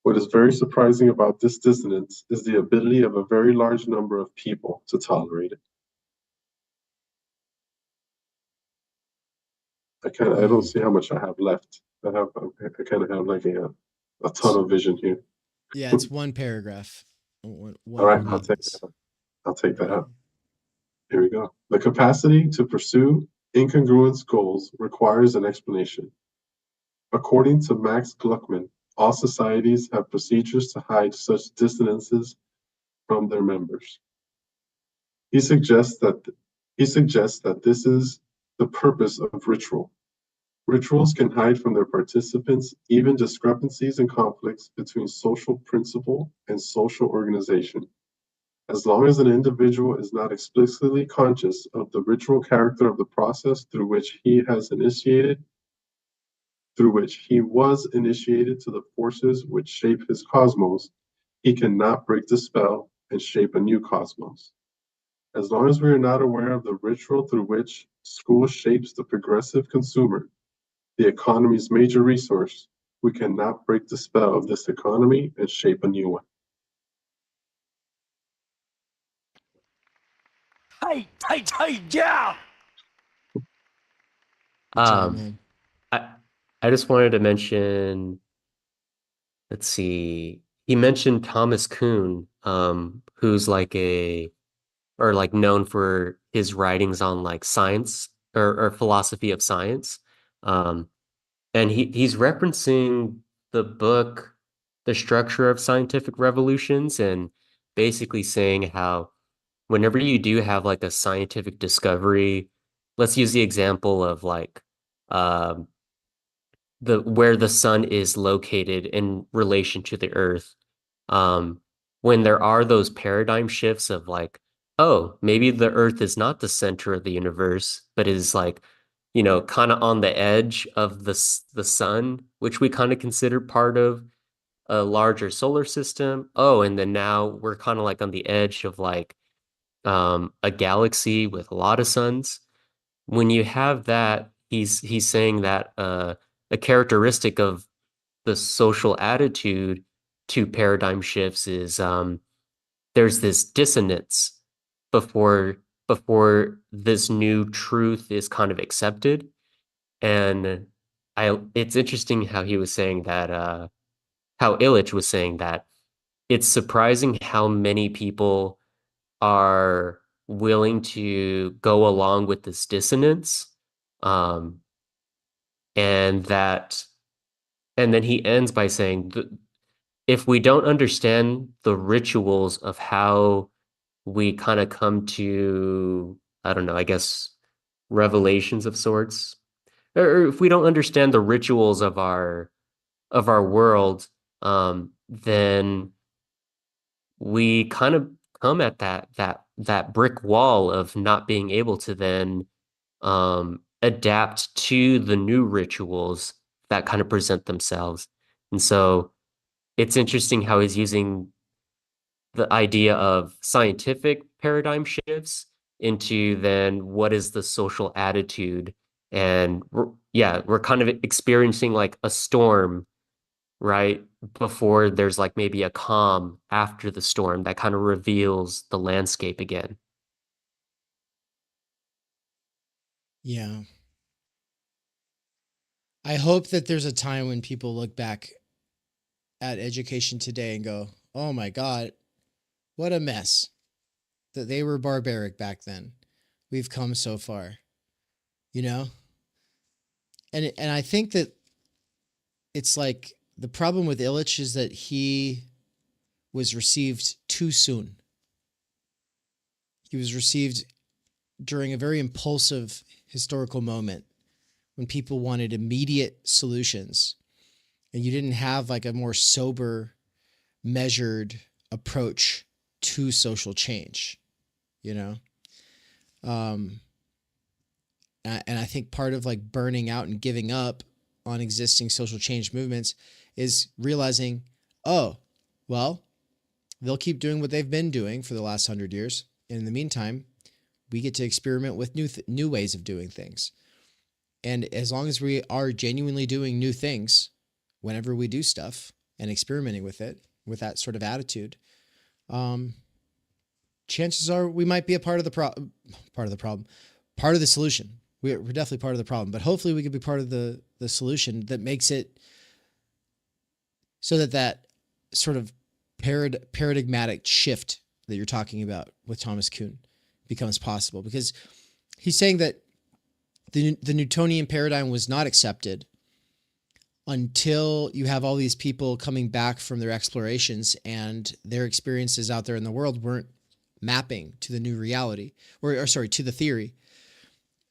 What is very surprising about this dissonance is the ability of a very large number of people to tolerate it. I don't see how much I have left. I kind of have like a tunnel vision here. Yeah, it's one paragraph. One All right, more I'll take that out. Here we go. The capacity to pursue incongruent goals requires an explanation. According to Max Gluckman, all societies have procedures to hide such dissonances from their members. He suggests that this is the purpose of ritual. Rituals can hide from their participants even discrepancies and conflicts between social principle and social organization. As long as an individual is not explicitly conscious of the ritual character of the process through which he was initiated to the forces which shape his cosmos, he cannot break the spell and shape a new cosmos. As long as we are not aware of the ritual through which school shapes the progressive consumer, the economy's major resource, we cannot break the spell of this economy and shape a new one. Yeah. man. I just wanted to mention, let's see, he mentioned Thomas Kuhn, who's like known for his writings on like science or philosophy of science. And he's referencing the book, The Structure of Scientific Revolutions, and basically saying how whenever you do have like a scientific discovery, let's use the example of like um where the sun is located in relation to the earth. Um, when there are those paradigm shifts of like, oh, maybe the earth is not the center of the universe, but is like, kind of on the edge of the sun, which we kind of consider part of a larger solar system. Oh, and then now we're kind of like on the edge of like a galaxy with a lot of suns. When you have that, he's saying that a characteristic of the social attitude to paradigm shifts is there's this dissonance before this new truth is kind of accepted. And it's interesting how he was saying that how Illich was saying that it's surprising how many people are willing to go along with this dissonance. Um, and then he ends by saying, if we don't understand the rituals of how we kind of come to, I don't know, I guess revelations of sorts, or if we don't understand the rituals of our world, then we kind of come at that brick wall of not being able to then adapt to the new rituals that kind of present themselves. And so it's interesting how he's using the idea of scientific paradigm shifts into then what is the social attitude. And we're kind of experiencing like a storm, right? Before there's like maybe a calm after the storm that kind of reveals the landscape again. Yeah. I hope that there's a time when people look back at education today and go, oh my God, what a mess. That they were barbaric back then. We've come so far, you know? And I think that it's like the problem with Illich is that he was received too soon. He was received during a very impulsive historical moment when people wanted immediate solutions and you didn't have like a more sober, measured approach to social change, you know? And I think part of like burning out and giving up on existing social change movements is realizing, oh, well, they'll keep doing what they've been doing for the last 100 years. And in the meantime, we get to experiment with new ways of doing things. And as long as we are genuinely doing new things, whenever we do stuff and experimenting with it, with that sort of attitude, chances are we might be a part of the problem, part of the solution. We're definitely part of the problem, but hopefully we could be part of the solution that makes it so that sort of paradigmatic shift that you're talking about with Thomas Kuhn becomes possible, because he's saying that the Newtonian paradigm was not accepted until you have all these people coming back from their explorations and their experiences out there in the world weren't mapping to the new reality, or sorry, to the theory,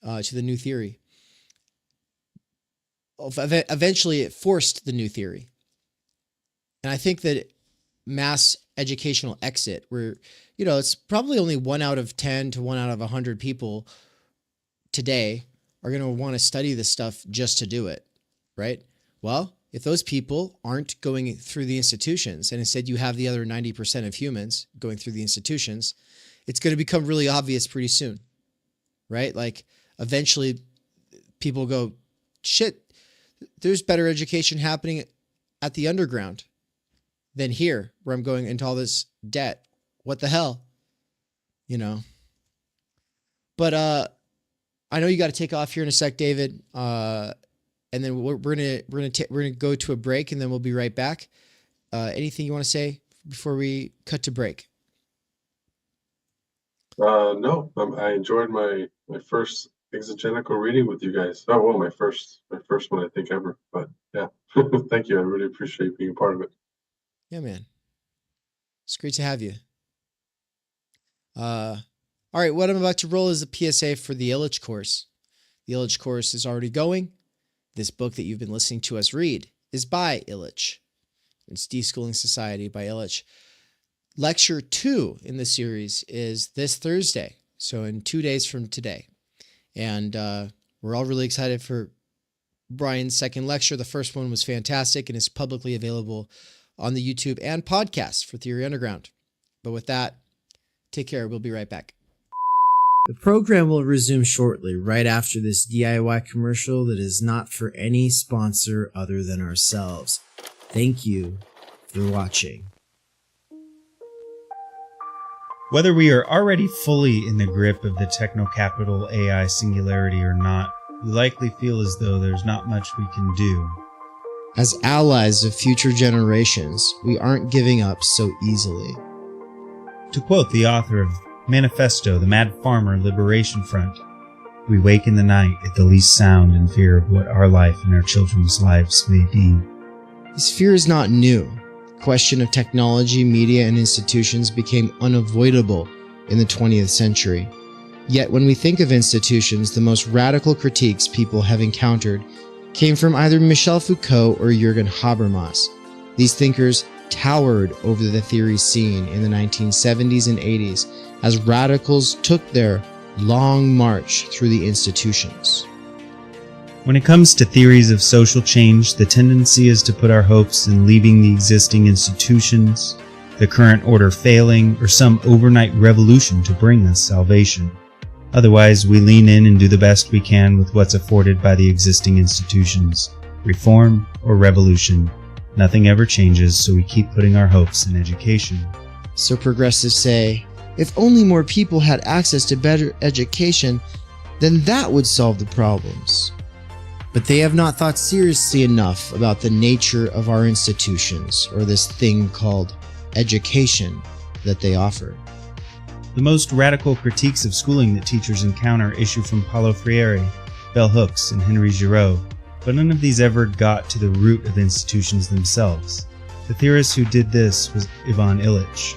to the new theory. Eventually it forced the new theory. And I think that mass educational exit, where, you know, it's probably only 1 out of 10 to 1 out of 100 people today are going to want to study this stuff just to do it, right? Well, if those people aren't going through the institutions and instead you have the other 90% of humans going through the institutions, it's going to become really obvious pretty soon, right? Like eventually people go, shit, there's better education happening at the underground than here where I'm going into all this debt. What the hell? You know? But I know you got to take off here in a sec, David. And then we're gonna go to a break, and then we'll be right back. Anything you want to say before we cut to break? No, I enjoyed my first exegetical reading with you guys. Oh well, my first one I think ever. But yeah, thank you. I really appreciate being a part of it. Yeah, man. It's great to have you. All right, what I'm about to roll is a PSA for the Illich course. The Illich course is already going. This book that you've been listening to us read is by Illich. It's Deschooling Society by Illich. Lecture 2 in the series is this Thursday, so in 2 days from today. And we're all really excited for Brian's second lecture. The first one was fantastic and is publicly available on the YouTube and podcast for Theory Underground. But with that, take care. We'll be right back. The program will resume shortly, right after this DIY commercial that is not for any sponsor other than ourselves. Thank you for watching. Whether we are already fully in the grip of the techno-capital AI singularity or not, we likely feel as though there's not much we can do. As allies of future generations, we aren't giving up so easily. To quote the author of Manifesto, the Mad Farmer Liberation Front, we wake in the night at the least sound in fear of what our life and our children's lives may be. This fear is not new. The question of technology, media, and institutions became unavoidable in the 20th century. Yet when we think of institutions, the most radical critiques people have encountered came from either Michel Foucault or Jürgen Habermas. These thinkers towered over the theory scene in the 1970s and 80s as radicals took their long march through the institutions. When it comes to theories of social change, the tendency is to put our hopes in leaving the existing institutions, the current order failing, or some overnight revolution to bring us salvation. Otherwise, we lean in and do the best we can with what's afforded by the existing institutions. Reform or revolution, nothing ever changes, so we keep putting our hopes in education. So progressives say, if only more people had access to better education, then that would solve the problems. But they have not thought seriously enough about the nature of our institutions, or this thing called education that they offer. The most radical critiques of schooling that teachers encounter issue from Paulo Freire, Bell Hooks, and Henry Giraud, but none of these ever got to the root of institutions themselves. The theorist who did this was Ivan Illich.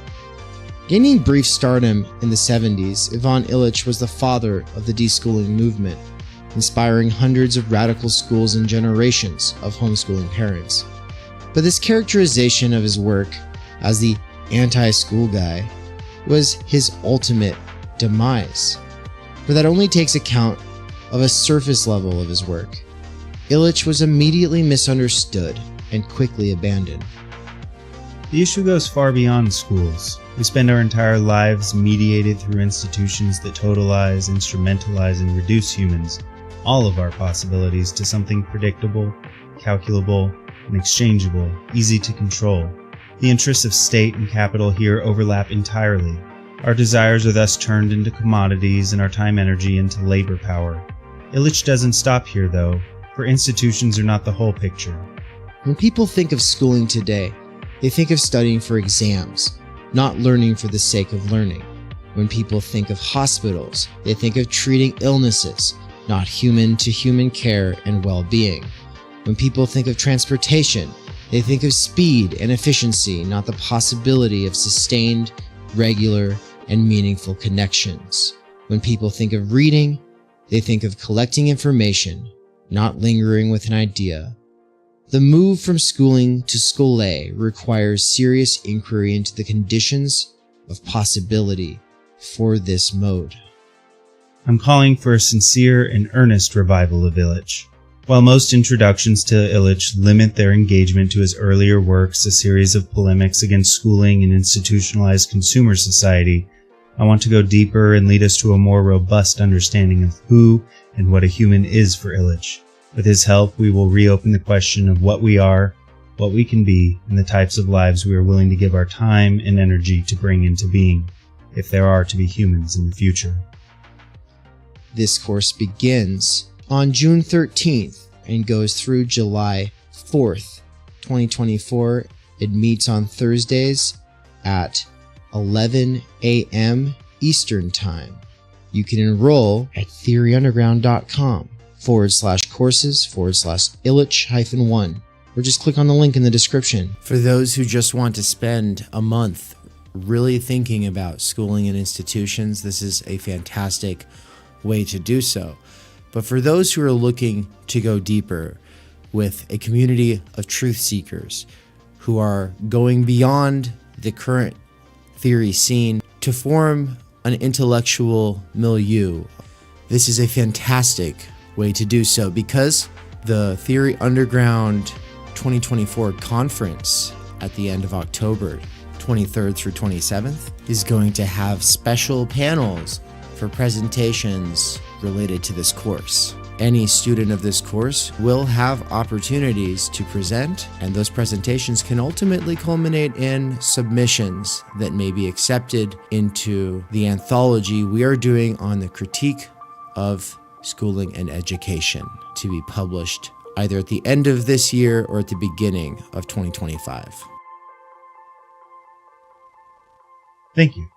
Gaining brief stardom in the 70s, Ivan Illich was the father of the deschooling movement, inspiring hundreds of radical schools and generations of homeschooling parents. But this characterization of his work as the anti-school guy was his ultimate demise, but that only takes account of a surface level of his work. Illich was immediately misunderstood and quickly abandoned. The issue goes far beyond schools. We spend our entire lives mediated through institutions that totalize, instrumentalize, and reduce humans, all of our possibilities, to something predictable, calculable, and exchangeable, easy to control. The interests of state and capital here overlap entirely. Our desires are thus turned into commodities and our time energy into labor power. Illich doesn't stop here, though, for institutions are not the whole picture. When people think of schooling today, they think of studying for exams, not learning for the sake of learning. When people think of hospitals, they think of treating illnesses, not human-to-human care and well-being. When people think of transportation, they think of speed and efficiency, not the possibility of sustained, regular, and meaningful connections. When people think of reading, they think of collecting information, not lingering with an idea. The move from schooling to schole requires serious inquiry into the conditions of possibility for this mode. I'm calling for a sincere and earnest revival of Illich. While most introductions to Illich limit their engagement to his earlier works, a series of polemics against schooling and institutionalized consumer society, I want to go deeper and lead us to a more robust understanding of who and what a human is for Illich. With his help, we will reopen the question of what we are, what we can be, and the types of lives we are willing to give our time and energy to bring into being, if there are to be humans in the future. This course begins on June 13th and goes through July 4th, 2024. It meets on Thursdays at 11 a.m. Eastern Time. You can enroll at theoryunderground.com/courses/Illich-1, or just click on the link in the description. For those who just want to spend a month really thinking about schooling and institutions, this is a fantastic way to do so. But for those who are looking to go deeper with a community of truth seekers who are going beyond the current theory scene to form an intellectual milieu, this is a fantastic way to do so, because the Theory Underground 2024 conference at the end of October 23rd through 27th is going to have special panels for presentations related to this course. Any student of this course will have opportunities to present, and those presentations can ultimately culminate in submissions that may be accepted into the anthology we are doing on the critique of schooling and education, to be published either at the end of this year or at the beginning of 2025. Thank you.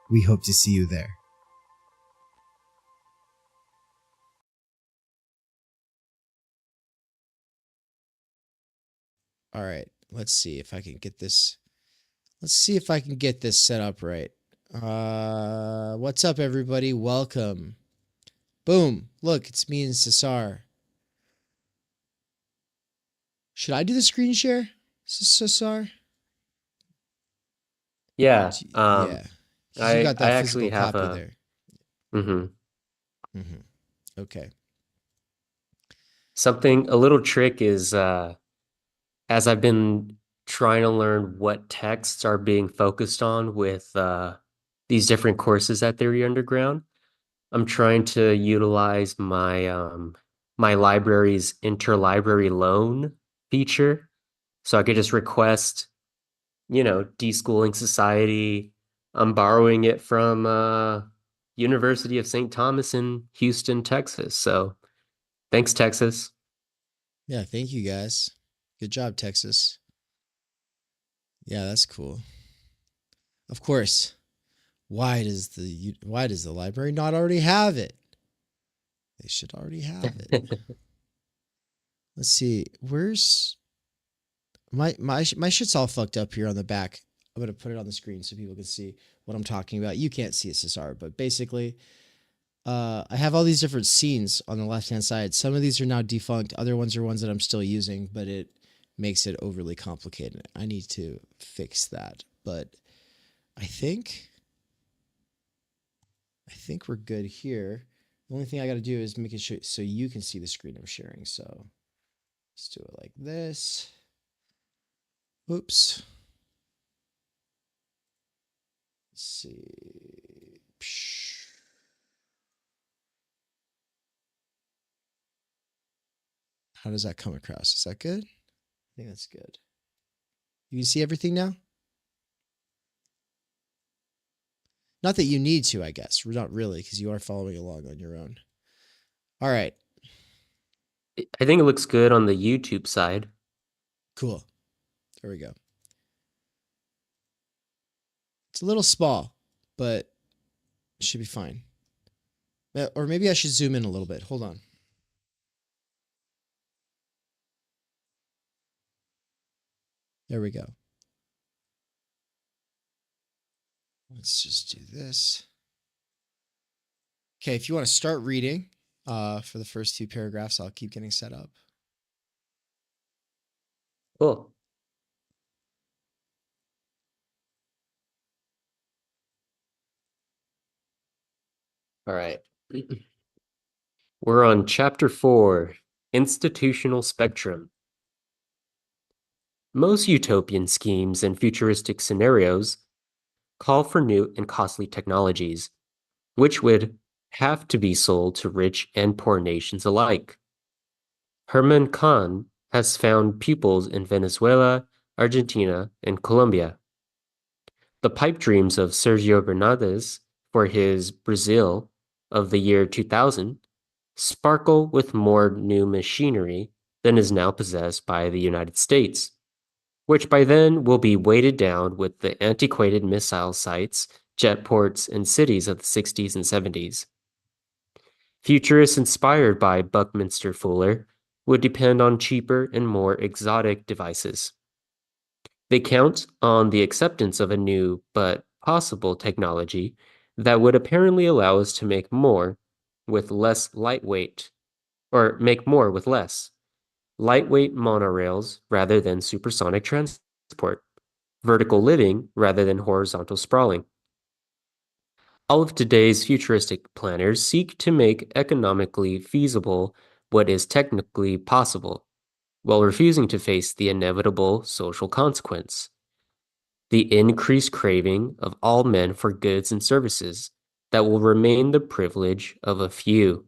We hope to see you there. All right, let's see if I can get this. Let's see if I can get this set up right. What's up, everybody? Welcome. Boom. Look, it's me and Cesar. Should I do the screen share, Cesar? Yeah. Yeah. 'Cause you got that I physical actually have copy a. there. Mm-hmm. Okay. A little trick is as I've been trying to learn what texts are being focused on with these different courses at Theory Underground, I'm trying to utilize my library's interlibrary loan feature. So I could just request, Deschooling Society. I'm borrowing it from University of St. Thomas in Houston, Texas. So thanks, Texas. Yeah, thank you guys. Good job, Texas. Yeah, that's cool. Of course. Why does the library not already have it? They should already have it. Let's see. Where's my shit's all fucked up here on the back. I'm gonna put it on the screen so people can see what I'm talking about. You can't see it, Cesar, but basically, I have all these different scenes on the left-hand side. Some of these are now defunct. Other ones are ones that I'm still using, but it makes it overly complicated. I need to fix that. But I think we're good here. The only thing I got to do is make it so you can see the screen I'm sharing. So let's do it like this. Oops. Let's see. How does that come across? Is that good? I think that's good. You can see everything now? Not that you need to, I guess. Not really, because you are following along on your own. All right. I think it looks good on the YouTube side. Cool. There we go. It's a little small, but it should be fine. Or maybe I should zoom in a little bit. Hold on. There we go. Let's just do this. Okay, if you want to start reading for the first two paragraphs, I'll keep getting set up. Cool. All right. We're on chapter 4, Institutional Spectrum. Most utopian schemes and futuristic scenarios call for new and costly technologies, which would have to be sold to rich and poor nations alike. Herman Kahn has found pupils in Venezuela, Argentina, and Colombia. The pipe dreams of Sergio Bernardes for his Brazil of the year 2000 sparkle with more new machinery than is now possessed by the United States, which by then will be weighted down with the antiquated missile sites, jet ports, and cities of the 60s and 70s. Futurists inspired by Buckminster Fuller would depend on cheaper and more exotic devices. They count on the acceptance of a new but possible technology that would apparently allow us to make more with less lightweight, or make more with less. Lightweight monorails rather than supersonic transport, vertical living rather than horizontal sprawling. All of today's futuristic planners seek to make economically feasible what is technically possible, while refusing to face the inevitable social consequence: the increased craving of all men for goods and services that will remain the privilege of a few.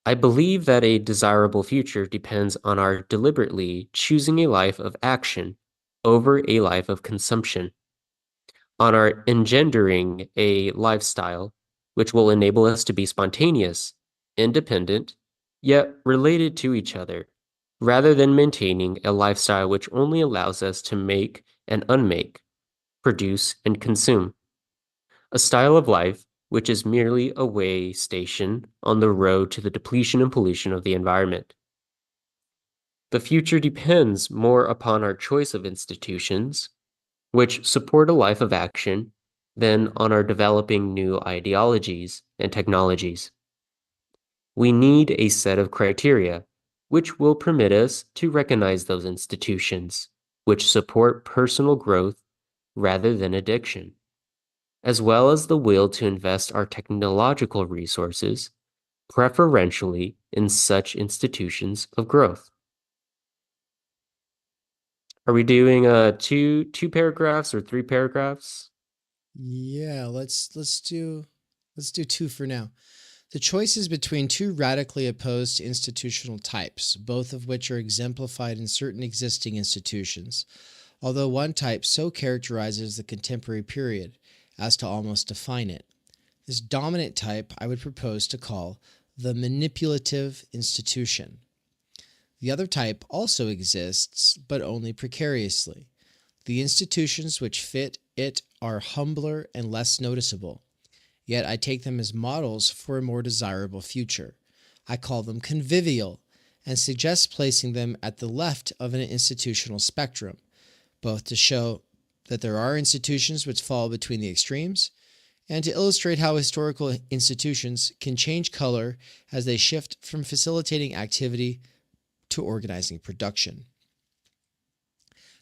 I believe that a desirable future depends on our deliberately choosing a life of action over a life of consumption, on our engendering a lifestyle which will enable us to be spontaneous, independent, yet related to each other, rather than maintaining a lifestyle which only allows us to make and unmake, produce and consume. A style of life which is merely a way station on the road to the depletion and pollution of the environment. The future depends more upon our choice of institutions, which support a life of action, than on our developing new ideologies and technologies. We need a set of criteria which will permit us to recognize those institutions which support personal growth rather than addiction, as well as the will to invest our technological resources preferentially in such institutions of growth. Are we doing two paragraphs or 3 paragraphs? Yeah, let's do 2 for now. The choice is between 2 radically opposed institutional types, both of which are exemplified in certain existing institutions, although one type so characterizes the contemporary period as to almost define it. This dominant type I would propose to call the manipulative institution. The other type also exists, but only precariously. The institutions which fit it are humbler and less noticeable, yet I take them as models for a more desirable future. I call them convivial and suggest placing them at the left of an institutional spectrum, both to show that there are institutions which fall between the extremes and to illustrate how historical institutions can change color as they shift from facilitating activity to organizing production.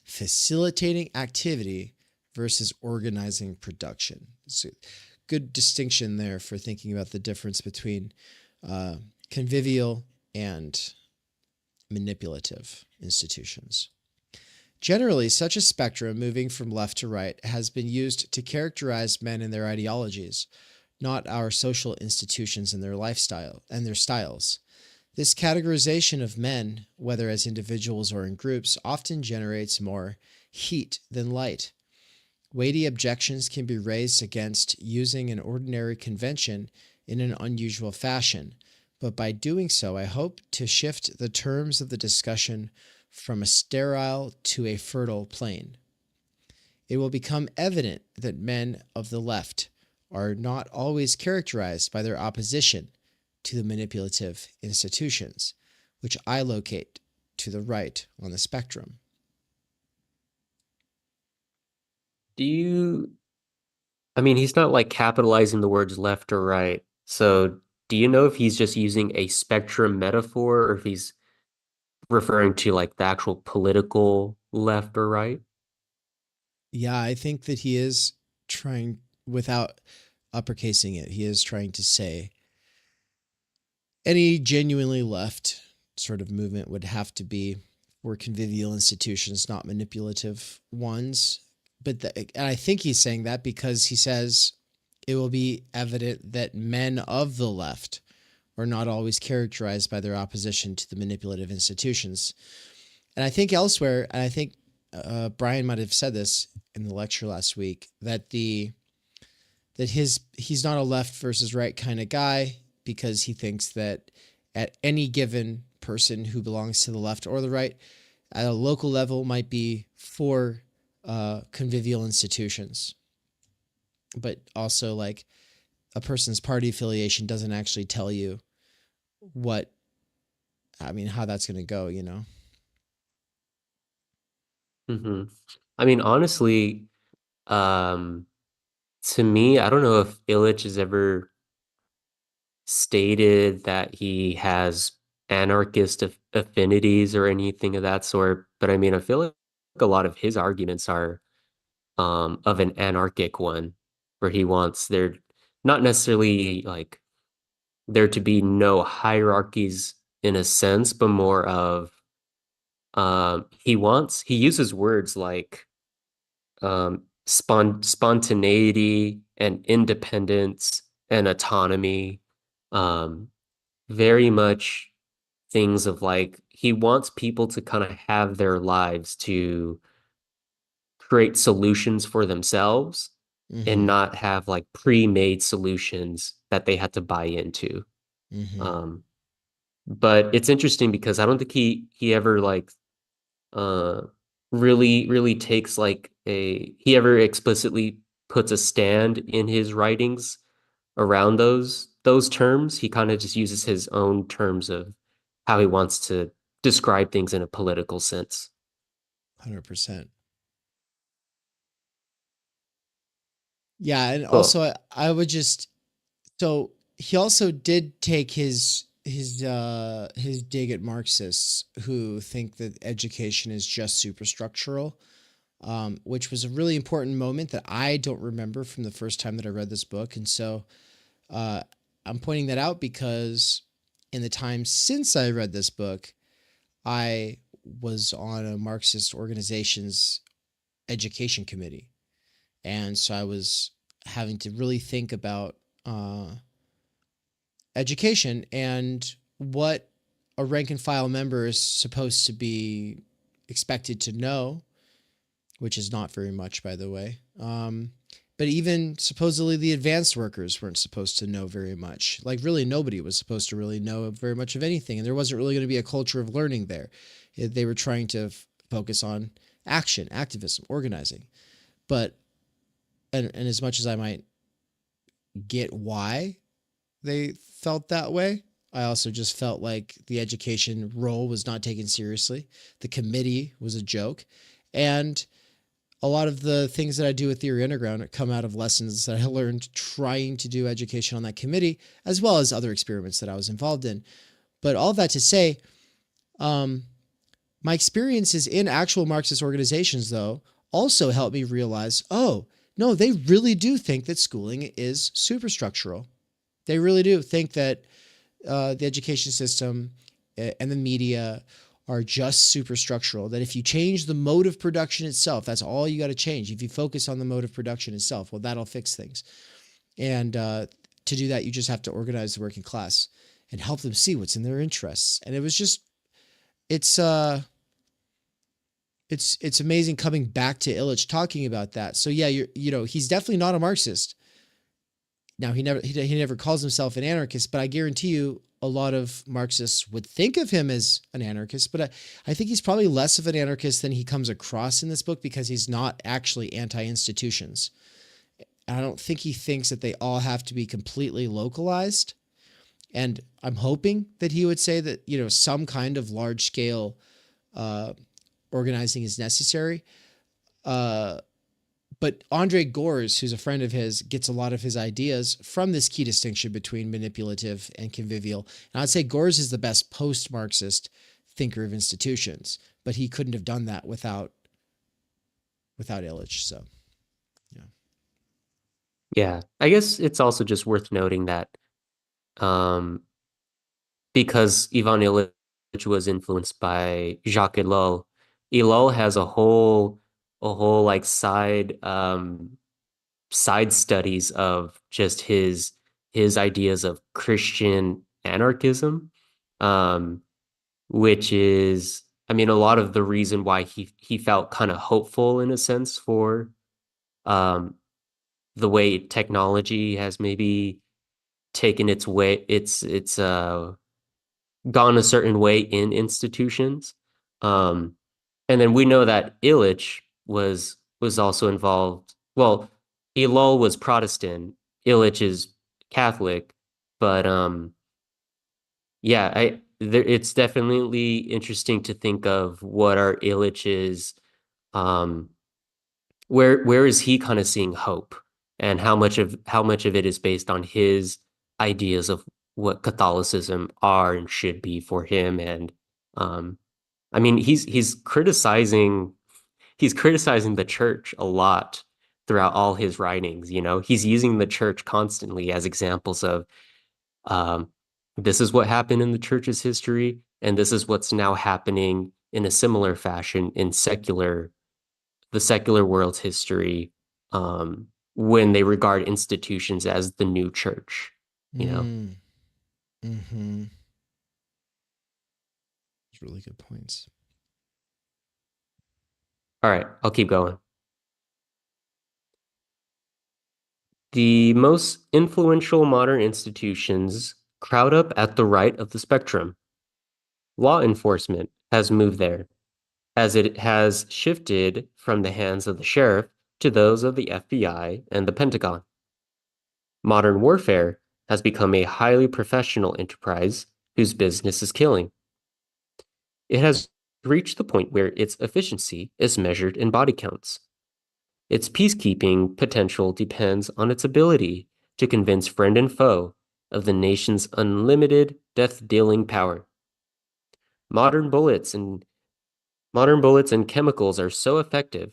Facilitating activity versus organizing production. It's a good distinction there for thinking about the difference between convivial and manipulative institutions. Generally, such a spectrum moving from left to right has been used to characterize men and their ideologies, not our social institutions and their lifestyle and their styles. This categorization of men, whether as individuals or in groups, often generates more heat than light. Weighty objections can be raised against using an ordinary convention in an unusual fashion, but by doing so, I hope to shift the terms of the discussion from a sterile to a fertile plane. It will become evident that men of the left are not always characterized by their opposition to the manipulative institutions, which I locate to the right on the spectrum. I mean, he's not like capitalizing the words left or right. So do you know if he's just using a spectrum metaphor or if he's referring to like the actual political left or right? Yeah, I think that he is trying, without uppercasing it, he is trying to say any genuinely left sort of movement would have to be for convivial institutions, not manipulative ones. And I think he's saying that because he says it will be evident that men of the left are not always characterized by their opposition to the manipulative institutions. And I think elsewhere, and I think Brian might have said this in the lecture last week, that he's not a left versus right kind of guy, because he thinks that at any given person who belongs to the left or the right, at a local level, might be for convivial institutions. But also, like, a person's party affiliation doesn't actually tell you how that's going to go, you know? Mm-hmm. I mean, honestly, to me, I don't know if Illich has ever stated that he has anarchist affinities or anything of that sort, but I mean, I feel like a lot of his arguments are of an anarchic one, where he wants there not necessarily like there to be no hierarchies in a sense, but more of he uses words like spontaneity and independence and autonomy, um, very much things of like he wants people to kind of have their lives to create solutions for themselves and not have like pre-made solutions that they had to buy into. But it's interesting because I don't think he ever like uh really takes like he ever explicitly puts a stand in his writings around those terms. He kind of just uses his own terms of how he wants to describe things in a political sense. 100%. Yeah, and Cool. also I would just, so he also did take his dig at Marxists who think that education is just superstructural, which was a really important moment that I don't remember from the first time that I read this book. And so I'm pointing that out because in the time since I read this book, I was on a Marxist organization's education committee. And so I was having to really think about education and what a rank and file member is supposed to be expected to know, which is not very much, by the way. But even supposedly the advanced workers weren't supposed to know very much. Like really nobody was supposed to really know very much of anything. And there wasn't really going to be a culture of learning there. They were trying to focus on action, activism, organizing. But, and as much as I might get why they felt that way, I also just felt like the education role was not taken seriously. The committee was a joke. And a lot of the things that I do with Theory Underground come out of lessons that I learned trying to do education on that committee, as well as other experiments that I was involved in. But all that to say, my experiences in actual Marxist organizations, though, also helped me realize, oh, no, they really do think that schooling is superstructural. They really do think that the education system and the media are just superstructural, that if you change the mode of production itself, that's all you got to change. If you focus on the mode of production itself, well, that'll fix things. And to do that, you just have to organize the working class and help them see what's in their interests. And it was just, it's amazing coming back to Illich talking about that. So yeah, he's definitely not a Marxist. Now he never calls himself an anarchist, but I guarantee you a lot of Marxists would think of him as an anarchist, but I think he's probably less of an anarchist than he comes across in this book because he's not actually anti-institutions. I don't think he thinks that they all have to be completely localized. And I'm hoping that he would say that, some kind of large scale organizing is necessary. But Andre Gors, who's a friend of his, gets a lot of his ideas from this key distinction between manipulative and convivial. And I'd say Gors is the best post-Marxist thinker of institutions, but he couldn't have done that without Illich. So, yeah. Yeah, I guess it's also just worth noting that because Ivan Illich was influenced by Jacques Ellul, Ellul has a whole like side studies of just his ideas of Christian anarchism, which is, I mean, a lot of the reason why he felt kind of hopeful in a sense for the way technology has maybe taken its way, it's gone a certain way in institutions. And then we know that Illich was also involved. Well, Ellul was Protestant, Illich is Catholic, but yeah, it's definitely interesting to think of what are Illich's where is he kind of seeing hope, and how much of it is based on his ideas of what Catholicism are and should be for him. And I mean, he's criticizing the church a lot throughout all his writings. He's using the church constantly as examples of this is what happened in the church's history, and this is what's now happening in a similar fashion in the secular world's history, when they regard institutions as the new church. Mm-hmm. Those really good points. All right, I'll keep going. The most influential modern institutions crowd up at the right of the spectrum. Law enforcement has moved there, as it has shifted from the hands of the sheriff to those of the FBI and the Pentagon. Modern warfare has become a highly professional enterprise whose business is killing. It has reached the point where its efficiency is measured in body counts. Its peacekeeping potential depends on its ability to convince friend and foe of the nation's unlimited death-dealing power. Modern bullets and chemicals are so effective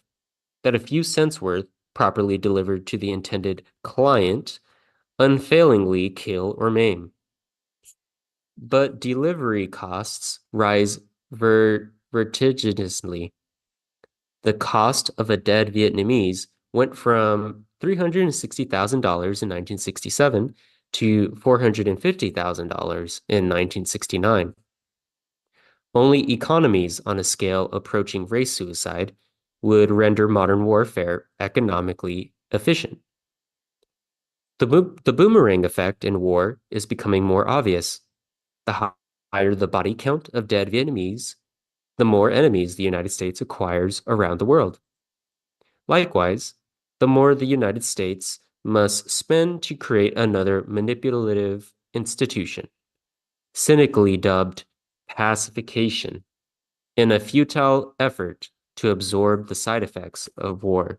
that a few cents worth, properly delivered to the intended client, unfailingly kill or maim. But delivery costs rise vertiginously. The cost of a dead Vietnamese went from $360,000 in 1967 to $450,000 in 1969. Only economies on a scale approaching race suicide would render modern warfare economically efficient. The boomerang effect in war is becoming more obvious. The higher the body count of dead Vietnamese, the more enemies the United States acquires around the world. Likewise, the more the United States must spend to create another manipulative institution, cynically dubbed pacification, in a futile effort to absorb the side effects of war.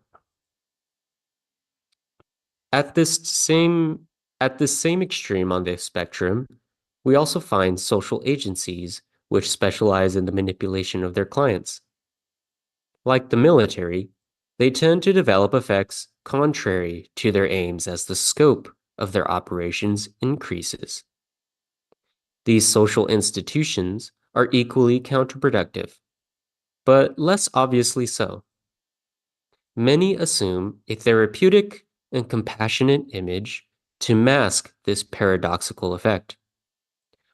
At this same extreme on the spectrum, we also find social agencies which specialize in the manipulation of their clients. Like the military, they tend to develop effects contrary to their aims as the scope of their operations increases. These social institutions are equally counterproductive, but less obviously so. Many assume a therapeutic and compassionate image to mask this paradoxical effect.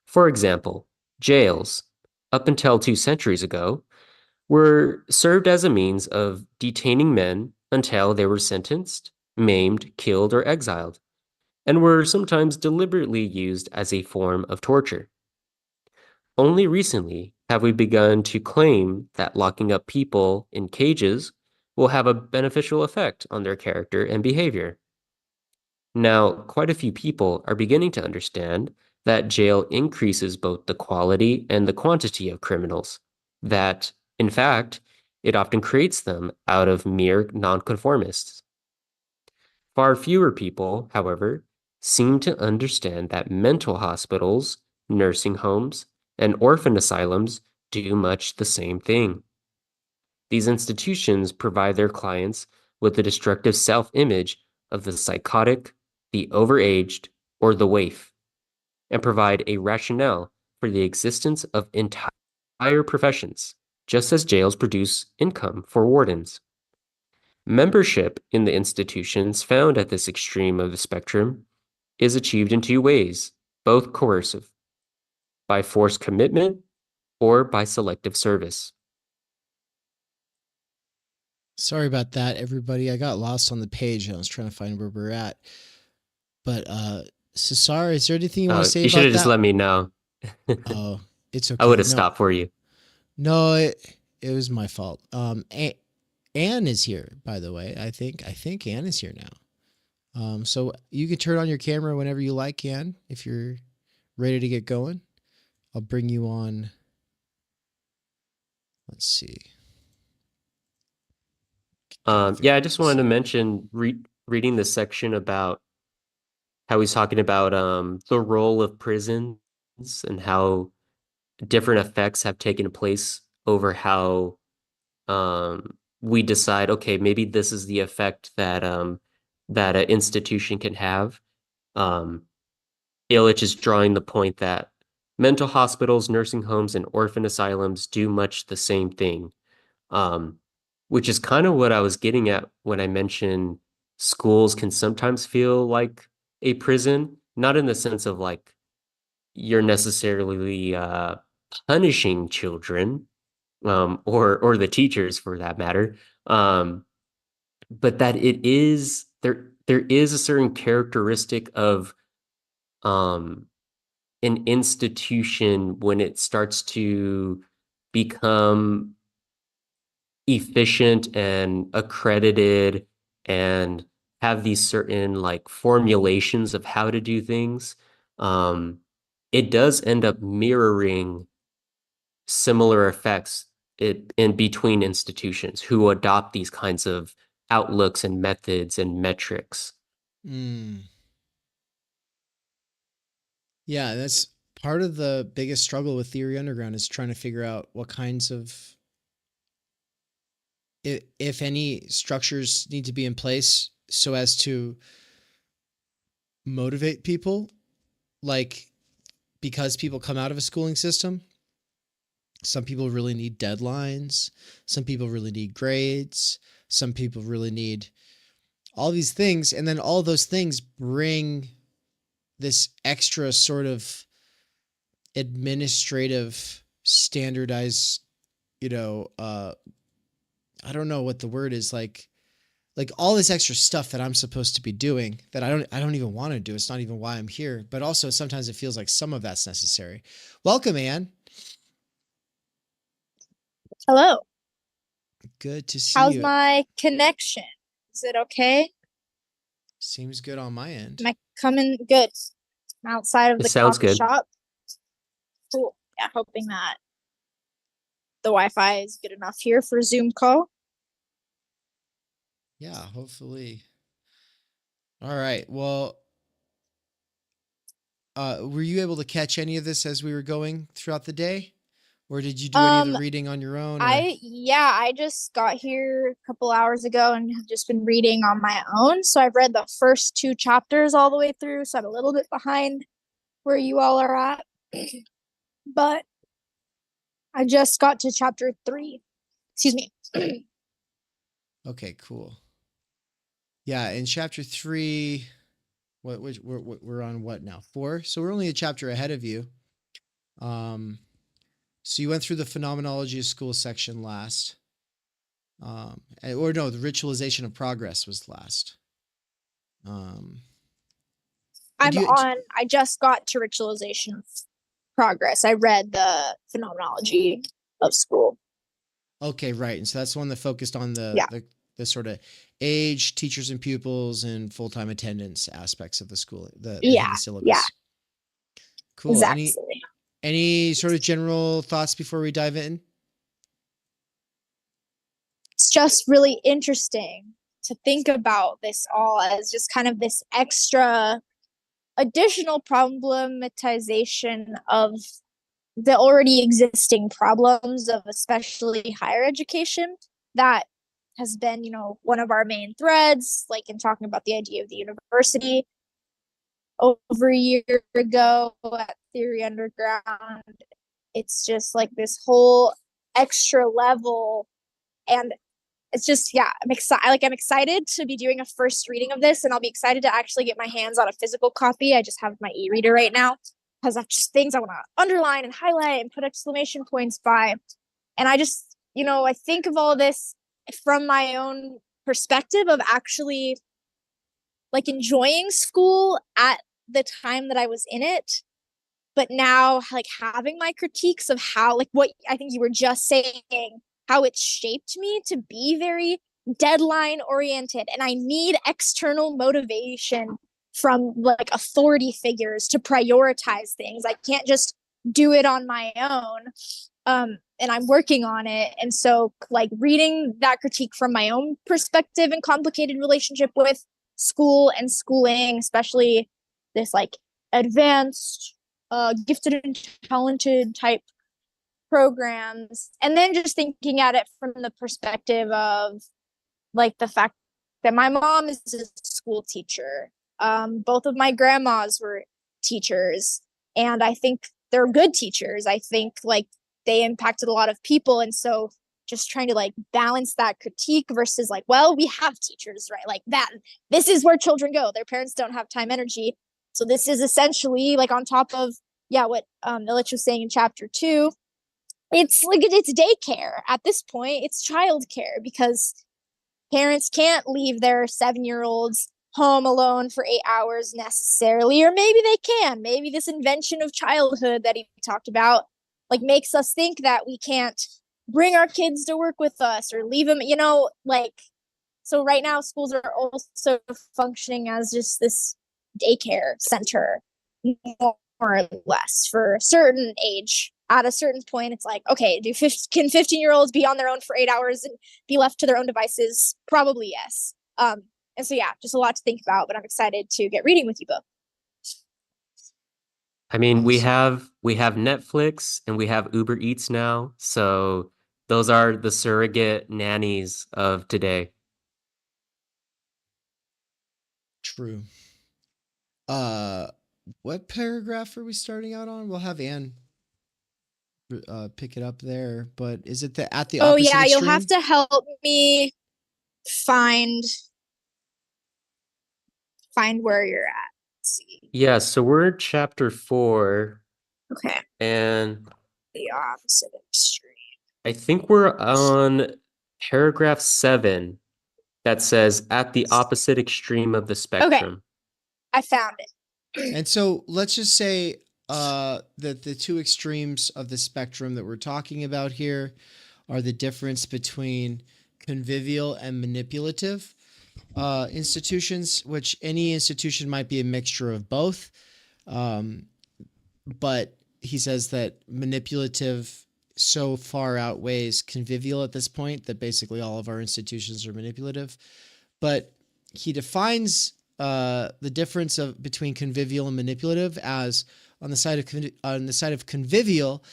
For example, jails, up until 2 centuries ago, were served as a means of detaining men until they were sentenced, maimed, killed, or exiled, and were sometimes deliberately used as a form of torture. Only recently have we begun to claim that locking up people in cages will have a beneficial effect on their character and behavior. Now, quite a few people are beginning to understand that jail increases both the quality and the quantity of criminals, that, in fact, it often creates them out of mere nonconformists. Far fewer people, however, seem to understand that mental hospitals, nursing homes, and orphan asylums do much the same thing. These institutions provide their clients with the destructive self-image of the psychotic, the overaged, or the waif, and provide a rationale for the existence of entire professions, just as jails produce income for wardens. Membership in the institutions found at this extreme of the spectrum is achieved in 2 ways, both coercive, by forced commitment or by selective service. Sorry about that, everybody. I got lost on the page and I was trying to find where we're at. But Cesar, is there anything you want to say You should about have just that? let me know. Oh, it's okay. I would have No, stopped for you. no, it was my fault. Anne is here, by the way. I think Anne is here now. So you can turn on your camera whenever you like, Anne, if you're ready to get going. I'll bring you on. Let's see. Yeah, I just wanted to mention reading the section about how he's talking about the role of prisons and how different effects have taken place over how we decide, okay, maybe this is the effect that that an institution can have. Illich is drawing the point that mental hospitals, nursing homes, and orphan asylums do much the same thing, um, which is kind of what I was getting at when I mentioned schools can sometimes feel like a prison, not in the sense of like you're necessarily punishing children, or the teachers for that matter, but that it is there is a certain characteristic of um, an institution when it starts to become efficient and accredited and have these certain like formulations of how to do things. um, it does end up mirroring similar effects in between institutions who adopt these kinds of outlooks and methods and metrics. Mm. Yeah, that's part of the biggest struggle with Theory Underground is trying to figure out what kinds of, if any, structures need to be in place so as to motivate people, like, because people come out of a schooling system. Some people really need deadlines. Some people really need grades. Some people really need all these things. And then all those things bring this extra sort of administrative standardized, I don't know what the word is, like all this extra stuff that I'm supposed to be doing that I don't even want to do. It's not even why I'm here, but also sometimes it feels like some of that's necessary. Welcome, Anne. Hello. Good to see How's you. my connection? Is it okay? Seems good on my end. Am I coming good? I'm outside of It the sounds coffee good. shop. Cool. Yeah, hoping that the Wi-Fi is good enough here for a Zoom call. Yeah, hopefully. All right. Well, were you able to catch any of this as we were going throughout the day? Or did you do any of the reading on your own? I just got here a couple hours ago and have just been reading on my own. So I've read the first 2 chapters all the way through, so I'm a little bit behind where you all are at. But I just got to chapter 3. Excuse me. Okay, cool. Yeah, in chapter 3, we're on what now? 4? So we're only a chapter ahead of you. So you went through the Phenomenology of School section last. Or no, the Ritualization of Progress was last. I just got to Ritualization of Progress. I read the Phenomenology of School. Okay, right. And so that's the one that focused on the sort of age, teachers and pupils, and full-time attendance aspects of the school, the hidden syllabus. Yeah. Cool. Exactly. Any sort of general thoughts before we dive in? It's just really interesting to think about this all as just kind of this extra additional problematization of the already existing problems of especially higher education that has been, one of our main threads, like in talking about the idea of the university over a year ago at Theory Underground. It's just like this whole extra level, and it's just, I'm excited to be doing a first reading of this, and I'll be excited to actually get my hands on a physical copy. I just have my e-reader right now because I've just things I want to underline and highlight and put exclamation points by. And I just, I think of all this from my own perspective of actually like enjoying school at the time that I was in it, but now like having my critiques of how, like what I think you were just saying, how it shaped me to be very deadline oriented, and I need external motivation from like authority figures to prioritize things. I can't just do it on my own. And I'm working on it. And so like reading that critique from my own perspective and complicated relationship with school and schooling, especially this like advanced, gifted and talented type programs, and then just thinking at it from the perspective of like the fact that my mom is a school teacher. Both of my grandmas were teachers, and I think they're good teachers. I think like they impacted a lot of people, and so just trying to like balance that critique versus like, well, we have teachers, right? Like that, this is where children go. Their parents don't have time, energy. So this is essentially like on top of, what Illich was saying in chapter 2, it's like it's daycare at this point. It's childcare because parents can't leave their 7-year-olds home alone for 8 hours necessarily, or maybe they can. Maybe this invention of childhood that he talked about like makes us think that we can't bring our kids to work with us or leave them, like, so right now schools are also functioning as just this daycare center, more or less, for a certain age. At a certain point, it's like, okay, can 15-year-olds be on their own for 8 hours and be left to their own devices? Probably yes. And so, just a lot to think about, but I'm excited to get reading with you both. I mean, we have Netflix and we have Uber Eats now, so those are the surrogate nannies of today. True. What paragraph are we starting out on? We'll have Anne pick it up there, but is it at the Oh opposite yeah, you'll extreme? have to help me find where you're at. Let's see. Yeah, so we're in chapter 4, Okay. and The opposite extreme. I think we're on paragraph 7 that says at the opposite extreme of the spectrum. I found it. And so let's just say that the two extremes of the spectrum that we're talking about here are the difference between convivial and manipulative institutions, which any institution might be a mixture of both. But he says that manipulative so far outweighs convivial at this point that basically all of our institutions are manipulative. But he defines the difference between convivial and manipulative as on the side of convivial,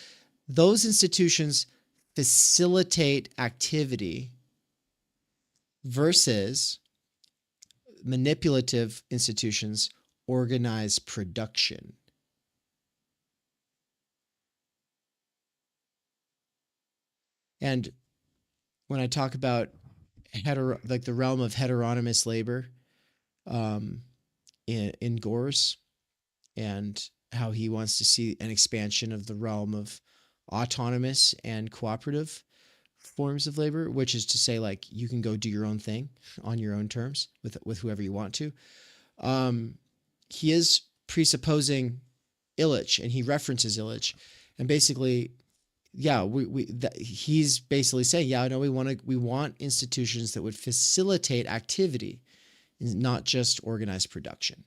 those institutions facilitate activity versus manipulative institutions organize production. And when I talk about like the realm of heteronymous labor in Gore's, and how he wants to see an expansion of the realm of autonomous and cooperative forms of labor, which is to say, like, you can go do your own thing on your own terms with whoever you want to. He is presupposing Illich, and he references Illich, and basically, yeah, he's basically saying, yeah, no, we want institutions that would facilitate activity, not just organized production.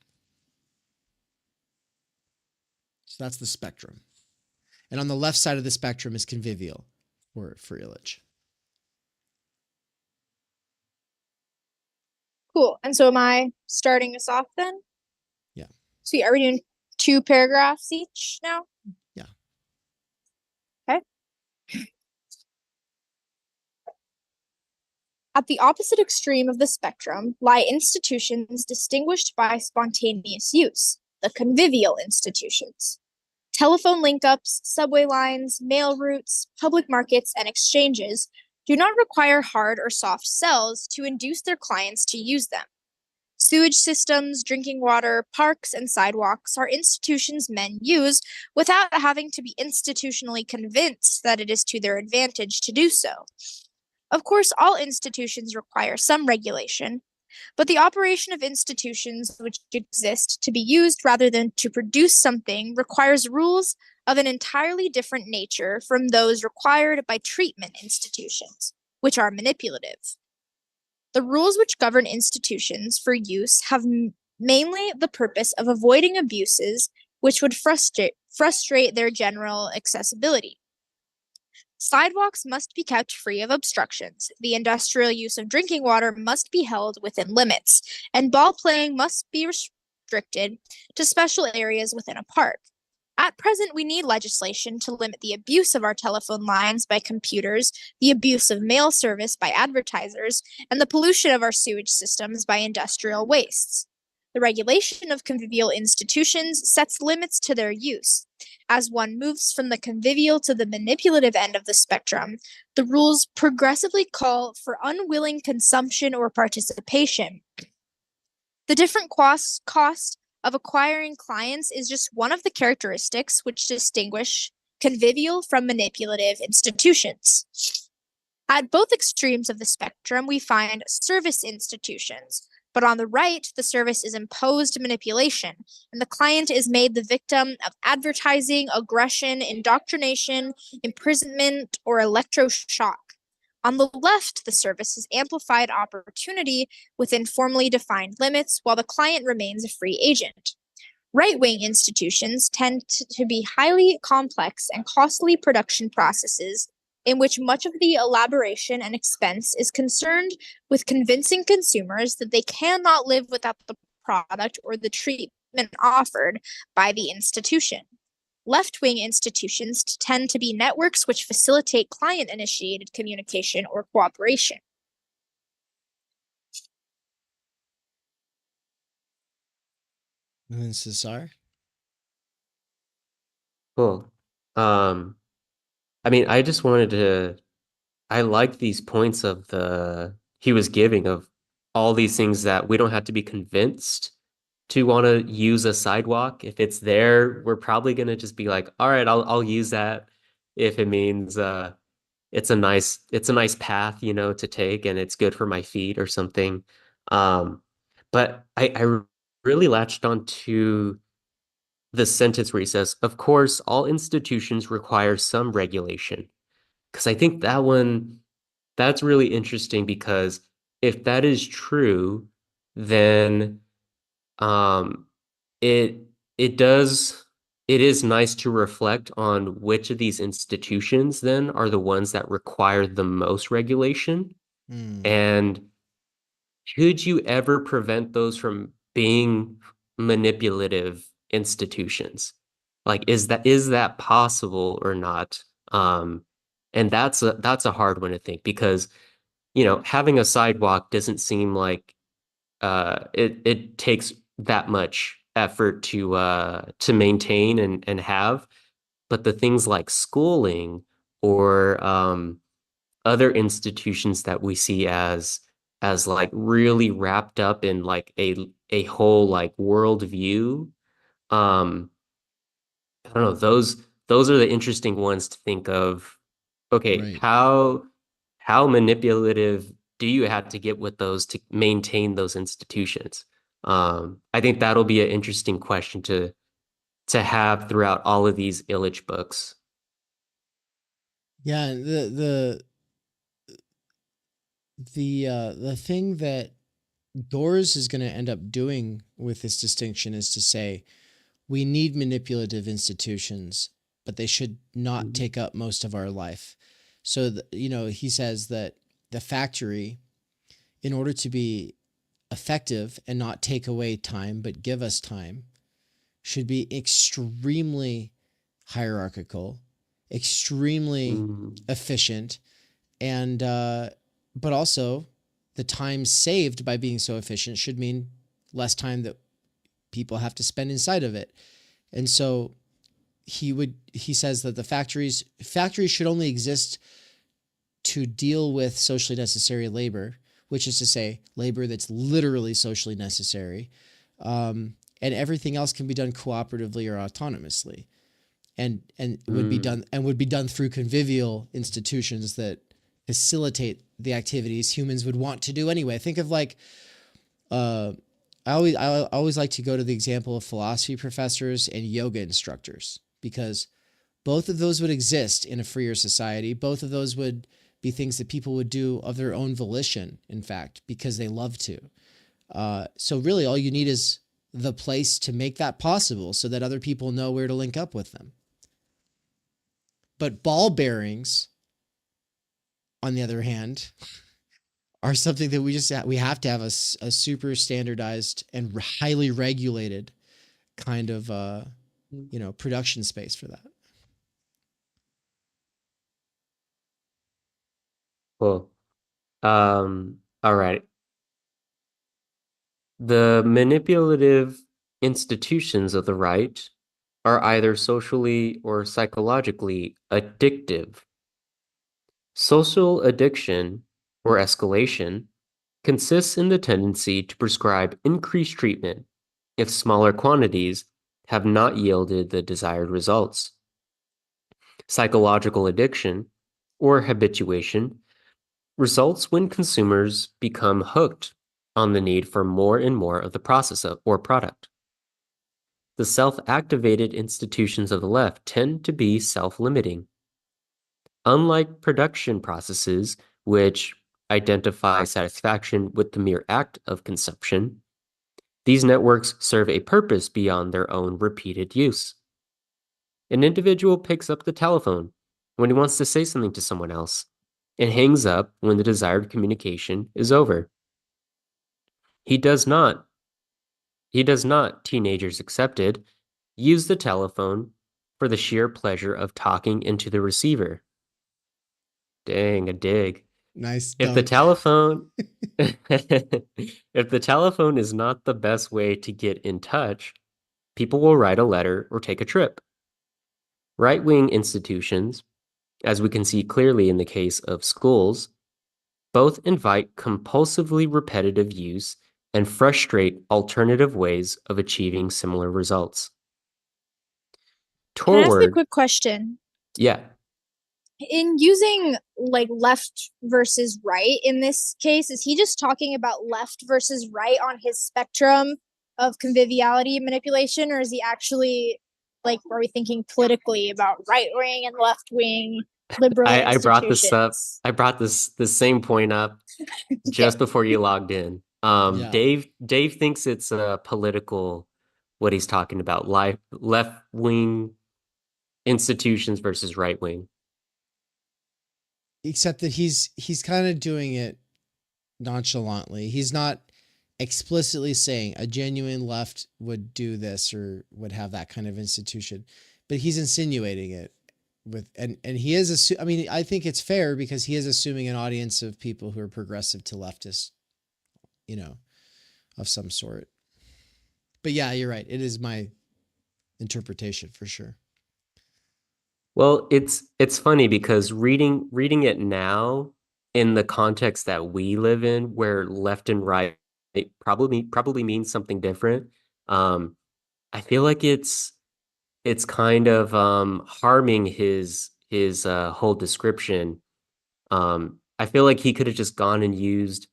So that's the spectrum. And on the left side of the spectrum is convivial for Illich. Cool. And so am I starting us off then? Yeah. So are we doing 2 paragraphs each now? Yeah. Okay. At the opposite extreme of the spectrum lie institutions distinguished by spontaneous use, the convivial institutions. Telephone link-ups, subway lines, mail routes, public markets, and exchanges do not require hard or soft sells to induce their clients to use them. Sewage systems, drinking water, parks, and sidewalks are institutions men use without having to be institutionally convinced that it is to their advantage to do so. Of course, all institutions require some regulation, but the operation of institutions which exist to be used rather than to produce something requires rules of an entirely different nature from those required by treatment institutions, which are manipulative. The rules which govern institutions for use have mainly the purpose of avoiding abuses which would frustrate their general accessibility. Sidewalks must be kept free of obstructions, the industrial use of drinking water must be held within limits, and ball playing must be restricted to special areas within a park. At present, we need legislation to limit the abuse of our telephone lines by computers, the abuse of mail service by advertisers, and the pollution of our sewage systems by industrial wastes. The regulation of convivial institutions sets limits to their use. As one moves from the convivial to the manipulative end of the spectrum, the rules progressively call for unwilling consumption or participation. The different cost of acquiring clients is just one of the characteristics which distinguish convivial from manipulative institutions. At both extremes of the spectrum, we find service institutions, but on the right, the service is imposed manipulation, and the client is made the victim of advertising, aggression, indoctrination, imprisonment, or electroshock. On the left, the service is amplified opportunity within formally defined limits, while the client remains a free agent. Right-wing institutions tend to be highly complex and costly production processes in which much of the elaboration and expense is concerned with convincing consumers that they cannot live without the product or the treatment offered by the institution. Left-wing institutions tend to be networks which facilitate client-initiated communication or cooperation. And then Cesar? Cool. Um, I mean, I just wanted to, I like these points of he was giving of all these things that we don't have to be convinced to want to use a sidewalk. If it's there, we're probably gonna just be like, all right, I'll use that if it means it's a nice path, to take and it's good for my feet or something. But I really latched on to the sentence where he says, of course, all institutions require some regulation. Because I think that's really interesting because if that is true, then um, it it does it is nice to reflect on which of these institutions then are the ones that require the most regulation. Hmm. And could you ever prevent those from being manipulative institutions? Like, is that possible or not? And that's a hard one to think because, having a sidewalk doesn't seem like it takes that much effort to maintain and have. But the things like schooling or other institutions that we see as like really wrapped up in like a whole like world view. Um, I don't know, those are the interesting ones to think of. Okay, Right. how manipulative do you have to get with those to maintain those institutions? I think that'll be an interesting question to have throughout all of these Illich books. Yeah, the thing that Doors is going to end up doing with this distinction is to say we need manipulative institutions, but they should not take up most of our life. So, he says that the factory, in order to be effective and not take away time, but give us time, should be extremely hierarchical, extremely efficient, and but also the time saved by being so efficient should mean less time that people have to spend inside of it. And so he says that the factories should only exist to deal with socially necessary labor, which is to say labor that's literally socially necessary. And everything else can be done cooperatively or autonomously, and would be done through convivial institutions that facilitate the activities humans would want to do anyway. Think of like, I always like to go to the example of philosophy professors and yoga instructors, because both of those would exist in a freer society. Both of those would be things that people would do of their own volition, in fact, because they love to. So really all you need is the place to make that possible so that other people know where to link up with them. But ball bearings, on the other hand, are something that we have to have a super standardized and highly regulated kind of production space for that. Cool. All right. The manipulative institutions of the right are either socially or psychologically addictive. Social addiction, or escalation, consists in the tendency to prescribe increased treatment if smaller quantities have not yielded the desired results. Psychological addiction, or habituation, results when consumers become hooked on the need for more and more of the process or product. The self-activated institutions of the left tend to be self-limiting. Unlike production processes, which identify satisfaction with the mere act of consumption, these networks serve a purpose beyond their own repeated use. An individual picks up the telephone when he wants to say something to someone else and hangs up when the desired communication is over. He does not, teenagers accepted, use the telephone for the sheer pleasure of talking into the receiver. Dang, a dig. Nice If the dunk. telephone if the telephone is not the best way to get in touch, people will write a letter or take a trip. Right-wing institutions, as we can see clearly in the case of schools, both invite compulsively repetitive use and frustrate alternative ways of achieving similar results. Can I ask a Toward, quick question? yeah, In using like left versus right in this case, is he just talking about left versus right on his spectrum of conviviality manipulation, or is he actually like, are we thinking politically about right wing and left wing liberal I brought this up. institutions? I brought the same point up just before you logged in. Yeah. Dave thinks it's political what he's talking about, left wing institutions versus right wing. Except that he's kind of doing it nonchalantly. He's not explicitly saying a genuine left would do this or would have that kind of institution, but he's insinuating it with, and he is, I mean, I think it's fair because he is assuming an audience of people who are progressive to leftist, you know, of some sort. But yeah, you're right. It is my interpretation for sure. Well, it's funny because reading it now in the context that we live in, where left and right probably means something different. I feel like it's kind of harming his whole description. I feel like he could have just gone and used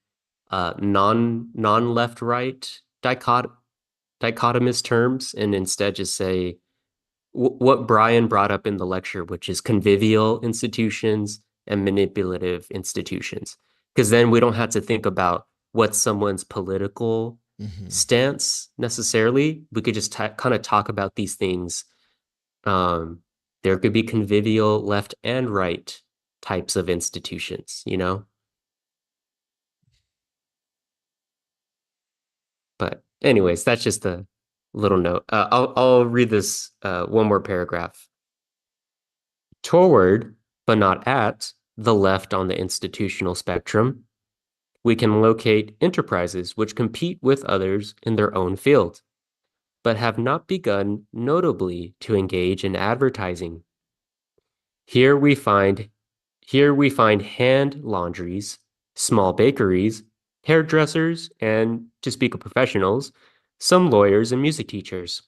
non left right dichotomous terms and instead just say what Brian brought up in the lecture, which is convivial institutions and manipulative institutions. Because then we don't have to think about what someone's political stance necessarily. We could just kind of talk about these things. There could be convivial left and right types of institutions, you know? But anyways, that's just a little note. I'll read this one more paragraph. Toward, but not at, the left on the institutional spectrum, we can locate enterprises which compete with others in their own field, but have not begun notably to engage in advertising. Here we find hand laundries, small bakeries, hairdressers, and, to speak of professionals, some lawyers and music teachers.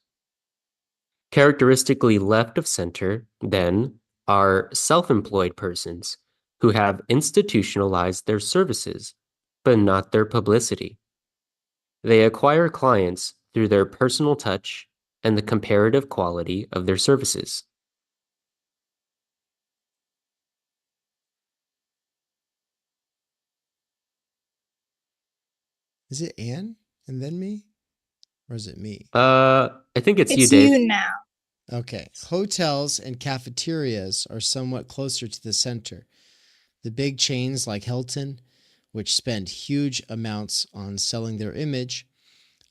Characteristically left of center, then, are self-employed persons who have institutionalized their services, but not their publicity. They acquire clients through their personal touch and the comparative quality of their services. Is it Anne and then me? Or is it me? I think it's you, It's Dave. you now. Okay. Hotels and cafeterias are somewhat closer to the center. The big chains like Hilton, which spend huge amounts on selling their image,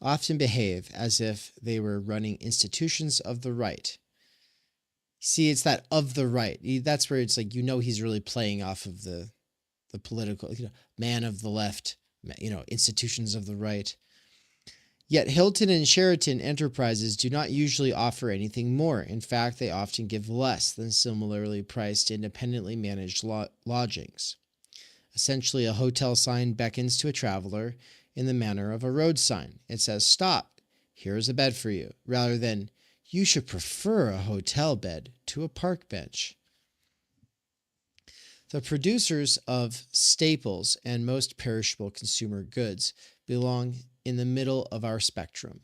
often behave as if they were running institutions of the right. See, it's that of the right. That's where it's like, he's really playing off of the political, man of the left, institutions of the right. Yet Hilton and Sheraton enterprises do not usually offer anything more. In fact, they often give less than similarly priced, independently managed lodgings. Essentially, a hotel sign beckons to a traveler in the manner of a road sign. It says, "Stop, here is a bed for you," rather than, "You should prefer a hotel bed to a park bench." The producers of staples and most perishable consumer goods belong in the middle of our spectrum.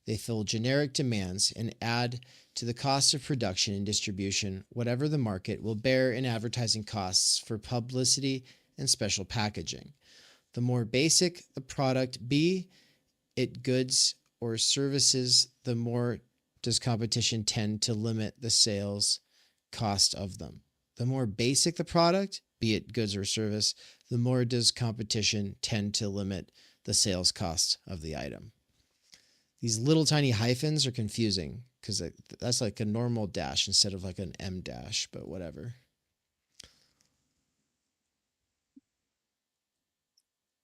They fill generic demands and add to the cost of production and distribution whatever the market will bear in advertising costs for publicity and special packaging. The more basic the product be, it goods or services, the more does competition tend to limit the sales cost of them. The more basic the product, be it goods or service, the more does competition tend to limit the sales cost of the item. These little tiny hyphens are confusing because that's like a normal dash instead of like an M dash, but whatever.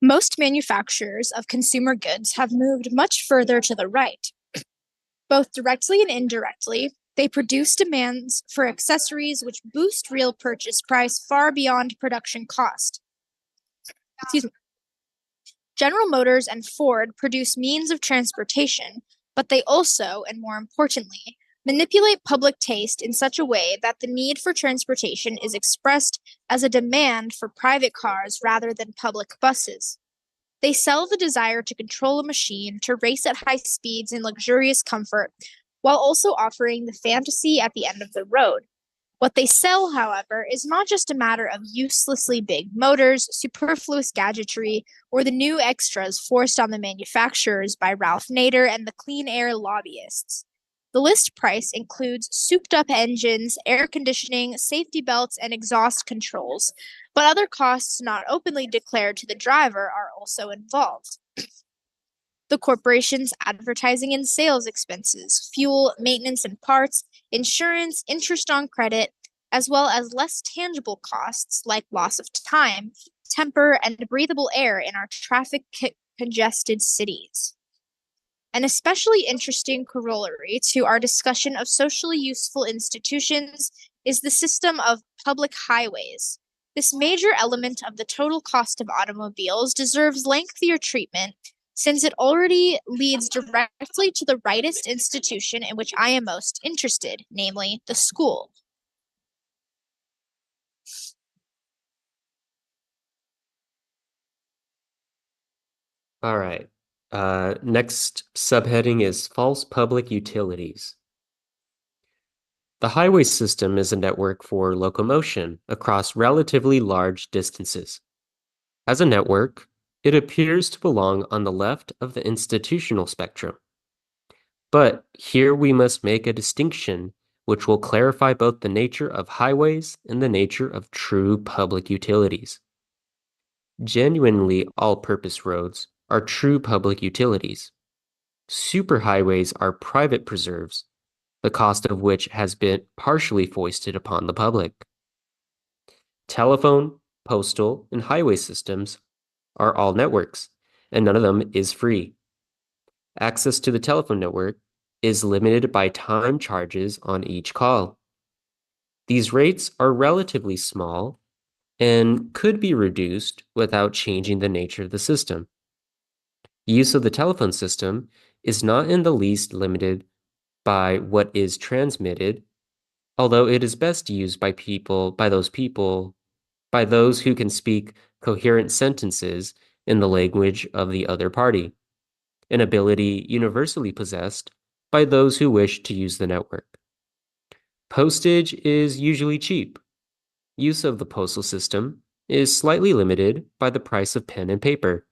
Most manufacturers of consumer goods have moved much further to the right. Both directly and indirectly, they produce demands for accessories which boost real purchase price far beyond production cost. Excuse me. General Motors and Ford produce means of transportation, but they also, and more importantly, manipulate public taste in such a way that the need for transportation is expressed as a demand for private cars rather than public buses. They sell the desire to control a machine, to race at high speeds in luxurious comfort, while also offering the fantasy at the end of the road. What they sell, however, is not just a matter of uselessly big motors, superfluous gadgetry, or the new extras forced on the manufacturers by Ralph Nader and the clean air lobbyists. The list price includes souped-up engines, air conditioning, safety belts, and exhaust controls, but other costs not openly declared to the driver are also involved. The corporation's advertising and sales expenses, fuel, maintenance and parts, insurance, interest on credit, as well as less tangible costs like loss of time, temper, and breathable air in our traffic-congested cities. An especially interesting corollary to our discussion of socially useful institutions is the system of public highways. This major element of the total cost of automobiles deserves lengthier treatment since it already leads directly to the rightist institution in which I am most interested, namely the school. All right. Next subheading is false public utilities. The highway system is a network for locomotion across relatively large distances. As a network, it appears to belong on the left of the institutional spectrum. But here we must make a distinction which will clarify both the nature of highways and the nature of true public utilities. Genuinely all-purpose roads are true public utilities. Superhighways are private preserves, the cost of which has been partially foisted upon the public. Telephone, postal, and highway systems are all networks, and none of them is free. Access to the telephone network is limited by time charges on each call. These rates are relatively small and could be reduced without changing the nature of the system. Use of the telephone system is not in the least limited by what is transmitted, although it is best used by those who can speak coherent sentences in the language of the other party, an ability universally possessed by those who wish to use the network. Postage is usually cheap. Use of the postal system is slightly limited by the price of pen and paper,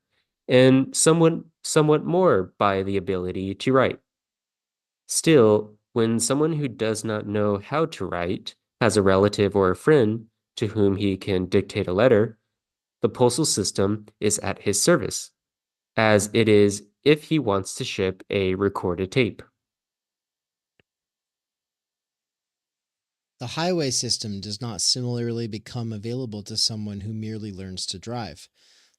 and somewhat more by the ability to write. Still, when someone who does not know how to write has a relative or a friend to whom he can dictate a letter, the postal system is at his service, as it is if he wants to ship a recorded tape. The highway system does not similarly become available to someone who merely learns to drive.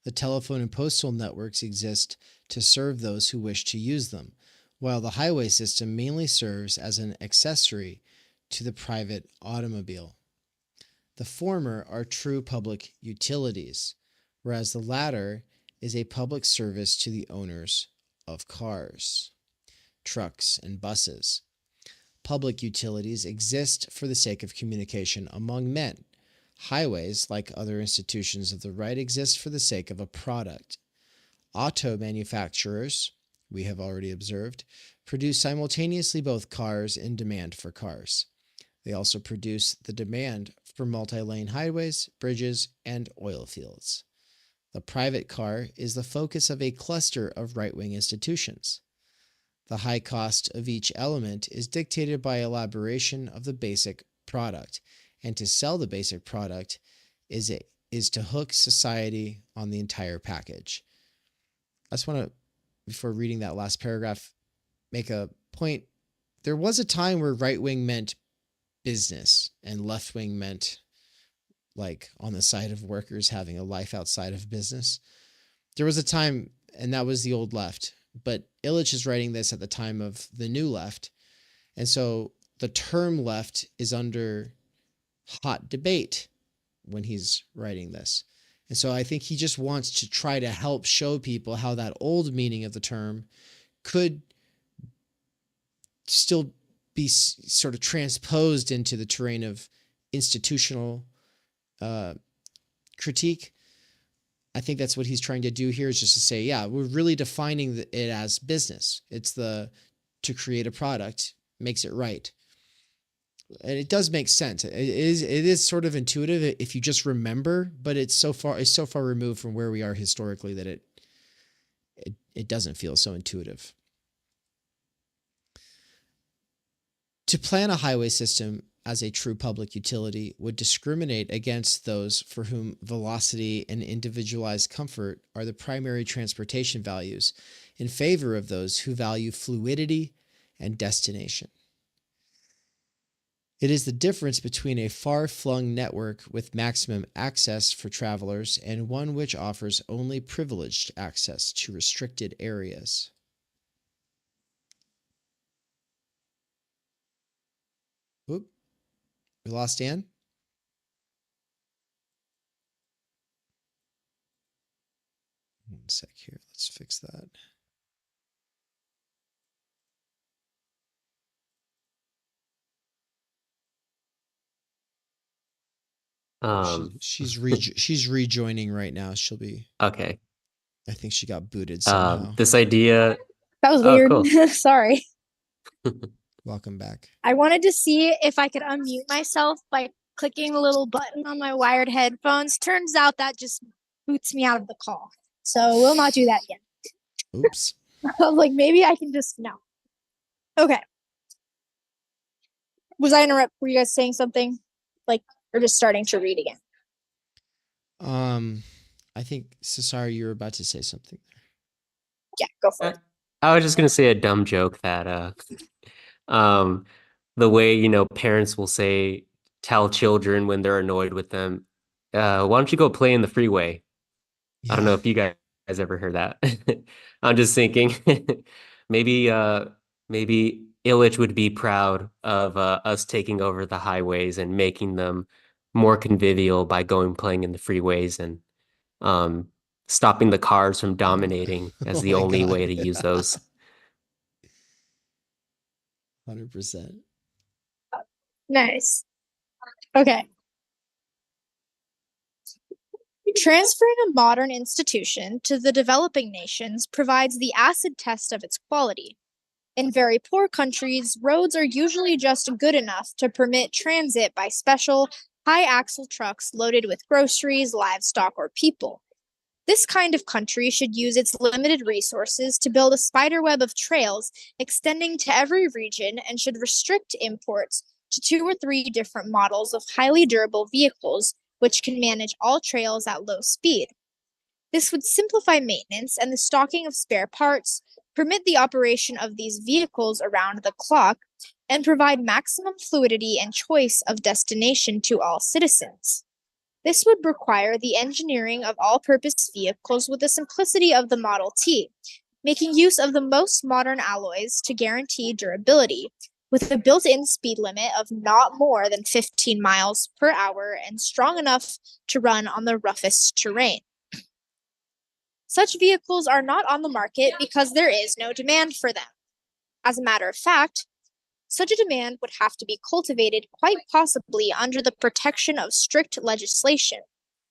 The telephone and postal networks exist to serve those who wish to use them, while the highway system mainly serves as an accessory to the private automobile. The former are true public utilities, whereas the latter is a public service to the owners of cars, trucks, and buses. Public utilities exist for the sake of communication among men. Highways, like other institutions of the right, exist for the sake of a product. Auto manufacturers, we have already observed, produce simultaneously both cars and demand for cars. They also produce the demand for multi-lane highways, bridges, and oil fields. The private car is the focus of a cluster of right-wing institutions. The high cost of each element is dictated by elaboration of the basic product, and to sell the basic product is to hook society on the entire package. I just want to, before reading that last paragraph, make a point. There was a time where right-wing meant business and left-wing meant like on the side of workers having a life outside of business. There was a time, and that was the old left, but Illich is writing this at the time of the New Left. And so the term left is under hot debate when he's writing this. And so I think he just wants to try to help show people how that old meaning of the term could still be sort of transposed into the terrain of institutional critique. I think that's what he's trying to do here, is just to say, yeah, we're really defining it as business. It's to create a product makes it right. And it does make sense. It is sort of intuitive if you just remember, but it's so far removed from where we are historically that it doesn't feel so intuitive. To plan a highway system as a true public utility would discriminate against those for whom velocity and individualized comfort are the primary transportation values, in favor of those who value fluidity and destination. It is the difference between a far-flung network with maximum access for travelers and one which offers only privileged access to restricted areas. Oop, we lost Dan? One sec here, let's fix that. She's rejoining right now. She'll be Okay. I think she got booted somehow. This idea. That was weird. Cool. Sorry. Welcome back. I wanted to see if I could unmute myself by clicking a little button on my wired headphones. Turns out that just boots me out of the call. So we'll not do that again. Oops. I was like, maybe I can just no. Okay. Was I interrupt? Were you guys saying something? Like, or just starting to read again? I think, Cesar, you were about to say something. Yeah, go for it. I was just gonna say a dumb joke that the way, parents will tell children when they're annoyed with them, why don't you go play in the freeway? Yeah. I don't know if you guys ever heard that. I'm just thinking maybe Illich would be proud of us taking over the highways and making them more convivial by playing in the freeways and stopping the cars from dominating as the only way to use those. 100%. Nice. Okay. Transferring a modern institution to the developing nations provides the acid test of its quality. In very poor countries, roads are usually just good enough to permit transit by special high-axle trucks loaded with groceries, livestock, or people. This kind of country should use its limited resources to build a spiderweb of trails extending to every region and should restrict imports to 2 or 3 different models of highly durable vehicles which can manage all trails at low speed. This would simplify maintenance and the stocking of spare parts, permit the operation of these vehicles around the clock, and provide maximum fluidity and choice of destination to all citizens. This would require the engineering of all-purpose vehicles with the simplicity of the Model T, making use of the most modern alloys to guarantee durability, with a built-in speed limit of not more than 15 miles per hour and strong enough to run on the roughest terrain. Such vehicles are not on the market because there is no demand for them. As a matter of fact, such a demand would have to be cultivated quite possibly under the protection of strict legislation.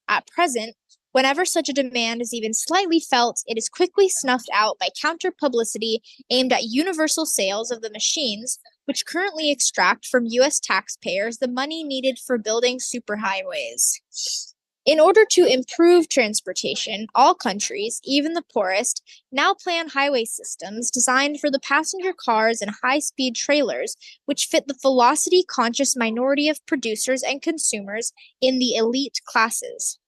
At present, whenever such a demand is even slightly felt, it is quickly snuffed out by counter-publicity aimed at universal sales of the machines which currently extract from U.S. taxpayers the money needed for building superhighways. In order to improve transportation, all countries, even the poorest, now plan highway systems designed for the passenger cars and high-speed trailers, which fit the velocity-conscious minority of producers and consumers in the elite classes.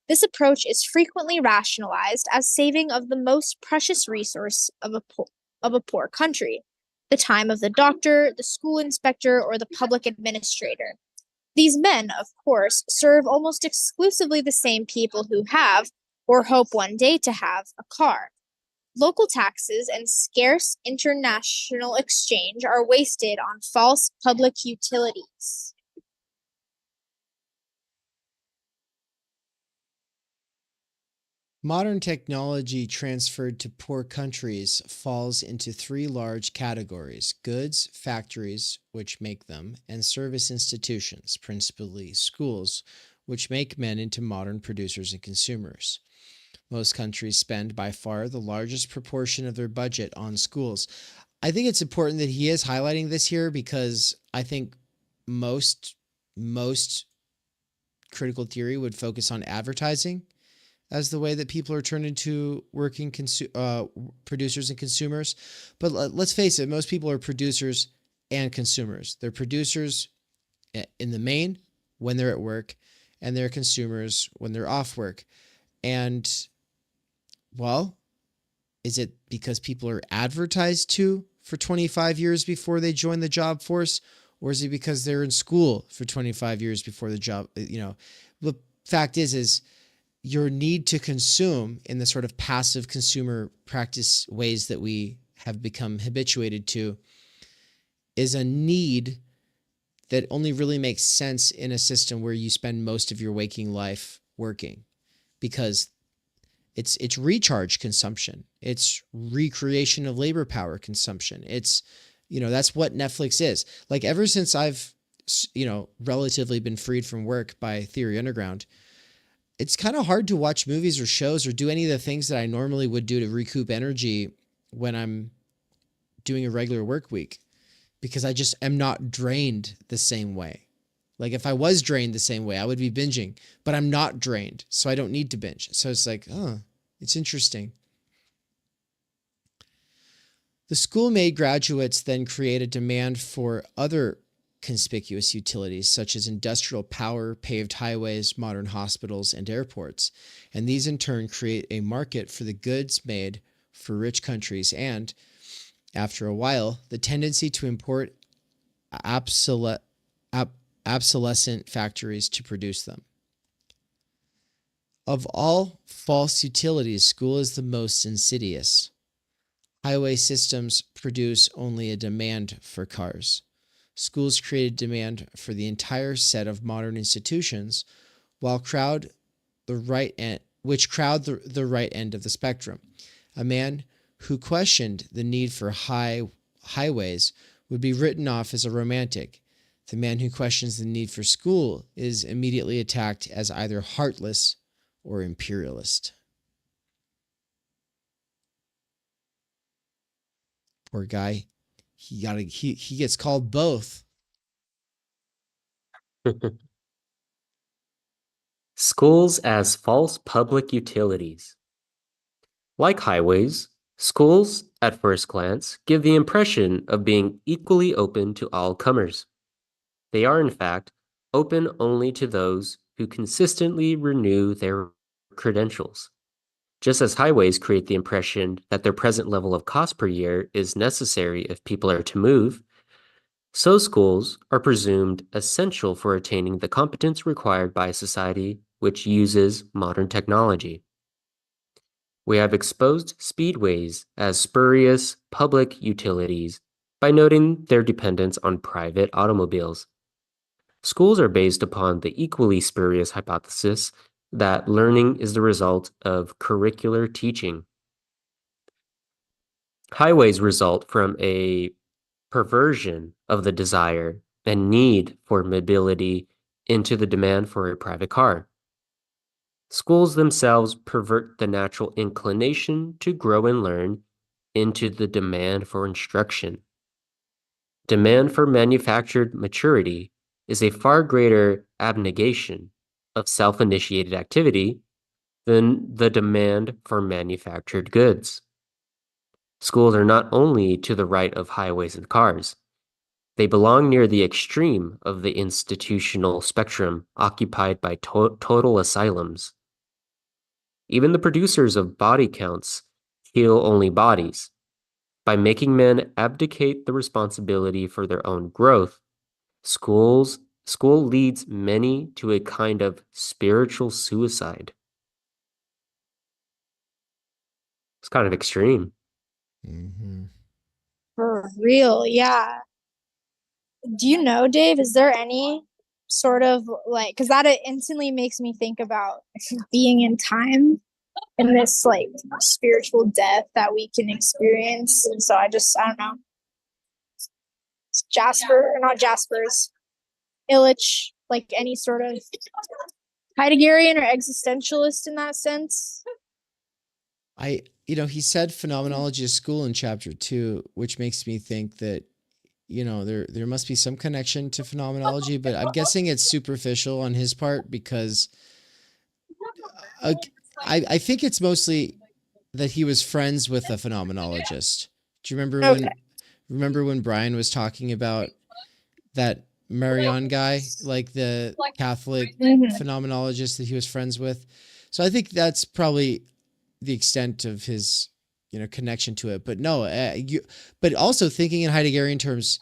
This approach is frequently rationalized as saving of the most precious resource of a poor country, the time of the doctor, the school inspector, or the public administrator. These men, of course, serve almost exclusively the same people who have, or hope one day to have, a car. Local taxes and scarce international exchange are wasted on false public utilities. Modern technology transferred to poor countries falls into three large categories: goods, factories, which make them, and service institutions, principally schools, which make men into modern producers and consumers. Most countries spend by far the largest proportion of their budget on schools. I think it's important that he is highlighting this here because I think most critical theory would focus on advertising as the way that people are turned into working producers and consumers. But let's face it, most people are producers and consumers. They're producers in the main when they're at work, and they're consumers when they're off work. And, well, is it because people are advertised to for 25 years before they join the job force? Or is it because they're in school for 25 years before the job? The fact is your need to consume in the sort of passive consumer practice ways that we have become habituated to is a need that only really makes sense in a system where you spend most of your waking life working, because it's recharge consumption. It's recreation of labor power consumption. It's, that's what Netflix is. Like, ever since I've, relatively been freed from work by Theory Underground, it's kind of hard to watch movies or shows or do any of the things that I normally would do to recoup energy when I'm doing a regular work week, because I just am not drained the same way. Like, if I was drained the same way, I would be binging, but I'm not drained, so I don't need to binge. So it's like, it's interesting. The school-made graduates then create a demand for other conspicuous utilities such as industrial power, paved highways, modern hospitals, and airports. And these in turn create a market for the goods made for rich countries and, after a while, the tendency to import obsolescent factories to produce them. Of all false utilities, school is the most insidious. Highway systems produce only a demand for cars. Schools create a demand for the entire set of modern institutions, which crowd the right end of the spectrum. A man who questioned the need for highways would be written off as a romantic. The man who questions the need for school is immediately attacked as either heartless or imperialist. Poor guy. He gets called both. Schools as false public utilities. Like highways, schools, at first glance, give the impression of being equally open to all comers. They are, in fact, open only to those who consistently renew their credentials. Just as highways create the impression that their present level of cost per year is necessary if people are to move, so schools are presumed essential for attaining the competence required by a society which uses modern technology. We have exposed speedways as spurious public utilities by noting their dependence on private automobiles. Schools are based upon the equally spurious hypothesis that learning is the result of curricular teaching. Highways result from a perversion of the desire and need for mobility into the demand for a private car. Schools themselves pervert the natural inclination to grow and learn into the demand for instruction. Demand for manufactured maturity is a far greater abnegation of self-initiated activity than the demand for manufactured goods. Schools are not only to the right of highways and cars, they belong near the extreme of the institutional spectrum occupied by total asylums. Even the producers of body counts heal only bodies. By making men abdicate the responsibility for their own growth, school leads many to a kind of spiritual suicide. It's kind of extreme. Mm-hmm. For real, yeah. Do you know, Dave, is there any sort of like, because that it instantly makes me think about being in time and this like spiritual death that we can experience. And so I don't know. Jasper, or not Jasper's, Illich, like any sort of Heideggerian or existentialist in that sense. He said phenomenology is school in chapter 2, which makes me think that, there must be some connection to phenomenology, but I'm guessing it's superficial on his part because I think it's mostly that he was friends with a phenomenologist. Do you remember when Brian was talking about that Marion guy, like the Catholic phenomenologist that he was friends with? So I think that's probably the extent of his, connection to it. But no, but also thinking in Heideggerian terms,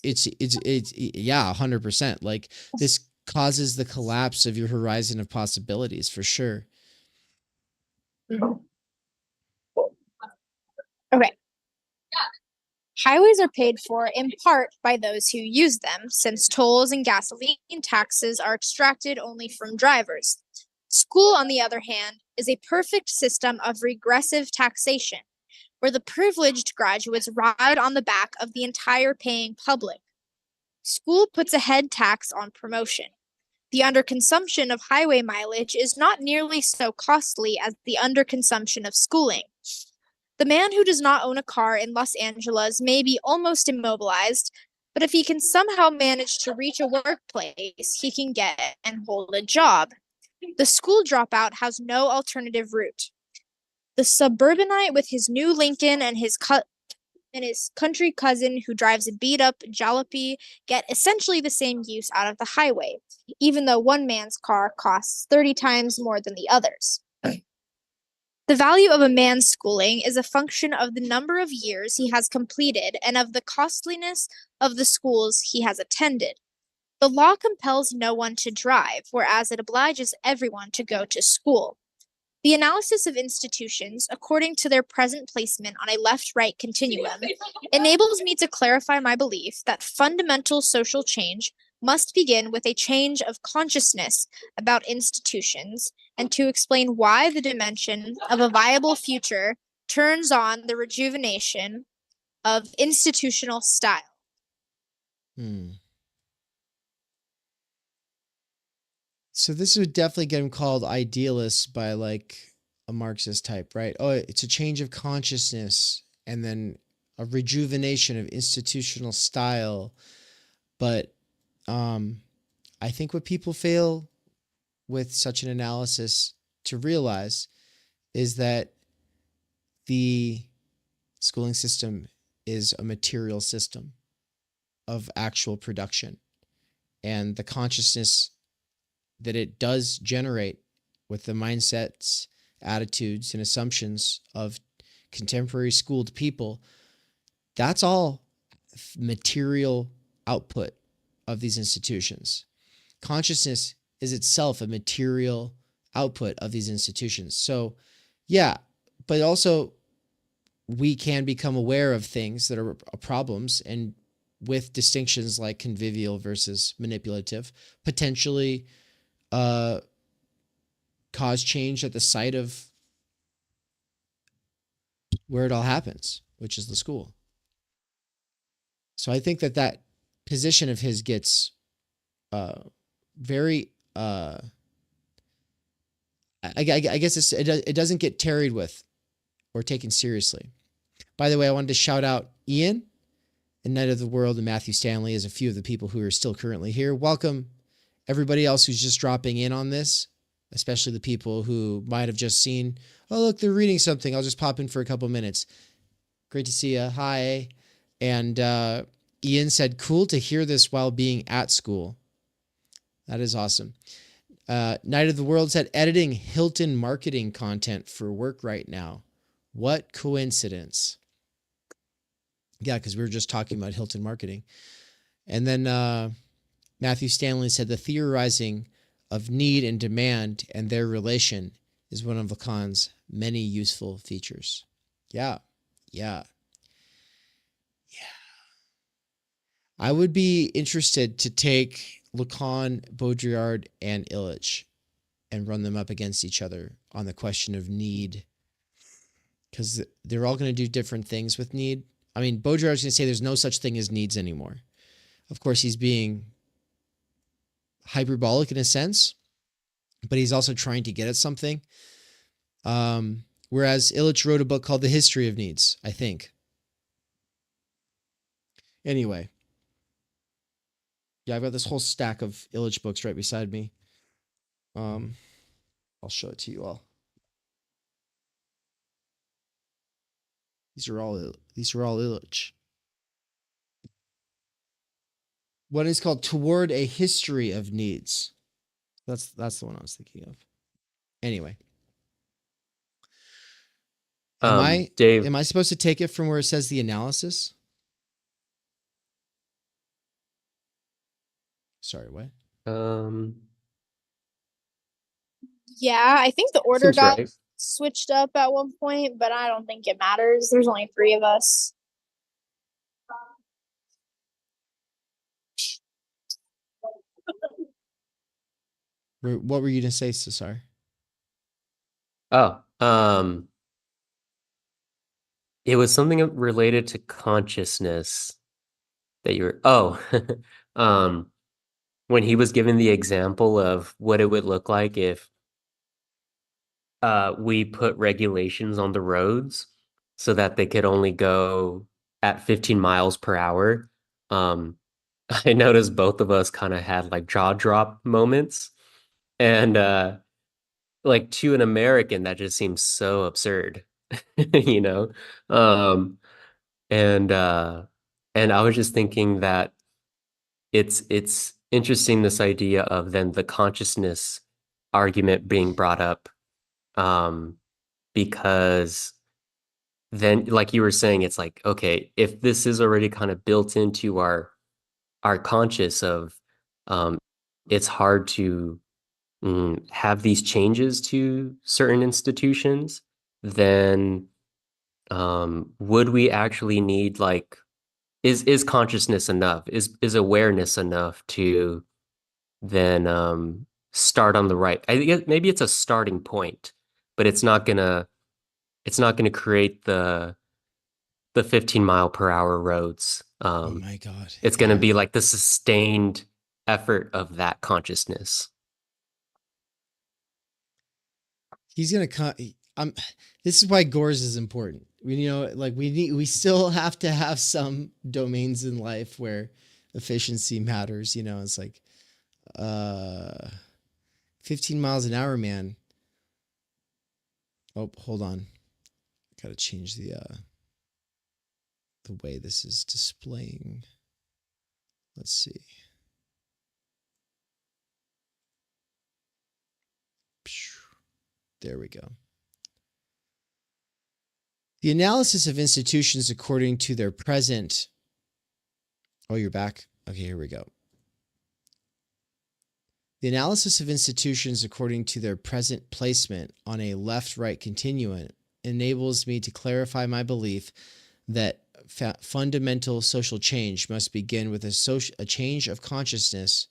it's 100%. Like this causes the collapse of your horizon of possibilities for sure. Okay. Highways are paid for in part by those who use them, since tolls and gasoline taxes are extracted only from drivers. School, on the other hand, is a perfect system of regressive taxation, where the privileged graduates ride on the back of the entire paying public. School puts a head tax on promotion. The underconsumption of highway mileage is not nearly so costly as the underconsumption of schooling. The man who does not own a car in Los Angeles may be almost immobilized, but if he can somehow manage to reach a workplace, he can get and hold a job. The school dropout has no alternative route. The suburbanite with his new Lincoln and his country cousin who drives a beat-up jalopy get essentially the same use out of the highway, even though one man's car costs 30 times more than the other's. The value of a man's schooling is a function of the number of years he has completed and of the costliness of the schools he has attended. The law compels no one to drive, whereas it obliges everyone to go to school. The analysis of institutions, according to their present placement on a left-right continuum, enables me to clarify my belief that fundamental social change must begin with a change of consciousness about institutions, and to explain why the dimension of a viable future turns on the rejuvenation of institutional style. So this would definitely get him called idealist by like a Marxist type, right? Oh, it's a change of consciousness and then a rejuvenation of institutional style. But I think what people fail with such an analysis to realize is that the schooling system is a material system of actual production, and the consciousness that it does generate with the mindsets, attitudes, and assumptions of contemporary schooled people, that's all material output of these institutions. Consciousness is itself a material output of these institutions. So, yeah, but also we can become aware of things that are problems, and with distinctions like convivial versus manipulative, potentially cause change at the site of where it all happens, which is the school. So I think that position of his gets very I guess it doesn't get tarried with or taken seriously. By the way, I wanted to shout out Ian and Knight of the World and Matthew Stanley as a few of the people who are still currently here. Welcome everybody else who's just dropping in on this, especially the people who might have just seen, oh, look, they're reading something. I'll just pop in for a couple minutes. Great to see you. Hi. And Ian said, cool to hear this while being at school. That is awesome. Knight of the World said, editing Hilton marketing content for work right now. What coincidence. Yeah, because we were just talking about Hilton marketing. And then Matthew Stanley said, the theorizing of need and demand and their relation is one of Lacan's many useful features. Yeah. I would be interested to take Lacan, Baudrillard, and Illich and run them up against each other on the question of need, because they're all going to do different things with need. I mean, Baudrillard's going to say there's no such thing as needs anymore. Of course, he's being hyperbolic in a sense, but he's also trying to get at something. Whereas Illich wrote a book called The History of Needs, I think. Anyway. Yeah, I've got this whole stack of Illich books right beside me. I'll show it to you all. These are all Illich. One is called Toward a History of Needs. That's the one I was thinking of. Anyway. Dave, am I supposed to take it from where it says the analysis? Sorry, what? Yeah, I think the order Seems got right. switched up at one point, but I don't think it matters. There's only 3 of us. What were you going to say, Cesar? Oh, it was something related to consciousness that you were, when he was given the example of what it would look like if we put regulations on the roads so that they could only go at 15 miles per hour. I noticed both of us kind of had like jaw drop moments. And like to an American, that just seems so absurd, you know? And I was just thinking that it's interesting, this idea of then the consciousness argument being brought up, because then, like you were saying, it's like, okay, if this is already kind of built into our conscious of, it's hard to have these changes to certain institutions, then would we actually need, like, is consciousness enough? Is awareness enough to then start on the right? I think maybe it's a starting point, but it's not gonna create the 15 mile per hour roads. Oh my God. It's gonna be like the sustained effort of that consciousness. He's going to this is why Gores is important. We still have to have some domains in life where efficiency matters. It's like 15 miles an hour, man. Oh, hold on. Got to change the way this is displaying. Let's see. There we go. The analysis of institutions according to their present. Oh, you're back? Okay, here we go. The analysis of institutions according to their present placement on a left-right continuum enables me to clarify my belief that fundamental social change must begin with a change of consciousness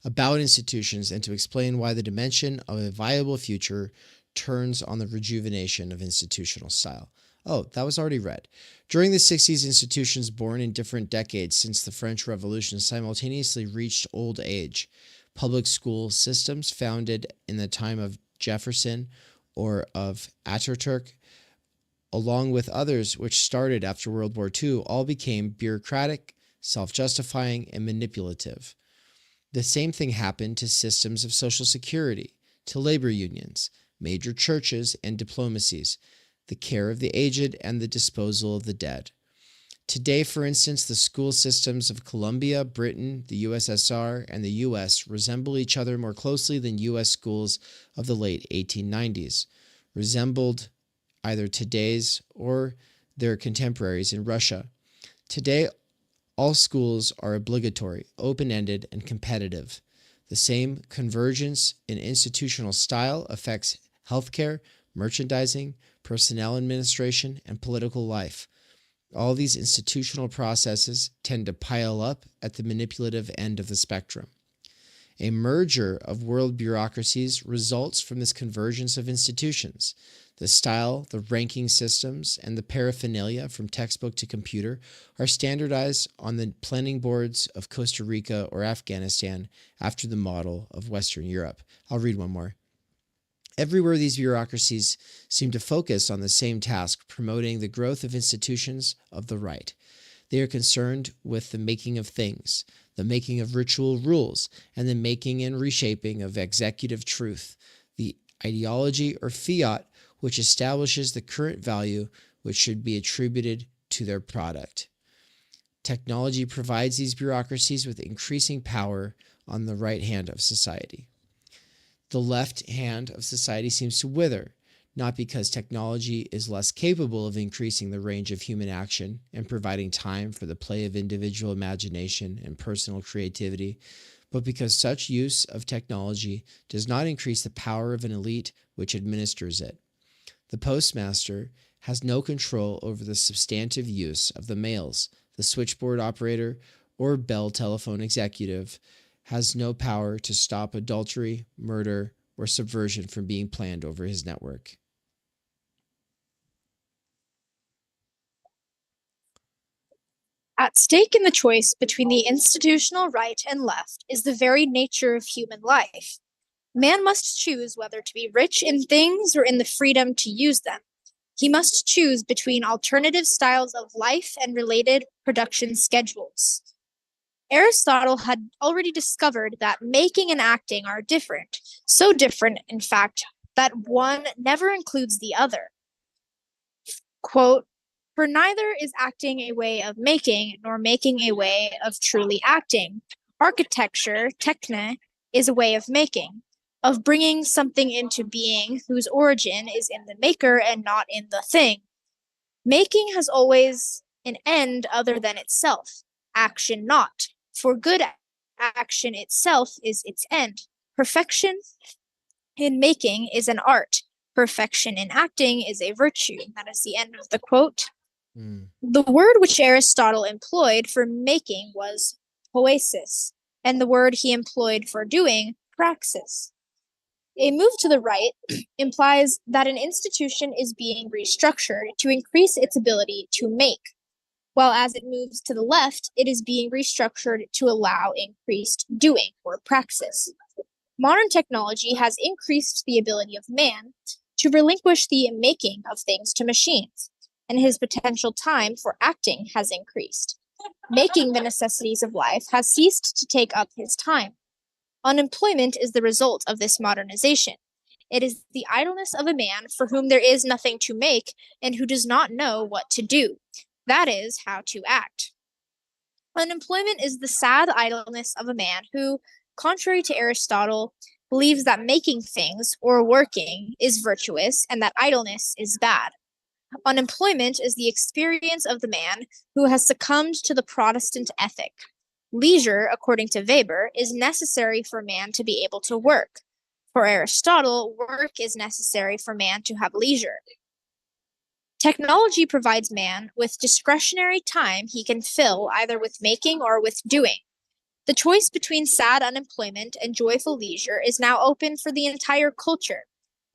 about institutions, and to explain why the dimension of a viable future turns on the rejuvenation of institutional style. Oh, that was already read. During the 60s, institutions born in different decades since the French Revolution simultaneously reached old age. Public school systems founded in the time of Jefferson or of Ataturk, along with others which started after World War II, all became bureaucratic, self-justifying, and manipulative. The same thing happened to systems of social security, to labor unions, major churches, and diplomacies, the care of the aged, and the disposal of the dead. Today, for instance, the school systems of Colombia, Britain, the USSR, and the US resemble each other more closely than US schools of the late 1890s resembled either today's or their contemporaries in Russia. Today, all schools are obligatory, open-ended, and competitive. The same convergence in institutional style affects healthcare, merchandising, personnel administration, and political life. All these institutional processes tend to pile up at the manipulative end of the spectrum. A merger of world bureaucracies results from this convergence of institutions. The style, the ranking systems, and the paraphernalia from textbook to computer are standardized on the planning boards of Costa Rica or Afghanistan after the model of Western Europe. I'll read one more. Everywhere these bureaucracies seem to focus on the same task, promoting the growth of institutions of the right. They are concerned with the making of things, the making of ritual rules, and the making and reshaping of executive truth, the ideology or fiat which establishes the current value which should be attributed to their product. Technology provides these bureaucracies with increasing power on the right hand of society. The left hand of society seems to wither, not because technology is less capable of increasing the range of human action and providing time for the play of individual imagination and personal creativity, but because such use of technology does not increase the power of an elite which administers it. The postmaster has no control over the substantive use of the mails. The switchboard operator or bell telephone executive has no power to stop adultery, murder, or subversion from being planned over his network. At stake in the choice between the institutional right and left is the very nature of human life. Man must choose whether to be rich in things or in the freedom to use them. He must choose between alternative styles of life and related production schedules. Aristotle had already discovered that making and acting are different, so different, in fact, that one never includes the other. Quote, "For neither is acting a way of making, nor making a way of truly acting. Architecture, techne, is a way of making, of bringing something into being whose origin is in the maker and not in the thing. Making has always an end other than itself, action not, for good action itself is its end. Perfection in making is an art. Perfection in acting is a virtue." That is the end of the quote. The word which Aristotle employed for making was poesis, and the word he employed for doing, praxis. A move to the right implies that an institution is being restructured to increase its ability to make, while as it moves to the left, it is being restructured to allow increased doing, or praxis. Modern technology has increased the ability of man to relinquish the making of things to machines, and his potential time for acting has increased. Making the necessities of life has ceased to take up his time. Unemployment is the result of this modernization. It is the idleness of a man for whom there is nothing to make and who does not know what to do. That is, how to act. Unemployment is the sad idleness of a man who, contrary to Aristotle, believes that making things, or working, is virtuous and that idleness is bad. Unemployment is the experience of the man who has succumbed to the Protestant ethic. Leisure, according to Weber, is necessary for man to be able to work. For Aristotle, work is necessary for man to have leisure. Technology provides man with discretionary time he can fill either with making or with doing. The choice between sad unemployment and joyful leisure is now open for the entire culture.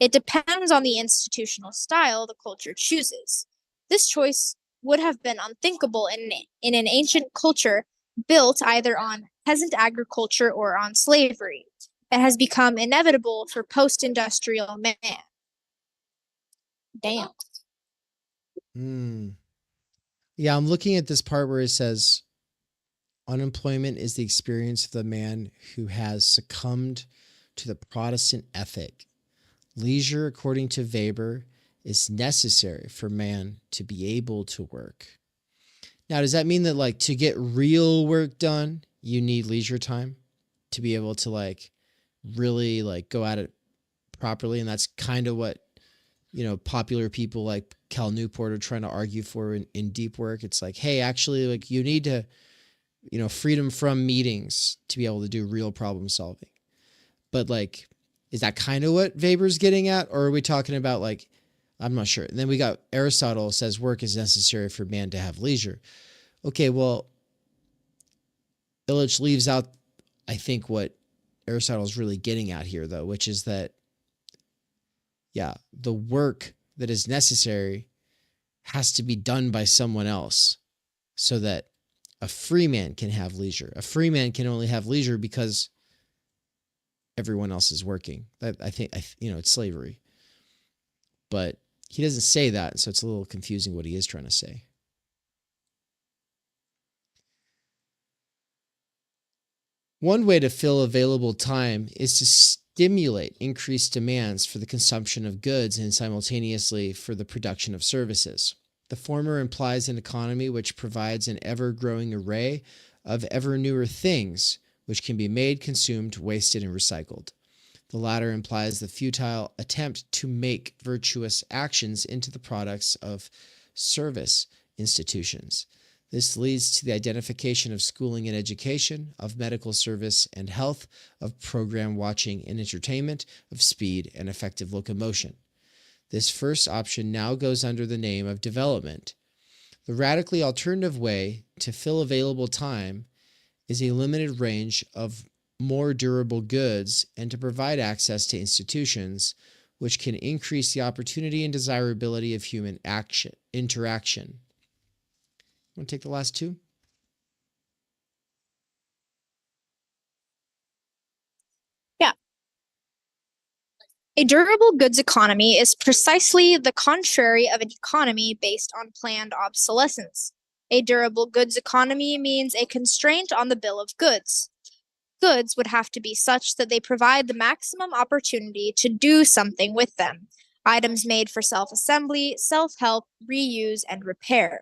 It depends on the institutional style the culture chooses. This choice would have been unthinkable in an ancient culture built either on peasant agriculture or on slavery. It has become inevitable for post-industrial man. Damn. Yeah, I'm looking at this part where it says, unemployment is the experience of the man who has succumbed to the Protestant ethic. Leisure, according to Weber, is necessary for man to be able to work. Now, does that mean that like to get real work done, you need leisure time to be able to like really like go at it properly? And that's kind of what, popular people like Cal Newport are trying to argue for in deep work. It's like, hey, actually, like you need to, freedom from meetings to be able to do real problem solving. But like, is that kind of what Weber's getting at? Or are we talking about like, I'm not sure. And then we got Aristotle says work is necessary for man to have leisure. Okay, well, Illich leaves out, I think, what Aristotle's really getting at here, though, which is that, yeah, the work that is necessary has to be done by someone else so that a free man can have leisure. A free man can only have leisure because everyone else is working. That I think, it's slavery. But he doesn't say that, so it's a little confusing what he is trying to say. One way to fill available time is to stimulate increased demands for the consumption of goods and simultaneously for the production of services. The former implies an economy which provides an ever-growing array of ever newer things which can be made, consumed, wasted, and recycled. The latter implies the futile attempt to make virtuous actions into the products of service institutions. This leads to the identification of schooling and education, of medical service and health, of program watching and entertainment, of speed and effective locomotion. This first option now goes under the name of development. The radically alternative way to fill available time is a limited range of more durable goods and to provide access to institutions which can increase the opportunity and desirability of human interaction. Want to take the last two? Yeah. A durable goods economy is precisely the contrary of an economy based on planned obsolescence. A durable goods economy means a constraint on the bill of goods. Goods would have to be such that they provide the maximum opportunity to do something with them. Items made for self-assembly, self-help, reuse, and repair.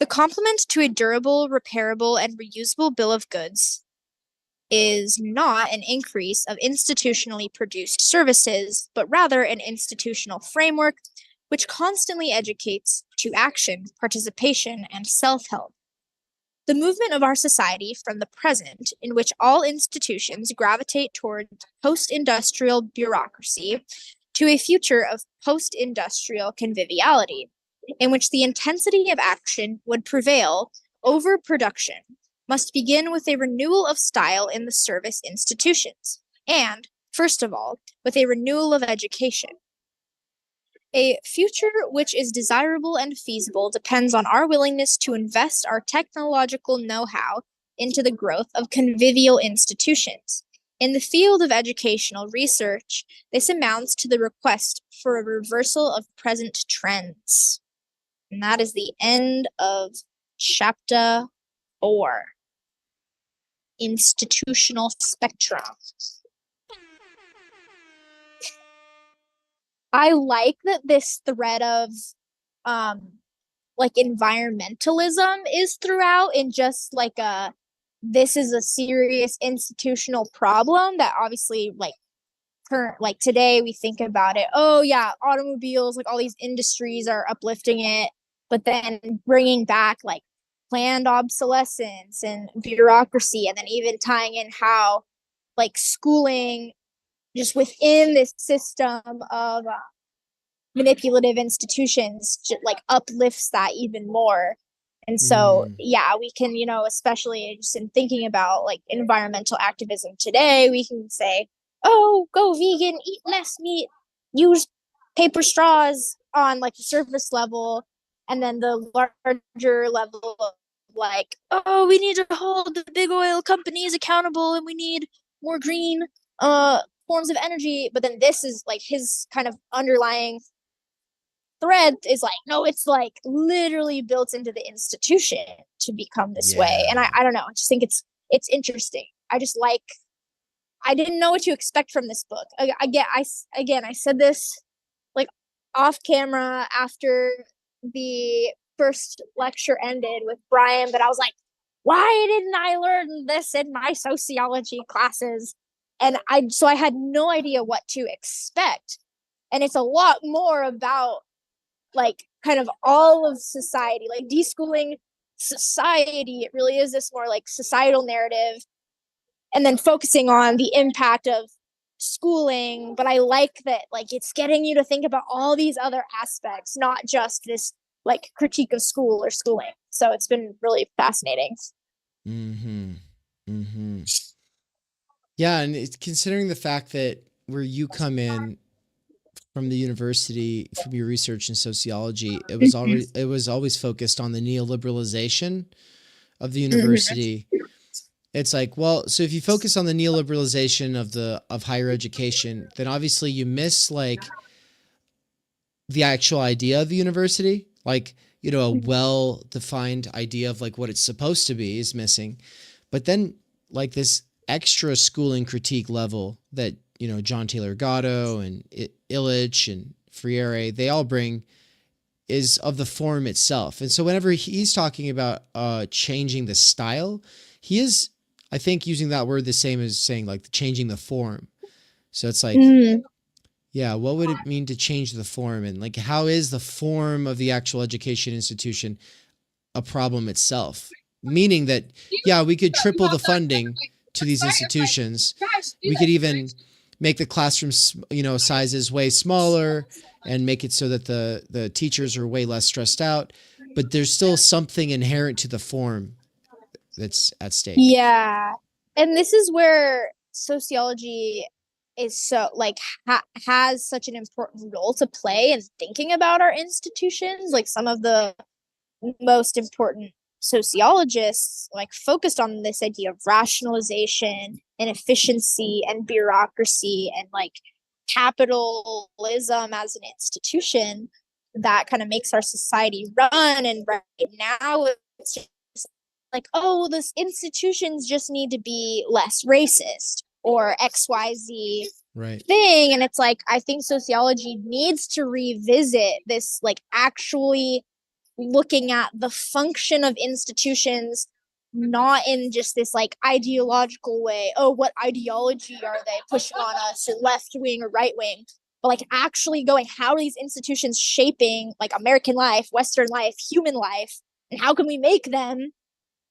The complement to a durable, repairable, and reusable bill of goods is not an increase of institutionally produced services, but rather an institutional framework which constantly educates to action, participation, and self-help. The movement of our society from the present, in which all institutions gravitate toward post-industrial bureaucracy, to a future of post-industrial conviviality, in which the intensity of action would prevail over production, must begin with a renewal of style in the service institutions, and, first of all, with a renewal of education. A future which is desirable and feasible depends on our willingness to invest our technological know-how into the growth of convivial institutions. In the field of educational research, this amounts to the request for a reversal of present trends. And that is the end of chapter 4. Institutional spectrum. I like that this thread of like environmentalism is throughout in just like this is a serious institutional problem that obviously like today we think about it, oh yeah, automobiles, like all these industries are uplifting it, but then bringing back like planned obsolescence and bureaucracy, and then even tying in how like schooling just within this system of manipulative institutions like uplifts that even more. And so yeah, we can, especially just in thinking about like environmental activism today, we can say, oh, go vegan, eat less meat, use paper straws on like the surface level, and then the larger level of like, oh, we need to hold the big oil companies accountable and we need more green forms of energy. But then this is like his kind of underlying thread is like, no, it's like literally built into the institution to become this way. And I don't know, I just think it's interesting. I didn't know what to expect from this book. I said this like off camera after the first lecture ended with Brian, but I was like, why didn't I learn this in my sociology classes? And I had no idea what to expect. And it's a lot more about like kind of all of society, like deschooling society. It really is this more like societal narrative and then focusing on the impact of schooling. But I like that, like, it's getting you to think about all these other aspects, not just this like critique of school or schooling. So it's been really fascinating. Mm-hmm. Mm-hmm. Yeah, and it's considering the fact that where you come in from the university, from your research in sociology, it was always focused on the neoliberalization of the university. It's like, well, so if you focus on the neoliberalization of higher education, then obviously you miss like the actual idea of the university, like, you know, a well-defined idea of like what it's supposed to be is missing. But then like this extra schooling critique level that, you know, John Taylor Gatto and Illich and Freire, they all bring is of the form itself. And so whenever he's talking about changing the style, he is, I think, using that word the same as saying like changing the form. So it's like, yeah, what would it mean to change the form? And like, how is the form of the actual education institution a problem itself? Meaning that, yeah, we could triple the funding to these institutions. We could even make the classrooms, you know, sizes way smaller and make it so that the teachers are way less stressed out. But there's still something inherent to the form that's at stake. Yeah. And this is where sociology is so like has such an important role to play in thinking about our institutions. Like some of the most important sociologists like focused on this idea of rationalization and efficiency and bureaucracy and like capitalism as an institution that kind of makes our society run. And right now it's just like, oh, this institutions just need to be less racist or XYZ right thing. And it's like, I think sociology needs to revisit this, like actually looking at the function of institutions, not in just this like ideological way. Oh, what ideology are they pushing on us, or left wing or right wing? But like actually going, how are these institutions shaping like American life, Western life, human life, and how can we make them,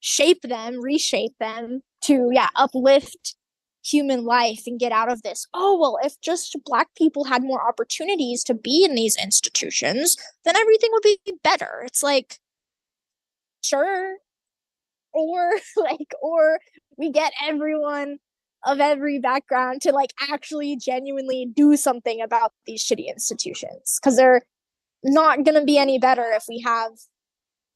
shape them, reshape them to uplift human life and get out of this, oh, well, if just Black people had more opportunities to be in these institutions, then everything would be better. It's like, sure. Or like, or we get everyone of every background to like actually genuinely do something about these shitty institutions, because they're not going to be any better if we have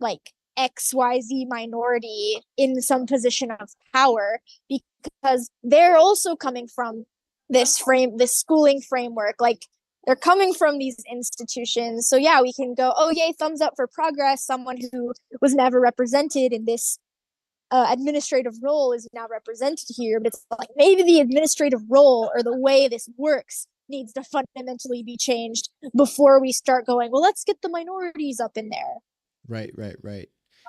like XYZ minority in some position of power, because they're also coming from this schooling framework. Like they're coming from these institutions. So yeah, we can go, oh yay, thumbs up for progress. Someone who was never represented in this administrative role is now represented here. But it's like maybe the administrative role or the way this works needs to fundamentally be changed before we start going, well, let's get the minorities up in there. Right.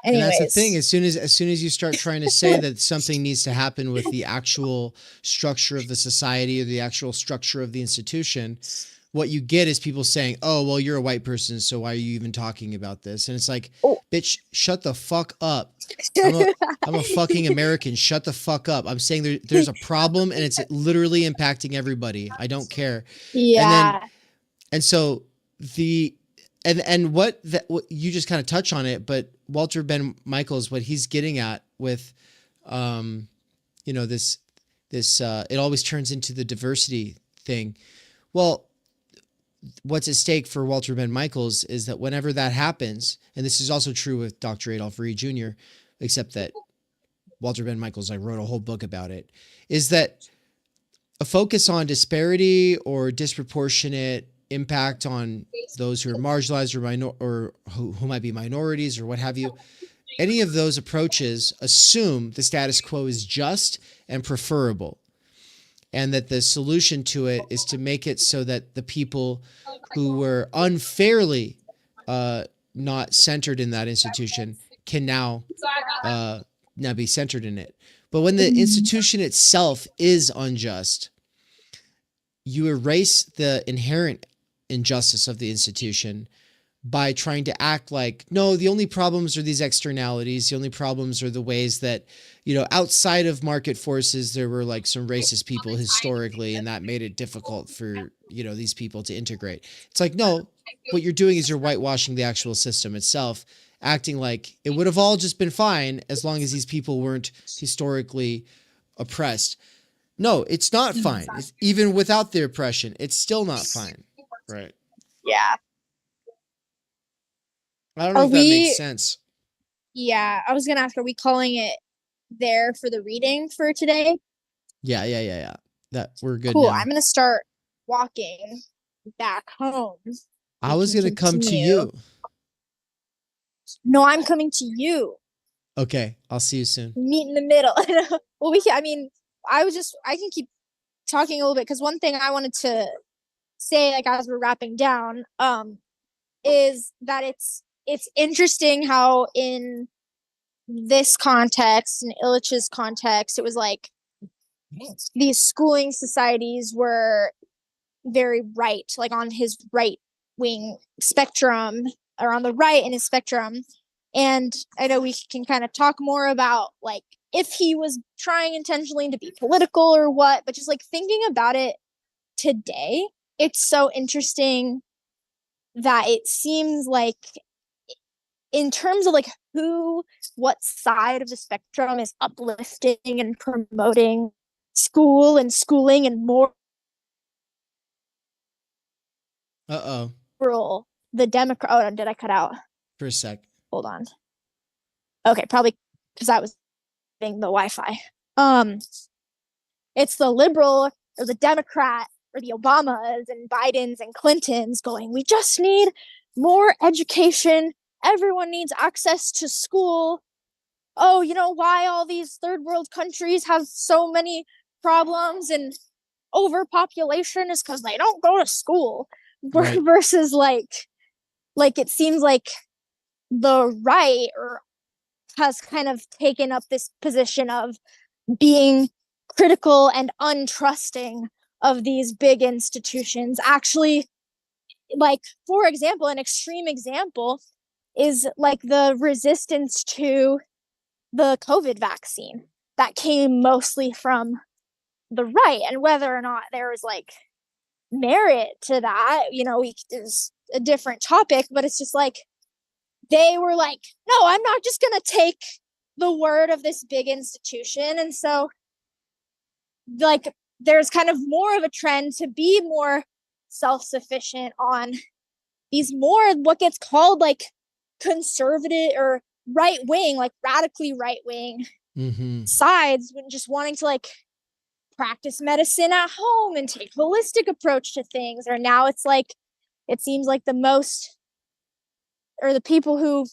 Anyways. And that's the thing. As soon as you start trying to say that something needs to happen with the actual structure of the society or the actual structure of the institution, what you get is people saying, "Oh, well, you're a white person, so why are you even talking about this?" And it's like, bitch, shut the fuck up. I'm a fucking American. Shut the fuck up. I'm saying there's a problem and it's literally impacting everybody. I don't care. Yeah. And so what you just kind of touch on it, but Walter Ben Michaels, what he's getting at with, you know, this it always turns into the diversity thing. Well, what's at stake for Walter Ben Michaels is that whenever that happens, and this is also true with Dr. Adolph Reed Jr., except that Walter Ben Michaels, I wrote a whole book about it, is that a focus on disparity or disproportionate impact on those who are marginalized or who might be minorities or what have you. Any of those approaches assume the status quo is just and preferable, and that the solution to it is to make it so that the people who were unfairly not centered in that institution can now be centered in it. But when the institution itself is unjust, you erase the inherent injustice of the institution by trying to act like, no, the only problems are these externalities. The only problems are the ways that, outside of market forces, there were like some racist people historically, and that made it difficult for, these people to integrate. It's like, no, what you're doing is you're whitewashing the actual system itself, acting like it would have all just been fine as long as these people weren't historically oppressed. No, it's not fine. It's, even without the oppression, it's still not fine. Right. Yeah. I don't know if that makes sense. Yeah, I was gonna ask, are we calling it there for the reading for today? Yeah. That we're good Cool. now. I'm gonna start walking back home. I was gonna come to you. No, I'm coming to you. Okay, I'll see you soon. Meet in the middle. Well, I can keep talking a little bit, because one thing I wanted to say, like, as we're wrapping down, is that it's interesting how in this context, in Illich's context, it was like these schooling societies were very right, like on his right wing spectrum, or on the right in his spectrum. And I know we can kind of talk more about like if he was trying intentionally to be political or what, but just like thinking about it today, it's so interesting that it seems like, in terms of like what side of the spectrum is uplifting and promoting school and schooling and more the Democrat. Oh, did I cut out for a sec? Hold on. Okay, probably because I was getting the Wi-Fi. It's the liberal or the Democrat or the Obamas and Bidens and Clintons going, we just need more education. Everyone needs access to school. Oh, you know why all these third world countries have so many problems and overpopulation is because they don't go to school. Right. Versus like it seems like the right has kind of taken up this position of being critical and untrusting of these big institutions. Actually, like, for example, an extreme example is like the resistance to the COVID vaccine that came mostly from the right, and whether or not there was like merit to that, is a different topic, but it's just like they were like, no, I'm not just gonna take the word of this big institution. And so like there's kind of more of a trend to be more self-sufficient on these more what gets called like conservative or right wing, like radically right wing sides, when just wanting to like practice medicine at home and take holistic approach to things. Or now it's like it seems like the people who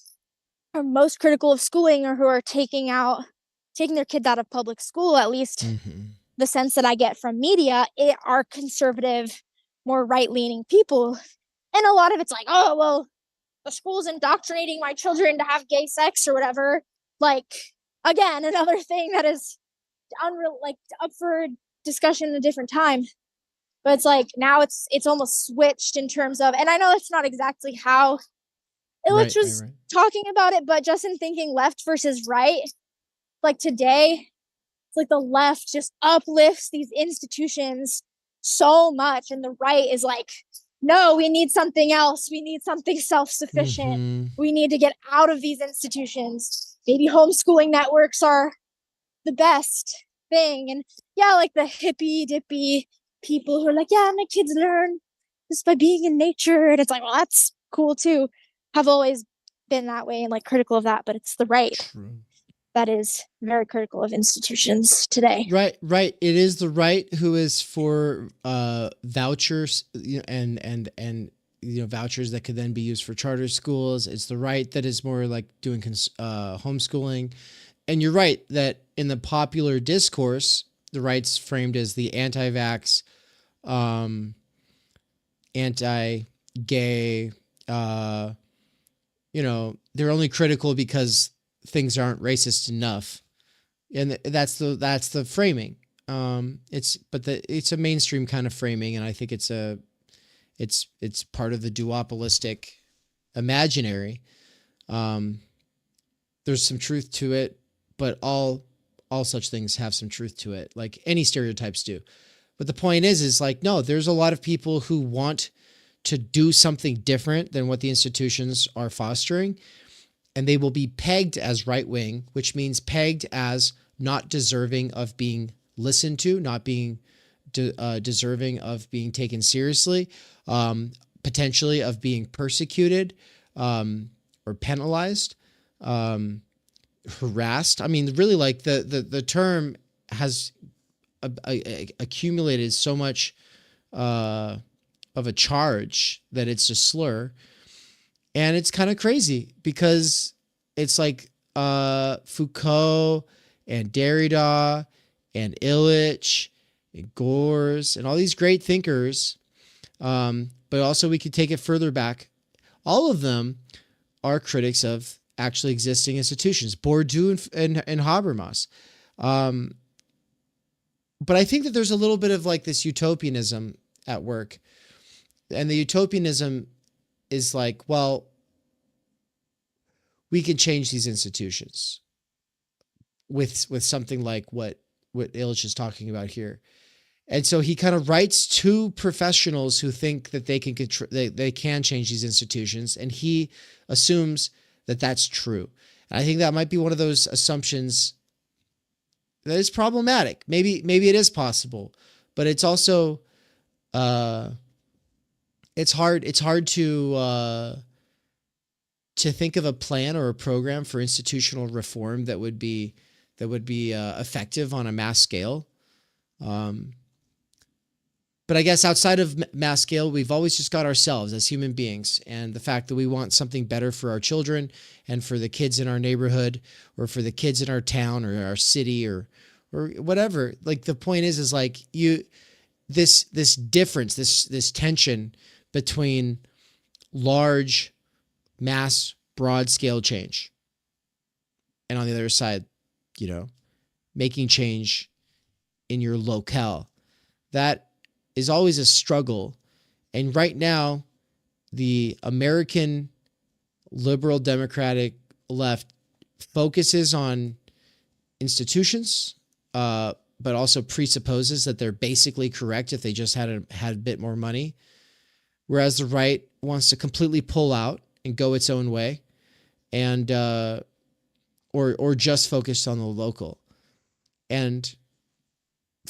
are most critical of schooling, or who are taking their kids out of public school, at least the sense that I get from media, are conservative, more right-leaning people. And a lot of it's like, oh, well, the school's indoctrinating my children to have gay sex or whatever. Like, again, another thing that is up for discussion at a different time. But it's like now it's almost switched in terms of, and I know that's not exactly how Illich was talking about it, but just in thinking left versus right, like today, it's like the left just uplifts these institutions so much, and the right is like, no, we need something else. We need something self-sufficient. We need to get out of these institutions. Maybe homeschooling networks are the best thing. And yeah, like the hippy dippy people who are like, yeah, my kids learn just by being in nature. And it's like, well, that's cool too. Have always been that way and like critical of that, but it's the right that is very critical of institutions today. Right. It is the right who is for vouchers, and vouchers that could then be used for charter schools. It's the right that is more like doing homeschooling. And you're right that in the popular discourse, the right's framed as the anti-vax, anti-gay, they're only critical because things aren't racist enough. And that's the framing. It's a mainstream kind of framing. And I think it's part of the duopolistic imaginary. There's some truth to it, but all such things have some truth to it, like any stereotypes do. But the point is like, no, there's a lot of people who want to do something different than what the institutions are fostering, and they will be pegged as right-wing, which means pegged as not deserving of being listened to, not being deserving of being taken seriously, potentially of being persecuted or penalized, harassed. I mean, really, like the term has accumulated so much of a charge that it's a slur. And it's kind of crazy because it's like Foucault and Derrida and Illich and Gores and all these great thinkers. But also we could take it further back. All of them are critics of actually existing institutions, Bourdieu and Habermas. But I think that there's a little bit of like this utopianism at work. And the utopianism is like, well, we can change these institutions with something like what Illich is talking about here. And so he kind of writes to professionals who think that they can change these institutions, and he assumes that that's true. And I think that might be one of those assumptions that is problematic. Maybe it is possible, but it's also it's hard to think of a plan or a program for institutional reform that would be effective on a mass scale. But I guess outside of mass scale, we've always just got ourselves as human beings, and the fact that we want something better for our children and for the kids in our neighborhood, or for the kids in our town or our city, or whatever. Like, the point is like this difference, this tension between large, mass, broad scale change, and on the other side, making change in your locale. That is always a struggle. And right now, the American liberal democratic left focuses on institutions, but also presupposes that they're basically correct if they just had a bit more money. Whereas the right wants to completely pull out and go its own way, and or just focused on the local. And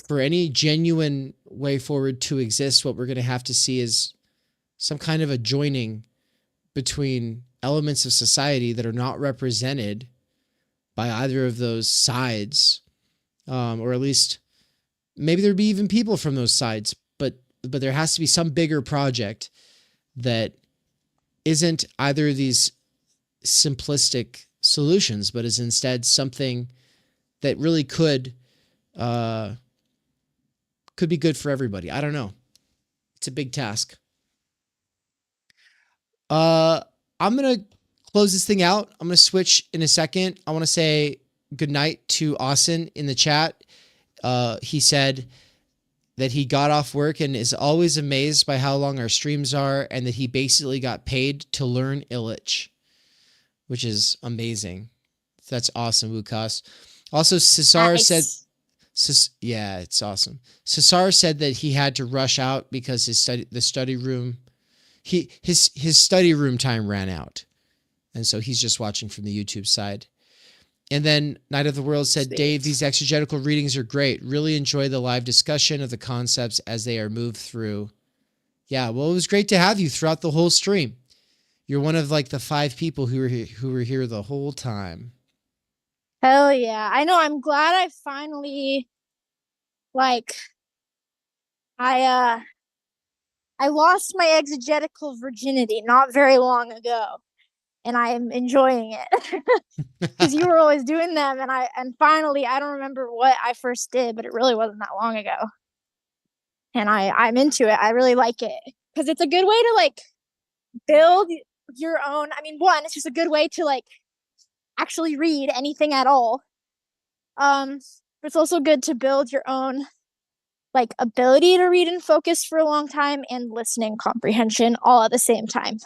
for any genuine way forward to exist, what we're going to have to see is some kind of a joining between elements of society that are not represented by either of those sides, or at least maybe there'd be even people from those sides, but there has to be some bigger project that isn't either of these simplistic solutions, but is instead something that really could be good for everybody. I don't know. It's a big task. I'm going to close this thing out. I'm going to switch in a second. I want to say good night to Austin in the chat. He said that he got off work and is always amazed by how long our streams are, and that he basically got paid to learn Illich, which is amazing. That's awesome, Wukas. Also, Cesar said, yeah, it's awesome. Cesar said that he had to rush out because his study room time ran out, and so he's just watching from the YouTube side. And then Night of the World said, Dave, these exegetical readings are great. Really enjoy the live discussion of the concepts as they are moved through. Yeah, well, it was great to have you throughout the whole stream. You're one of like the 5 people who were here the whole time. Hell yeah. I know. I'm glad I finally, I lost my exegetical virginity not very long ago, and I am enjoying it because you were always doing them. And finally, I don't remember what I first did, but it really wasn't that long ago. And I'm into it. I really like it because it's a good way to build your own. I mean, one, it's just a good way to actually read anything at all. But it's also good to build your own ability to read and focus for a long time, and listening comprehension all at the same time.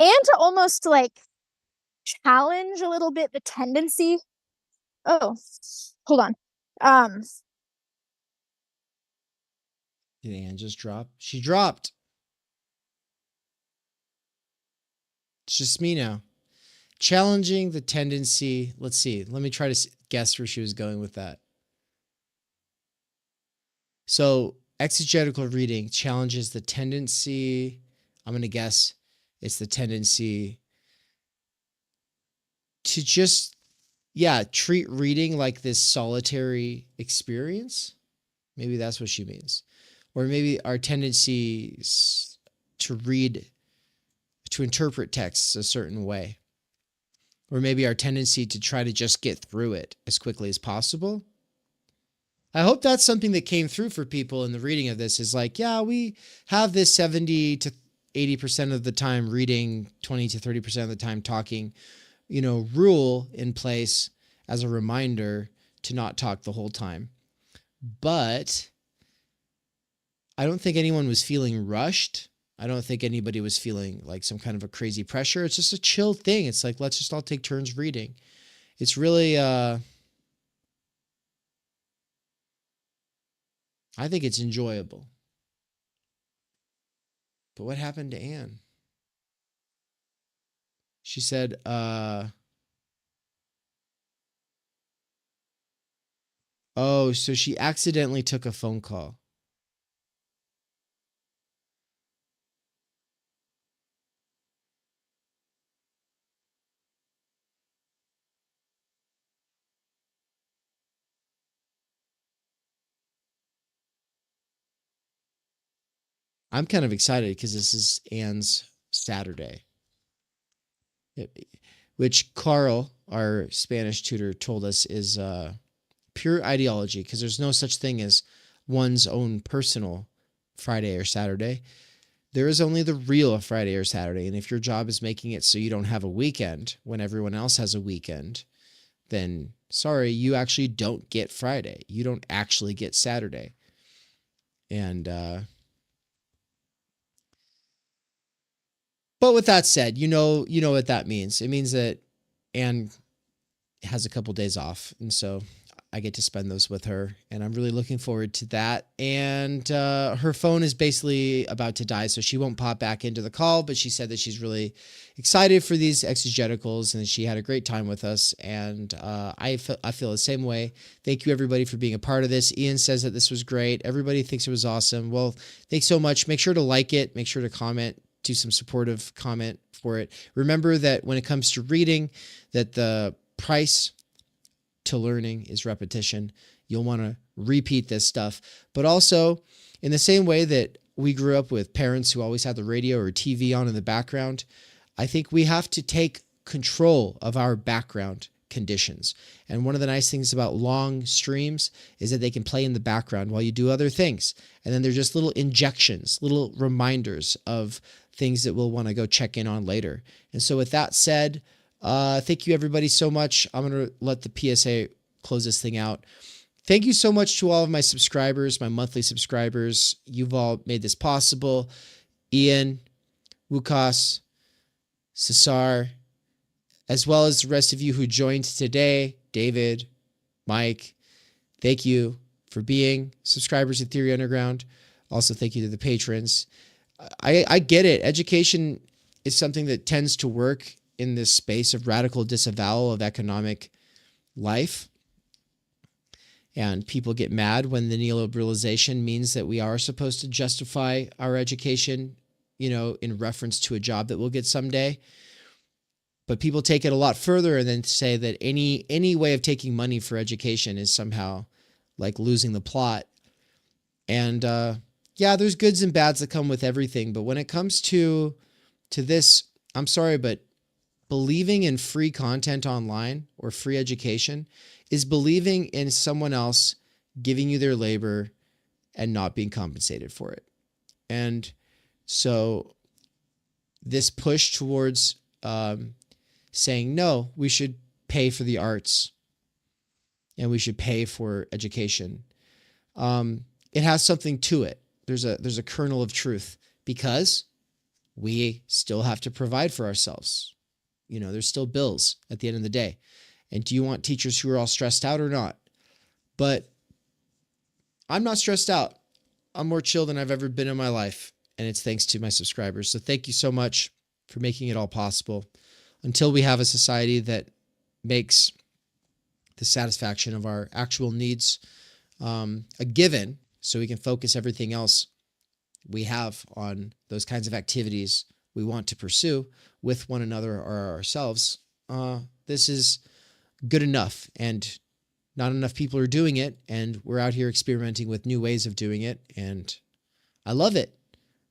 and to almost like challenge a little bit the tendency. Oh, hold on. Did Anne just drop? She dropped. It's just me now. Challenging the tendency. Let's see. Let me try to guess where she was going with that. So exegetical reading challenges the tendency. I'm going to guess it's the tendency to just, treat reading like this solitary experience. Maybe that's what she means. Or maybe our tendencies to read, to interpret texts a certain way. Or maybe our tendency to try to just get through it as quickly as possible. I hope that's something that came through for people in the reading of this, is like, we have this 70 to 80% of the time reading, 20 to 30% of the time talking, rule in place as a reminder to not talk the whole time. But I don't think anyone was feeling rushed. I don't think anybody was feeling like some kind of a crazy pressure. It's just a chill thing. It's like, let's just all take turns reading. It's really, I think it's enjoyable. But what happened to Anne? She said, oh, so she accidentally took a phone call. I'm kind of excited because this is Anne's Saturday, which Carl, our Spanish tutor, told us is pure ideology, because there's no such thing as one's own personal Friday or Saturday. There is only the real Friday or Saturday. And if your job is making it so you don't have a weekend when everyone else has a weekend, then sorry, you actually don't get Friday. You don't actually get Saturday. And, but with that said, you know what that means. It means that Anne has a couple days off, and so I get to spend those with her, and I'm really looking forward to that. And her phone is basically about to die, so she won't pop back into the call, but she said that she's really excited for these exegeticals, and she had a great time with us, and I feel the same way. Thank you, everybody, for being a part of this. Ian says that this was great. Everybody thinks it was awesome. Well, thanks so much. Make sure to like it. Make sure to comment. Do some supportive comment for it. Remember that when it comes to reading, that the price to learning is repetition. You'll want to repeat this stuff. But also, in the same way that we grew up with parents who always had the radio or TV on in the background, I think we have to take control of our background conditions. And one of the nice things about long streams is that they can play in the background while you do other things. And then they're just little injections, little reminders of things that we'll want to go check in on later. And so with that said, thank you everybody so much. I'm going to let the PSA close this thing out. Thank you so much to all of my subscribers, my monthly subscribers. You've all made this possible. Ian, Wukas, Cesar, as well as the rest of you who joined today, David, Mike, thank you for being subscribers of Theory Underground. Also, thank you to the patrons. I get it. Education is something that tends to work in this space of radical disavowal of economic life. And people get mad when the neoliberalization means that we are supposed to justify our education, in reference to a job that we'll get someday. But people take it a lot further and then say that any way of taking money for education is somehow like losing the plot. And there's goods and bads that come with everything. But when it comes to this, I'm sorry, but believing in free content online or free education is believing in someone else giving you their labor and not being compensated for it. And so this push towards saying, no, we should pay for the arts and we should pay for education. It has something to it. There's a kernel of truth, because we still have to provide for ourselves. There's still bills at the end of the day. And do you want teachers who are all stressed out or not? But I'm not stressed out. I'm more chill than I've ever been in my life. And it's thanks to my subscribers. So thank you so much for making it all possible. Until we have a society that makes the satisfaction of our actual needs a given, so we can focus everything else we have on those kinds of activities we want to pursue with one another or ourselves, this is good enough, and not enough people are doing it, and we're out here experimenting with new ways of doing it, and I love it,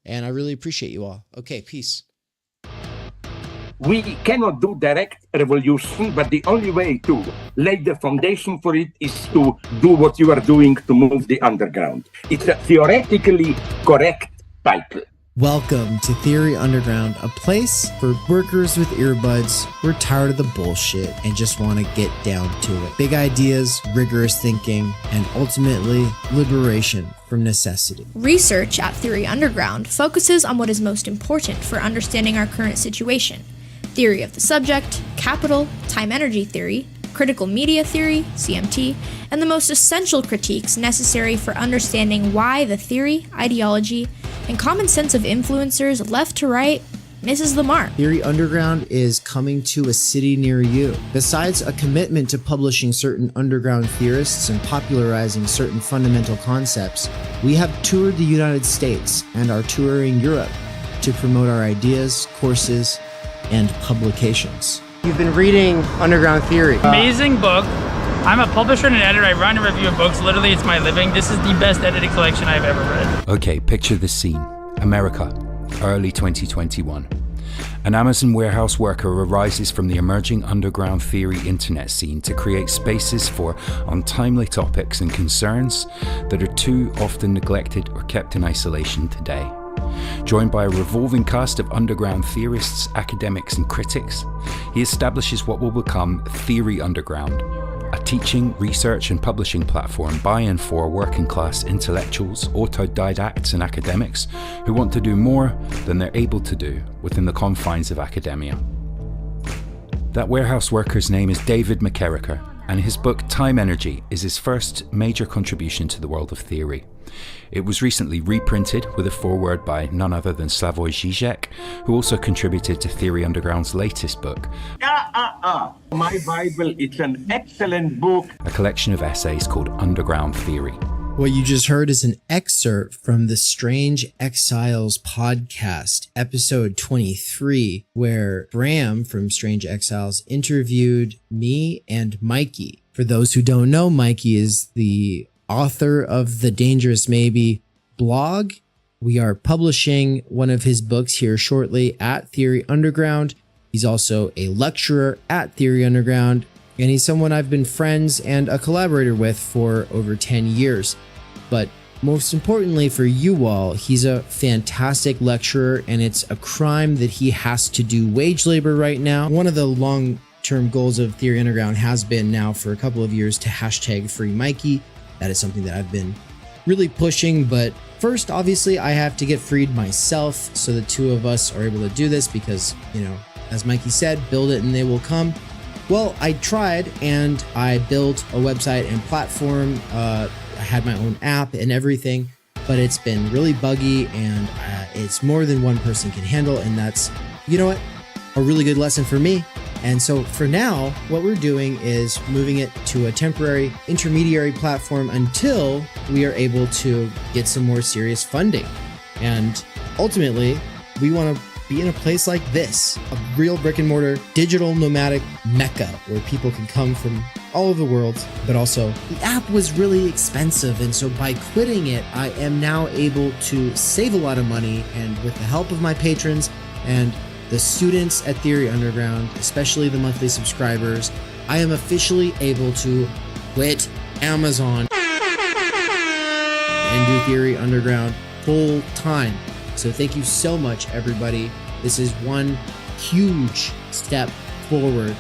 and I really appreciate you all. Okay, peace. We cannot do direct revolution, but the only way to lay the foundation for it is to do what you are doing to move the underground. It's a theoretically correct title. Welcome to Theory Underground, a place for workers with earbuds who are tired of the bullshit and just want to get down to it. Big ideas, rigorous thinking, and ultimately liberation from necessity. Research at Theory Underground focuses on what is most important for understanding our current situation. Theory of the subject, capital, time-energy theory, critical media theory, CMT, and the most essential critiques necessary for understanding why the theory, ideology, and common sense of influencers left to right misses the mark. Theory Underground is coming to a city near you. Besides a commitment to publishing certain underground theorists and popularizing certain fundamental concepts, we have toured the United States and are touring Europe to promote our ideas, courses, and publications. You've been reading Underground Theory. Amazing book. I'm a publisher and an editor. I run a review of books. Literally, it's my living. This is the best edited collection I've ever read. Okay, picture this scene. America, early 2021. An Amazon warehouse worker arises from the emerging underground theory internet scene to create spaces for untimely topics and concerns that are too often neglected or kept in isolation today. Joined by a revolving cast of underground theorists, academics, and critics, he establishes what will become Theory Underground, a teaching, research, and publishing platform by and for working-class intellectuals, autodidacts, and academics who want to do more than they're able to do within the confines of academia. That warehouse worker's name is David McKerracher, and his book Time Energy is his first major contribution to the world of theory. It was recently reprinted with a foreword by none other than Slavoj Žižek, who also contributed to Theory Underground's latest book. My Bible, it's an excellent book. A collection of essays called Underground Theory. What you just heard is an excerpt from the Strange Exiles podcast, episode 23, where Bram from Strange Exiles interviewed me and Mikey. For those who don't know, Mikey is the author of the Dangerous Maybe blog. We are publishing one of his books here shortly at Theory Underground. He's also a lecturer at Theory Underground, and he's someone I've been friends and a collaborator with for over 10 years. But most importantly for you all, he's a fantastic lecturer, and it's a crime that he has to do wage labor right now. One of the long-term goals of Theory Underground has been now for a couple of years to hashtag Free Mikey. That is something that I've been really pushing, but first, obviously, I have to get freed myself, so the two of us are able to do this because, as Mikey said, build it and they will come. Well, I tried, and I built a website and platform. I had my own app and everything, but it's been really buggy, and it's more than one person can handle, and that's, a really good lesson for me. And so for now, what we're doing is moving it to a temporary intermediary platform until we are able to get some more serious funding. And ultimately, we want to be in a place like this, a real brick and mortar digital nomadic mecca where people can come from all over the world. But also, the app was really expensive, and so by quitting it, I am now able to save a lot of money, and with the help of my patrons and the students at Theory Underground, especially the monthly subscribers, I am officially able to quit Amazon and do Theory Underground full time. So thank you so much, everybody. This is one huge step forward.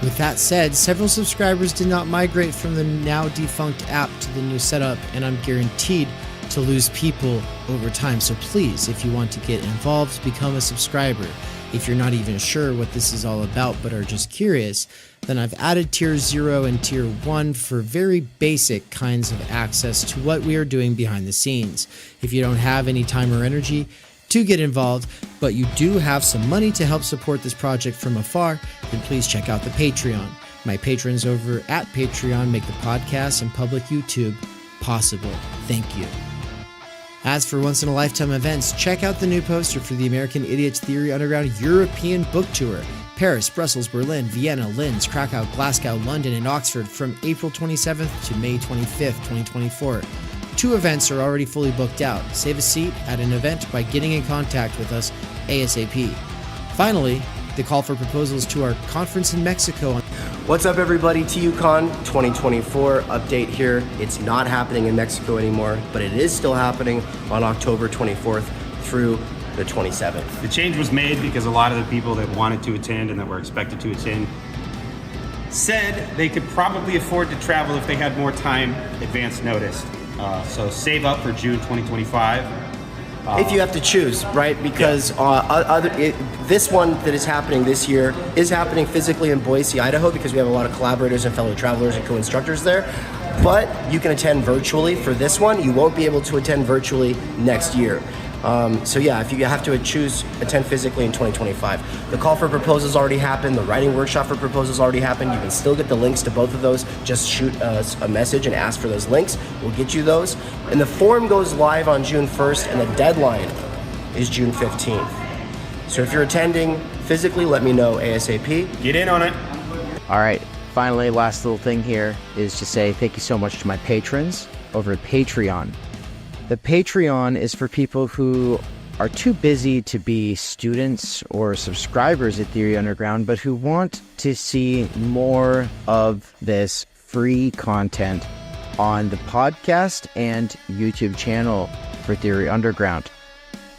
With that said, several subscribers did not migrate from the now defunct app to the new setup, and I'm guaranteed to lose people over time. So please, if you want to get involved, become a subscriber. If you're not even sure what this is all about but are just curious, then I've added tier 0 and tier 1 for very basic kinds of access to what we are doing behind the scenes. If you don't have any time or energy to get involved, but you do have some money to help support this project from afar, then please check out the Patreon. My patrons over at Patreon make the podcast and public YouTube possible. Thank you. As for once-in-a-lifetime events, check out the new poster for the American Idiots Theory Underground European Book Tour. Paris, Brussels, Berlin, Vienna, Linz, Krakow, Glasgow, London, and Oxford from April 27th to May 25th, 2024. 2 events are already fully booked out. Save a seat at an event by getting in contact with us ASAP. Finally, the call for proposals to our conference in Mexico. What's up, everybody? TUCon 2024 update here. It's not happening in Mexico anymore, but it is still happening on October 24th through the 27th. The change was made because a lot of the people that wanted to attend and that were expected to attend said they could probably afford to travel if they had more time advance notice. So save up for June 2025. If you have to choose, right? Because this one that is happening this year is happening physically in Boise, Idaho, because we have a lot of collaborators and fellow travelers and co-instructors there. But you can attend virtually for this one. You won't be able to attend virtually next year. So yeah, if you have to choose, attend physically in 2025. The call for proposals already happened. The writing workshop for proposals already happened. You can still get the links to both of those. Just shoot us a message and ask for those links. We'll get you those. And the form goes live on June 1st, and the deadline is June 15th. So if you're attending physically, let me know ASAP. Get in on it. All right. Finally, last little thing here is to say thank you so much to my patrons over at Patreon. The Patreon is for people who are too busy to be students or subscribers at Theory Underground, but who want to see more of this free content on the podcast and YouTube channel for Theory Underground.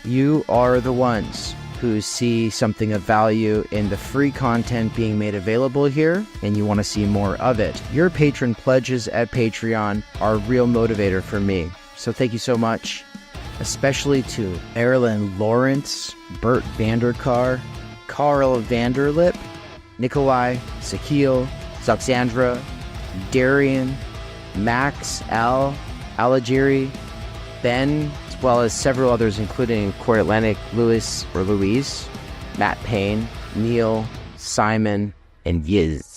You are the ones who see something of value in the free content being made available here, and you want to see more of it. Your patron pledges at Patreon are a real motivator for me. So thank you so much, especially to Marilyn Lawrence, Bert Vanderkar, Carl Vanderlip, Nikolai, Sakil, Zoxandra, Darian, Max, Al, Alagiri, Ben, as well as several others including Core Atlantic, Louis or Louise, Matt Payne, Neil, Simon, and Yiz.